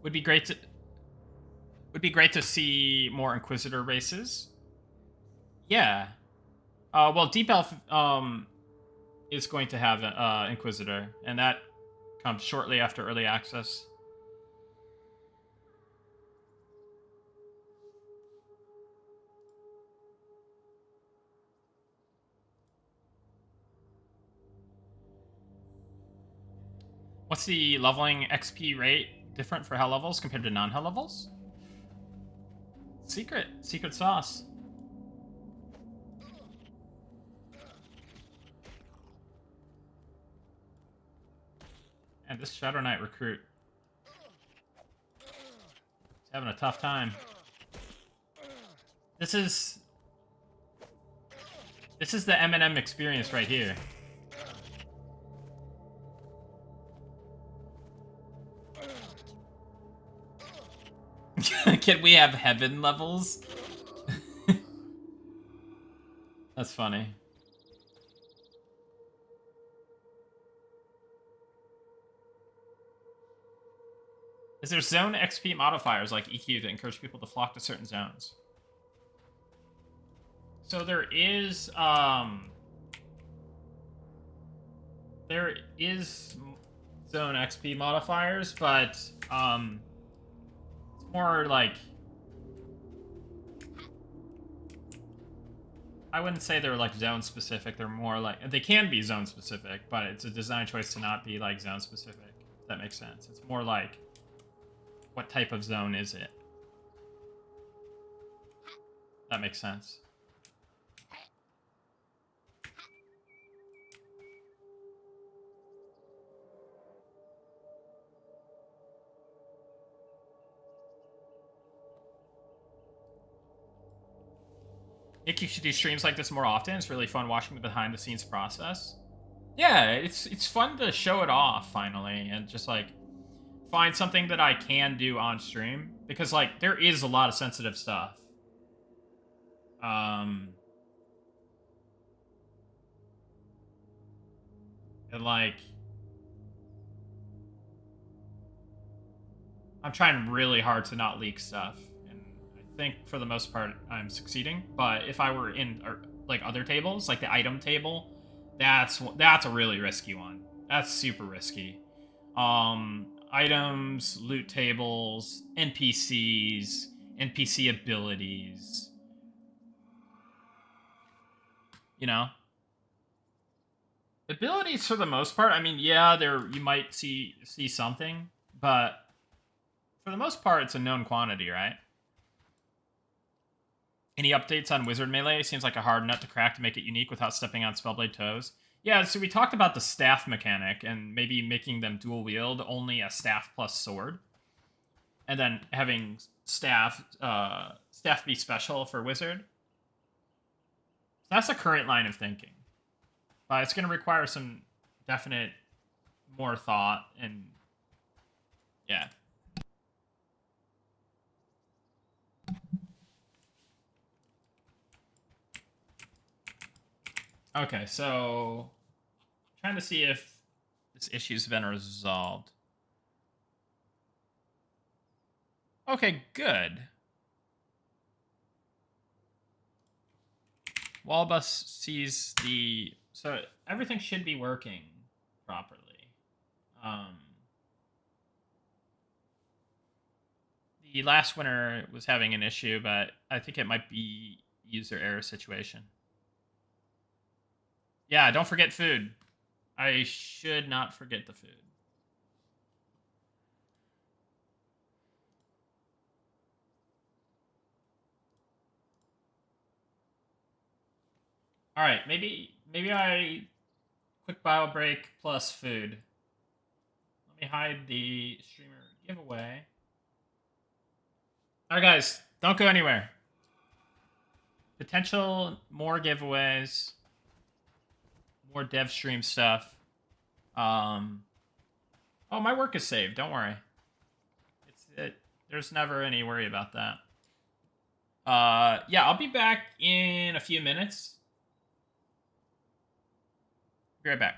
Would be great to see more Inquisitor races. Yeah. Well, Deep Elf is going to have Inquisitor, and that comes shortly after early access. What's the leveling XP rate different for hell levels compared to non-hell levels? Secret sauce. And this Shadow Knight recruit is having a tough time. This is the Eminem experience right here. Can we have heaven levels? That's funny. Is there zone XP modifiers like EQ that encourage people to flock to certain zones? So there is zone XP modifiers, but it's more like, I wouldn't say they're like zone specific. They're more like, they can be zone specific, but it's a design choice to not be like zone specific. If that makes sense. It's more like, what type of zone is it? That makes sense. I think you should do streams like this more often. It's really fun watching the behind the scenes process. Yeah, it's fun to show it off finally, and just like find something that I can do on stream, because like there is a lot of sensitive stuff. And like, I'm trying really hard to not leak stuff, and I think for the most part I'm succeeding. But if I were in like other tables, like the item table, that's a really risky one. That's super risky. Items, loot tables, NPCs, NPC abilities. You know, abilities for the most part. I mean, yeah, there you might see something, but for the most part, it's a known quantity, right? Any updates on Wizard Melee? Seems like a hard nut to crack to make it unique without stepping on Spellblade toes. Yeah, so we talked about the staff mechanic and maybe making them dual wield only a staff plus sword, and then having staff be special for wizard. That's a current line of thinking, but it's going to require some definite more thought and yeah. Okay, so trying to see if this issue's been resolved. Okay, good. Wallbus sees the so everything should be working properly. Um, the last winner was having an issue, but I think it might be user error situation. Yeah, don't forget food. I should not forget the food. All right, maybe I quick bio break plus food. Let me hide the streamer giveaway. All right, guys, don't go anywhere. Potential more giveaways, more dev stream stuff. Oh, my work is saved. Don't worry. There's never any worry about that. Yeah, I'll be back in a few minutes. Be right back.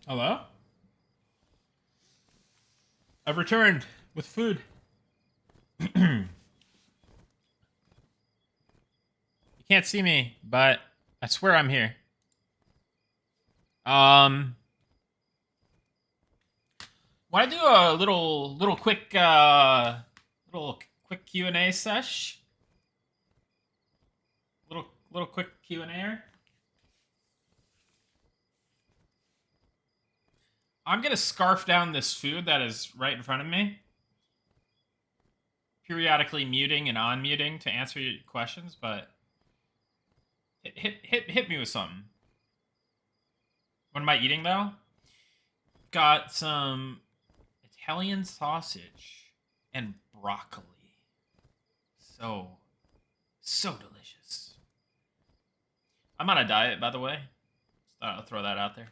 Hello? I've returned with food. You can't see me, but I swear I'm here. Um, want to do a little quick little quick Q&A sesh? Little quick Q&A. I'm gonna scarf down this food that is right in front of me, periodically muting and unmuting to answer your questions. But hit me with something. What am I eating though? Got some Italian sausage and broccoli. So delicious. I'm on a diet, by the way. I'll throw that out there.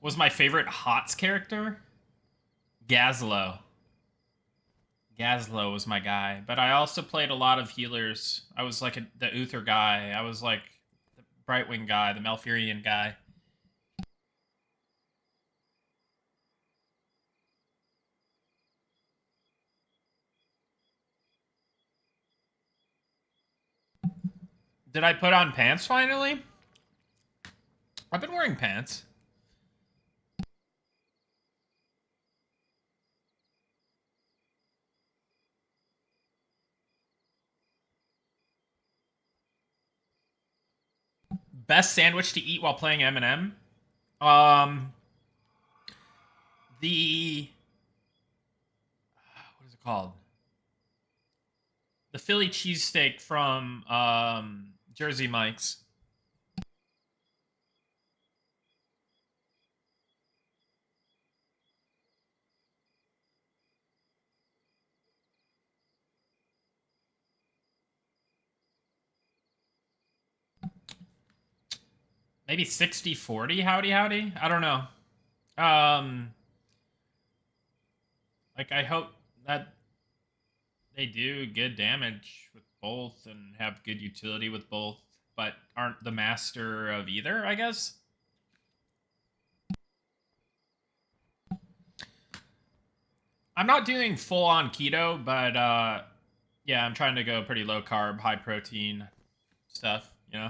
Was my favorite HOTS character? Gazlo. Gazlo was my guy. But I also played a lot of healers. I was like the Uther guy. I was like the Brightwing guy, the Malfurion guy. Did I put on pants finally? I've been wearing pants. Best sandwich to eat while playing Eminem? Um, the what is it called? The Philly cheesesteak from Jersey Mike's. Maybe 60-40 howdy howdy? I don't know. Um like I hope that they do good damage with both and have good utility with both, but aren't the master of either, I guess. I'm not doing full on keto, but yeah, I'm trying to go pretty low carb, high protein stuff, you know.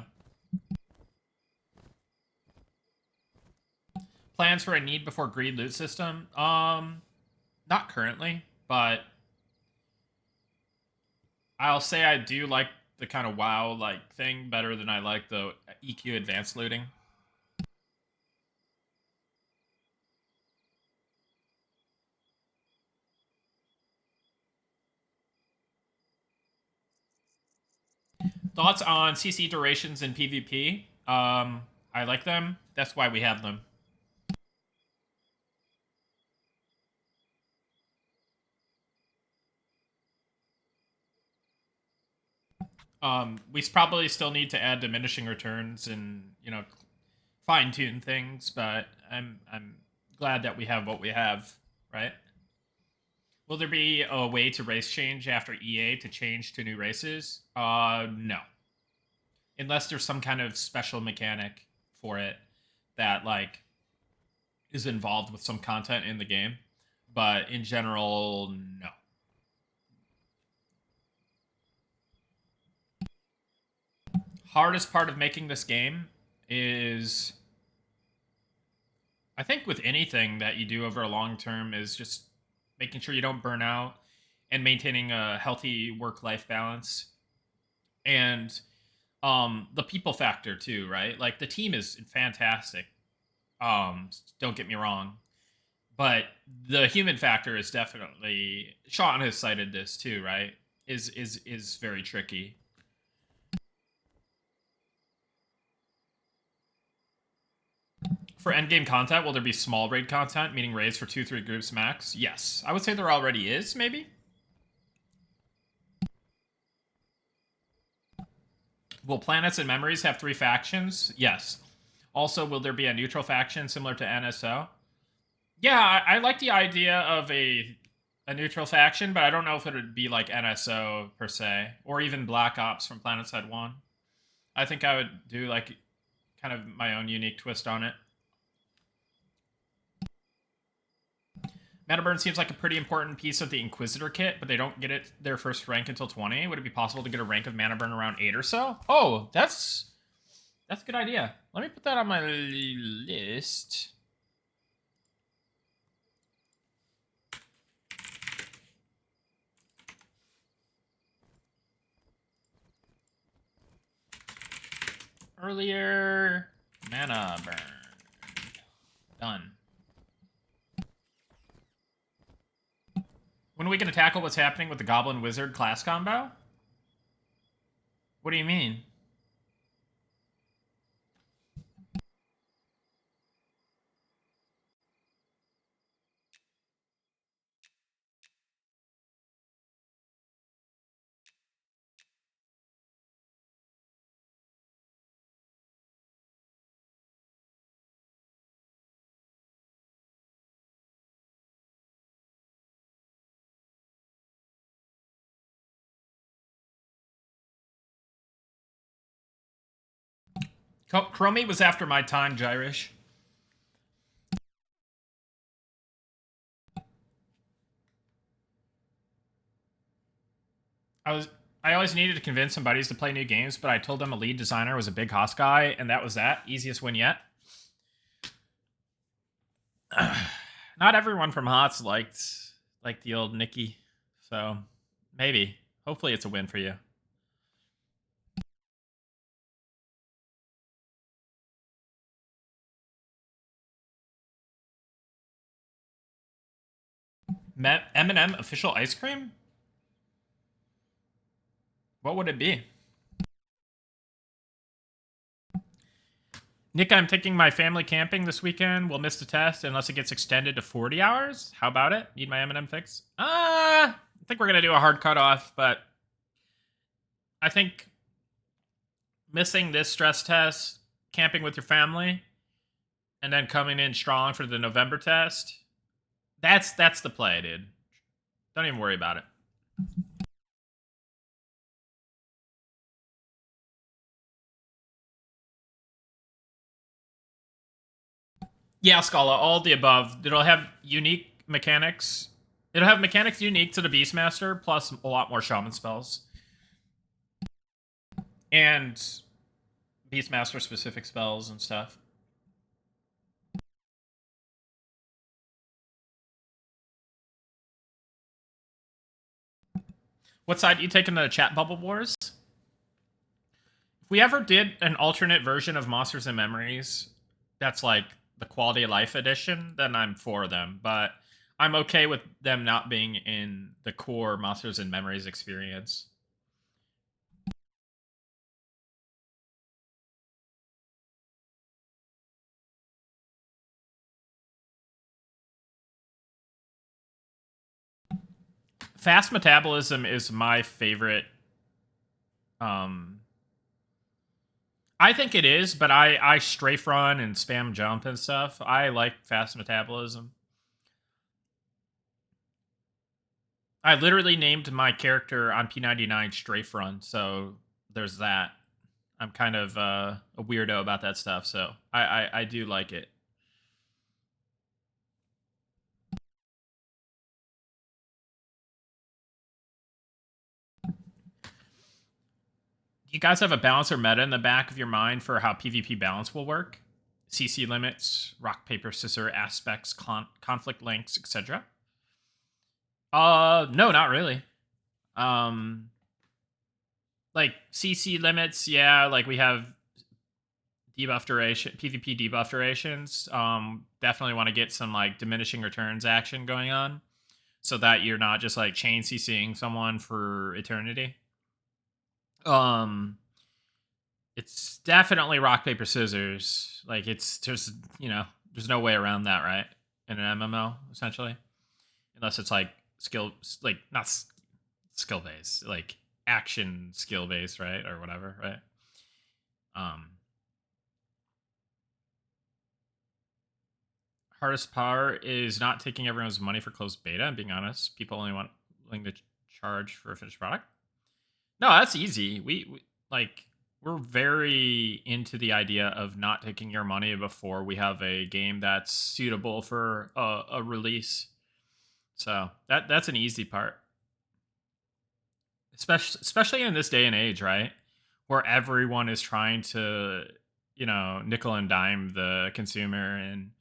Plans for a need before greed loot system? Not currently, but I'll say I do like the kind of WoW like thing better than I like the EQ advanced looting. Thoughts on CC durations in PvP? I like them. That's why we have them. We probably still need to add diminishing returns and fine tune things, but I'm glad that we have what we have, right? Will there be a way to race change after EA to change to new races? No, unless there's some kind of special mechanic for it that like is involved with some content in the game. But in general, no. Hardest part of making this game is, I think with anything that you do over a long term, is just making sure you don't burn out and maintaining a healthy work life balance. And the people factor too, right? Like the team is fantastic. Don't get me wrong, but the human factor is definitely, Sean has cited this too, right? Is very tricky. For endgame content, will there be small raid content, meaning raids for 2-3 groups max? Yes. I would say there already is, maybe? Will planets and memories have 3 factions? Yes. Also, will there be a neutral faction similar to NSO? Yeah, I like the idea of a neutral faction, but I don't know if it would be like NSO per se, or even Black Ops from PlanetSide 1. I think I would do like kind of my own unique twist on it. Mana burn seems like a pretty important piece of the Inquisitor kit, but they don't get it their first rank until 20. Would it be possible to get a rank of mana burn around 8 or so? Oh, that's a good idea. Let me put that on my list. Earlier mana burn. Done. When are we going to tackle what's happening with the Goblin Wizard class combo? What do you mean? Chromie was after my time, Gyrish. I always needed to convince some buddies to play new games, but I told them a lead designer was a big Haas guy, and that was that. Easiest win yet. Not everyone from Haas liked the old Nikki, so maybe. Hopefully it's a win for you. M&M official ice cream? What would it be? Nick, I'm taking my family camping this weekend. We'll miss the test unless it gets extended to 40 hours. How about it? Need my M&M fix? I think we're going to do a hard cutoff, but I think missing this stress test, camping with your family, and then coming in strong for the November test, that's the play, dude. Don't even worry about it. Yeah, Scala, all the above. It'll have unique mechanics. It'll have mechanics unique to the Beastmaster, plus a lot more Shaman spells. And Beastmaster specific spells and stuff. What side do you take in the chat bubble wars? If we ever did an alternate version of Monsters and Memories that's like the quality of life edition, then I'm for them. But I'm okay with them not being in the core Monsters and Memories experience. Fast metabolism is my favorite. I think it is, but I strafe run and spam jump and stuff. I like fast metabolism. I literally named my character on P99 strafe run, so there's that. I'm kind of a weirdo about that stuff, so I do like it. You guys have a balance or meta in the back of your mind for how PvP balance will work? CC limits, rock, paper, scissor, aspects, conflict lengths, etc. No, not really. Like CC limits, yeah, like we have debuff duration, PvP debuff durations. Definitely want to get some like diminishing returns action going on, so that you're not just like chain CCing someone for eternity. It's definitely rock paper scissors. Like there's there's no way around that, right? In an MMO, essentially, unless it's like skill, like not skill based, like action skill based, right, or whatever, right? Hardest part is not taking everyone's money for closed beta and being honest. People only willing to charge for a finished product. No, that's easy. We like we're very into the idea of not taking your money before we have a game that's suitable for a release. So that's an easy part, especially in this day and age, right? Where everyone is trying to, nickel and dime the consumer and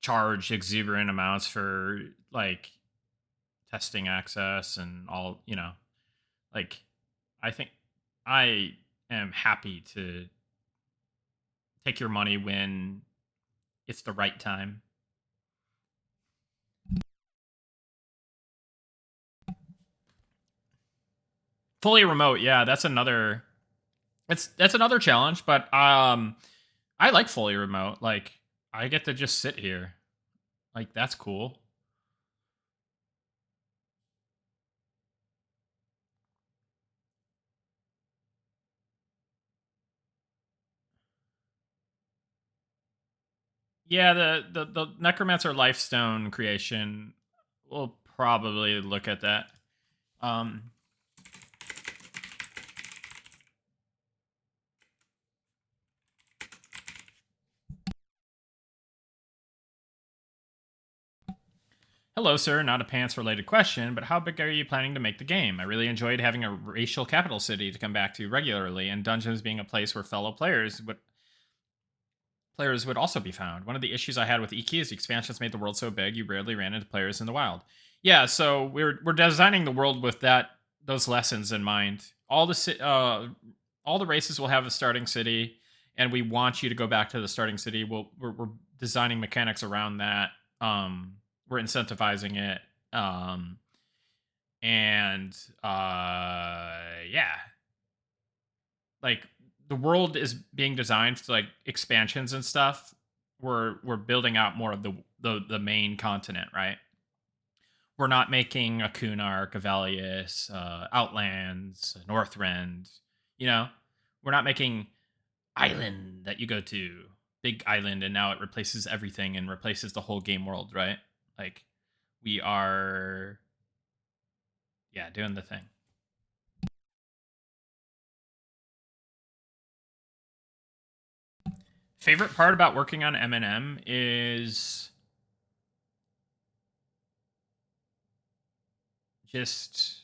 charge exuberant amounts for like testing access and all, like I think I am happy to take your money when it's the right time. Fully remote, yeah, that's another challenge, but I like fully remote. Like I get to just sit here. Like that's cool. Yeah, the Necromancer Lifestone creation, we'll probably look at that. Um Hello, sir. Not a pants related question, but how big are you planning to make the game? I really enjoyed having a racial capital city to come back to regularly, and dungeons being a place where fellow players would also be found. One of the issues I had with Iki is the expansions made the world so big you rarely ran into players in the wild. Yeah, so we're designing the world with those lessons in mind. All the races will have a starting city, and we want you to go back to the starting city. We're designing mechanics around that. We're incentivizing it, and yeah, like the world is being designed to like expansions and stuff. We're building out more of the main continent, right? We're not making a Kunark, Avelius, Outlands, Northrend. You know, we're not making island that you go to, big island, and now it replaces everything and replaces the whole game world, right? Like we are, yeah, doing the thing. Favorite part about working on M&M is just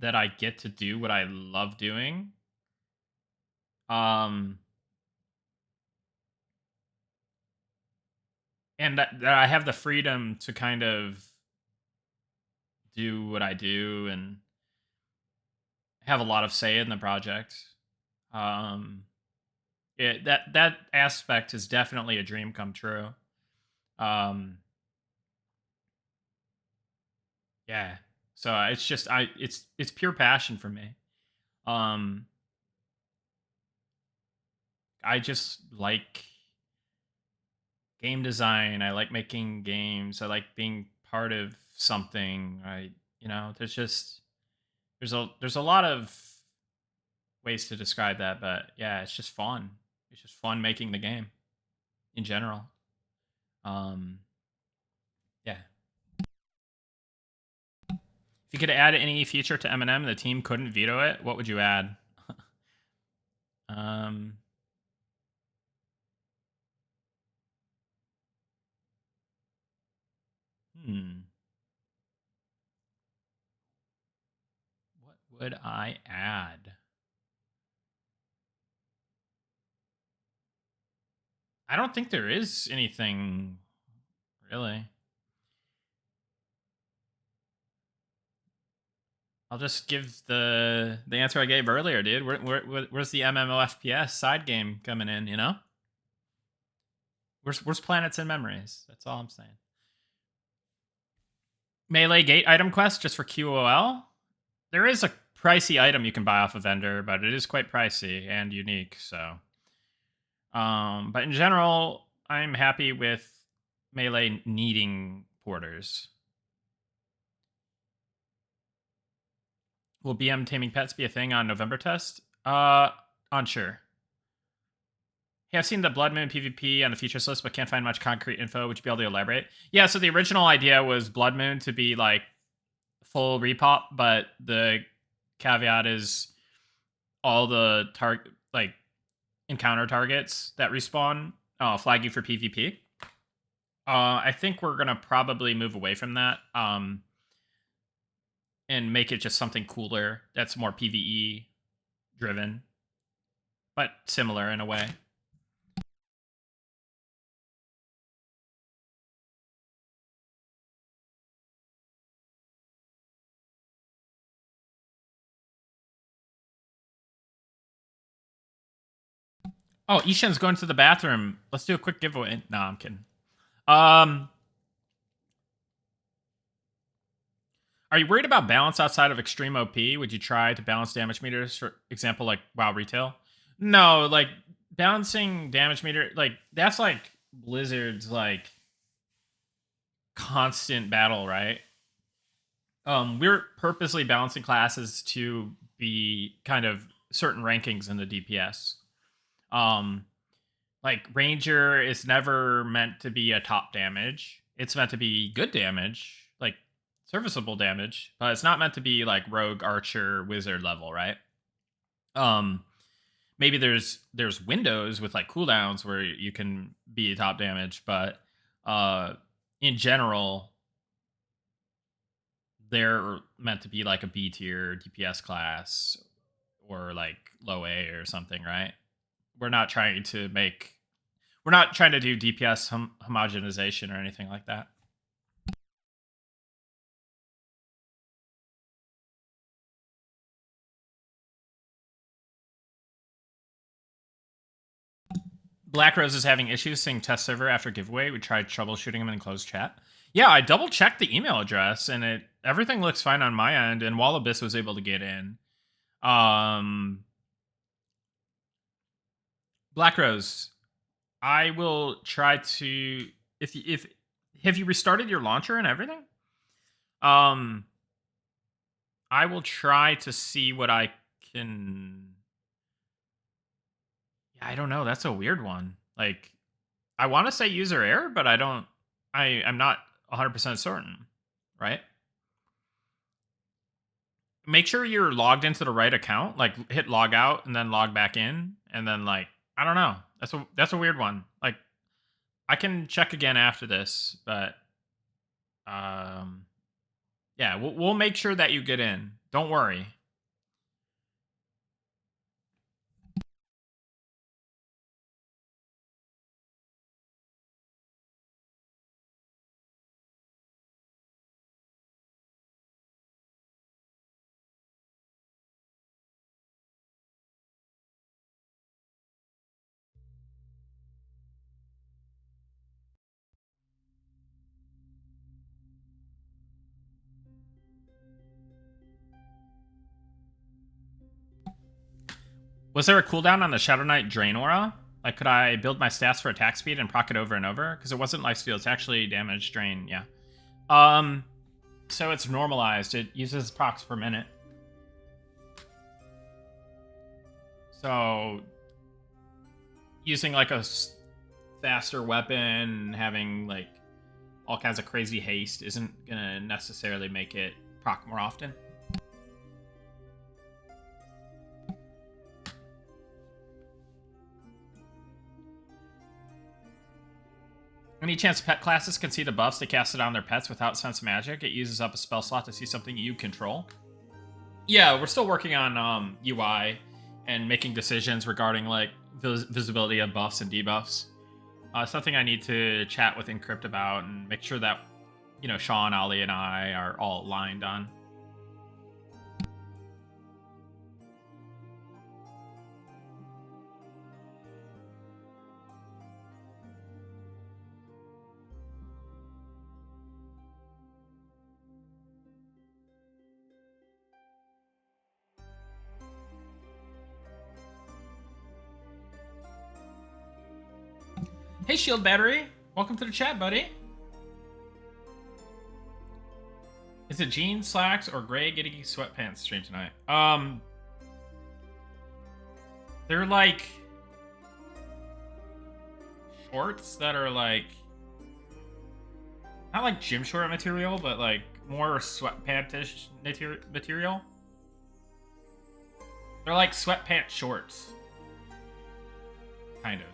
that I get to do what I love doing. Um, and that I have the freedom to kind of do what I do and have a lot of say in the project. Um, that aspect is definitely a dream come true. Um, yeah. So it's just it's pure passion for me. Um, I just like game design. I like making games. I like being part of something. There's a lot of ways to describe that, but yeah, it's just fun. It's just fun making the game in general. Um, yeah. If you could add any feature to M&M and the team couldn't veto it, what would you add? um, hmm. What would I add? I don't think there is anything really. I'll just give the answer I gave earlier, dude. Where's the MMOFPS side game coming in? Where's planets and memories? That's all I'm saying. Melee gate item quest just for QOL. There is a pricey item you can buy off a vendor, but it is quite pricey and unique. So, but in general, I'm happy with Melee needing porters. Will BM taming pets be a thing on November test? Unsure. Hey, I've seen the Blood Moon PvP on the features list, but can't find much concrete info. Would you be able to elaborate? Yeah, so the original idea was Blood Moon to be like full repop, but the caveat is all the like encounter targets that respawn, flag you for PvP. I think we're gonna probably move away from that, and make it just something cooler that's more PvE driven, but similar in a way. Oh, Ishan's going to the bathroom. Let's do a quick giveaway. No, I'm kidding. Are you worried about balance outside of extreme OP? Would you try to balance damage meters, for example, like WoW Retail? No, like balancing damage meter, like that's like Blizzard's like constant battle, right? We're purposely balancing classes to be kind of certain rankings in the DPS. Um, like Ranger is never meant to be a top damage. It's meant to be good damage, like serviceable damage, but it's not meant to be like rogue, archer, wizard level, right? Um, maybe there's windows with like cooldowns where you can be top damage, but in general, they're meant to be like a B tier DPS class or like low A or something, right? We're not trying to make we're not trying to do DPS homogenization or anything like that. Black Rose is having issues seeing test server after giveaway. We tried troubleshooting him in closed chat. Yeah, I double checked the email address and everything looks fine on my end. And Wallabiss was able to get in. Black Rose, I will try to if have you restarted your launcher and everything? I will try to see what I can. Yeah, I don't know. That's a weird one. Like, I want to say user error, but I don't. I'm not 100% certain. Right? Make sure you're logged into the right account. Like, hit log out and then log back in, and then like I don't know. That's a weird one. Like, I can check again after this, but yeah, we'll make sure that you get in. Don't worry. Was there a cooldown on the Shadow Knight Drain Aura? Like, could I build my stats for attack speed and proc it over and over? Because it wasn't lifesteal, it's actually damage drain, yeah. So it's normalized. It uses procs per minute. So using like a faster weapon, having like all kinds of crazy haste isn't gonna necessarily make it proc more often. Any chance pet classes can see the buffs they casted on their pets without sense magic? It uses up a spell slot to see something you control. Yeah, we're still working on UI and making decisions regarding like visibility of buffs and debuffs. Something I need to chat with Encrypt about and make sure that Sean, Ollie, and I are all aligned on. Hey, Shield Battery. Welcome to the chat, buddy. Is it jeans, slacks, or gray Giddy sweatpants stream tonight? They're like shorts that are like not like gym short material, but like more sweatpant-ish material. They're like sweatpant shorts. kind of.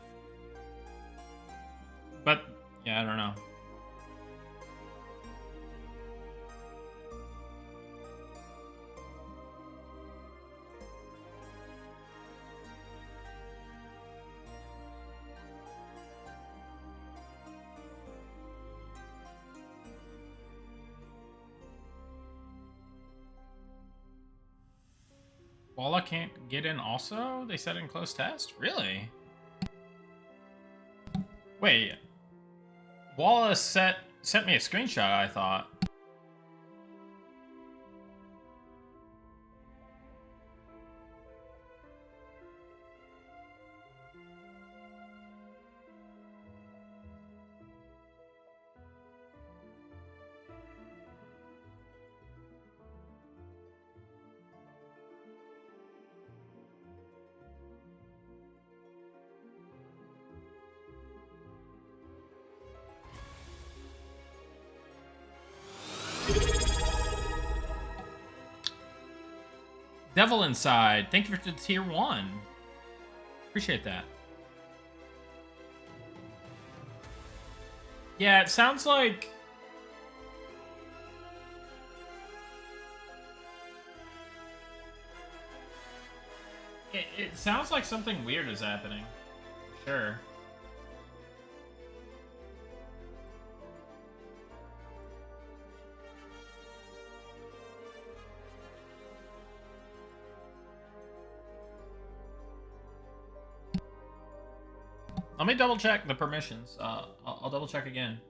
But yeah, I don't know. Walla can't get in also? They said in closed test? Really? Wait. Walla sent me a screenshot, I thought. Devil Inside, thank you for the tier 1. Appreciate that. Yeah, it sounds like... It sounds like something weird is happening. For sure. Let me double check the permissions. I'll double check again.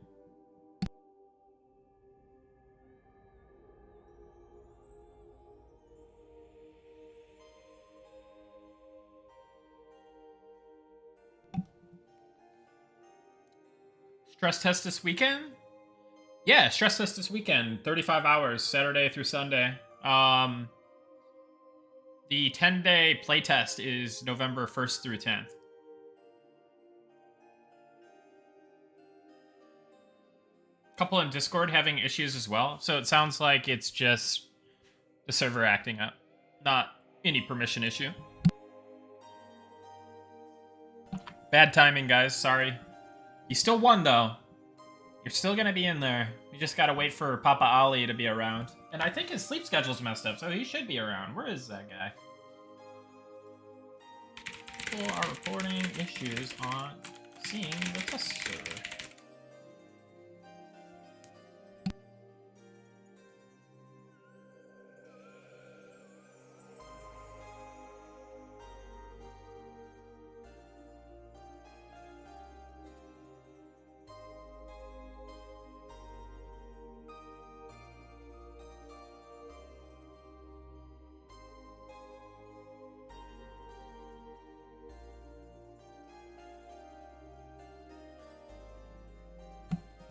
Stress test this weekend? Yeah, stress test this weekend. 35 hours, Saturday through Sunday. The 10-day playtest is November 1st through 10th. Couple in Discord having issues as well, so it sounds like it's just the server acting up, not any permission issue. Bad timing, guys. Sorry. You still won, though. You're still gonna be in there. You just gotta wait for Papa Ali to be around. And I think his sleep schedule's messed up, so he should be around. Where is that guy? People are reporting issues on seeing the test server.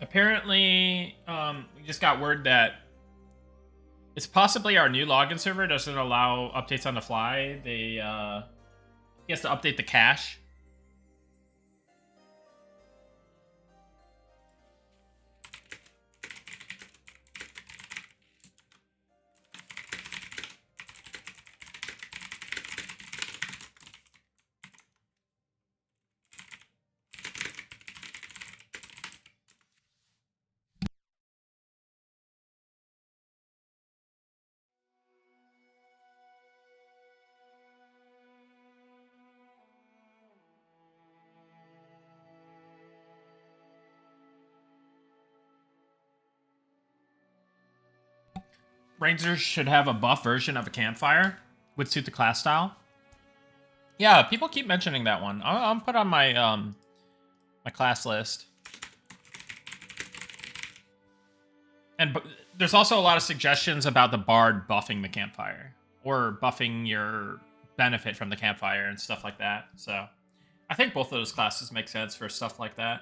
Apparently, we just got word that it's possibly our new login server doesn't allow updates on the fly. He has to update the cache. Rangers should have a buff version of a campfire. Would suit the class style. Yeah, people keep mentioning that one. I'll put on my my class list. And there's also a lot of suggestions about the bard buffing the campfire or buffing your benefit from the campfire and stuff like that. So I think both of those classes make sense for stuff like that.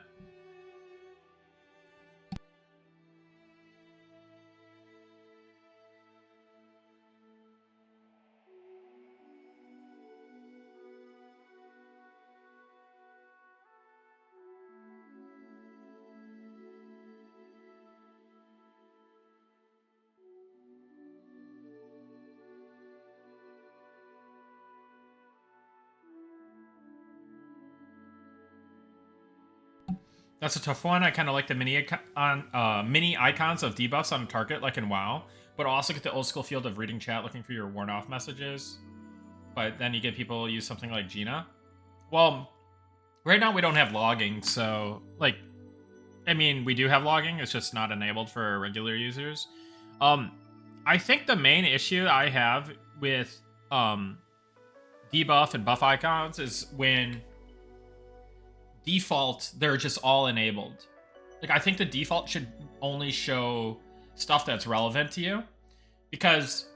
That's a tough one. I kind of like the mini icons of debuffs on target, like in WoW, but also get the old school field of reading chat, looking for your worn off messages. But then you get people use something like Gina. Well, right now we don't have logging, so like, I mean, we do have logging. It's just not enabled for regular users. I think the main issue I have with debuff and buff icons is when default they're just all enabled. Like, I think the default should only show stuff that's relevant to you, because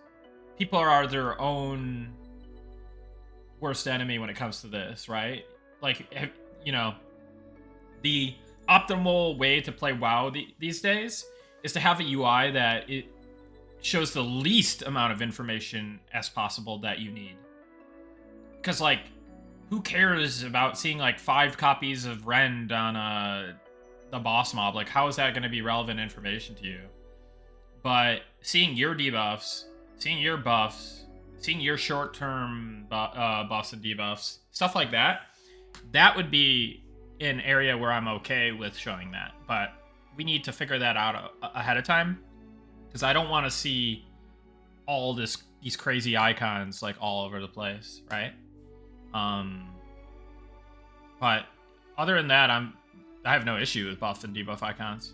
people are their own worst enemy when it comes to this, right? Like, you know, the optimal way to play WoW these days is to have a UI that it shows the least amount of information as possible that you need. Because, like, who cares about seeing like 5 copies of Rend on the boss mob? Like, how is that going to be relevant information to you? But seeing your debuffs, seeing your buffs, seeing your short-term buffs and debuffs, stuff like that, that would be an area where I'm okay with showing that. But we need to figure that out ahead of time, because I don't want to see all these crazy icons like all over the place, right? But other than that, I have no issue with buff and debuff icons.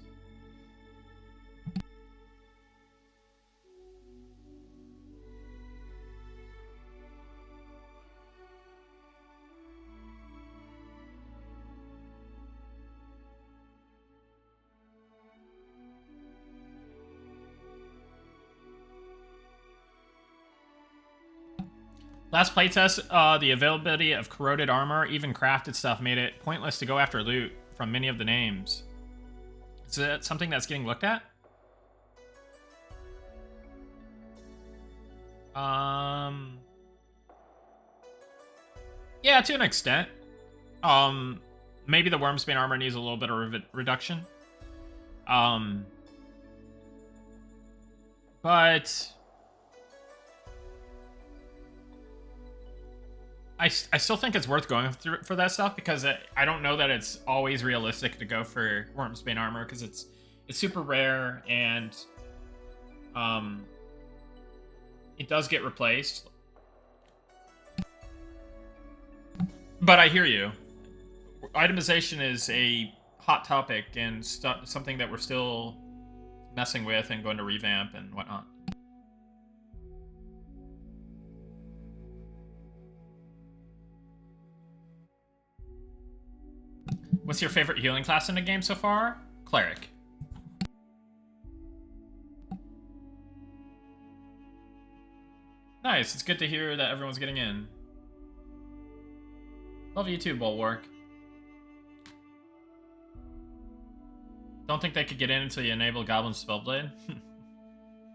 Last playtest, the availability of corroded armor, even crafted stuff, made it pointless to go after loot from many of the names. Is that something that's getting looked at? Yeah, to an extent. Maybe the Wormsbane armor needs a little bit of reduction. But I still think it's worth going for that stuff, because I don't know that it's always realistic to go for Wormsbane armor, because it's super rare, and it does get replaced. But I hear you. Itemization is a hot topic and something that we're still messing with and going to revamp and whatnot. What's your favorite healing class in the game so far? Cleric. Nice, it's good to hear that everyone's getting in. Love you too, Bulwark. Don't think they could get in until you enable Goblin Spellblade.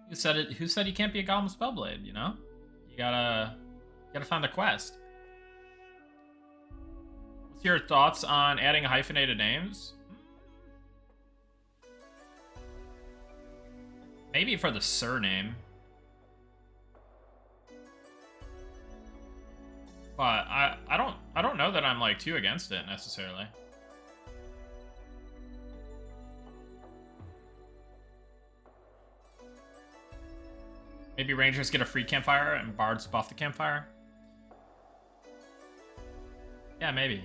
Who said it? Who said you can't be a Goblin Spellblade, you know? You gotta find the quest. What's your thoughts on adding hyphenated names? Maybe for the surname. But I don't know that I'm like too against it necessarily. Maybe Rangers get a free campfire and Bards buff the campfire. Yeah, maybe.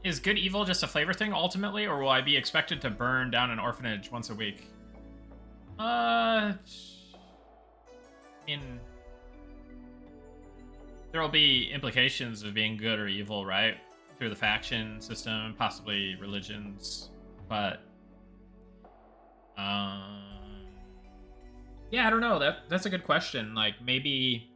Is good evil just a flavor thing ultimately, or will I be expected to burn down an orphanage once a week? I mean, there will be implications of being good or evil, right? Through the faction system, possibly religions, but yeah, I don't know. That's a good question. Like, maybe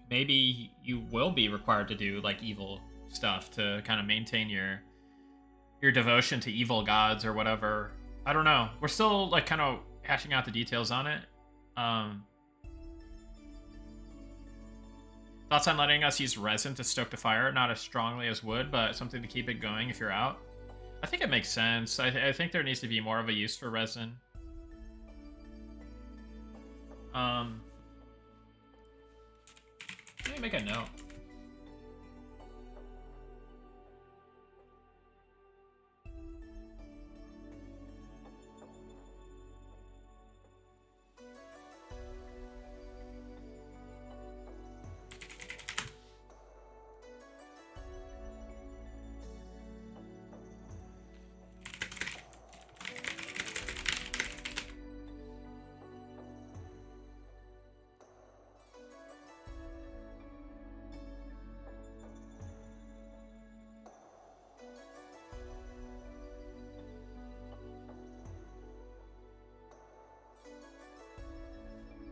you will be required to do like evil stuff to kind of maintain your devotion to evil gods or whatever. I don't know. We're still like kind of hashing out the details on it. Thoughts on letting us use resin to stoke the fire? Not as strongly as wood, but something to keep it going if you're out. I think it makes sense. I think there needs to be more of a use for resin. Let me make a note.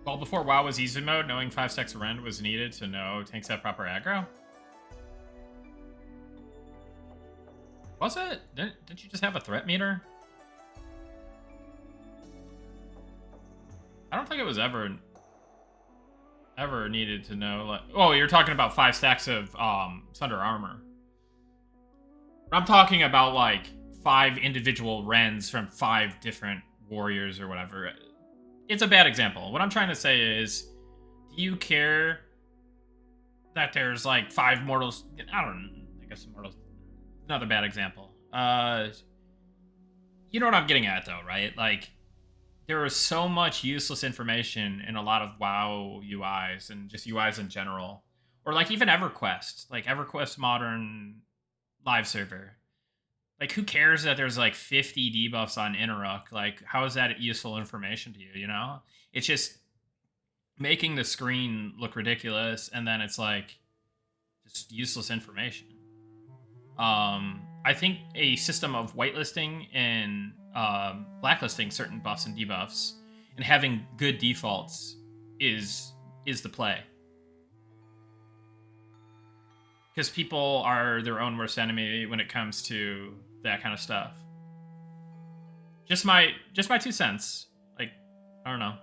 Well, before WoW was easy mode, knowing 5 stacks of rend was needed to know tanks have proper aggro. Was it? Didn't you just have a threat meter? I don't think it was ever needed to know. Like, oh, you're talking about 5 stacks of Sunder armor. I'm talking about like 5 individual rends from 5 different warriors or whatever. It's a bad example. What I'm trying to say is, do you care that there's like 5 mortals? I don't know. I guess mortals. Another bad example. You know what I'm getting at, though, right? Like, there is so much useless information in a lot of WoW UIs and just UIs in general, or like even EverQuest, like EverQuest Modern live server. Like, who cares that there's like 50 debuffs on Interrupt? Like, how is that useful information to you? You know, it's just making the screen look ridiculous, and then it's like just useless information. I think a system of whitelisting and blacklisting certain buffs and debuffs and having good defaults is the play. Because people are their own worst enemy when it comes to that kind of stuff. Just my 2 cents. Like, I don't know.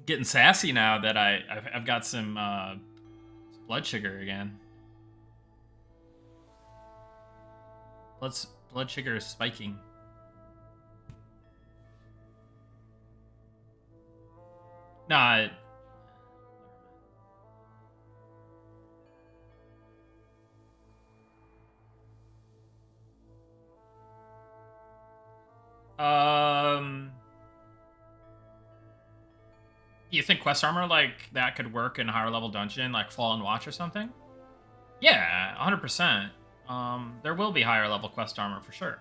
Getting sassy now that I've got some blood sugar again. Blood sugar is spiking. Nah. You think quest armor like that could work in a higher level dungeon, like Fallen Watch or something? Yeah, 100%. There will be higher level quest armor for sure.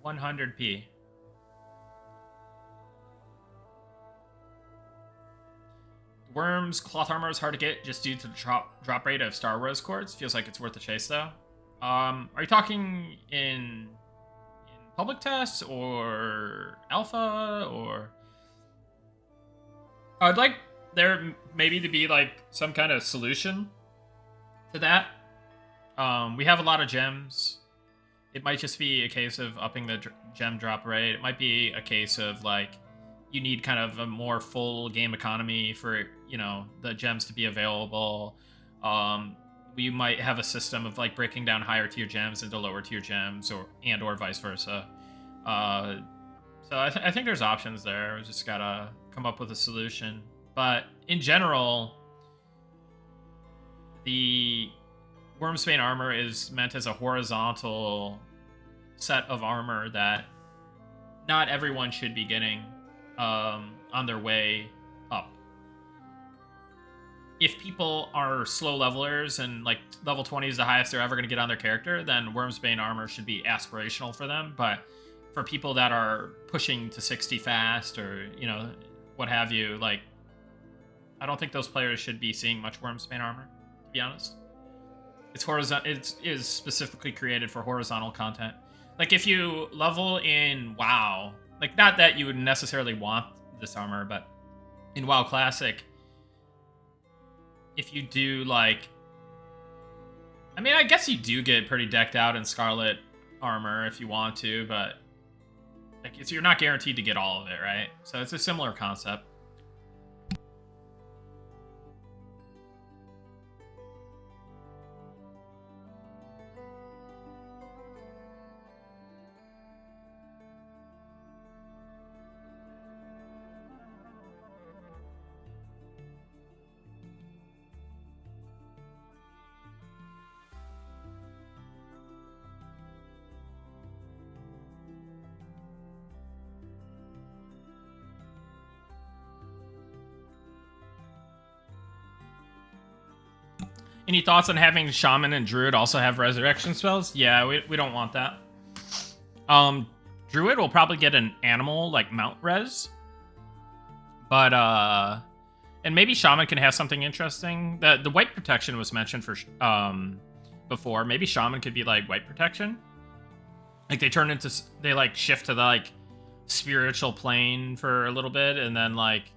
100p. Worm's cloth armor is hard to get just due to the drop rate of Star Rose quartz. Feels like it's worth the chase though. Are you talking in public tests or alpha, or I'd like there maybe to be like some kind of solution to that. We have a lot of gems. It might just be a case of upping the gem drop rate. It might be a case of like you need kind of a more full game economy for, you know, the gems to be available. We might have a system of like breaking down higher tier gems into lower tier gems, or vice versa. So I think there's options there. We just gotta come up with a solution. But in general, the Wormsbane armor is meant as a horizontal set of armor that not everyone should be getting on their way up. If people are slow levelers and like level 20 is the highest they're ever going to get on their character, then Wormsbane armor should be aspirational for them. But for people that are pushing to 60 fast, or, you know, what have you, like, I don't think those players should be seeing much Wormsbane armor, to be honest. It's horizontal. It is specifically created for horizontal content. Like, if you level in WoW, like, not that you would necessarily want this armor, but in WoW Classic, if you do, like, I mean, I guess you do get pretty decked out in Scarlet armor if you want to, but like, you're not guaranteed to get all of it, right? So it's a similar concept. Any thoughts on having Shaman and Druid also have resurrection spells? Yeah, we don't want that. Druid will probably get an animal, like, mount res. But, and maybe Shaman can have something interesting. The white protection was mentioned for, before. Maybe Shaman could be, like, white protection. Like they like shift to the like spiritual plane for a little bit, and then like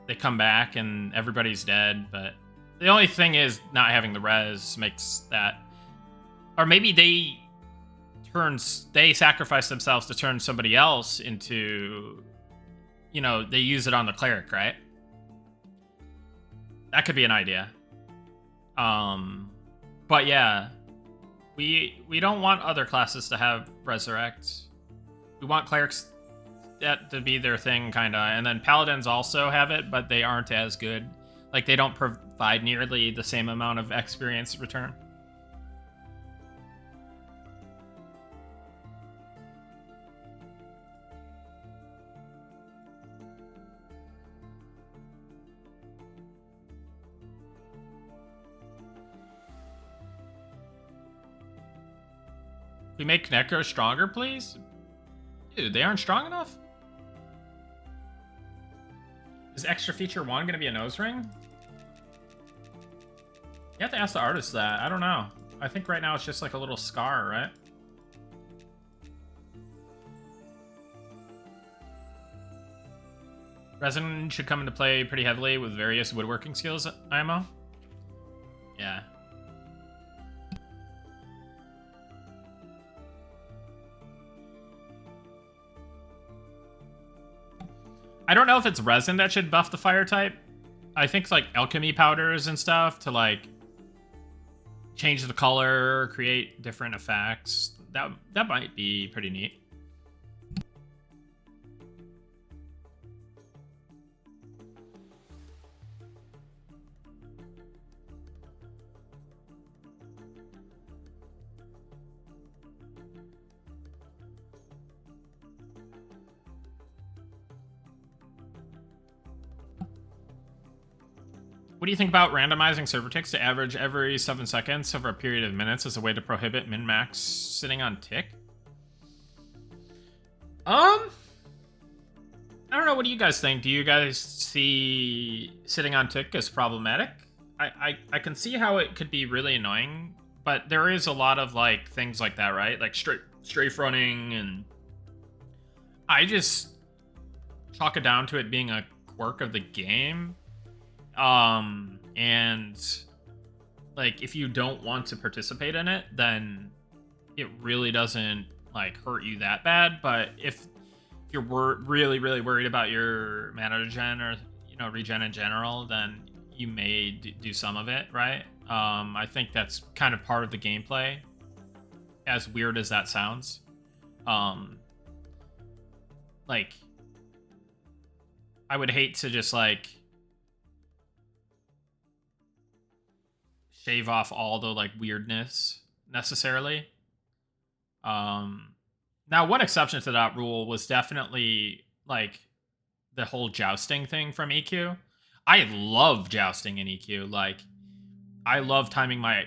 they come back and everybody's dead. But the only thing is not having the res makes that, or maybe they sacrifice themselves to turn somebody else into, they use it on the cleric, right? That could be an idea. But yeah, we don't want other classes to have resurrect. We want clerics that to be their thing, kind of, and then paladins also have it, but they aren't as good. Like, they don't provide nearly the same amount of experience return. We make Necro stronger, please? Dude, they aren't strong enough? Is extra feature 1 going to be a nose ring? You have to ask the artist that. I don't know. I think right now it's just like a little scar, right? Resin should come into play pretty heavily with various woodworking skills, IMO. Yeah. I don't know if it's resin that should buff the fire type. I think like alchemy powders and stuff to like change the color, create different effects. That might be pretty neat. What do you think about randomizing server ticks to average every 7 seconds over a period of minutes as a way to prohibit min-max sitting on tick? I don't know. What do you guys think? Do you guys see sitting on tick as problematic? I can see how it could be really annoying, but there is a lot of like things like that, right? Like strafe running, and I just chalk it down to it being a quirk of the game. And like, if you don't want to participate in it, then it really doesn't like hurt you that bad. But if you're really worried about your mana regen, or regen in general, then you may do some of it, right? I think that's kind of part of the gameplay, as weird as that sounds. Like, I would hate to just like shave off all the like weirdness necessarily. Now, one exception to that rule was definitely like the whole jousting thing from EQ. I love jousting in EQ. Like, I love turning my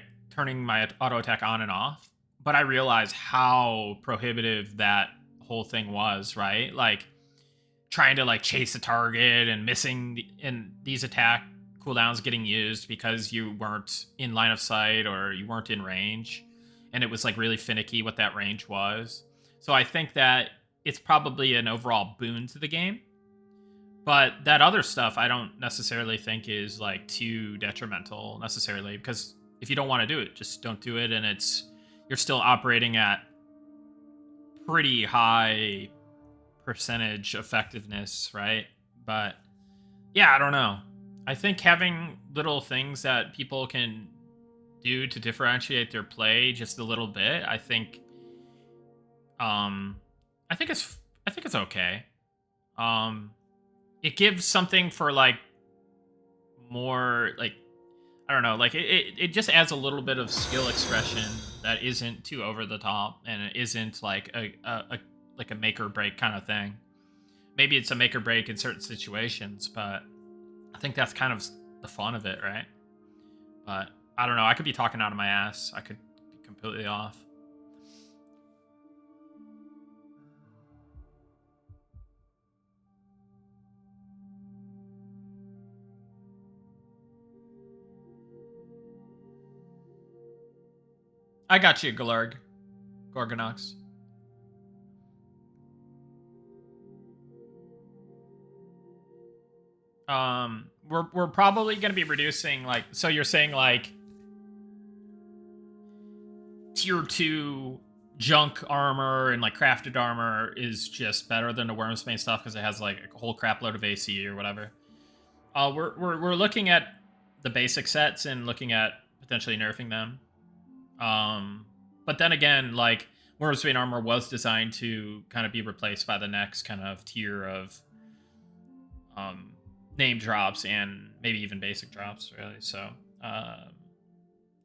auto attack on and off, but I realize how prohibitive that whole thing was, right? Like, trying to like chase a target and missing and these attack cooldowns getting used because you weren't in line of sight or you weren't in range, and it was like really finicky what that range was. So I think that it's probably an overall boon to the game, but that other stuff I don't necessarily think is like too detrimental necessarily, because if you don't want to do it, just don't do it, and you're still operating at pretty high percentage effectiveness, right? But yeah, I don't know. I think having little things that people can do to differentiate their play just a little bit, I think it's okay. It gives something for like more like, I don't know, like it just adds a little bit of skill expression that isn't too over the top, and it isn't like a make or break kind of thing. Maybe it's a make or break in certain situations, but I think that's kind of the fun of it, right? But I don't know. I could be talking out of my ass. I could be completely off. I got you, Galarg. Gorgonox. We're probably gonna be reducing, like, so you're saying like tier 2 junk armor and like crafted armor is just better than the Wormsbane stuff because it has like a whole crap load of AC or whatever. We're looking at the basic sets and looking at potentially nerfing them. But then again, like Wormsbane armor was designed to kind of be replaced by the next kind of tier of name drops and maybe even basic drops, really. So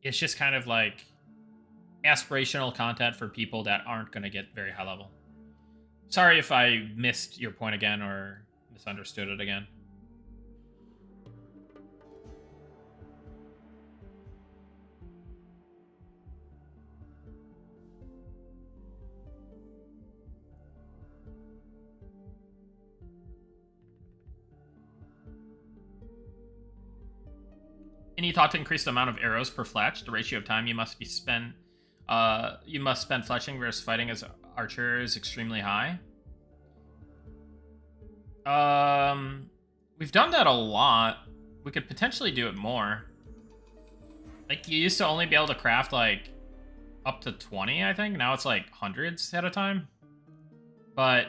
it's just kind of like aspirational content for people that aren't going to get very high level. Sorry if I missed your point again or misunderstood it again. Any thought to increase the amount of arrows per fletch? The ratio of time you must spend fletching versus fighting as archer is extremely high. We've done that a lot. We could potentially do it more. Like, you used to only be able to craft, like, up to 20, I think. Now it's, like, hundreds at a time. But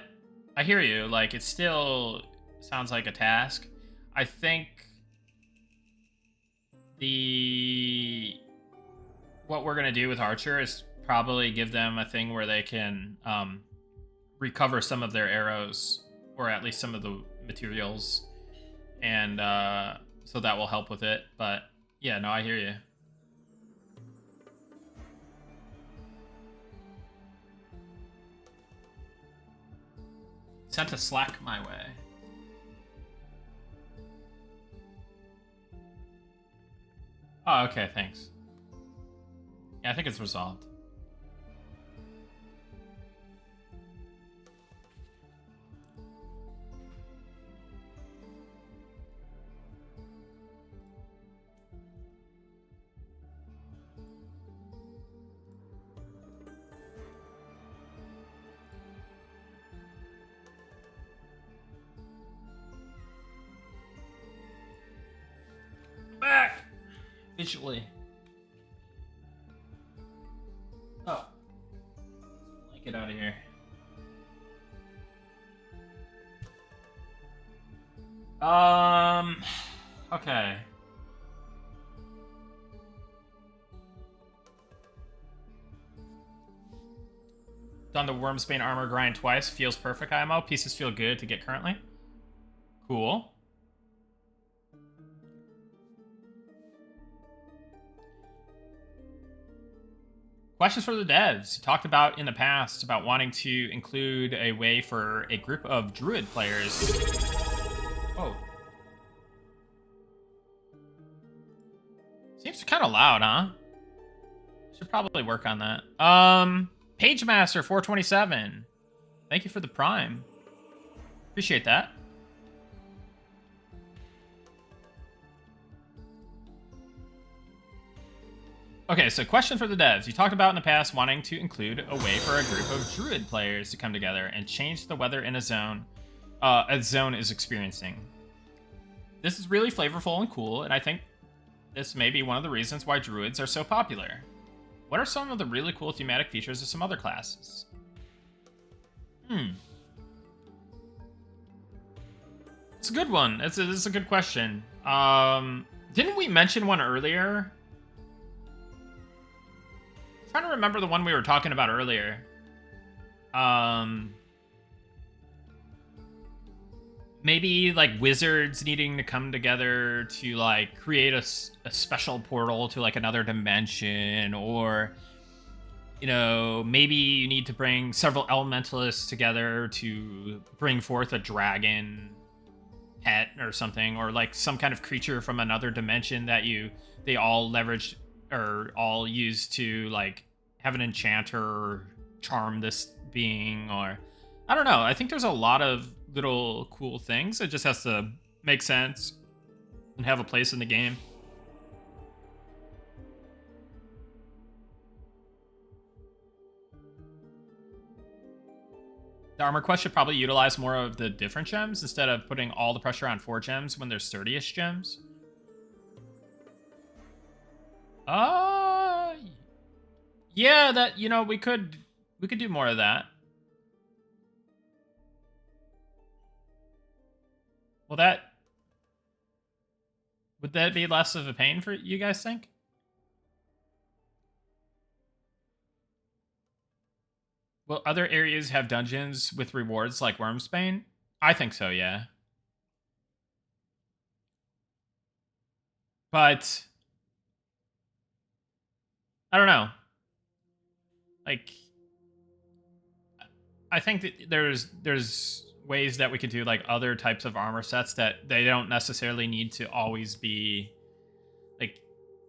I hear you. Like, it still sounds like a task. I think what we're going to do with Archer is probably give them a thing where they can recover some of their arrows, or at least some of the materials. And so that will help with it. But yeah, no, I hear you. Sent a Slack my way. Oh, okay, thanks. Yeah, I think it's resolved. Back! Visually. Oh. Let's get out of here. Okay. Done the Wormsbane armor grind twice. Feels perfect, IMO. Pieces feel good to get currently. Cool. Questions for the devs. You talked about in the past about wanting to include a way for a group of druid players. Oh. Seems kind of loud, huh? Should probably work on that. Pagemaster 427. Thank you for the prime. Appreciate that. Okay, so question for the devs. You talked about in the past wanting to include a way for a group of druid players to come together and change the weather in a zone is experiencing. This is really flavorful and cool, and I think this may be one of the reasons why druids are so popular. What are some of the really cool thematic features of some other classes? It's a good one. It's a good question. Didn't we mention one earlier? I'm trying to remember the one we were talking about earlier. Maybe like wizards needing to come together to like create a special portal to like another dimension, or you know, maybe you need to bring several elementalists together to bring forth a dragon pet or something, or like some kind of creature from another dimension that they all leverage or all use to like have an enchanter charm this being, or I don't know. I think there's a lot of little cool things. It just has to make sense and have a place in the game. The armor quest should probably utilize more of the different gems instead of putting all the pressure on 4 gems when there's 30-ish gems. Yeah, that, you know, we could do more of that. Well, would that be less of a pain for you guys think? Will other areas have dungeons with rewards like Wormsbane? I think so, yeah. But I don't know. Like, I think that there's ways that we could do like other types of armor sets that they don't necessarily need to always be like,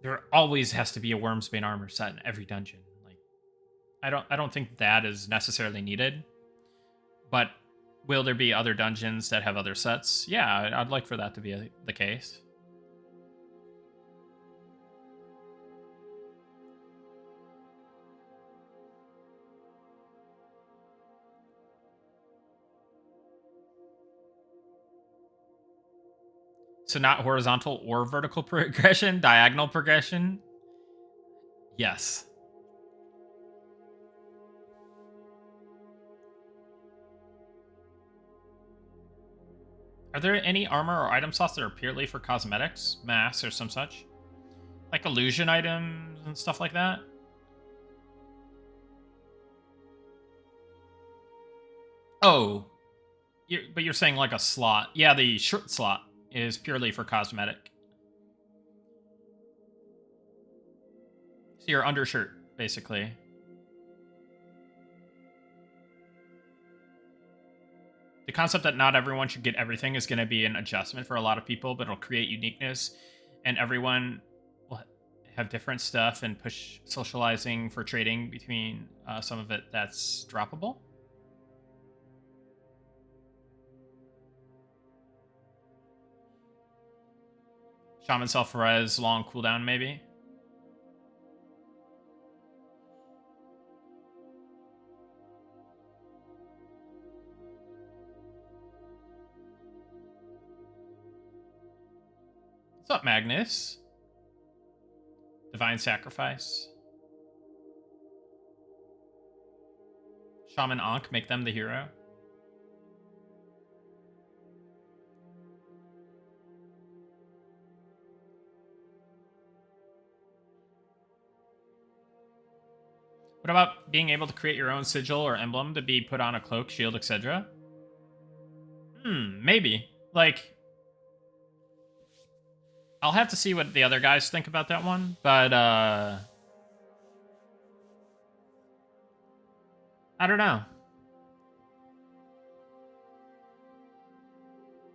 there always has to be a Wormsbane armor set in every dungeon. Like, I don't think that is necessarily needed. But will there be other dungeons that have other sets? Yeah, I'd like for that to be the case. So not horizontal or vertical progression, diagonal progression. Yes. Are there any armor or item slots that are purely for cosmetics, masks, or some such? Like illusion items and stuff like that? Oh, but you're saying like a slot. Yeah, the shirt slot is purely for cosmetic. So your undershirt, basically. The concept that not everyone should get everything is going to be an adjustment for a lot of people, but it'll create uniqueness, and everyone will have different stuff and push socializing for trading between some of it that's droppable. Shaman self-res, long cooldown, maybe. What's up, Magnus? Divine Sacrifice. Shaman Ankh, make them the hero. What about being able to create your own sigil or emblem to be put on a cloak, shield, etc.? Maybe. Like, I'll have to see what the other guys think about that one, but I don't know.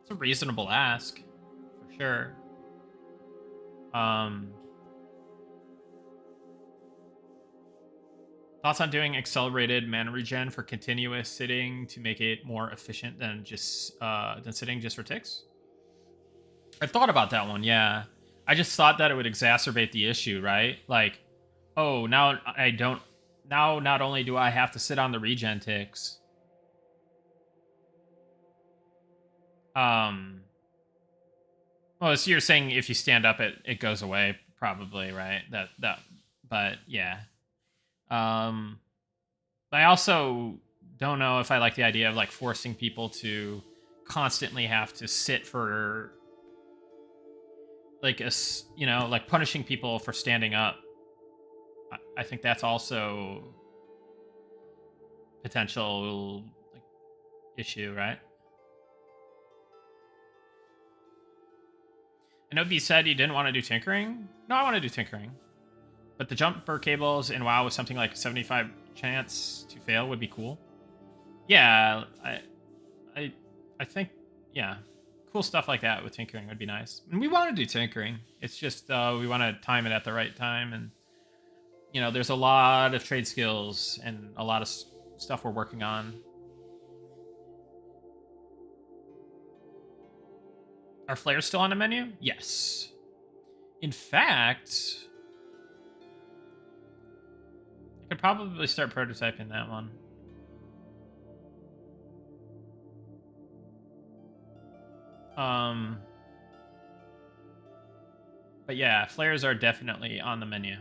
It's a reasonable ask, for sure. Thoughts on doing accelerated mana regen for continuous sitting to make it more efficient than just than sitting just for ticks? I've thought about that one, yeah. I just thought that it would exacerbate the issue, right? Like, oh, now I don't. Now, not only do I have to sit on the regen ticks, well, so you're saying if you stand up, it goes away, probably, right? But yeah. Um, I also don't know if I like the idea of like forcing people to constantly have to sit for like like punishing people for standing up. I think that's also potential like issue, right? I know B said you didn't want to do tinkering. No, I want to do tinkering, but the jumper cables in WoW with something like a 75 chance to fail would be cool. Yeah, I, I think, yeah, cool stuff like that with tinkering would be nice. And we want to do tinkering. It's just we want to time it at the right time, and there's a lot of trade skills and a lot of stuff we're working on. Are flares still on the menu? Yes. In fact, I could probably start prototyping that one. But yeah, flares are definitely on the menu.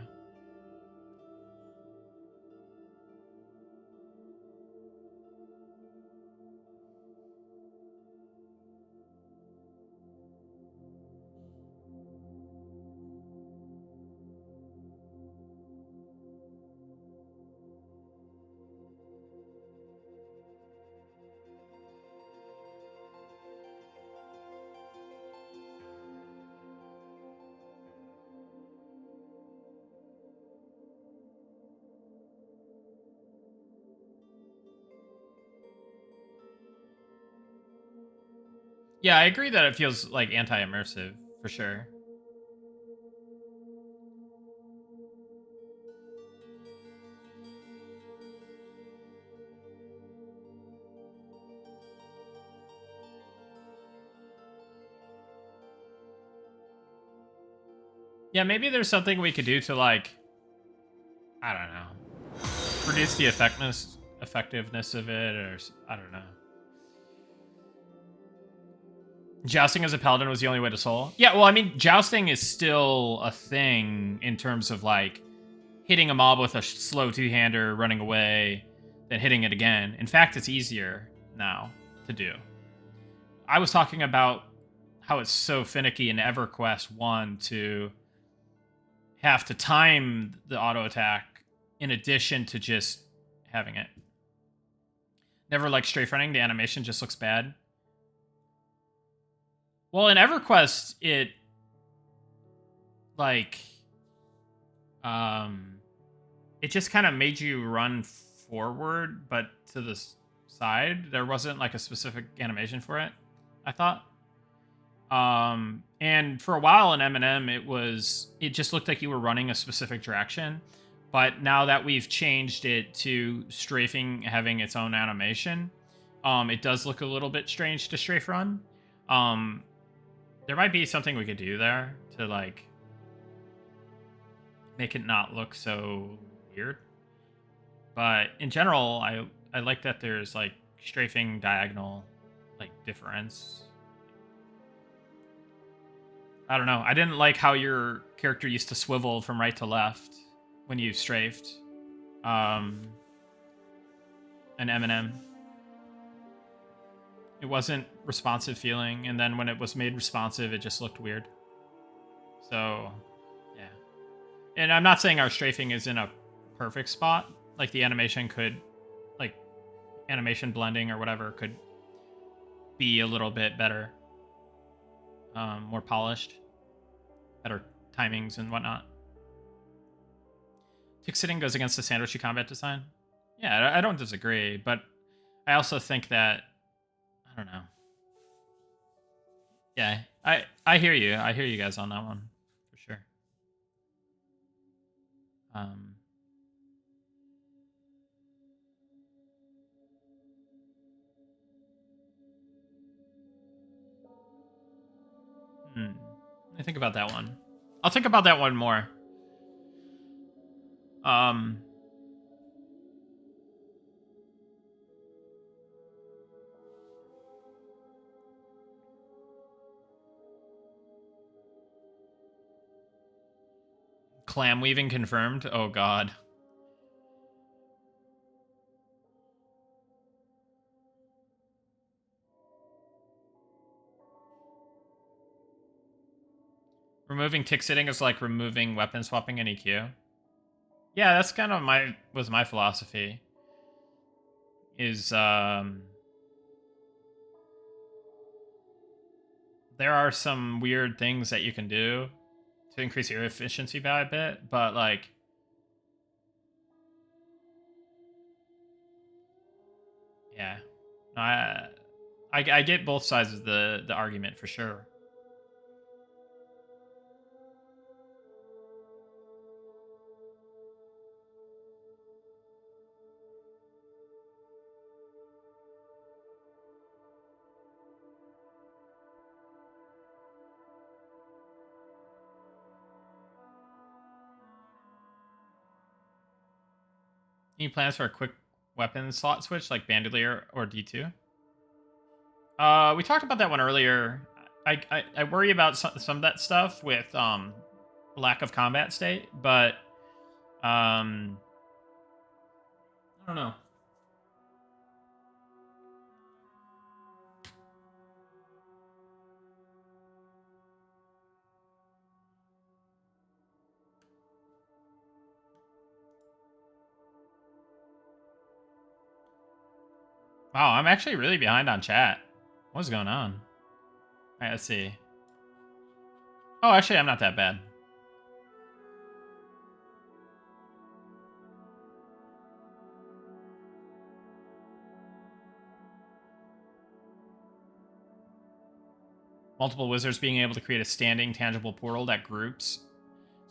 Yeah, I agree that it feels like anti-immersive for sure. Yeah, maybe there's something we could do to like, I don't know, reduce the effectiveness of it, or I don't know. Jousting as a paladin was the only way to soul. Yeah, well, I mean, jousting is still a thing in terms of like hitting a mob with a slow two-hander, running away, then hitting it again. In fact, it's easier now to do. I was talking about how it's so finicky in EverQuest 1 to have to time the auto attack in addition to just having it. Never like strafe running, the animation just looks bad. Well, in EverQuest, it like it just kind of made you run forward, but to the side. There wasn't like a specific animation for it, I thought. And for a while in Eminem, it just looked like you were running a specific direction. But now that we've changed it to strafing having its own animation, it does look a little bit strange to strafe run. Um, there might be something we could do there to like make it not look so weird. But in general, I like that there's like strafing diagonal like difference. I don't know. I didn't like how your character used to swivel from right to left when you strafed. Um, an Eminem. It wasn't responsive feeling, and then when it was made responsive, it just looked weird. So, yeah. And I'm not saying our strafing is in a perfect spot. Like the animation could, like animation blending or whatever, could be a little bit better, more polished, better timings and whatnot. Tick sitting goes against the sandwichy combat design. Yeah, I don't disagree, but I also think that I don't know. Yeah, I hear you. I hear you guys on that one for sure. Um, I think about that one. I'll think about that one more. Um, clam weaving confirmed. Oh god. Removing tick sitting is like removing weapon swapping in EQ. Yeah, that's kind of my philosophy. Is there are some weird things that you can do to increase your efficiency by a bit, but like yeah. I get both sides of the argument for sure. Any plans for a quick weapon slot switch like Bandolier or D2? We talked about that one earlier. I worry about some of that stuff with lack of combat state, but I don't know. Wow, I'm actually really behind on chat. What's going on? All right, let's see. Oh, actually, I'm not that bad. Multiple wizards being able to create a standing, tangible portal that groups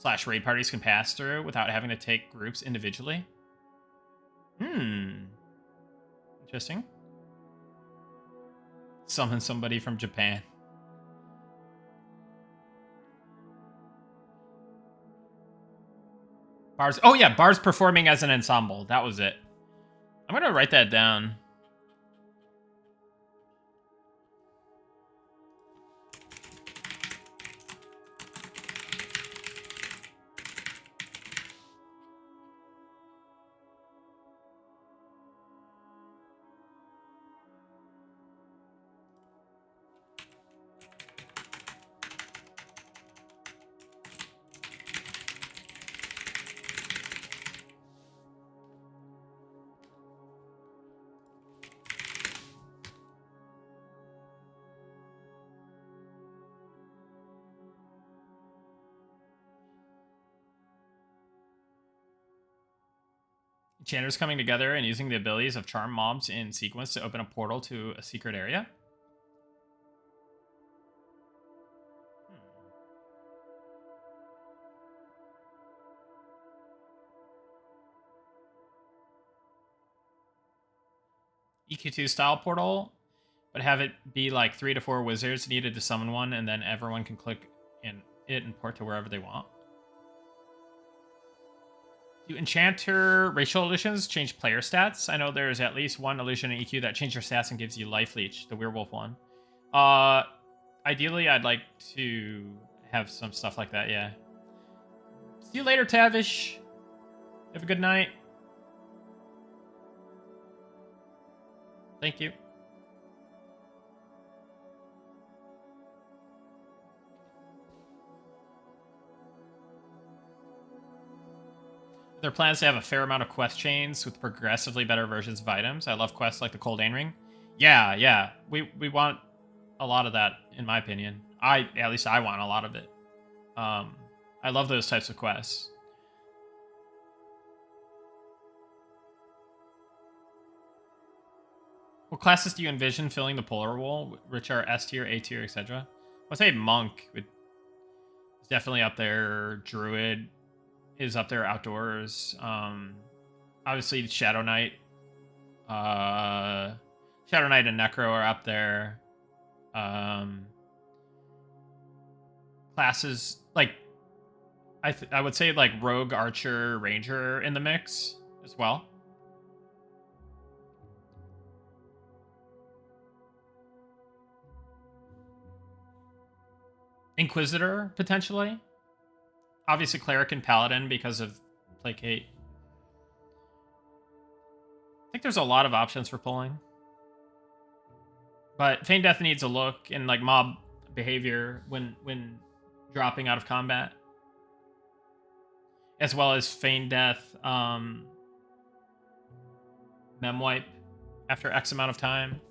/ raid parties can pass through without having to take groups individually. Interesting. Summon somebody from Japan. Bars. Oh yeah, bars performing as an ensemble. That was it. I'm gonna write that down. Enchanters coming together and using the abilities of charm mobs in sequence to open a portal to a secret area. EQ2 style portal, but have it be like 3 to 4 wizards needed to summon one, and then everyone can click in it and port to wherever they want. Do enchanter racial illusions change player stats? I know there's at least one illusion in EQ that changes your stats and gives you life leech, the werewolf one. Ideally, I'd like to have some stuff like that, yeah. See you later, Tavish. Have a good night. Thank you. There are plans to have a fair amount of quest chains with progressively better versions of items. I love quests like the Cold Ring. Yeah. We want a lot of that, in my opinion. At least I want a lot of it. I love those types of quests. What classes do you envision filling the polar wall, which are S tier, A tier, etc.? I'd say monk is definitely up there. Druid is up there outdoors. Obviously Shadow Knight. Shadow Knight and Necro are up there. Classes like I would say like Rogue, Archer, Ranger in the mix as well. Inquisitor potentially. Obviously Cleric and Paladin because of Placate. I think there's a lot of options for pulling. But Feign Death needs a look in like mob behavior when dropping out of combat. As well as Feign Death mem wipe after X amount of time.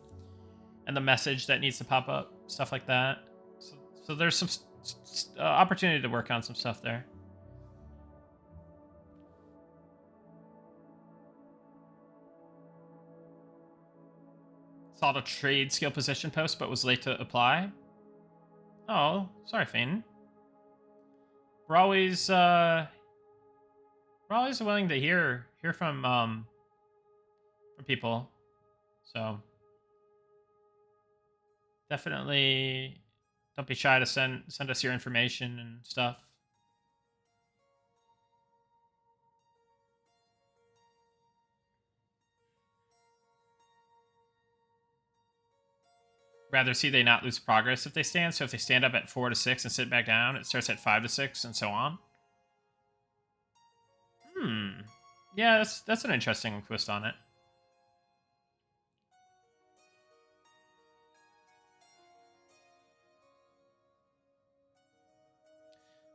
And the message that needs to pop up. Stuff like that. So there's some opportunity to work on some stuff there. Saw the trade skill position post, but was late to apply. Oh, sorry, Feign. We're always willing to hear from people. So definitely don't be shy to send us your information and stuff. rather see they not lose progress if they stand. So if they stand up at 4 to 6 and sit back down, it starts at 5 to 6 and so on. Yeah, that's an interesting twist on it.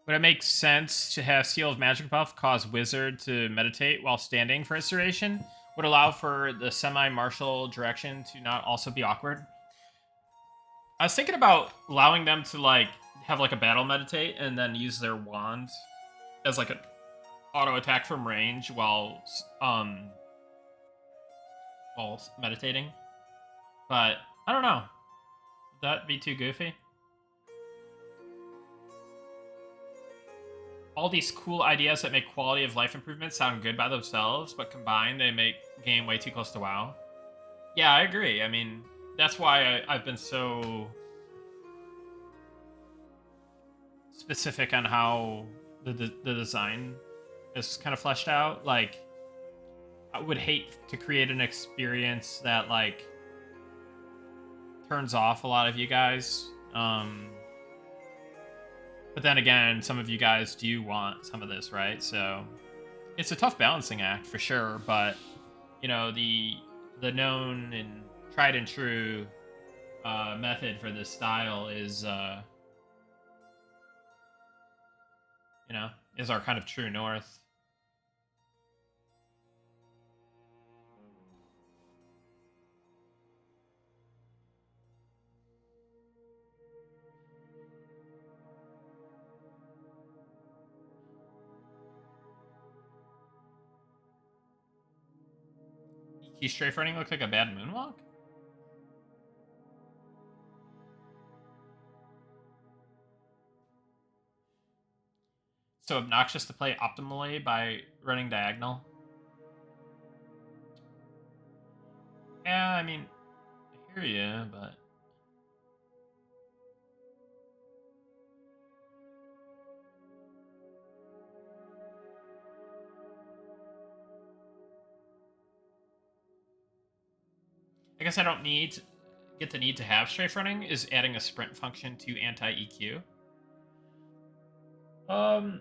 Would it make sense to have Seal of Magic buff cause Wizard to meditate while standing for his duration? Would allow for the semi-martial direction to not also be awkward? I was thinking about allowing them to like have like a battle meditate and then use their wand as like an auto attack from range while meditating. But I don't know. Would that be too goofy? All these cool ideas that make quality of life improvements sound good by themselves, but combined they make game way too close to WoW. Yeah, I agree. I mean, that's why I've been so specific on how the design is kind of fleshed out. Like, I would hate to create an experience that like turns off a lot of you guys. But then again, some of you guys do want some of this, right? So it's a tough balancing act for sure. But you know, the known and tried and true method for this style is you know, is our kind of true north. EQ strafe running looks like a bad moonwalk. So obnoxious to play optimally by running diagonal. Yeah, I mean, I hear you, but I guess I don't get the need to have strafe running is adding a sprint function to anti EQ. Um,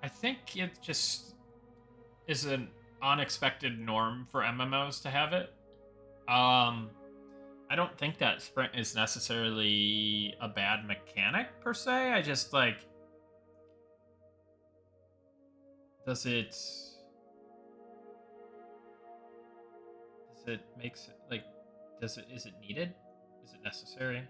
I think it just is an unexpected norm for MMOs to have it. I don't think that sprint is necessarily a bad mechanic per se. I just like, does it makes it like, does it is it needed? Is it necessary?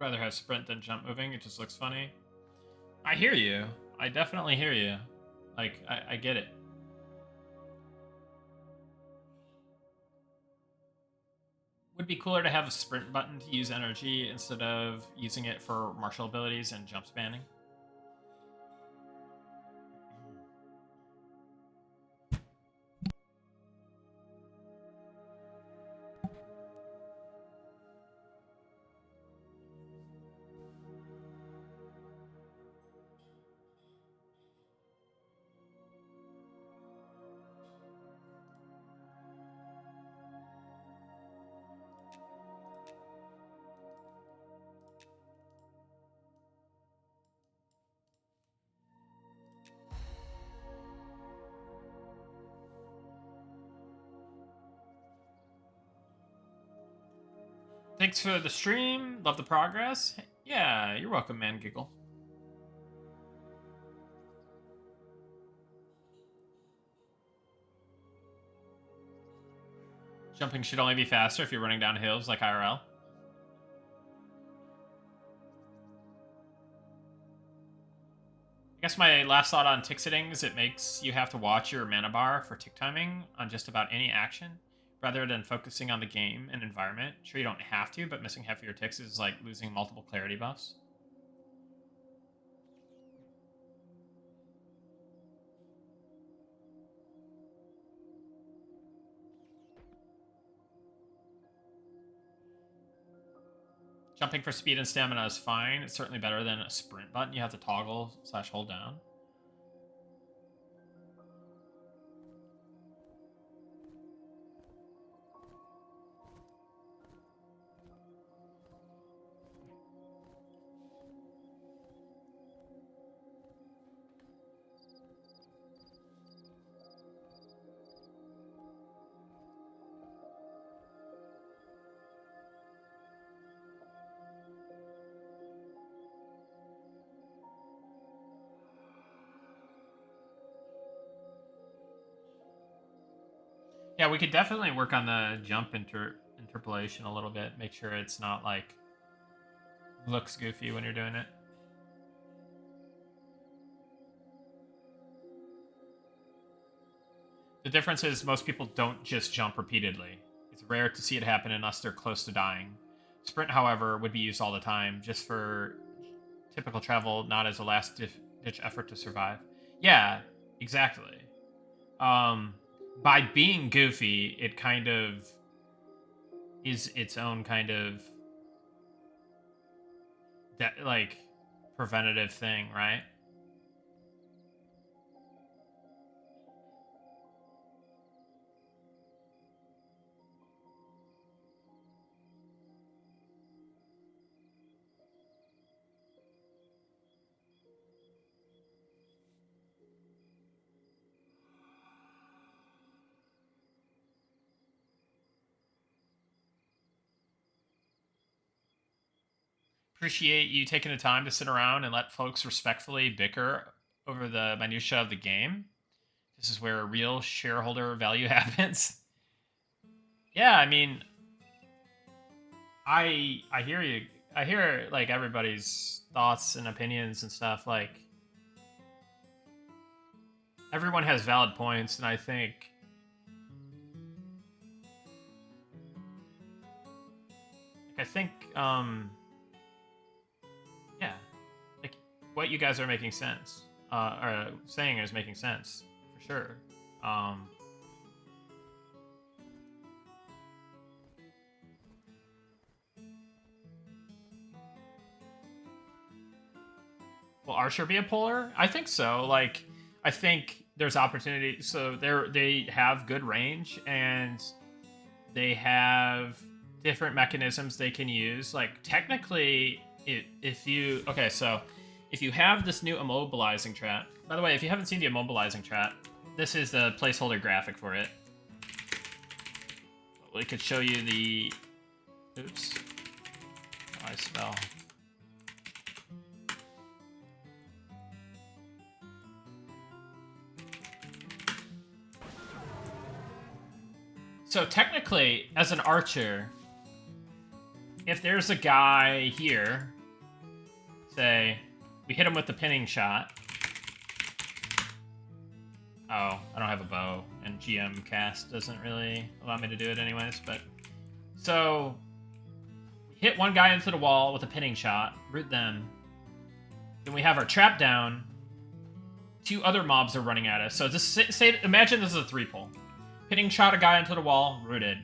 Rather have sprint than jump moving. It just looks funny. I hear you. I definitely hear you. Like, I get it. Would be cooler to have a sprint button to use energy instead of using it for martial abilities and jump spanning. Thanks for the stream. Love the progress. Yeah, you're welcome, man. Giggle. Jumping should only be faster if you're running down hills like IRL. I guess my last thought on tick sitting is it makes you have to watch your mana bar for tick timing on just about any action, rather than focusing on the game and environment. Sure, you don't have to, but missing half of your ticks is like losing multiple clarity buffs. Jumping for speed and stamina is fine. It's certainly better than a sprint button you have to toggle / hold down. Yeah, we could definitely work on the jump interpolation a little bit. Make sure it's not like looks goofy when you're doing it. The difference is most people don't just jump repeatedly. It's rare to see it happen unless they're close to dying. Sprint, however, would be used all the time, just for typical travel, not as a last-ditch effort to survive. Yeah, exactly. By being goofy, it kind of is its own kind of like preventative thing, right? Appreciate you taking the time to sit around and let folks respectfully bicker over the minutia of the game. This is where real shareholder value happens. Yeah, I mean, I hear you. I hear like everybody's thoughts and opinions and stuff. Like everyone has valid points, and I think yeah, like what you guys are making sense, or saying is making sense for sure. Will Archer be a polar? I think so. Like, I think there's opportunity. So they have good range and they have different mechanisms they can use. Like, technically, if you okay, so if you have this new immobilizing trap. By the way, if you haven't seen the immobilizing trap, this is the placeholder graphic for it. We could show you the. Oops. Oh, I spell. So technically, as an archer, if there's a guy here, say, we hit him with the pinning shot. Oh, I don't have a bow, and GM cast doesn't really allow me to do it anyways, but... So, hit one guy into the wall with a pinning shot, root them. Then we have our trap down. 2 other mobs are running at us. So just imagine this is a 3-pull. Pinning shot a guy into the wall, rooted.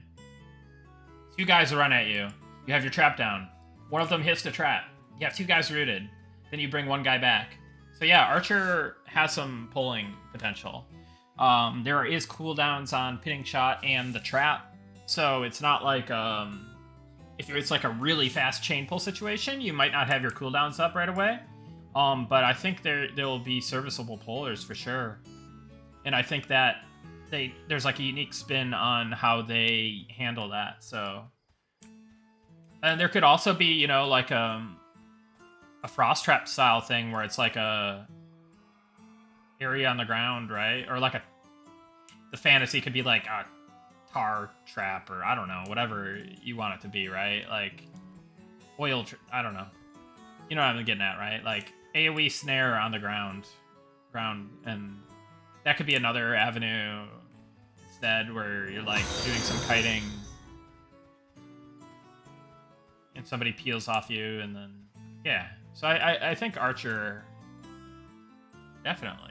2 guys run at you. You have your trap down. One of them hits the trap. You have 2 guys rooted. Then you bring 1 guy back. So yeah, Archer has some pulling potential. There is cooldowns on pinning shot and the trap. So it's not like if it's like a really fast chain pull situation, you might not have your cooldowns up right away. But I think there will be serviceable pullers for sure. And I think that there's like a unique spin on how they handle that. So, and there could also be, you know, like a frost trap style thing where it's like a area on the ground, right? Or like the fantasy could be like a car trap, or I don't know, whatever you want it to be, right? Like I don't know. You know what I'm getting at, right? Like AoE snare on the ground, and that could be another avenue instead, where you're like doing some kiting, and somebody peels off you, and then yeah. So I think Archer definitely.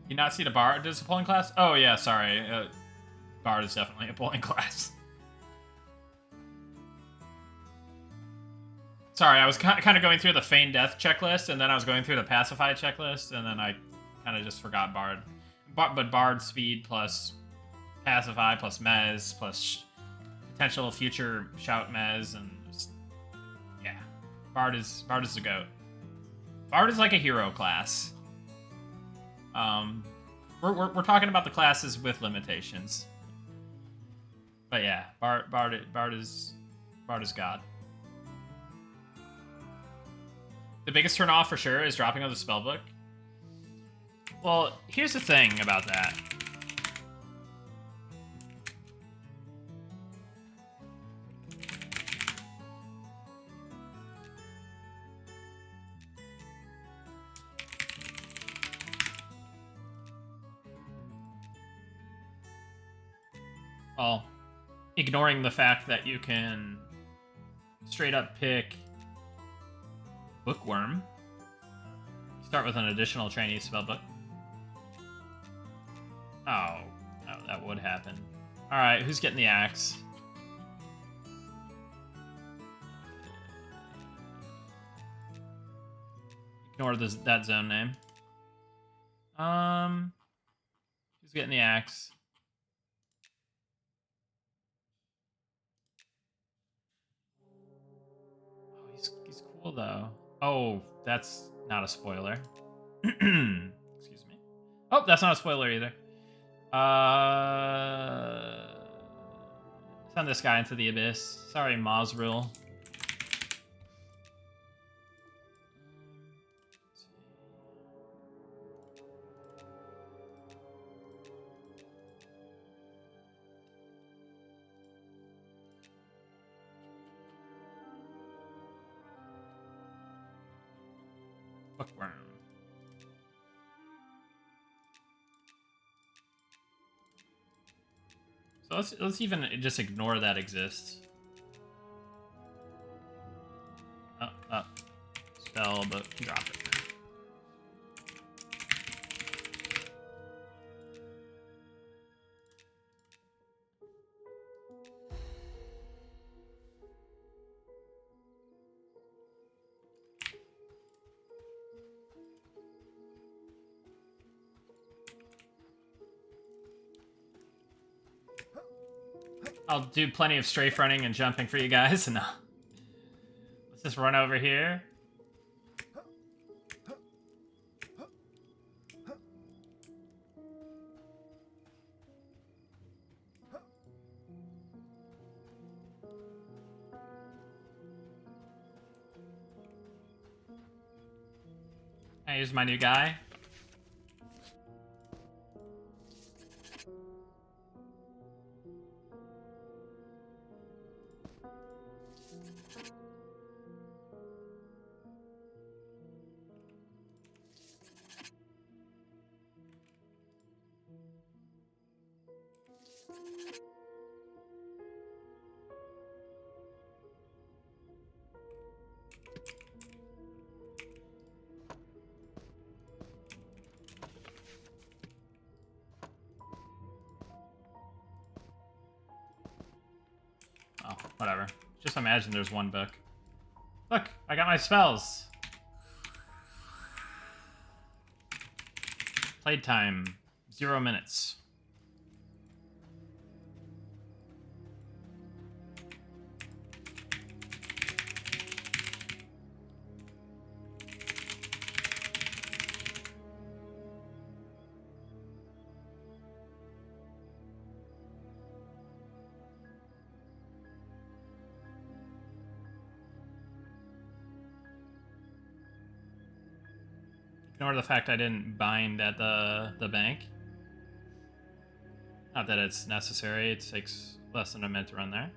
You not see the Bard as a polling class? Oh yeah, sorry. Bard is definitely a polling class. Sorry, I was kind of going through the feign death checklist, and then I was going through the pacify checklist, and then I kind of just forgot Bard. But Bard speed plus pacify plus mez plus potential future shout mez, and just, yeah, Bard is the goat. Bard is like a hero class. We're talking about the classes with limitations, but yeah, Bard is God. The biggest turn off for sure is dropping of the spellbook. Well, here's the thing about that. Well, ignoring the fact that you can straight up pick Bookworm. Start with an additional trainee spellbook. Oh, that would happen. Alright, who's getting the axe? Ignore that zone name. Who's getting the axe? Oh, he's cool though. Oh, that's not a spoiler. Excuse me. Oh, that's not a spoiler either. Send this guy into the abyss. Sorry, Mosril. Bookworm. So let's even just ignore that exists. Oh, spell, but drop it. I'll do plenty of strafe running and jumping for you guys. No. Let's just run over here. Here's my new guy. Oh, whatever. Just imagine there's one book. Look, I got my spells. Playtime, 0 minutes. Ignore the fact I didn't bind at the bank. Not that it's necessary. It takes less than a minute to run there.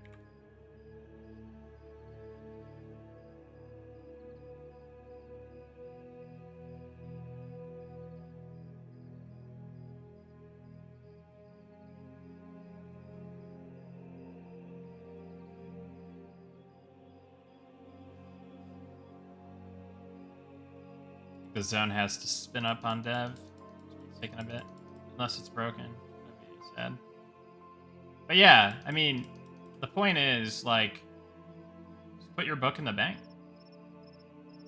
The zone has to spin up on dev. It's taking a bit. Unless it's broken. That'd be sad. But yeah, I mean, the point is, like, just put your book in the bank.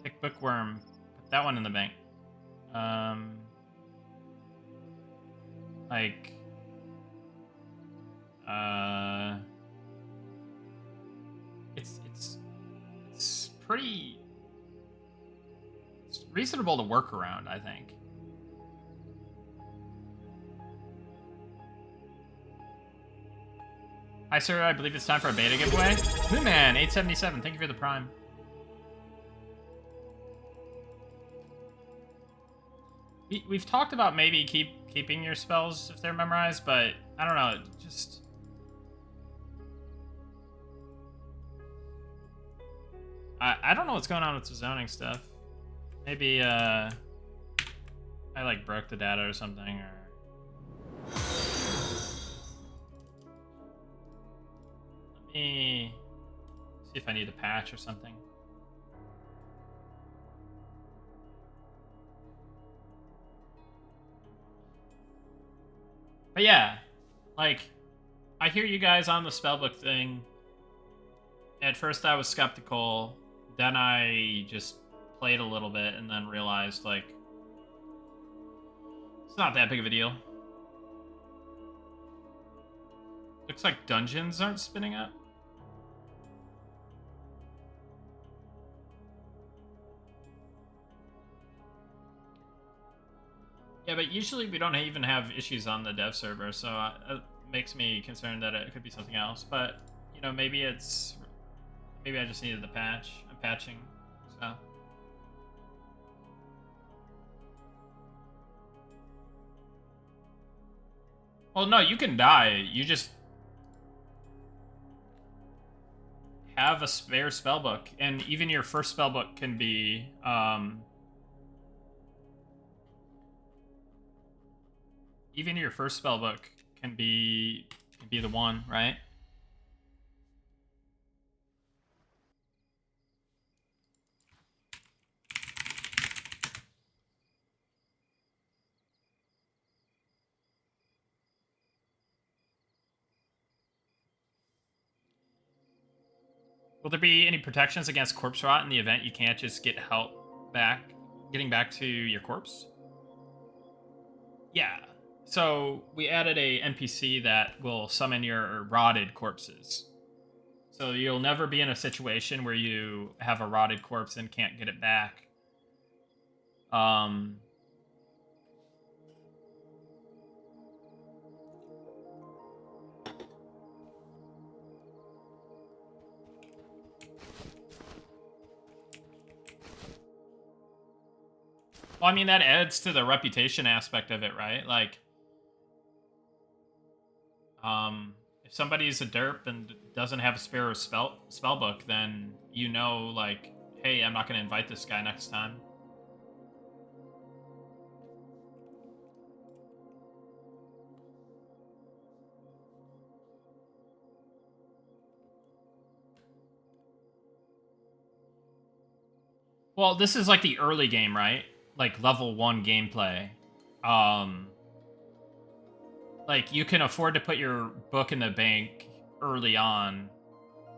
Pick Bookworm. Put that one in the bank. Like, it's pretty... It's reasonable to work around, I think. Hi, sir. I believe it's time for a beta giveaway. Moonman, 877. Thank you for the prime. We've talked about maybe keeping your spells if they're memorized, but I don't know. Just... I don't know what's going on with the zoning stuff. Maybe, I, like, broke the data or something, or... Let me see if I need a patch or something. But yeah, like, I hear you guys on the spellbook thing. At first I was skeptical, then I just played a little bit and then realized, like, it's not that big of a deal. Looks like dungeons aren't spinning up. Yeah, but usually we don't even have issues on the dev server, so it makes me concerned that it could be something else. But, you know, maybe it's... Maybe I just needed the patch. I'm patching, so... Well, no, you can die. You just... have a spare spellbook, and even your first spellbook can be, even your first spellbook can be the one, right? Will there be any protections against corpse rot in the event you can't just get help getting back to your corpse? Yeah. So we added a NPC that will summon your rotted corpses. So you'll never be in a situation where you have a rotted corpse and can't get it back. Well, I mean, that adds to the reputation aspect of it, right? Like, if somebody's a derp and doesn't have a spare spellbook, then you know, like, hey, I'm not going to invite this guy next time. Well, this is like the early game, right? Like level 1 gameplay. Like, you can afford to put your book in the bank early on,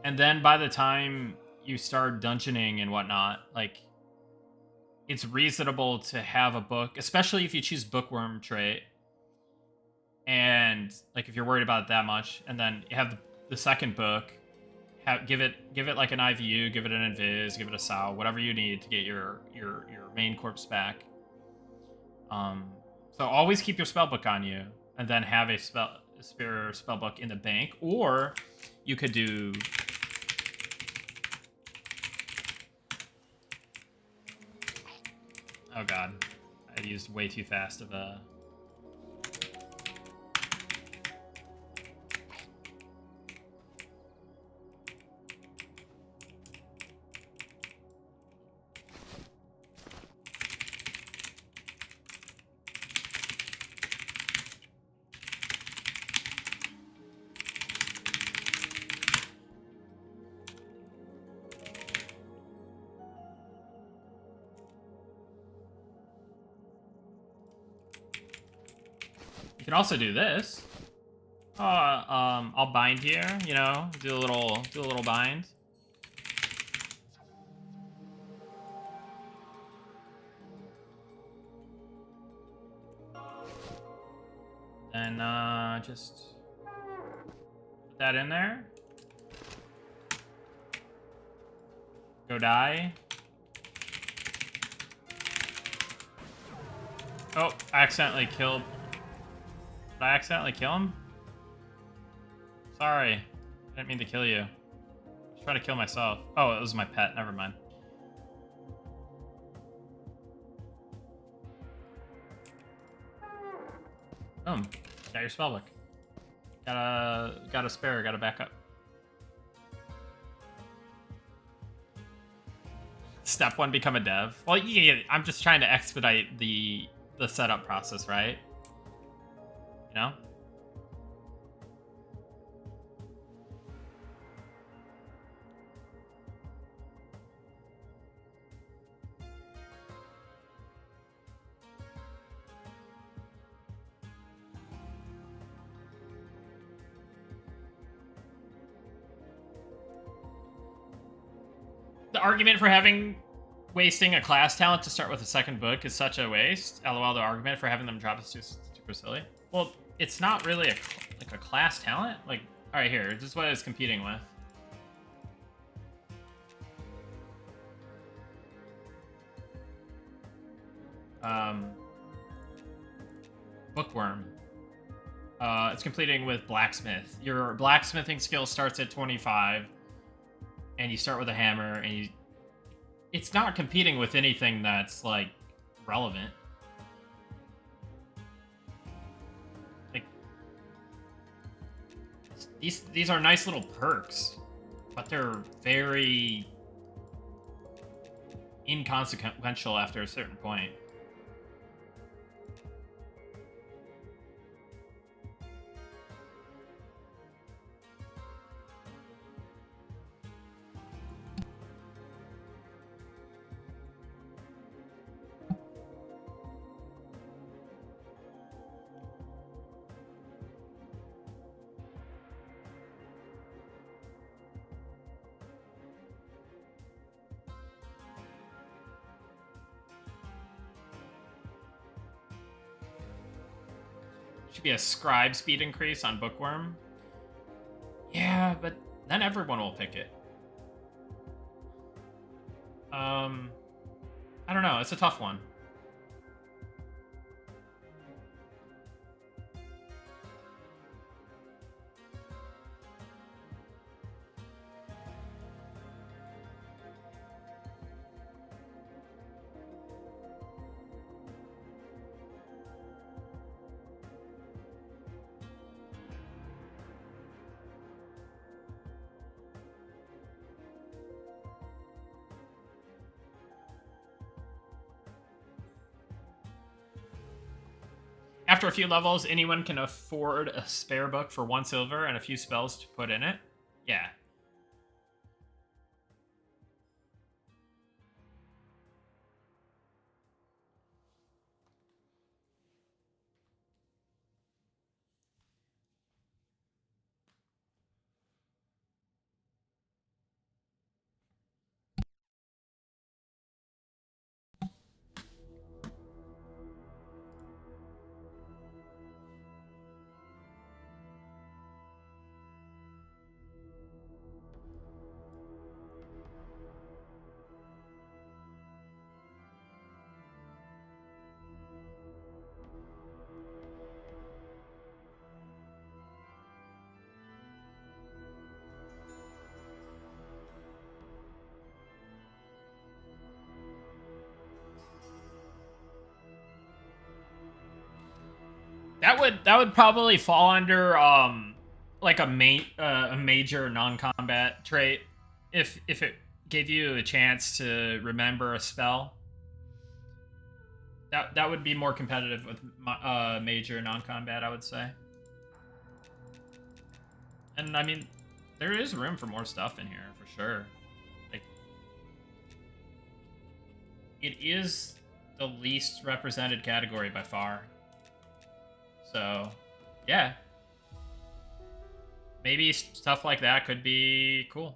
and then by the time you start dungeoning and whatnot, like, it's reasonable to have a book, especially if you choose bookworm trait, and like if you're worried about it that much, and then you have the second book, give it like an IVU, give it an invis, give it a sow, whatever you need to get your main corpse back. So always keep your spellbook on you, and then have a spare spellbook in the bank, or you could do... Oh god, I used way too fast of a... You can also do this. I'll bind here, you know, do a little bind. Then just put that in there. Go die. Oh, I accidentally killed. Did I accidentally kill him? Sorry. I didn't mean to kill you. I was trying to kill myself. Oh, it was my pet. Never mind. Boom. Got your spellbook. Got a spare. Got a backup. Step 1, become a dev. Well, yeah, I'm just trying to expedite the setup process, right? You know? The argument for wasting a class talent to start with a second book is such a waste. LOL, the argument for having them drop is just super silly. Well, it's not really a class talent. Like, all right, here, this is what it's competing with. Bookworm. It's competing with blacksmith. Your blacksmithing skill starts at 25, and you start with a hammer, and it's not competing with anything that's like relevant. Like these are nice little perks, but they're very inconsequential after a certain point. Should be a scribe speed increase on Bookworm. Yeah, but then everyone will pick it. I don't know. It's a tough one. After a few levels, anyone can afford a spare book for 1 silver and a few spells to put in it. Yeah. That would probably fall under like a major non-combat trait if it gave you a chance to remember a spell. That would be more competitive with major non-combat, I would say. And I mean, there is room for more stuff in here for sure. Like, it is the least represented category by far. So, yeah. Maybe stuff like that could be cool.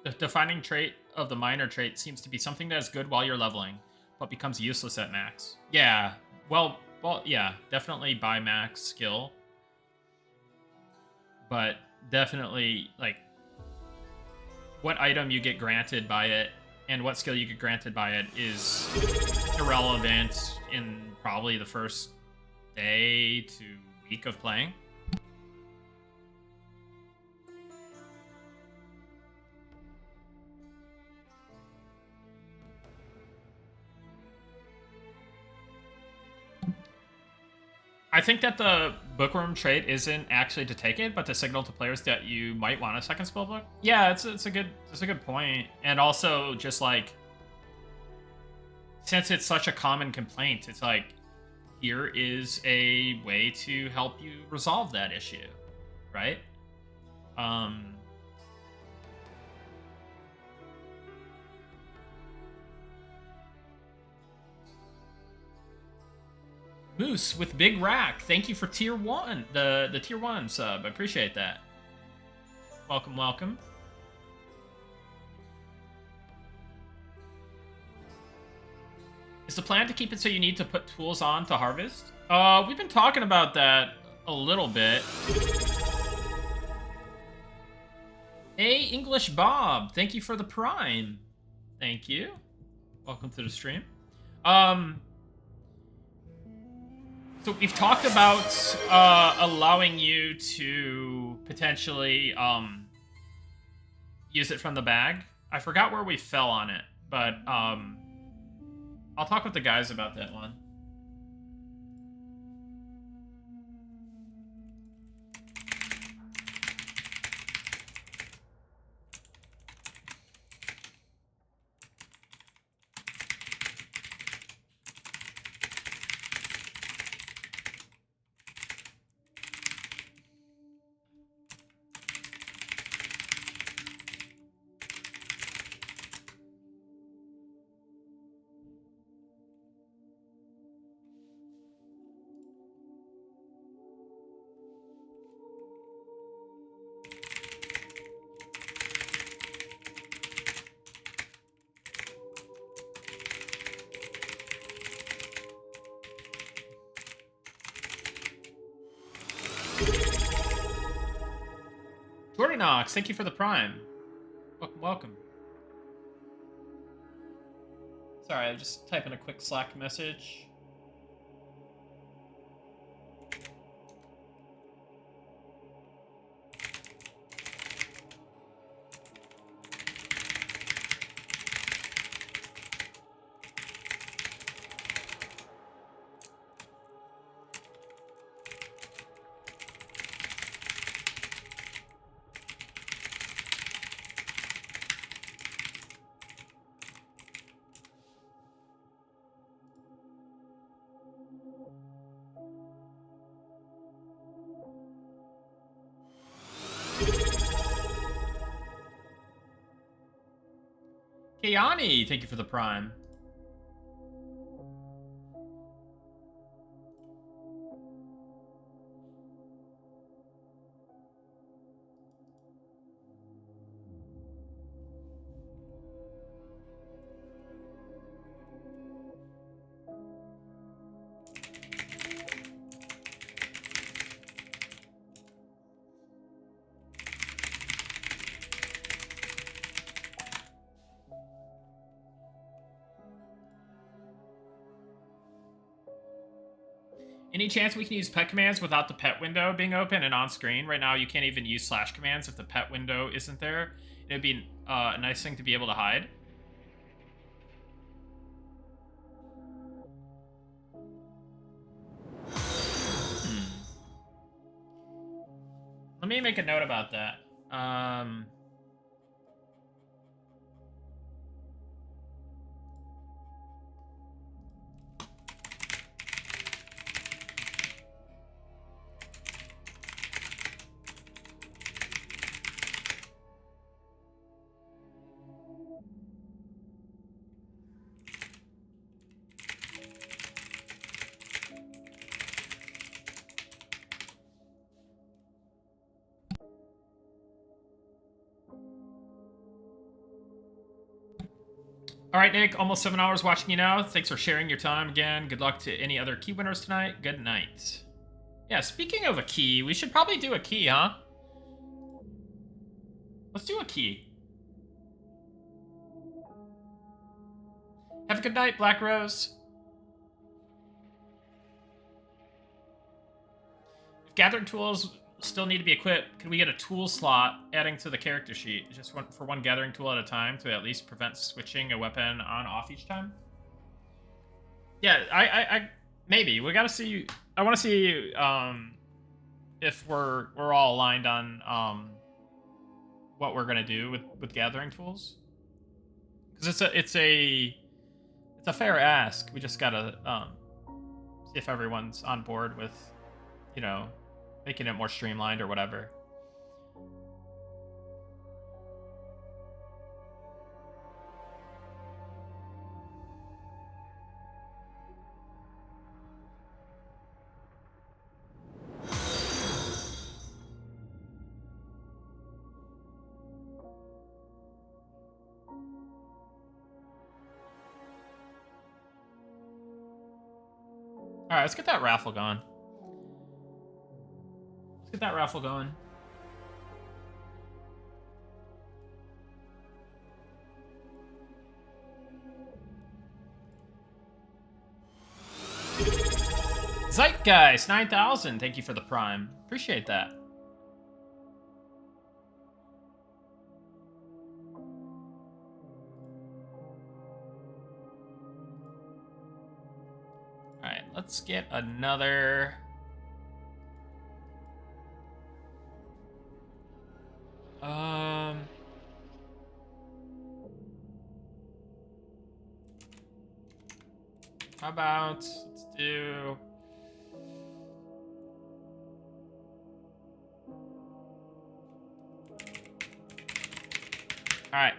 The defining trait of the minor trait seems to be something that is good while you're leveling, but becomes useless at max. Yeah, well, yeah, definitely by max skill. But definitely, like, what item you get granted by it and what skill you get granted by it is irrelevant in probably the first day to week of playing. I think that the bookworm trait isn't actually to take it, but to signal to players that you might want a second spell book. Yeah, it's a good point, and also just like since it's such a common complaint, it's like here is a way to help you resolve that issue, right? Moose with Big Rack, thank you for tier 1, the tier 1 sub. I appreciate that. Welcome, welcome. Is the plan to keep it so you need to put tools on to harvest? We've been talking about that a little bit. Hey, English Bob, thank you for the prime. Thank you. Welcome to the stream. So we've talked about allowing you to potentially use it from the bag. I forgot where we fell on it, but I'll talk with the guys about that one. Jordynox, thank you for the prime. Welcome, welcome. Sorry, I'm just typing a quick Slack message. Kayani, thank you for the prime. Any chance we can use pet commands without the pet window being open and on screen? Right now, you can't even use slash commands if the pet window isn't there. It'd be a nice thing to be able to hide. Let me make a note about that. All right, Nick, almost 7 hours watching you now. Thanks for sharing your time again. Good luck to any other key winners tonight. Good night. Yeah, speaking of a key, we should probably do a key, huh? Let's do a key. Have a good night, Black Rose. If gathering tools still need to be equipped, can we get a tool slot adding to the character sheet? Just for one gathering tool at a time to at least prevent switching a weapon on/off each time? Yeah, I maybe. We gotta see. I want to see if we're all aligned on what we're gonna do with gathering tools. Because it's a fair ask. We just gotta see if everyone's on board with, you know, making it more streamlined or whatever. All right, let's get that raffle going. Let's get that raffle going. Zeitgeist 9,000. Thank you for the prime. Appreciate that. All right, let's get another. How about let's do. All right.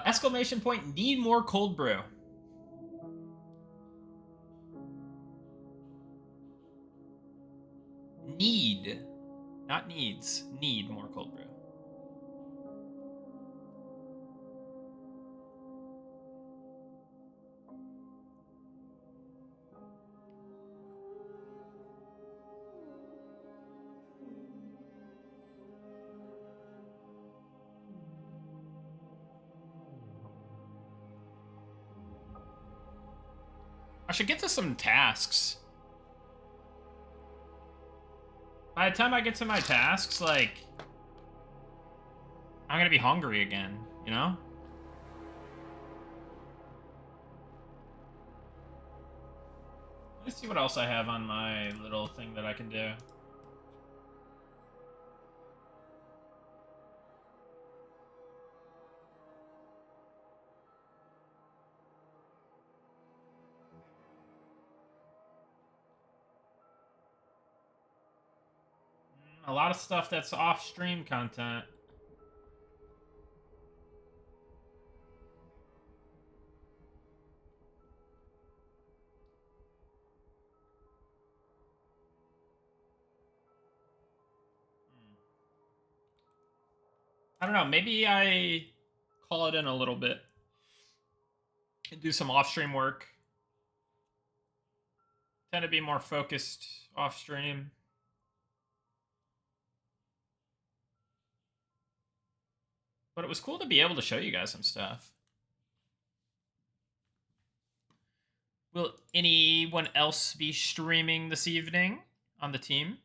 Exclamation point, need more cold brew. Need. Not needs. Need more cold brew. I should get to some tasks. By the time I get to my tasks, like, I'm gonna be hungry again, you know? Let's see what else I have on my little thing that I can do. A lot of stuff that's off-stream content. I don't know, maybe I call it in a little bit and do some off-stream work. Tend to be more focused off-stream. But it was cool to be able to show you guys some stuff. Will anyone else be streaming this evening on the team?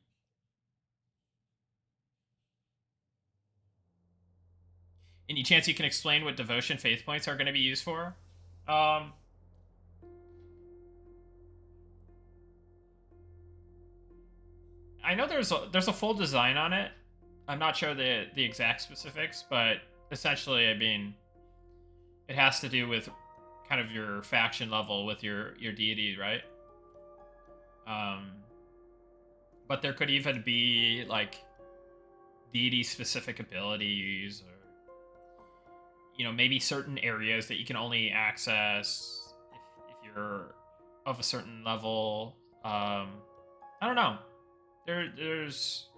Any chance you can explain what devotion faith points are going to be used for? I know there's a full design on it. I'm not sure the exact specifics, but essentially, I mean, it has to do with kind of your faction level with your deity, right? But there could even be like deity specific abilities, or maybe certain areas that you can only access if you're of a certain level. I don't know. There's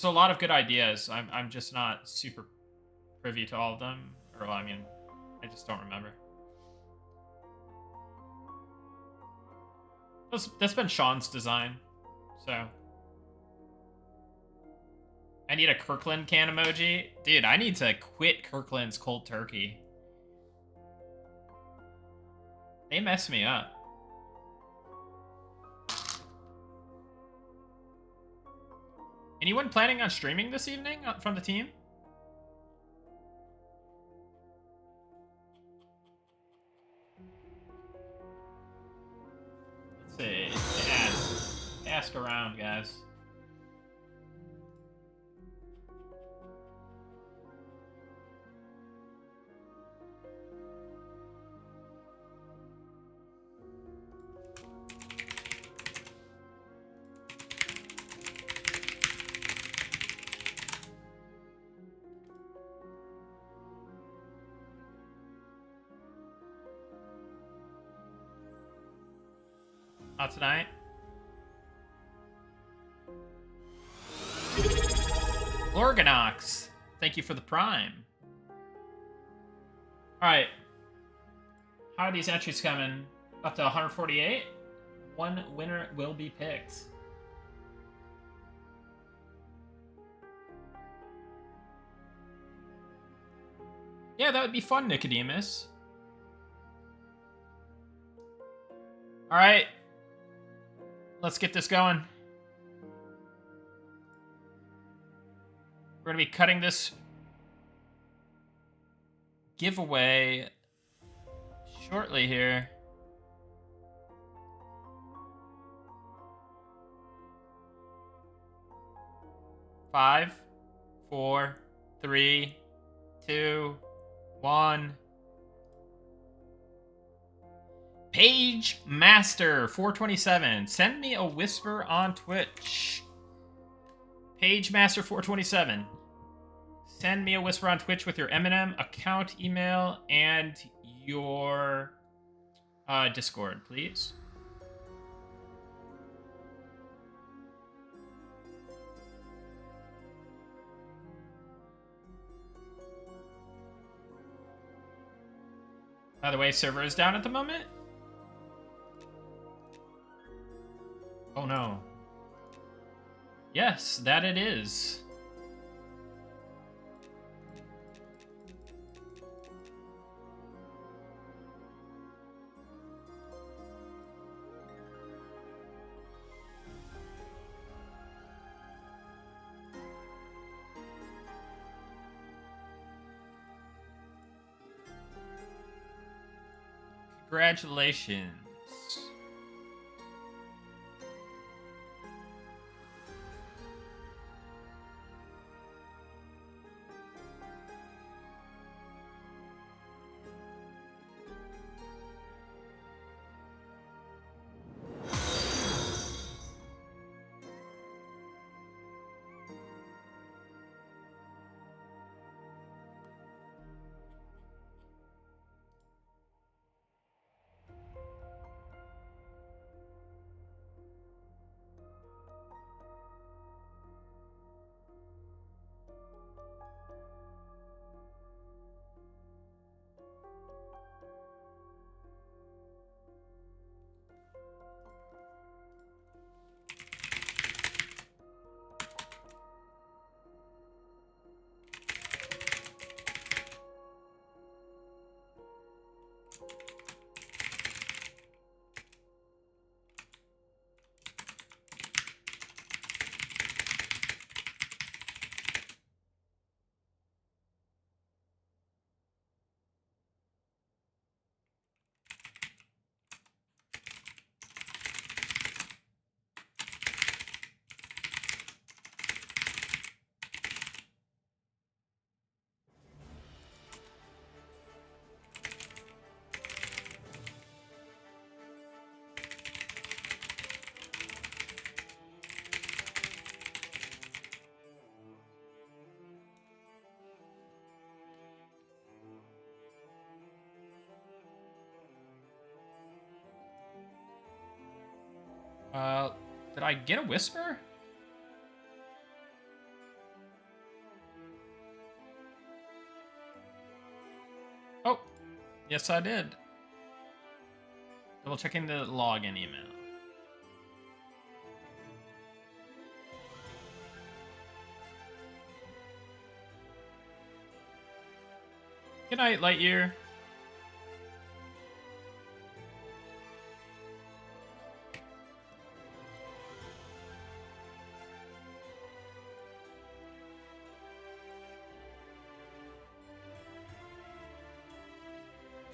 a lot of good ideas. I'm just not super privy to all of them, or I mean, I just don't remember. That's been Sean's design, so. I need a Kirkland can emoji. Dude, I need to quit Kirkland's cold turkey. They mess me up. Anyone planning on streaming this evening from the team? Let's see. Ask around, guys. Not tonight. Lorganox, thank you for the prime. Alright. How are these entries coming? Up to 148? One winner will be picked. Yeah, that would be fun, Nicodemus. Alright. Let's get this going. We're going to be cutting this giveaway shortly here. Five, 4, 3, 2, 1. Page Master 427. Send me a whisper on Twitch. Page Master 427. Send me a whisper on Twitch with your Eminem account, email, and your Discord, please. By the way, server is down at the moment. Oh no. Yes, that it is. Congratulations. Did I get a whisper? Oh, yes I did. Double checking the login email. Good night, Lightyear.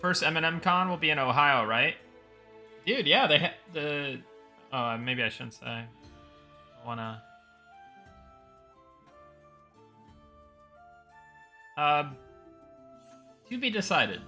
First M&M Con will be in Ohio, right? Dude, yeah, they the. Oh, maybe I shouldn't say. I wanna. To be decided.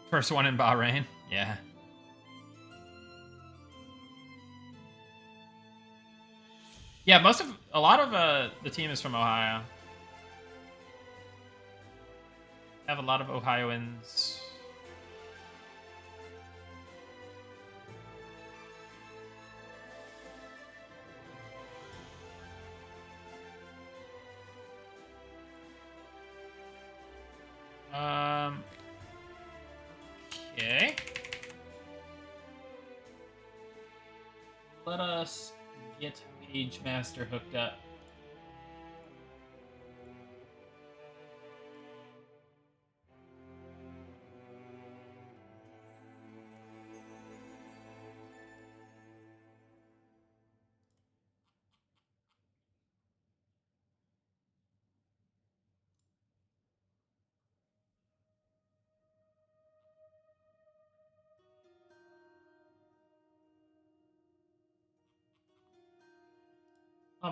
First one in Bahrain. Yeah. Yeah, a lot of the team is from Ohio. I have a lot of Ohioans. Okay. Let us get Page Master hooked up.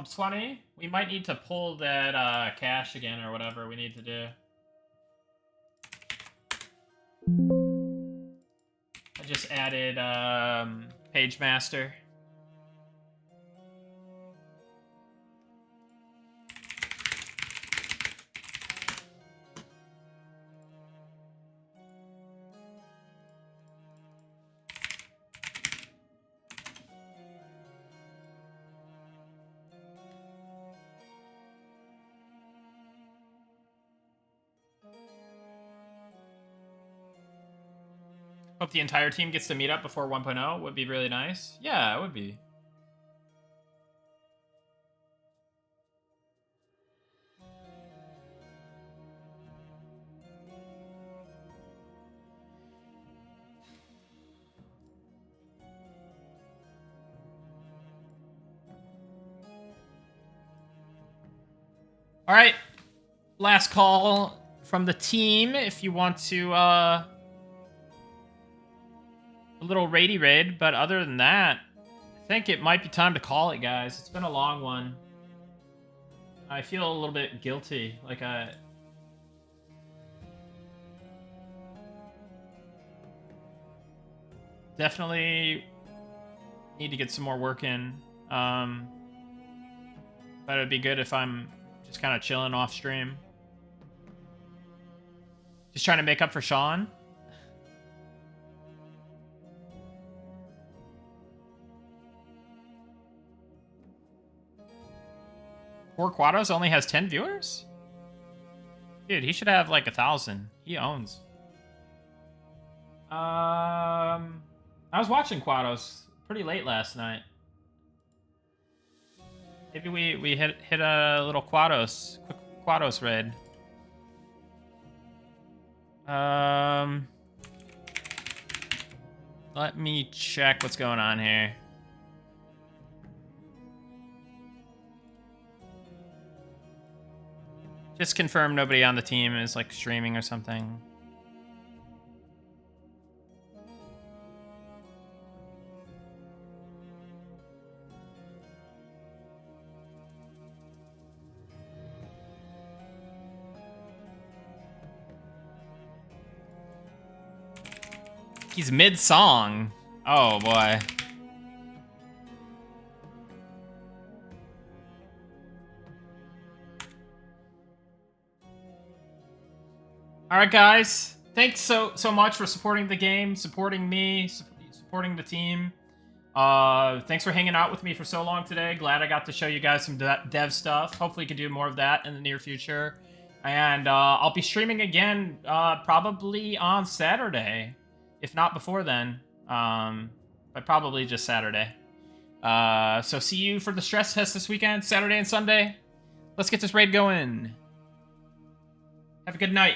Swanee, we might need to pull that cache again or whatever we need to do. I just added Page Master. Hope the entire team gets to meet up before 1.0. Would be really nice. Yeah, it would be. All right. Last call from the team. If you want to, a little raidy raid. But other than that, I think it might be time to call it, guys. It's been a long one. I feel a little bit guilty. Like I... Definitely need to get some more work in. But it'd be good if I'm just kind of chilling off stream. Just trying to make up for Sean. Four Quados only has 10 viewers? Dude, he should have like 1,000. He owns. I was watching Quados pretty late last night. Maybe we hit a little Quados, quick Quados raid. Let me check what's going on here. Just confirm nobody on the team is like streaming or something. He's mid-song. Oh, boy. All right, guys. Thanks so much for supporting the game, supporting me, supporting the team. Thanks for hanging out with me for so long today. Glad I got to show you guys some dev stuff. Hopefully, we can do more of that in the near future. And I'll be streaming again probably on Saturday, if not before then. But probably just Saturday. So see you for the stress test this weekend, Saturday and Sunday. Let's get this raid going. Have a good night.